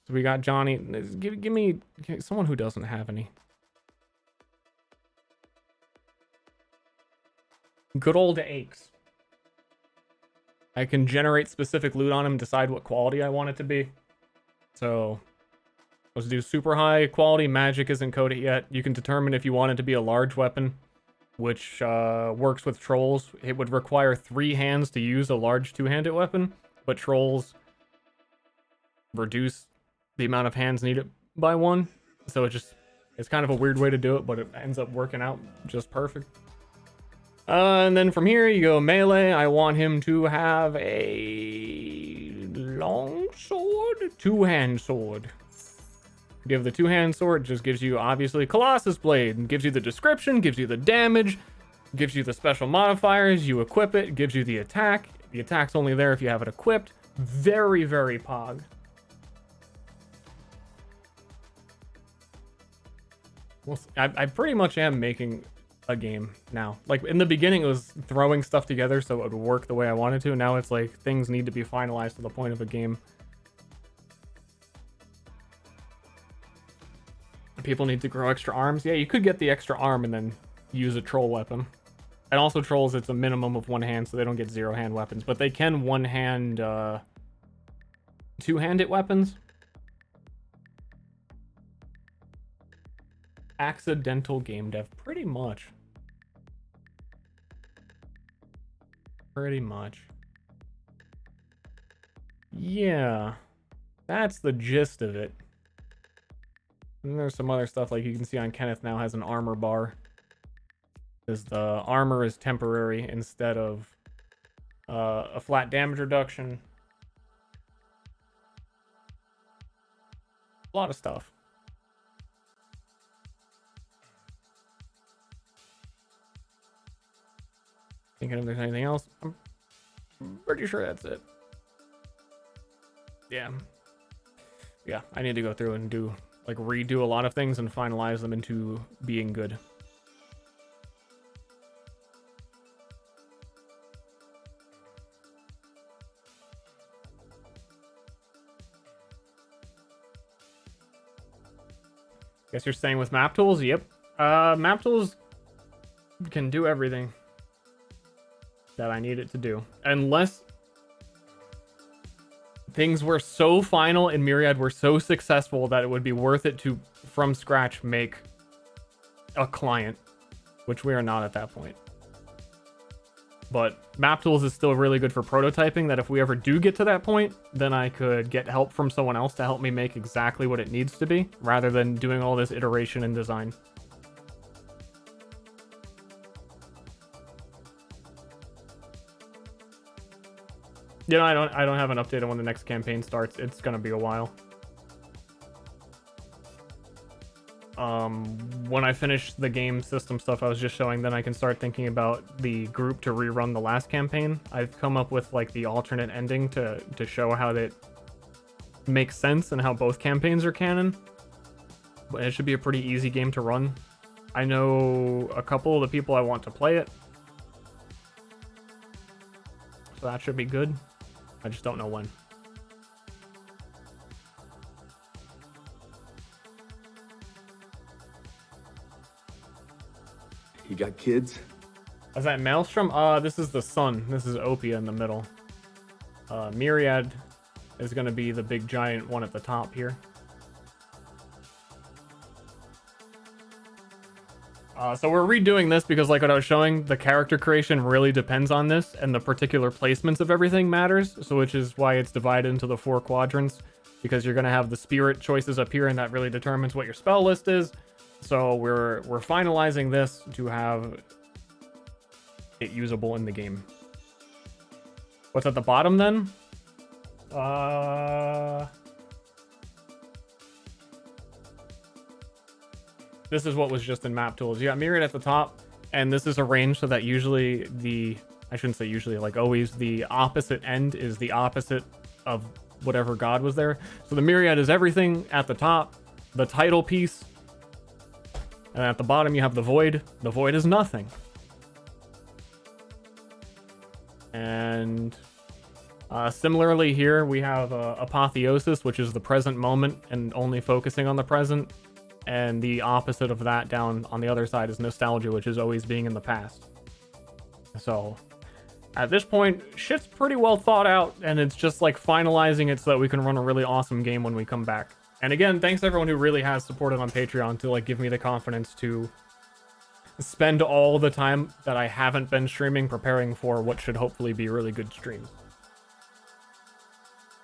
Speaker 3: So we got Johnny. Give me someone who doesn't have any. Good old Aches. I can generate specific loot on him, decide what quality I want it to be. So let's do super high quality. Magic isn't coded yet. You can determine if you want it to be a large weapon, which works with trolls. It would require 3 hands to use a large 2-handed weapon, but trolls reduce the amount of hands needed by 1. So it's kind of a weird way to do it, but it ends up working out just perfect. And then from here you go melee. I want him to have a long sword, 2-hand sword. Give the 2-hand sword, just gives you obviously Colossus Blade, and gives you the description, gives you the damage, gives you the special modifiers. You equip it, gives you the attack. The attack's only there if you have it equipped. Very, very pog. Well, I pretty much am making a game now. Like in the beginning it was throwing stuff together so it would work the way I wanted to. Now it's like things need to be finalized to the point of a game. People need to grow extra arms. Yeah, you could get the extra arm and then use a troll weapon. And also trolls, it's a minimum of 1 hand, so they don't get 0-hand weapons. But they can 1-hand, 2-handed weapons. Accidental game dev. Pretty much. Pretty much. Yeah. That's the gist of it. And there's some other stuff like you can see on Kenneth now has an armor bar. Because the armor is temporary instead of a flat damage reduction. A lot of stuff. Thinking if there's anything else. I'm pretty sure that's it. Yeah. Yeah, I need to go through and redo a lot of things and finalize them into being good. Guess you're staying with map tools? Yep. Map tools can do everything that I need it to do. Unless things were so final and Myriad were so successful that it would be worth it to, from scratch, make a client. Which we are not at that point. But map tools is still really good for prototyping, that if we ever do get to that point, then I could get help from someone else to help me make exactly what it needs to be, rather than doing all this iteration and design. You know, I don't have an update on when the next campaign starts. It's gonna be a while. When I finish the game system stuff I was just showing, then I can start thinking about the group to rerun the last campaign. I've come up with like the alternate ending to show how that makes sense and how both campaigns are canon. But it should be a pretty easy game to run. I know a couple of the people I want to play it, so that should be good. I just don't know when.
Speaker 1: You got kids?
Speaker 3: Is that Maelstrom? This is the sun. This is Opia in the middle. Myriad is going to be the big giant one at the top here. So we're redoing this because, like what I was showing, the character creation really depends on this, and the particular placements of everything matters. So which is why it's divided into the 4 quadrants, because you're going to have the spirit choices up here, and that really determines what your spell list is. So we're finalizing this to have it usable in the game. What's at the bottom then? this is what was just in map tools. You got Myriad at the top, and this is arranged so that usually I shouldn't say usually, like always, the opposite end is the opposite of whatever god was there. So the Myriad is everything at the top, the title piece, and at the bottom you have the Void. The Void is nothing. And similarly here we have Apotheosis, which is the present moment and only focusing on the present. And the opposite of that down on the other side is Nostalgia, which is always being in the past. So at this point, shit's pretty well thought out, and it's just like finalizing it so that we can run a really awesome game when we come back. And again, thanks to everyone who really has supported on Patreon to like give me the confidence to spend all the time that I haven't been streaming preparing for what should hopefully be really good streams.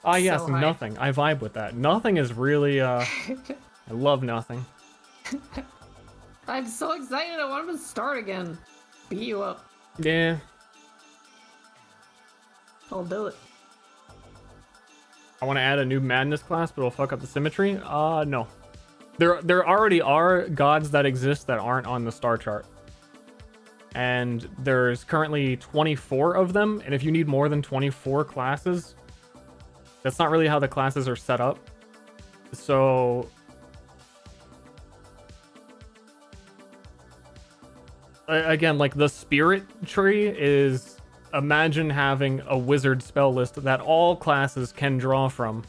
Speaker 3: Ah, yes,
Speaker 2: So high.
Speaker 3: Nothing. I vibe with that. Nothing is really, I love Nothing.
Speaker 2: I'm so excited. I want him to start again. Beat you up.
Speaker 3: Yeah.
Speaker 2: I'll do it.
Speaker 3: I want to add a new Madness class, but it'll fuck up the symmetry. No. There already are gods that exist that aren't on the star chart. And there's currently 24 of them, and if you need more than 24 classes, that's not really how the classes are set up. So again, like the spirit tree is, imagine having a wizard spell list that all classes can draw from,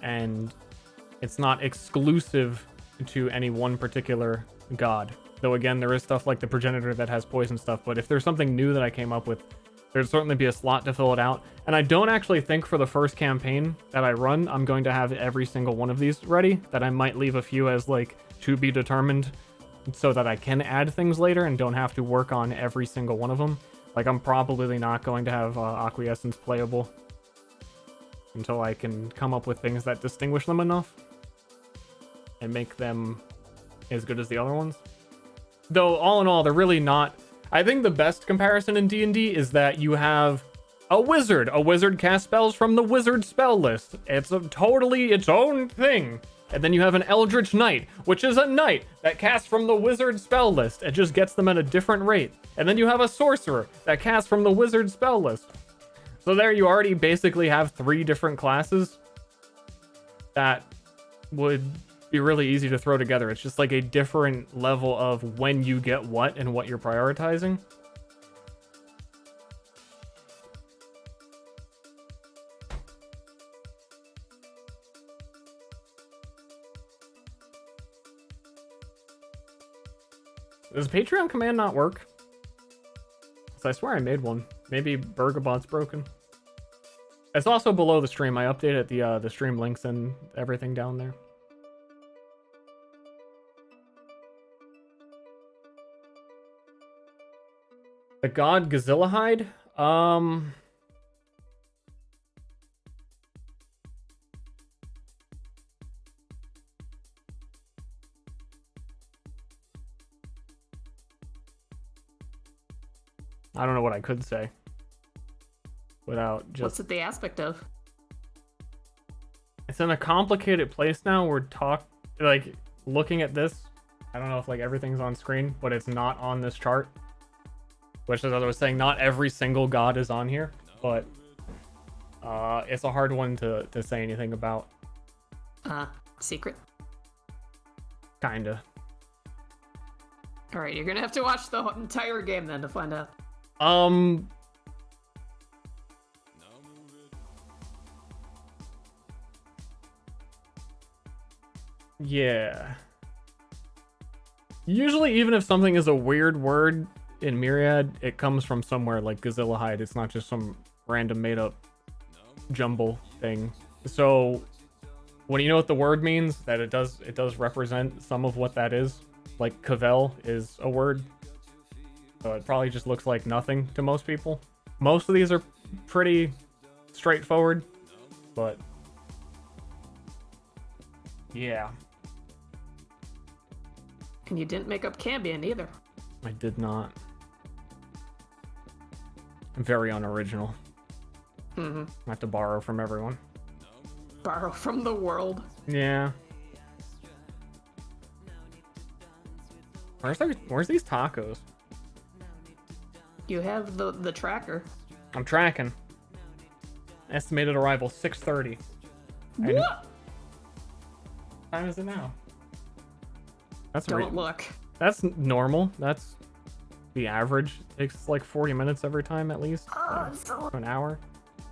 Speaker 3: and it's not exclusive to any one particular god. Though again, there is stuff like the progenitor that has poison stuff, but if there's something new that I came up with, there'd certainly be a slot to fill it out. And I don't actually think for the first campaign that I run, I'm going to have every single one of these ready, that I might leave a few as like to be determined so that I can add things later and don't have to work on every single one of them. Like, I'm probably not going to have Acquiescence playable until I can come up with things that distinguish them enough and make them as good as the other ones. Though, all in all, they're really not. I think the best comparison in D&D is that you have a wizard. A wizard casts spells from the wizard spell list. It's a totally its own thing. And then you have an Eldritch Knight, which is a knight that casts from the wizard spell list. It just gets them at a different rate. And then you have a sorcerer that casts from the wizard spell list. So there you already basically have 3 different classes that would be really easy to throw together. It's just like a different level of when you get what and what you're prioritizing. Does Patreon command not work? So I swear I made one. Maybe Bergabot's broken. It's also below the stream. I updated the stream links and everything down there. The god Gazillahide? I don't know what I could say without just...
Speaker 2: What's it the aspect of?
Speaker 3: It's in a complicated place now. We're like looking at this. I don't know if like everything's on screen, but it's not on this chart. Which, as I was saying, not every single god is on here, but it's a hard one to say anything about.
Speaker 2: Secret?
Speaker 3: Kinda.
Speaker 2: Alright, you're gonna have to watch the entire game then to find out.
Speaker 3: Yeah. Usually, even if something is a weird word in Myriad, it comes from somewhere like Gazillahide. It's not just some random made-up jumble thing. So, when you know what the word means, that it does represent some of what that is. Like Cavell is a word. So it probably just looks like nothing to most people. Most of these are pretty straightforward, but yeah.
Speaker 2: And you didn't make up Cambion either.
Speaker 3: I did not. Very unoriginal.
Speaker 2: Mm-hmm.
Speaker 3: I have to borrow from everyone.
Speaker 2: Borrow from the world.
Speaker 3: Yeah. Where's these tacos?
Speaker 2: You have the tracker.
Speaker 3: I'm tracking. Estimated arrival 6:30.
Speaker 2: What?
Speaker 3: Time is it now? That's
Speaker 2: Don't look.
Speaker 3: That's normal. That's the average. It takes like 40 minutes every time at least. An hour.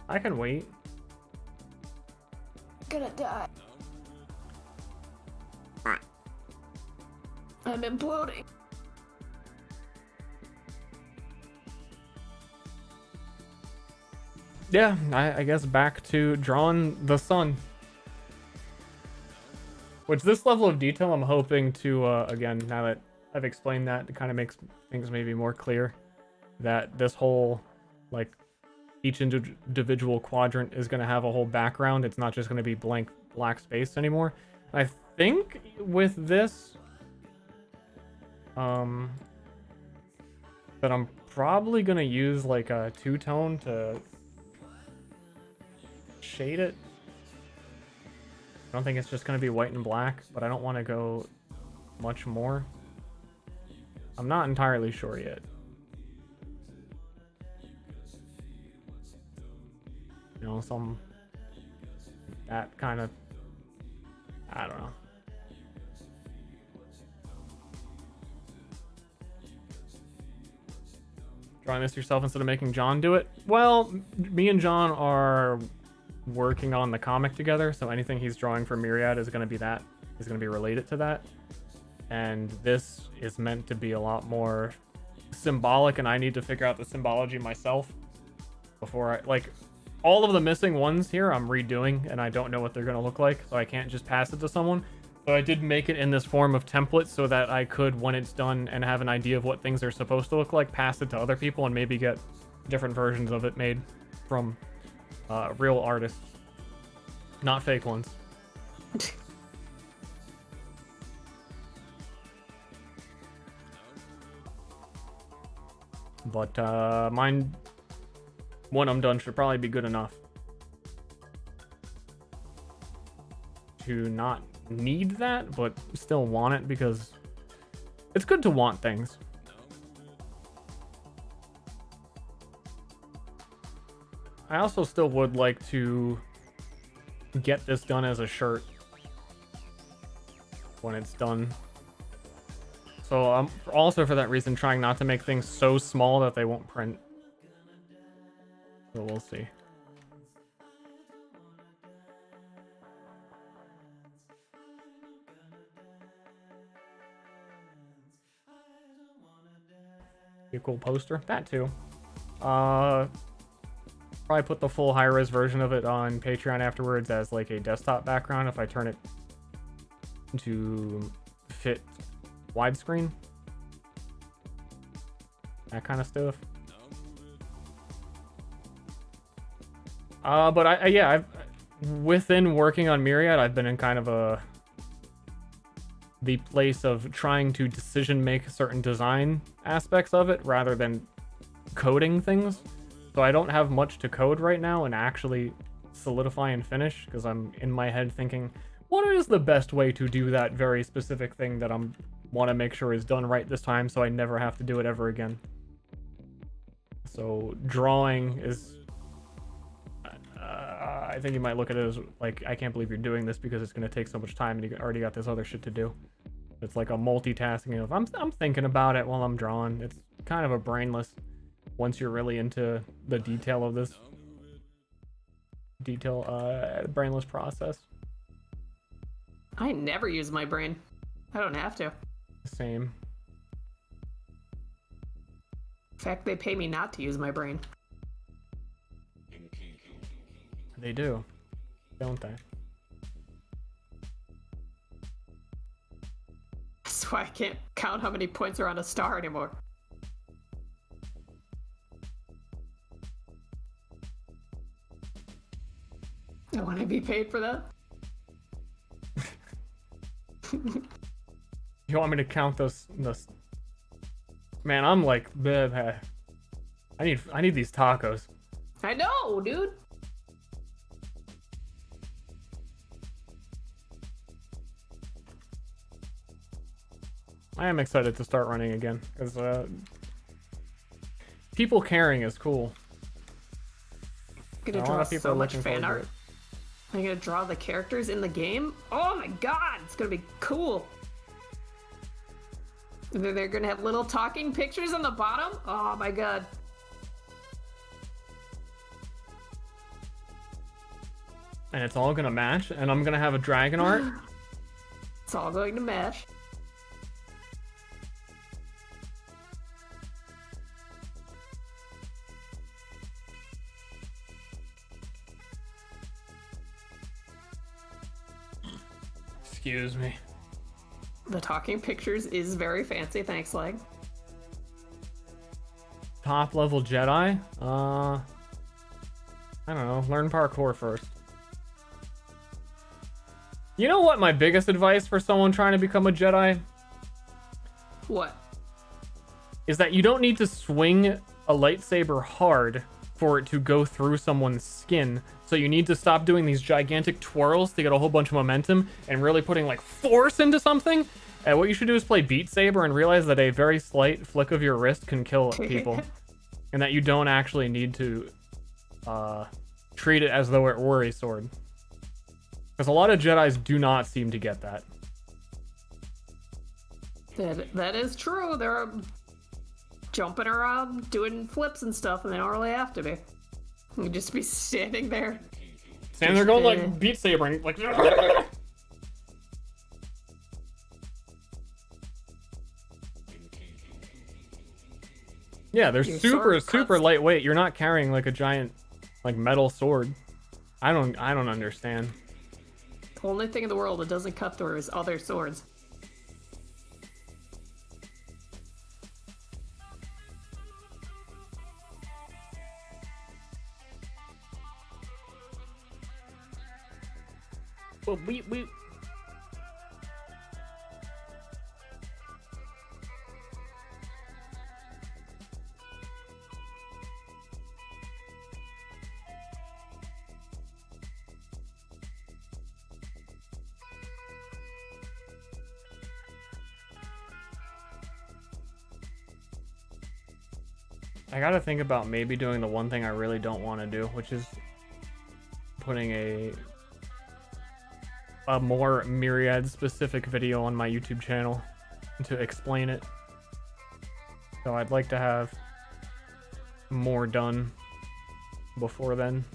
Speaker 3: I can wait.
Speaker 2: Gonna die. I'm imploding.
Speaker 3: Yeah, I guess back to drawing the sun. Which this level of detail I'm hoping to, again, now that I've explained that, it kind of makes things maybe more clear. That this whole, like, each individual quadrant is going to have a whole background. It's not just going to be blank black space anymore. I think with this, that I'm probably going to use, like, a two-tone to shade it. I don't think it's just going to be white and black, but I don't want to go much more. I'm not entirely sure yet. You know, some that kind of, I don't know. Drawing this yourself instead of making John do it? Well, me and John are working on the comic together, so anything he's drawing for Myriad is going to be related to that. And this is meant to be a lot more symbolic, and I need to figure out the symbology myself before I, like, all of the missing ones here I'm redoing, and I don't know what they're going to look like, so I can't just pass it to someone. So I did make it in this form of template so that I could, when it's done and have an idea of what things are supposed to look like, pass it to other people and maybe get different versions of it made from real artists, not fake ones. But mine, when I'm done, should probably be good enough to not need that, but still want it, because it's good to want things. I also still would like to get this done as a shirt when it's done. So I'm also, for that reason, trying not to make things so small that they won't print. So we'll see. Be a cool poster. That too. Probably put the full high-res version of it on Patreon afterwards as like a desktop background if I turn it to fit widescreen. That kind of stuff. But I've within working on Myriad, I've been in kind of the place of trying to decision make certain design aspects of it rather than coding things. So I don't have much to code right now and actually solidify and finish, because I'm in my head thinking, what is the best way to do that very specific thing that I'm want to make sure is done right this time, so I never have to do it ever again. So drawing is, I think you might look at it as like, I can't believe you're doing this because it's going to take so much time and you already got this other shit to do. It's like a multitasking of, I'm thinking about it while I'm drawing. It's kind of a brainless, once you're really into the detail of this brainless process.
Speaker 2: I never use my brain. I don't have to.
Speaker 3: Same.
Speaker 2: In fact, they pay me not to use my brain.
Speaker 3: They do, don't they?
Speaker 2: That's why I can't count how many points are on a star anymore. I want to be paid for that.
Speaker 3: You want me to count those? Man, I'm like, I need these tacos.
Speaker 2: I know, dude.
Speaker 3: I am excited to start running again because people caring is cool.
Speaker 2: I'm gonna
Speaker 3: A lot
Speaker 2: draw
Speaker 3: of people
Speaker 2: so
Speaker 3: are
Speaker 2: much
Speaker 3: looking
Speaker 2: fan
Speaker 3: forward
Speaker 2: art.
Speaker 3: to
Speaker 2: I'm gonna draw the characters in the game. Oh my god, it's gonna be cool. They're gonna have little talking pictures on the bottom. Oh my god.
Speaker 3: And it's all gonna match, and I'm gonna have a dragon art.
Speaker 2: It's all going to match.
Speaker 3: Excuse me.
Speaker 2: The talking pictures is very fancy. Thanks, Leg.
Speaker 3: Top level Jedi? I don't know. Learn parkour first. You know what my biggest advice for someone trying to become a Jedi
Speaker 2: What?
Speaker 3: is that you don't need to swing a lightsaber hard for it to go through someone's skin. So you need to stop doing these gigantic twirls to get a whole bunch of momentum and really putting like force into something. And what you should do is play Beat Saber and realize that a very slight flick of your wrist can kill people. And that you don't actually need to treat it as though it were a sword. Because a lot of Jedis do not seem to get that.
Speaker 2: That is true. They're jumping around, doing flips and stuff, and they don't really have to be. You can just be standing there.
Speaker 3: Standing there going like Beat Sabering, like. Yeah, they're
Speaker 2: Your
Speaker 3: super
Speaker 2: sword cuts.
Speaker 3: lightweight. You're not carrying like a giant like metal sword. I don't understand.
Speaker 2: The only thing in the world that doesn't cut through is other swords.
Speaker 3: Well, we I gotta think about maybe doing the one thing I really don't want to do, which is putting a more myriad specific video on my YouTube channel to explain it. So I'd like to have more done before then.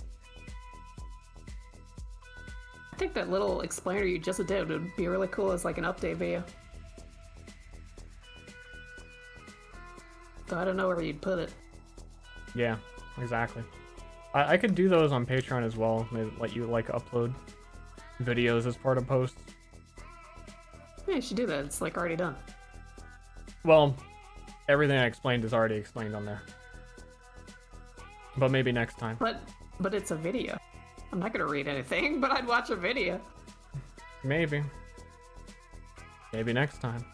Speaker 2: I think that little explainer you just did would be really cool as like an update video. Though I don't know where you'd put it.
Speaker 3: Yeah, exactly. I could do those on Patreon as well. They let you like upload videos as part of posts.
Speaker 2: Yeah, you should do that. It's like already done.
Speaker 3: Well, everything I explained is already explained on there. But maybe next time.
Speaker 2: But it's a video. I'm not gonna read anything, but I'd watch a video.
Speaker 3: Maybe. Maybe next time.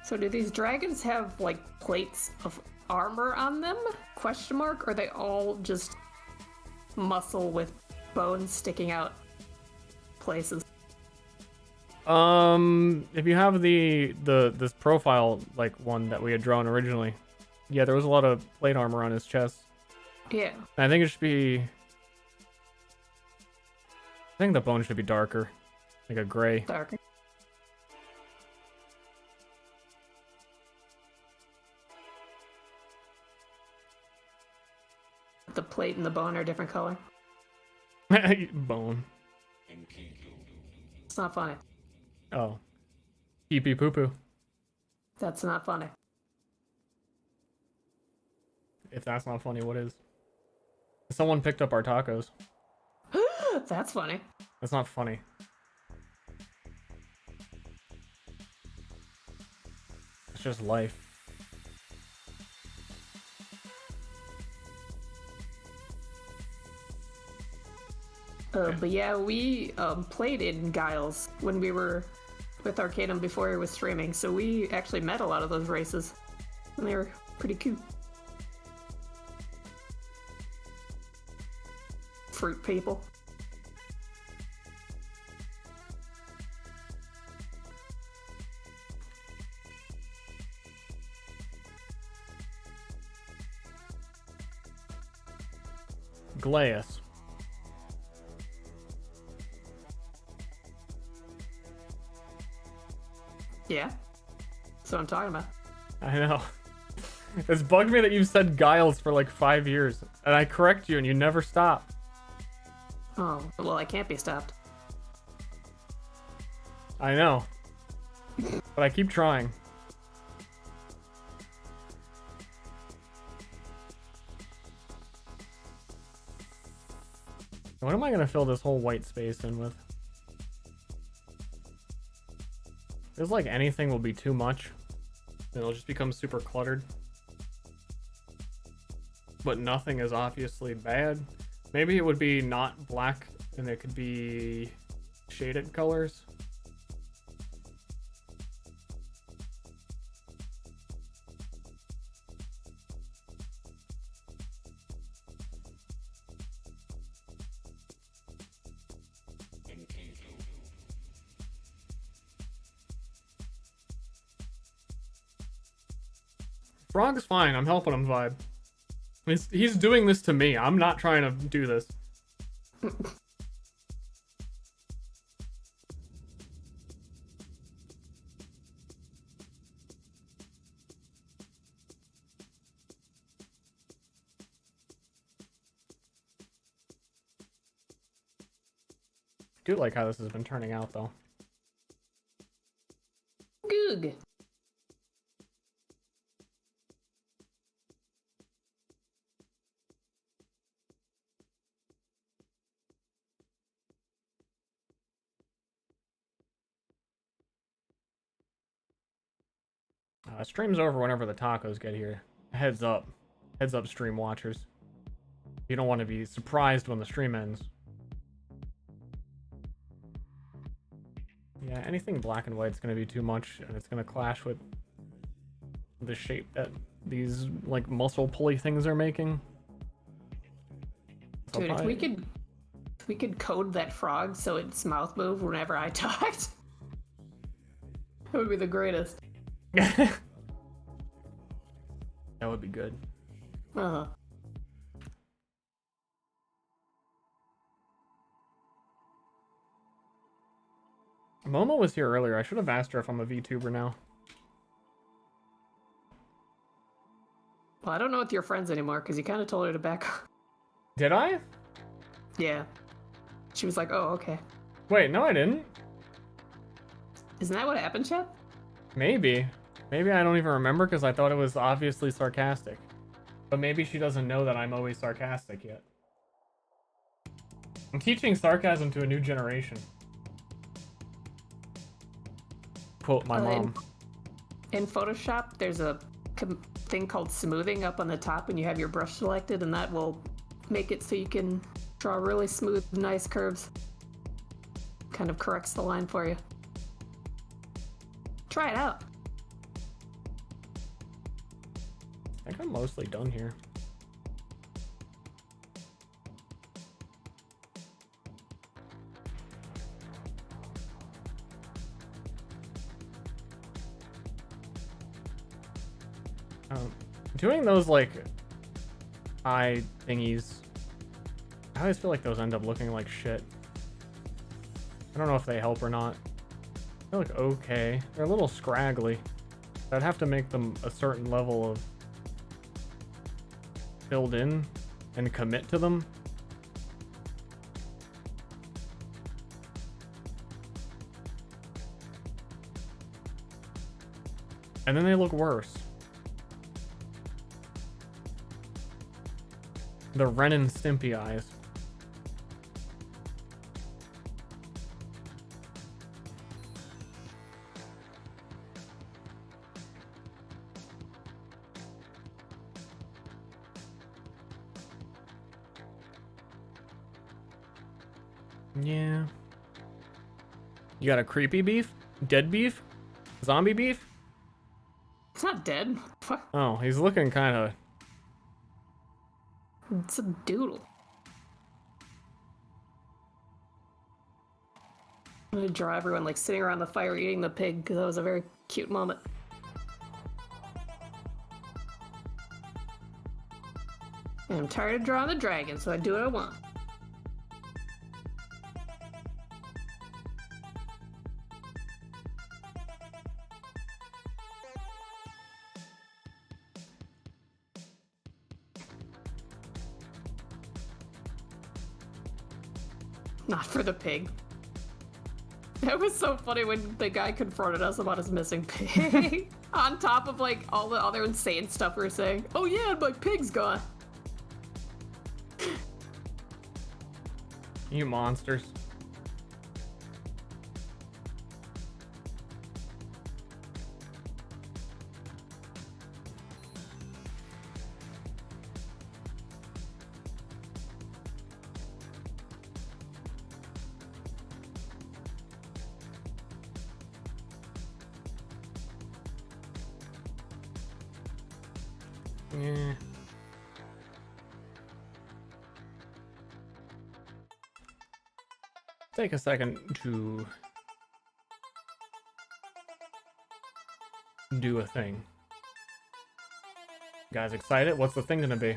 Speaker 2: So do these dragons have like plates of armor on them? Question mark? Or are they all just muscle with bones sticking out places?
Speaker 3: If you have this profile like one that we had drawn originally, yeah, there was a lot of plate armor on his chest.
Speaker 2: Yeah.
Speaker 3: And I think it should be. I think the bone should be darker, like a gray.
Speaker 2: Darker. The plate and the bone are a different color.
Speaker 3: Bone.
Speaker 2: It's not funny.
Speaker 3: Oh. Pee pee poo poo.
Speaker 2: That's not funny.
Speaker 3: If that's not funny, what is? Someone picked up our tacos.
Speaker 2: That's funny.
Speaker 3: That's not funny. It's just life.
Speaker 2: But yeah, we played in Giles when we were with Arcadum before it was streaming, so we actually met a lot of those races, and they were pretty cute. Fruit people.
Speaker 3: glass.
Speaker 2: Yeah. That's what I'm talking about.
Speaker 3: I know. It's bugged me that you've said Giles for like 5 years, and I correct you and you never stop.
Speaker 2: Oh, well, I can't be stopped.
Speaker 3: I know. But I keep trying. What am I gonna fill this whole white space in with? Feels like anything will be too much. It'll just become super cluttered. But nothing is obviously bad. Maybe it would be not black and it could be shaded colors. Frog's fine. I'm helping him vibe. He's doing this to me. I'm not trying to do this. I do like how this has been turning out, though.
Speaker 2: Goog.
Speaker 3: Stream's over whenever the tacos get here. Heads up. Heads up, stream watchers. You don't want to be surprised when the stream ends. Yeah, anything black and white is going to be too much, and it's going to clash with the shape that these, like, muscle pulley things are making. So
Speaker 2: Dude, if we could code that frog so its mouth moved whenever I talked, it would be the greatest.
Speaker 3: That would be good.
Speaker 2: Uh-huh.
Speaker 3: Momo was here earlier. I should have asked her if I'm a VTuber now.
Speaker 2: Well, I don't know if you're friends anymore because you kind of told her to back off.
Speaker 3: Did I?
Speaker 2: Yeah. She was like, oh, okay.
Speaker 3: Wait, no I didn't.
Speaker 2: Isn't that what happened, Chad?
Speaker 3: Maybe. Maybe I don't even remember because I thought it was obviously sarcastic. But maybe she doesn't know that I'm always sarcastic yet. I'm teaching sarcasm to a new generation. Quote my mom.
Speaker 2: In Photoshop, there's a thing called smoothing up on the top when you have your brush selected, and that will make it so you can draw really smooth, nice curves. Kind of corrects the line for you. Try it out.
Speaker 3: I think I'm mostly done here. Doing those, like, eye thingies, I always feel like those end up looking like shit. I don't know if they help or not. They look okay. They're a little scraggly. I'd have to make them a certain level of filled in and commit to them. And then they look worse. The Ren and Stimpy eyes. Yeah. You got a creepy beef? Dead beef? Zombie beef?
Speaker 2: It's not dead. Fuck.
Speaker 3: Oh, he's looking kind of...
Speaker 2: It's a doodle. I'm gonna draw everyone like sitting around the fire eating the pig because that was a very cute moment. And I'm tired of drawing the dragon, so I do what I want. Not for the pig. It was so funny when the guy confronted us about his missing pig. On top of like all the other insane stuff we were saying. Oh yeah, my pig's gone.
Speaker 3: You monsters. Yeah. Take a second to do a thing. You guys excited? What's the thing gonna be?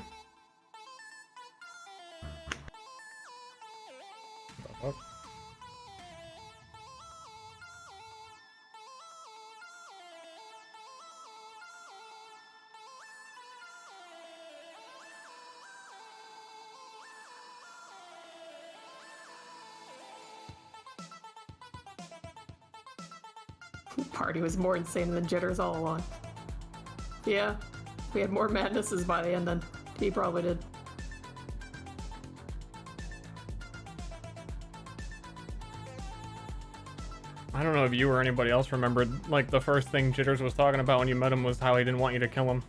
Speaker 3: What the fuck?
Speaker 2: Party was more insane than Jitters all along. Yeah, we had more madnesses by the end than he probably did.
Speaker 3: I don't know if you or anybody else remembered, like, the first thing Jitters was talking about when you met him was how he didn't want you to kill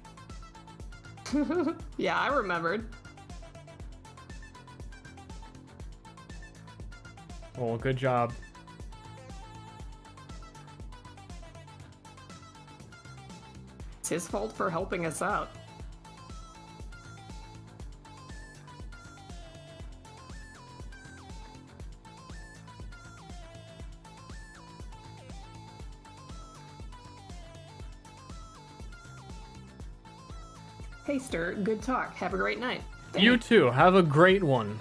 Speaker 3: him.
Speaker 2: Yeah, I remembered.
Speaker 3: Well, good job.
Speaker 2: It's his fault for helping us out. Hey, Ster, good talk. Have a great night.
Speaker 3: You too. Have a great one.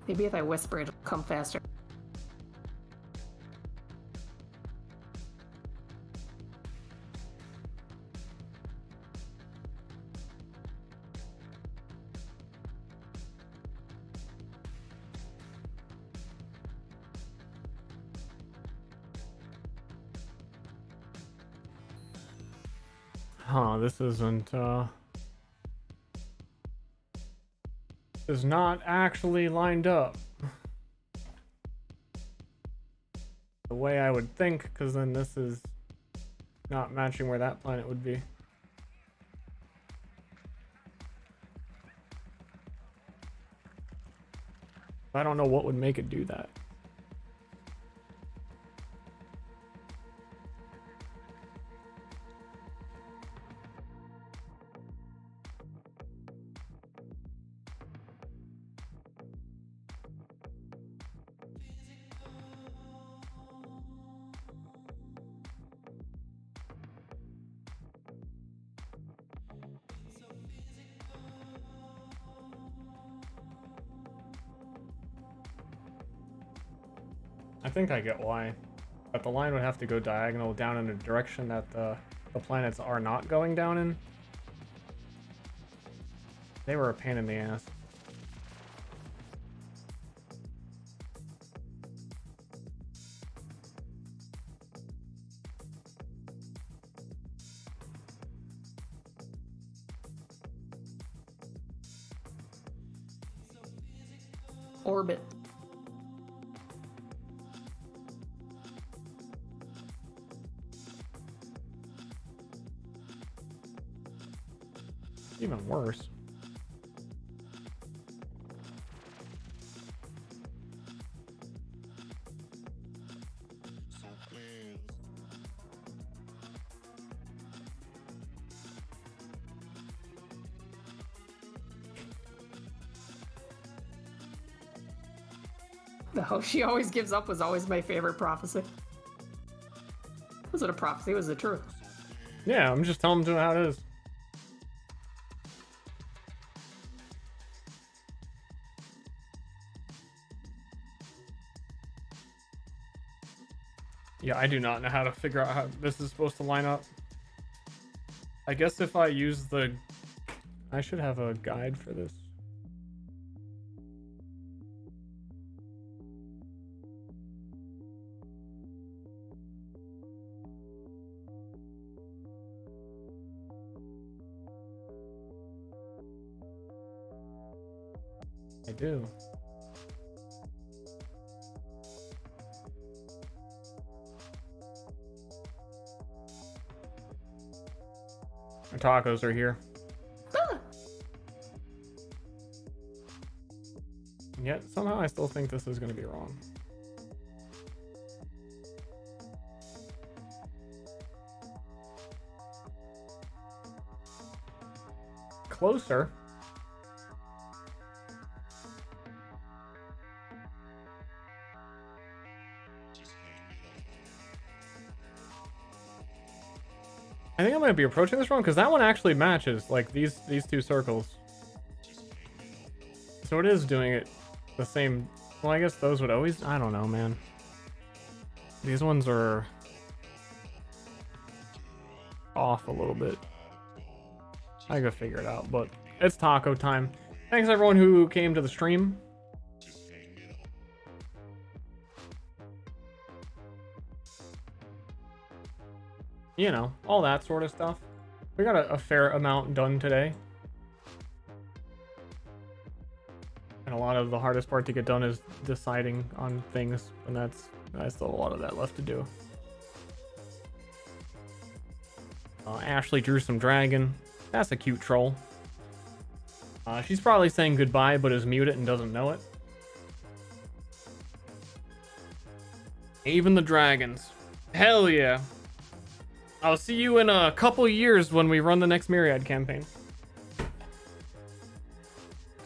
Speaker 2: Maybe if I whisper, it'll come faster.
Speaker 3: Huh, this isn't, is not actually lined up the way I would think, because then this is not matching where that planet would be. I don't know what would make it do that. I think I get why. But the line would have to go diagonal down in a direction that the planets are not going down in. They were a pain in the ass.
Speaker 2: Orbit.
Speaker 3: Even worse.
Speaker 2: The she always gives up was always my favorite prophecy. Was it a prophecy? Was it true?
Speaker 3: Yeah, I'm just telling them how it is. Yeah, I do not know how to figure out how this is supposed to line up. I guess if I use the... I should have a guide for this. I do. Our tacos are here. Yet somehow I still think this is going to be wrong. Closer. I think I might be approaching this wrong because that one actually matches, like these two circles. So it is doing it the same. Well, I guess those would always. I don't know, man. These ones are off a little bit. I gotta figure it out, but it's taco time. Thanks everyone who came to the stream. You know, all that sort of stuff. We got a fair amount done today. And a lot of the hardest part to get done is deciding on things, and I still have a lot of that left to do. Ashley drew some dragon. That's a cute troll. She's probably saying goodbye, but is muted and doesn't know it. Even the dragons. Hell yeah. I'll see you in a couple years when we run the next Myriad campaign.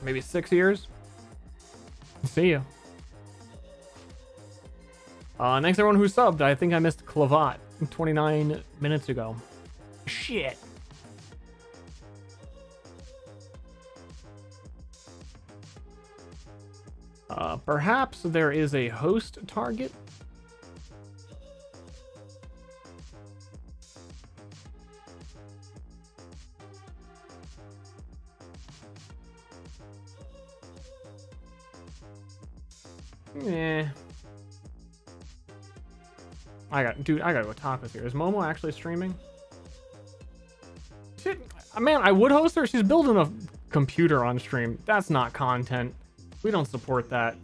Speaker 3: Maybe 6 years. See ya. Thanks everyone who subbed. I think I missed Clavat 29 minutes ago. Shit. Perhaps there is a host target. Yeah. I gotta go tacos here. Is Momo actually streaming? Shit, man, I would host her. She's building a computer on stream. That's not content. We don't support that.